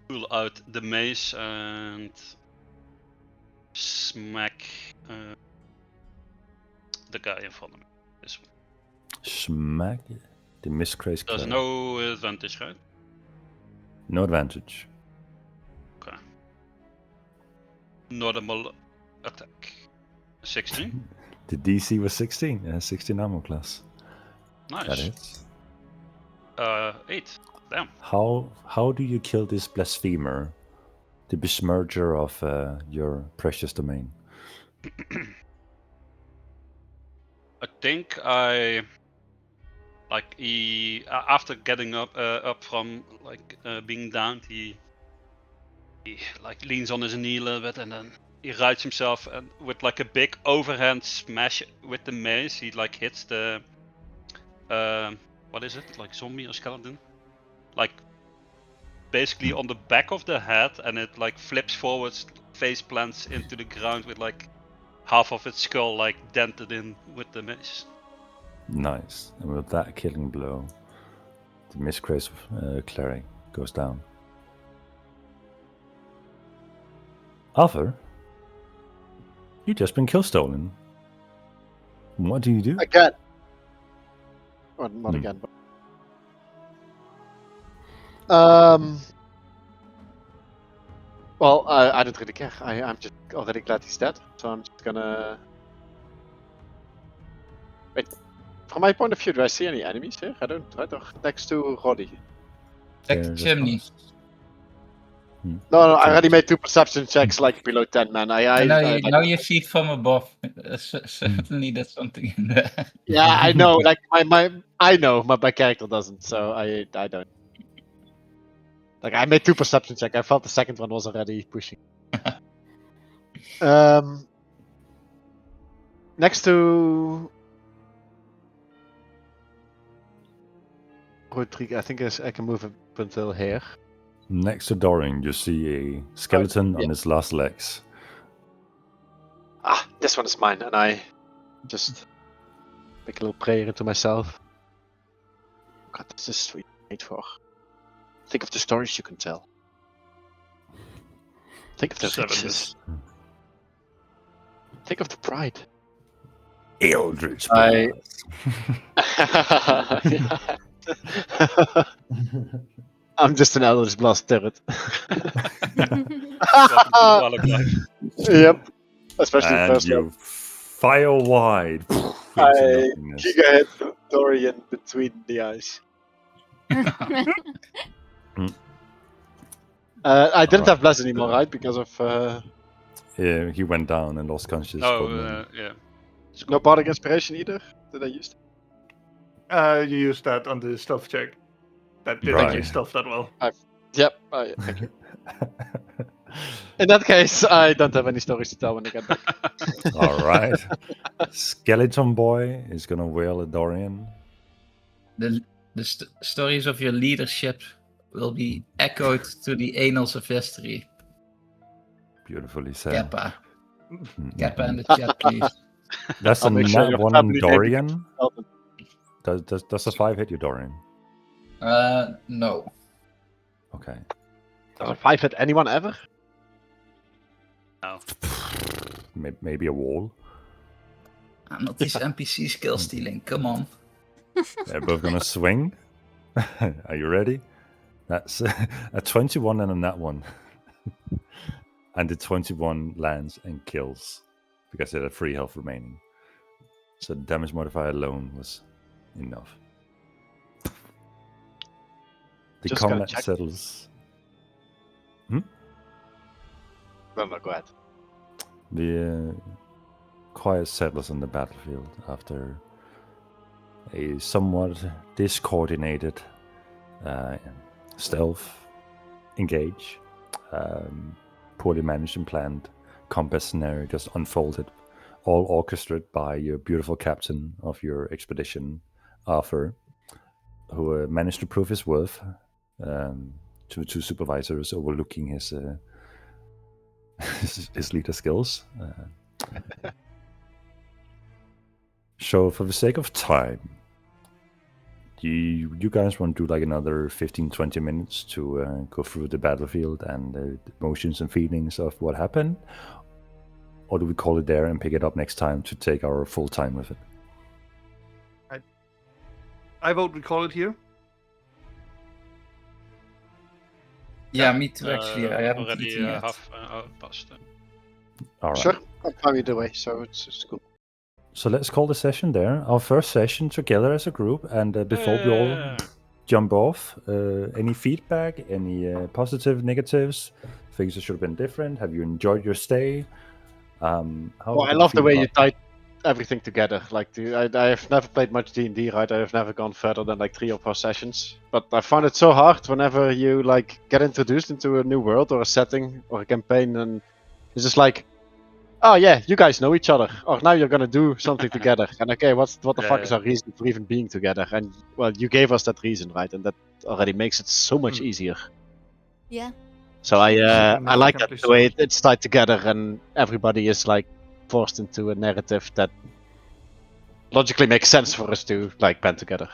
pull out the mace and smack the guy in front of me. This one. Smack the miscrazed There's cleric. no advantage, right? No advantage. Okay. Normal attack. 16. The DC was 16. Yeah, 16 armor class. Nice. That is. 8. Damn. How do you kill this blasphemer? The besmircher of your precious domain. I think he after getting up from being downed, he like leans on his knee a little bit and then he rights himself and with like a big overhand smash with the mace he like hits the what is it, like zombie or skeleton, like basically on the back of the head, and it like flips forwards, face plants into the ground with like half of its skull like dented in with the mace. Nice. And with that killing blow, the Misgrace cleric goes down. Arthur, you just been kill stolen. What do you do? Again. Or not again, but. Well, I don't really care. I'm just already glad he's dead, so I'm just gonna. Wait. From my point of view, do I see any enemies here? I don't, right? Or next to Roddy? Check the chimney. No, I already made 2 perception checks, like below 10, man. Now you see it from above. Certainly, there's something in there. Yeah, I know. Like I know, but my character doesn't, so I don't. Like I made 2 perception check. I felt the second one was already pushing. Next to Rodrigo, I think I can move up until here. Next to Dorian, you see a skeleton on its last legs. Ah, this one is mine, and I just make a little prayer into myself. God, this is sweet made for. Think of the stories you can tell. Think of the riches. Think of the pride. Eldritch. I'm just an Eldritch Blast turret. Yep. Especially and first you one. fire wide. I giga hit Dorian between the eyes. I didn't have Bless anymore, right? Because of. Yeah, he went down and lost consciousness. Yeah. No Bardic Inspiration either? Did I use You used that on the stealth check. That didn't Right. use stealth that well. Yep. Thank you. In that case, I don't have any stories to tell when I get back. All right. Skeleton Boy is gonna wail at Dorian. The stories of your leadership will be echoed to the annals of history. Beautifully said. Kappa. Mm-mm. Kappa in the chat, please. That's a I'll make sure nat your one on family name Dorian. is Does a 5 hit you, Dorian? No. Okay. Does a 5 hit anyone ever? No. Maybe a wall. I'm not this NPC skill stealing. Come on. They're both gonna swing. Are you ready? That's a 21 and a nat 1. And the 21 lands and kills because it had 3 health remaining. So the damage modifier alone was enough. The Just gotta combat check. settles. No, go ahead. The quiet settles on the battlefield after a somewhat discoordinated stealth engage. Poorly managed and planned combat scenario just unfolded, all orchestrated by your beautiful captain of your expedition, Arthur, who managed to prove his worth to 2 supervisors overlooking his his leader skills. So for the sake of time, you guys want to do like another 15-20 minutes to go through the battlefield and the emotions and feelings of what happened? Or do we call it there and pick it up next time to take our full time with it? I vote we call it here. Yeah, me too, actually. I haven't already eaten yet. half past. All right. Sure, I'm fine either way, so it's cool. So let's call the session there. Our first session together as a group. And before we all jump off, any feedback, any positive, negatives, things that should have been different? Have you enjoyed your stay? Well, I love the way you tied everything together. Like, I have never played much D&D, right? I have never gone further than like 3 or 4 sessions. But I find it so hard whenever you like get introduced into a new world or a setting or a campaign, and it's just like, oh yeah, you guys know each other. Or now you're gonna do something together. And okay, what the fuck is our reason for even being together? And well, you gave us that reason, right? And that already makes it so much easier. Yeah. So I like that Significantly the way so. it's tied together, and everybody is like forced into a narrative that logically makes sense for us to like band together.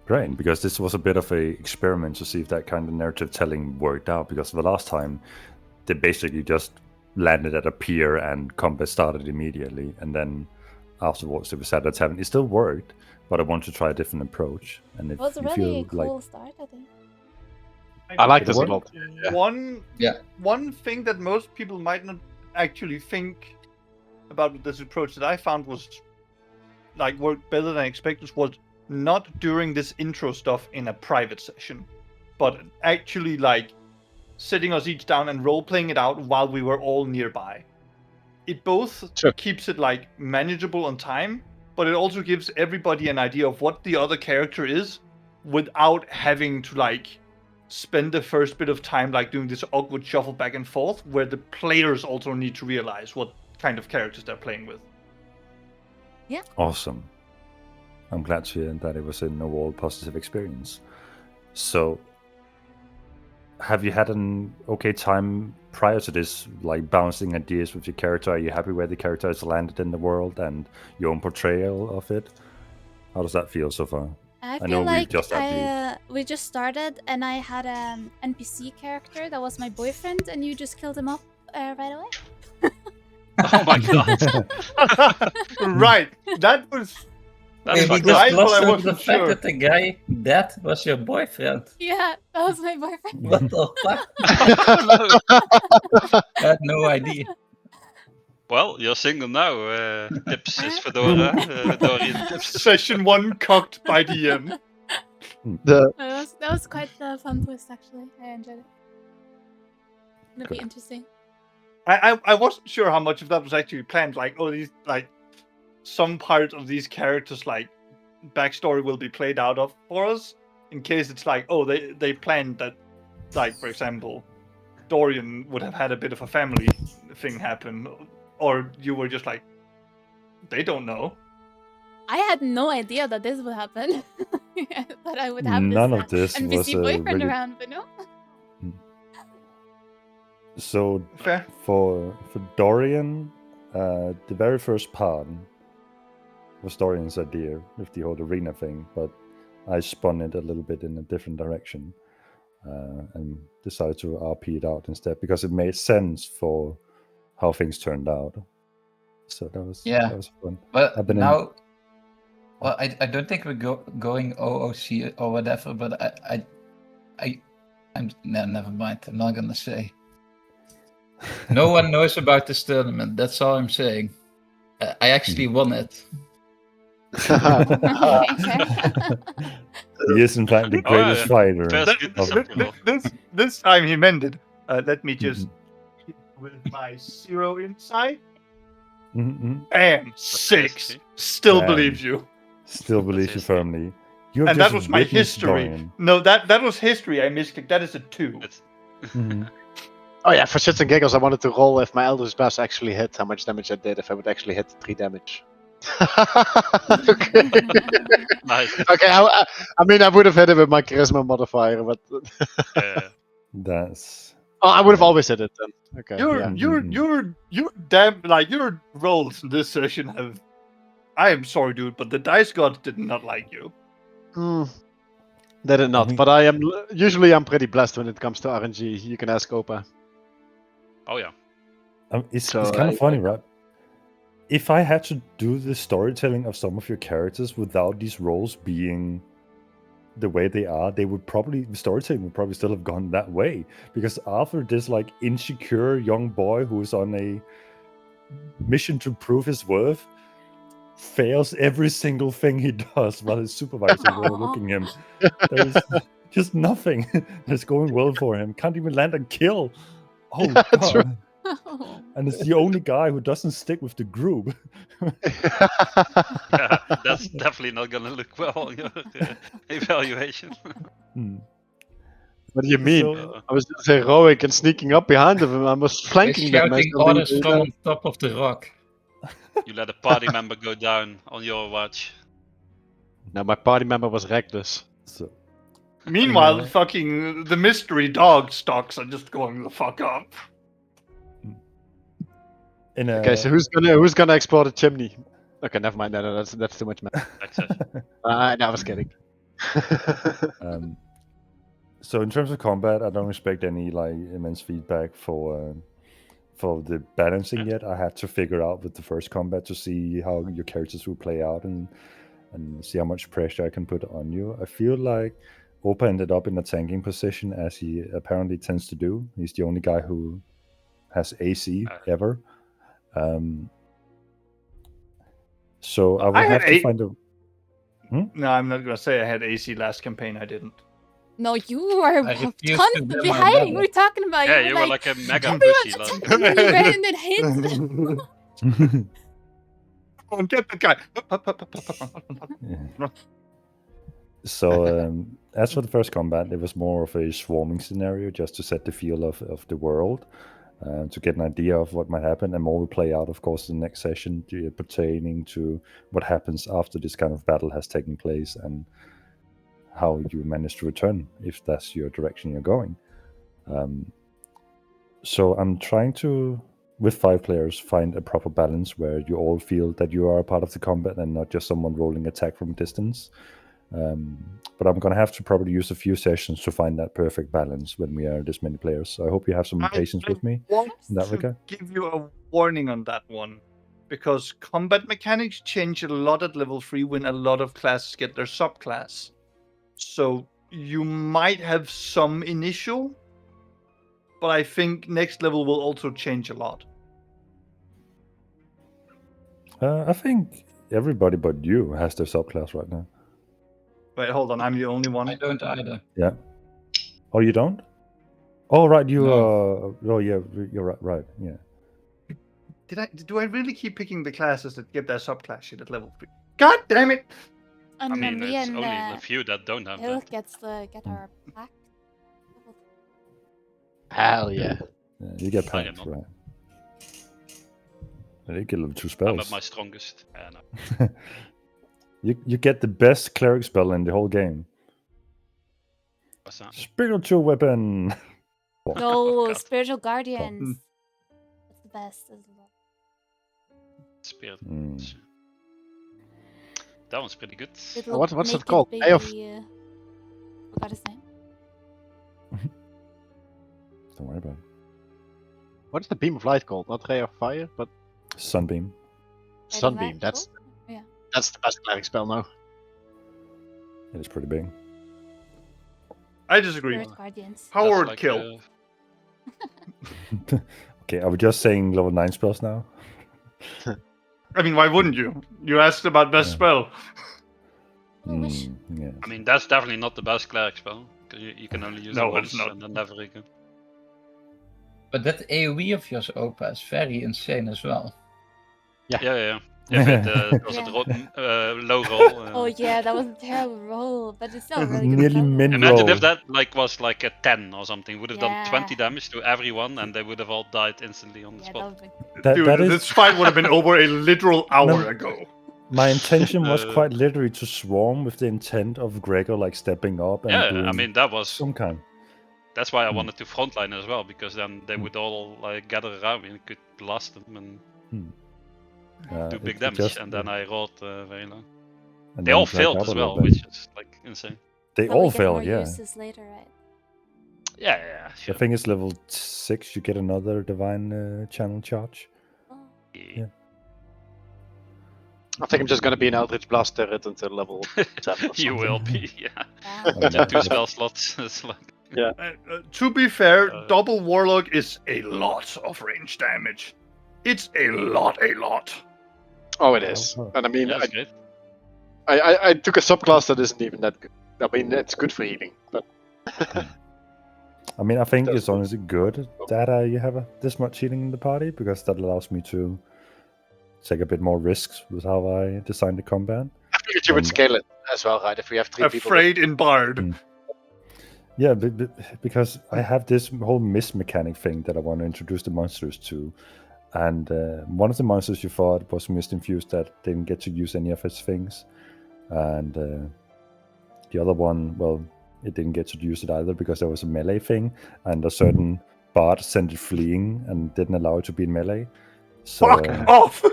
Great, because this was a bit of a experiment to see if that kind of narrative telling worked out. Because the last time, they basically just landed at a pier and combat started immediately, and then afterwards it was sad that's happening. It still worked, but I want to try a different approach. And if It was a you really feel cool like start, I think. I like It this a worked. lot. Yeah. One thing that most people might not actually think about this approach that I found was like worked better than I expected was not during this intro stuff in a private session, but actually like sitting us each down and role playing it out while we were all nearby. It both keeps it like manageable on time, but it also gives everybody an idea of what the other character is without having to like spend the first bit of time like doing this awkward shuffle back and forth where the players also need to realize what kind of characters they're playing with. Yeah. Awesome. I'm glad to hear that it was an overall positive experience. So, have you had an okay time prior to this, like bouncing ideas with your character? Are you happy where the character has landed in the world and your own portrayal of it? How does that feel so far? I know feel we've like just had we just started and I had an NPC character that was my boyfriend and you just killed him off right away. Oh my god. Right. That was That's We fucked just up. right, but I glossed over the wasn't fact sure. that the guy dead was your boyfriend. Yeah, that was my boyfriend. What the fuck? I had no idea. Well, you're single now. Tips is Fedora. Dorian tips. Session 1 cocked by DM. The That was quite a fun twist, actually. I enjoyed it. It'll be Good. interesting. I wasn't sure how much of that was actually planned. Like, oh, these like some part of these characters like backstory will be played out of for us in case it's like, oh, they planned that, like for example, Dorian would have had a bit of a family thing happen, or you were just like, they don't know. I had no idea that this would happen. I thought I would have None this, of this NPC was boyfriend really... around, but no. So Fair. for Dorian, the very first part was Dorian's idea with the whole arena thing, but I spun it a little bit in a different direction and decided to RP it out instead because it made sense for how things turned out. So that was fun. But I've been now, well, I don't think we're going OOC or whatever. But I'm no, never mind. I'm not gonna say. No one knows about this tournament. That's all I'm saying. I actually won it. He is in fact the greatest fighter. First good disciple. This time he mended. Let me just with my 0 inside. Bam, 6. Still Damn. believes you. Still believes you firmly. You have And that just was my witnessed history. Dorian. No, that was history. I misclicked. That is a 2. Oh yeah, for shits and giggles, I wanted to roll if my Eldritch Blast actually hit, how much damage I did, if I would actually hit 3 damage. Okay. Nice. Okay, I mean, I would have hit it with my charisma modifier, but That's... oh, I would have always hit it then. Okay. Your damn like your rolls in this session have. I am sorry, dude, but the dice gods did not like you. They did not, but I am usually I'm pretty blessed when it comes to RNG. You can ask Opa. Oh yeah. It's kind of funny, right? If I had to do the storytelling of some of your characters without these roles being the way they are, the storytelling would probably still have gone that way. Because Arthur, this like insecure young boy who is on a mission to prove his worth, fails every single thing he does while his supervisor is overlooking him. There's just nothing that's going well for him. Can't even land a kill. Oh, That's God. And it's the only guy who doesn't stick with the group. Yeah, that's definitely not gonna look well on your evaluation. What do you mean? So- I was just heroic and sneaking up behind him. I was flanking them. Shouting orders from on top of the rock. You let a party member go down on your watch. No, my party member was reckless. So, Meanwhile, fucking the mystery dog stocks are just going the fuck up. Okay, so who's gonna explore the chimney? Okay, never mind. No, that's too much. No, I was kidding. So in terms of combat, I don't expect any like immense feedback for the balancing yet. I had to figure out with the first combat to see how your characters will play out and see how much pressure I can put on you. I feel like Opa ended up in a tanking position, as he apparently tends to do. He's the only guy who has AC ever. So I will have to find a... No, I'm not gonna say I had AC last campaign. I didn't. No, you were I refuse to constantly be my hiding. brother. We were talking about Yeah, you you were like a mega everyone's pussy last attacking me, and it hits them. Come on, get the guy. So as for the first combat, it was more of a swarming scenario just to set the feel of the world, to get an idea of what might happen, and more will play out, of course, in the next session pertaining to what happens after this kind of battle has taken place and how you manage to return if that's your direction you're going. So I'm trying to, with 5 players, find a proper balance where you all feel that you are a part of the combat and not just someone rolling attack from a distance. But I'm going to have to probably use a few sessions to find that perfect balance when we are this many players. So I hope you have some patience with me in that regard. Give you a warning on that one, because combat mechanics change a lot at level 3 when a lot of classes get their subclass. So you might have some initial, but I think next level will also change a lot. I think everybody but you has their subclass right now. Wait, hold on. I'm the only one. I don't either. Yeah. Oh, you don't? Oh, right. You No. Oh, yeah. You're right. Right. Yeah. Do I really keep picking the classes that get their subclass shit at level 3? God damn it! And I mean, me it's and only a few that don't have Hill that. gets to get our pack. Hell yeah. Yeah, you get I am packs, not. right? You get level 2 I'm spells. at my strongest. No. You get the best cleric spell in the whole game. What's that? Spiritual weapon. No, God. spiritual guardians. That's the best as well. Spirit. Mm. That one's pretty good. Little What's it naked called? Baby, Eye of- forgot his name. Don't worry about it. What's the beam of light called? Not ray of fire, but Sunbeam. sunbeam. Light? That's Oh, yeah. that's the best cleric spell now. It is pretty big. I disagree. Spirit guardians. That's Howard like, kill. Okay, are we just saying level 9 spells now? I mean, why wouldn't you? You asked about best Yeah. spell. wish. Yeah. I mean, that's definitely not the best cleric spell. Because you can only use No, it it's once not. and then never again. But that AoE of yours, Opa, is very insane as well. Yeah. If it was Yeah. a low roll. Oh yeah, that was a terrible roll, but it's still a really good Nearly spell. min Imagine roll. if that was like a 10 or something. Would have done 20 Yeah. damage to everyone and they would have all died instantly on the Yeah, that spot. would be That, Dude, that is this fight would have been over a literal hour No. ago. my intention was Uh, quite literally to swarm with the intent of Gregor like stepping up and Yeah, doing I mean that was some kind. that's why I Hmm. wanted to frontline as well, because then they would all like gather around me and could blast them and do big damage. And then I rolled very low. and They then all drag failed out as a little well, bit. which is like insane. They Probably all get fail, more yeah. uses later, right? Yeah, I sure. think it's level 6. You get another divine channel charge. Oh. Yeah. I think I'm just gonna be an Eldritch Blast turret until level 7 or You something. will be, yeah. Wow. mean, The 2 that- spell slots. It's like To be fair, Uh, double warlock is a lot of range damage. It's a lot. Oh, it is. Oh. And I mean, yeah, it's great. I took a subclass that isn't even that good. I mean, it's good for healing, but I mean, I think That's it's honestly good that you have this much healing in the party, because that allows me to take a bit more risks with how I design the combat. I figured you would Um, scale it as well, right? If we have 3 people. Afraid in Bard. Mm. Yeah, because I have this whole miss mechanic thing that I want to introduce the monsters to. And one of the monsters you fought was mist infused that didn't get to use any of its things. And the other one, well, it didn't get to use it either because there was a melee thing, and a certain bard sent it fleeing and didn't allow it to be in melee. So, Fuck off!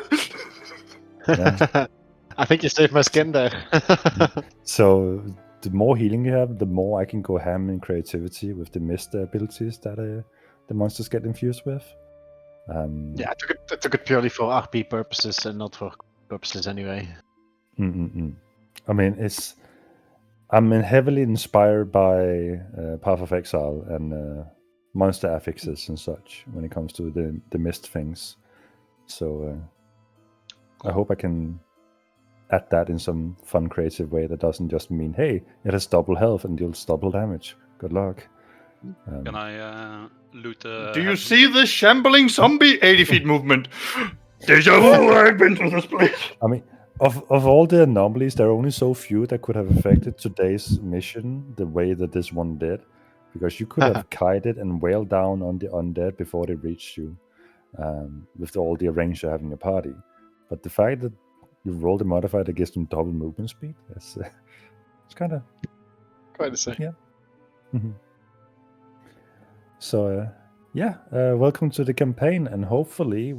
Yeah. I think you saved my skin there. So the more healing you have, the more I can go ham in creativity with the mist abilities that the monsters get infused with. Yeah, I took it purely for RP purposes and not for purposes anyway. I mean, I'm heavily inspired by Path of Exile and monster affixes and such when it comes to the mist things. So I hope I can add that in some fun, creative way that doesn't just mean, hey, it has double health and deals double damage. Good luck. Can I loot the... Do you see this shambling zombie 80 feet movement? Deja vu, I've been to this place. I mean, of all the anomalies, there are only so few that could have affected today's mission the way that this one did. Because you could have kited and wailed down on the undead before they reached you with all the range you have in your party. But the fact that you rolled a modifier that gives them double movement speed, it's kind of... Quite the same. Yeah. So, welcome to the campaign, and hopefully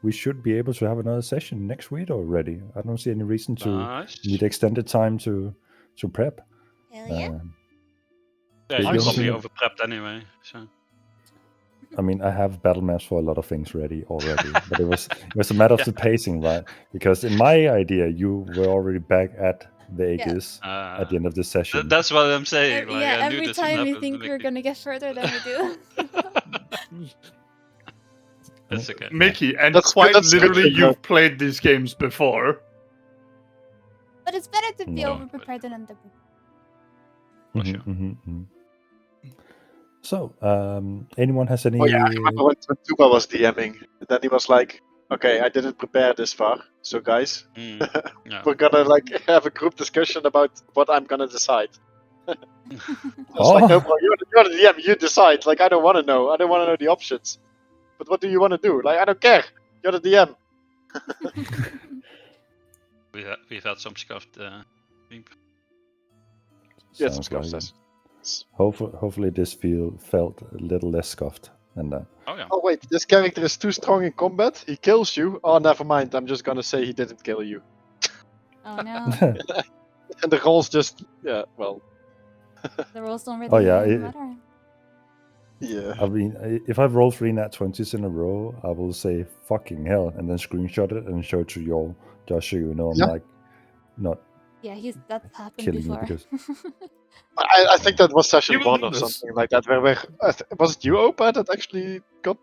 we should be able to have another session next week already. I don't see any reason to need extended time to prep. Hell yeah. Yeah, I you're don't probably think- over-prepped anyway, so... I mean, I have battle maps for a lot of things ready already, but it was a matter of the pacing, right? Because in my idea, you were already back at Vegas at the end of the session. That's what I'm saying. Like, Yeah, I knew every this would time we happen, think like- we're gonna get further than we do. It's okay. Mickey, and That's quite good, that's good literally, to know. you've played these games before. But it's better to be No, over-prepared than under-prepared. For sure. So, anyone has any? Oh yeah, I remember when Tuba was DMing. Then he was like, "Okay, I didn't prepare this far, so guys, Yeah. we're gonna like have a group discussion about what I'm gonna decide." I was Oh. like, "No, bro, you're the DM. You decide. Like, I don't want to know. I don't want to know the options. But what do you want to do? Like, I don't care. You're the DM." We've had some scuffed... Yeah, Sounds some like stuff. it. Hopefully, this felt a little less scuffed than that. Oh yeah. Oh wait, this character is too strong in combat. He kills you. Oh, never mind. I'm just gonna say he didn't kill you. Oh no, And the rolls just, yeah, well, the rules don't really Oh, yeah, it- matter. yeah. I mean, if I roll 3 nat 20s in a row, I will say fucking hell and then screenshot it and show it to you all, just so you know I'm Yeah. like not Yeah, that's happened killing you before. because I think that was session You will 1 do or this. something like that. Where was it you, Opa, that actually got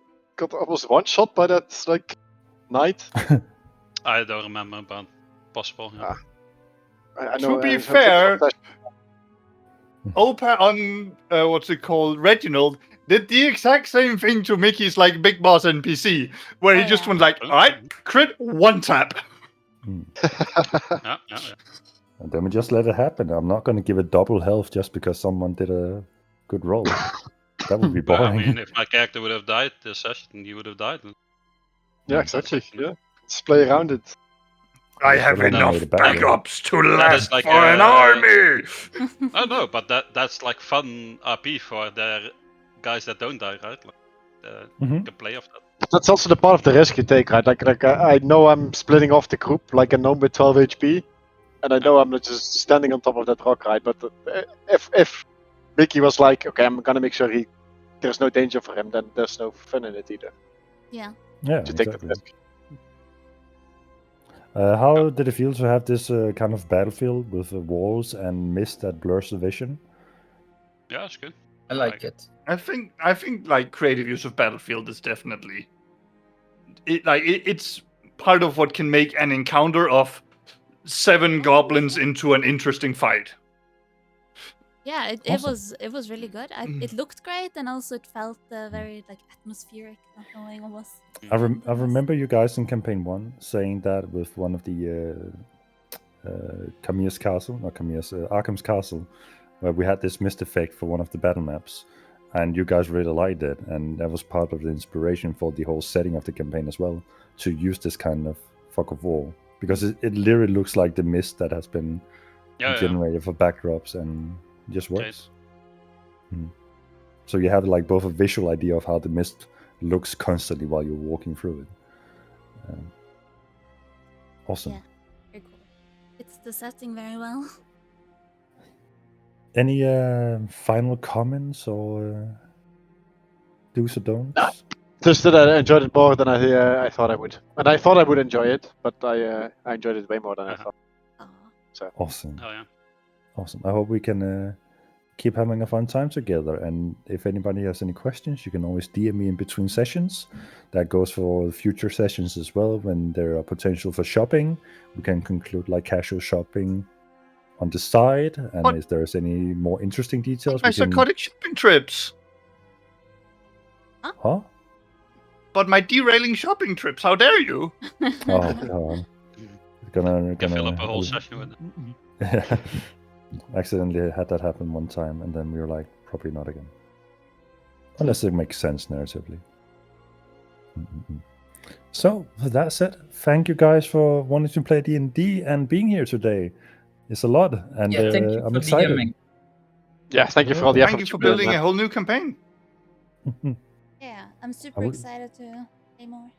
almost one shot by that like knight? I don't remember, but possible. Yeah. I know. To be I heard fair, that- Opa on what's it called, Reginald, did the exact same thing to Mickey's like big boss NPC, where he Oh, just yeah. went like, all right, crit, one tap. Yeah. and then we just let it happen. I'm not going to give it double health just because someone did a good roll. That would be But, I boring. mean, if my character would have died this session, he would have died. Yeah, exactly. Yeah, just play around it. I have Well, no, enough the back- backups to That last is like, for an army. Oh no, but that's like fun RP for the guys that don't die, right? Like, Mhm. can play off that. That's also the part of the risk you take, right? Like I know I'm splitting off the group like a gnome with 12 HP, and I know I'm not just standing on top of that rock, right? But if Mickey was like, okay, I'm gonna make sure there's no danger for him, then there's no fun in it either. Yeah. Yeah, To take the exactly. risk. How did it feel to have this kind of battlefield with walls and mist that blurs the vision? Yeah, it's good. I like it. I think like creative use of Battlefield is definitely it's part of what can make an encounter of 7 goblins into an interesting fight. Yeah, it Awesome. was really good. It looked great, and also it felt very like atmospheric, not knowing what was. I remember you guys in campaign 1 saying that with one of the Kamir's castle, not Kamir's, Arkham's castle, where we had this mist effect for one of the battle maps, and you guys really liked it, and that was part of the inspiration for the whole setting of the campaign as well, to use this kind of fog of war, because it literally looks like the mist that has been Yeah, yeah. generated for backdrops and It just Okay. works. So you have like both a visual idea of how the mist looks constantly while you're walking through it. Awesome. Yeah, very cool. It's the setting very well. Any final comments or do's or don'ts? Just that I enjoyed it more than I thought I would, and I thought I would enjoy it, but I enjoyed it way more than I thought. Aw. Awesome. Oh yeah. Awesome. I hope we can keep having a fun time together. And if anybody has any questions, you can always DM me in between sessions. That goes for future sessions as well. When there are potential for shopping, we can conclude like casual shopping on the side. And What? if there's any more interesting details, My we can. psychotic shopping trips. Huh? But my derailing shopping trips. How dare you? Oh god. You can fill up a whole session with it. Accidentally had that happen one time, and then we were like, probably not again. Unless it makes sense narratively. So, with that said, thank you guys for wanting to play D&D and being here today. It's a lot, and Yeah, thank you I'm for excited. DMing. Yeah, thank you for all the effort. Thank you for put in building a there. whole new campaign. Yeah, I'm super would- excited to play more.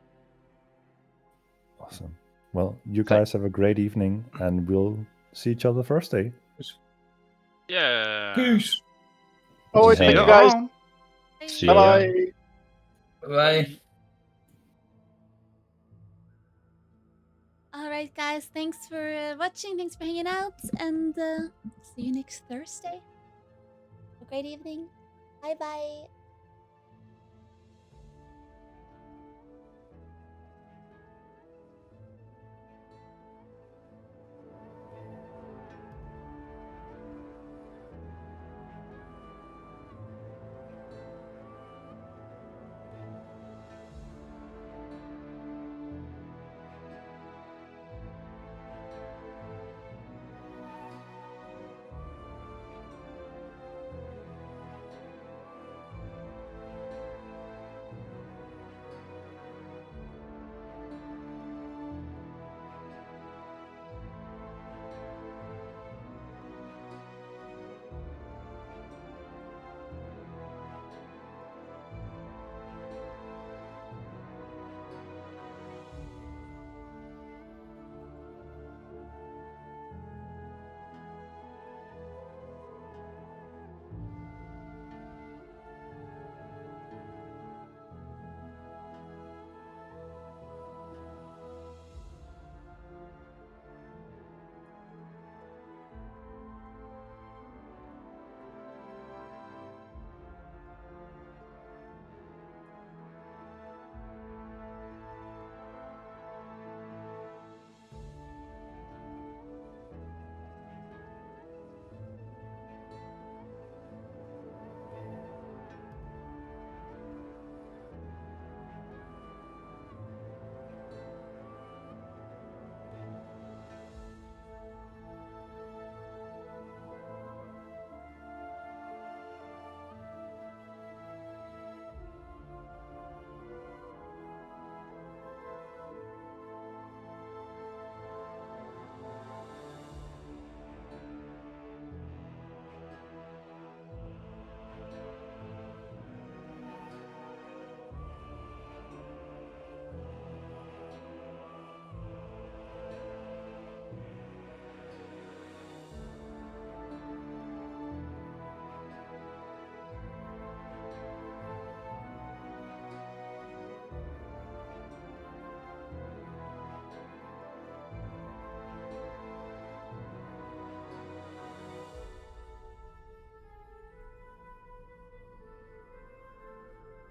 Awesome. Well, you guys have a great evening, and we'll see each other Thursday. Yeah. Peace. Oh, See thank ya. you guys. See Bye ya. bye. Bye. Alright, guys, thanks for watching, thanks for hanging out, and see you next Thursday. Have a great evening. Bye bye.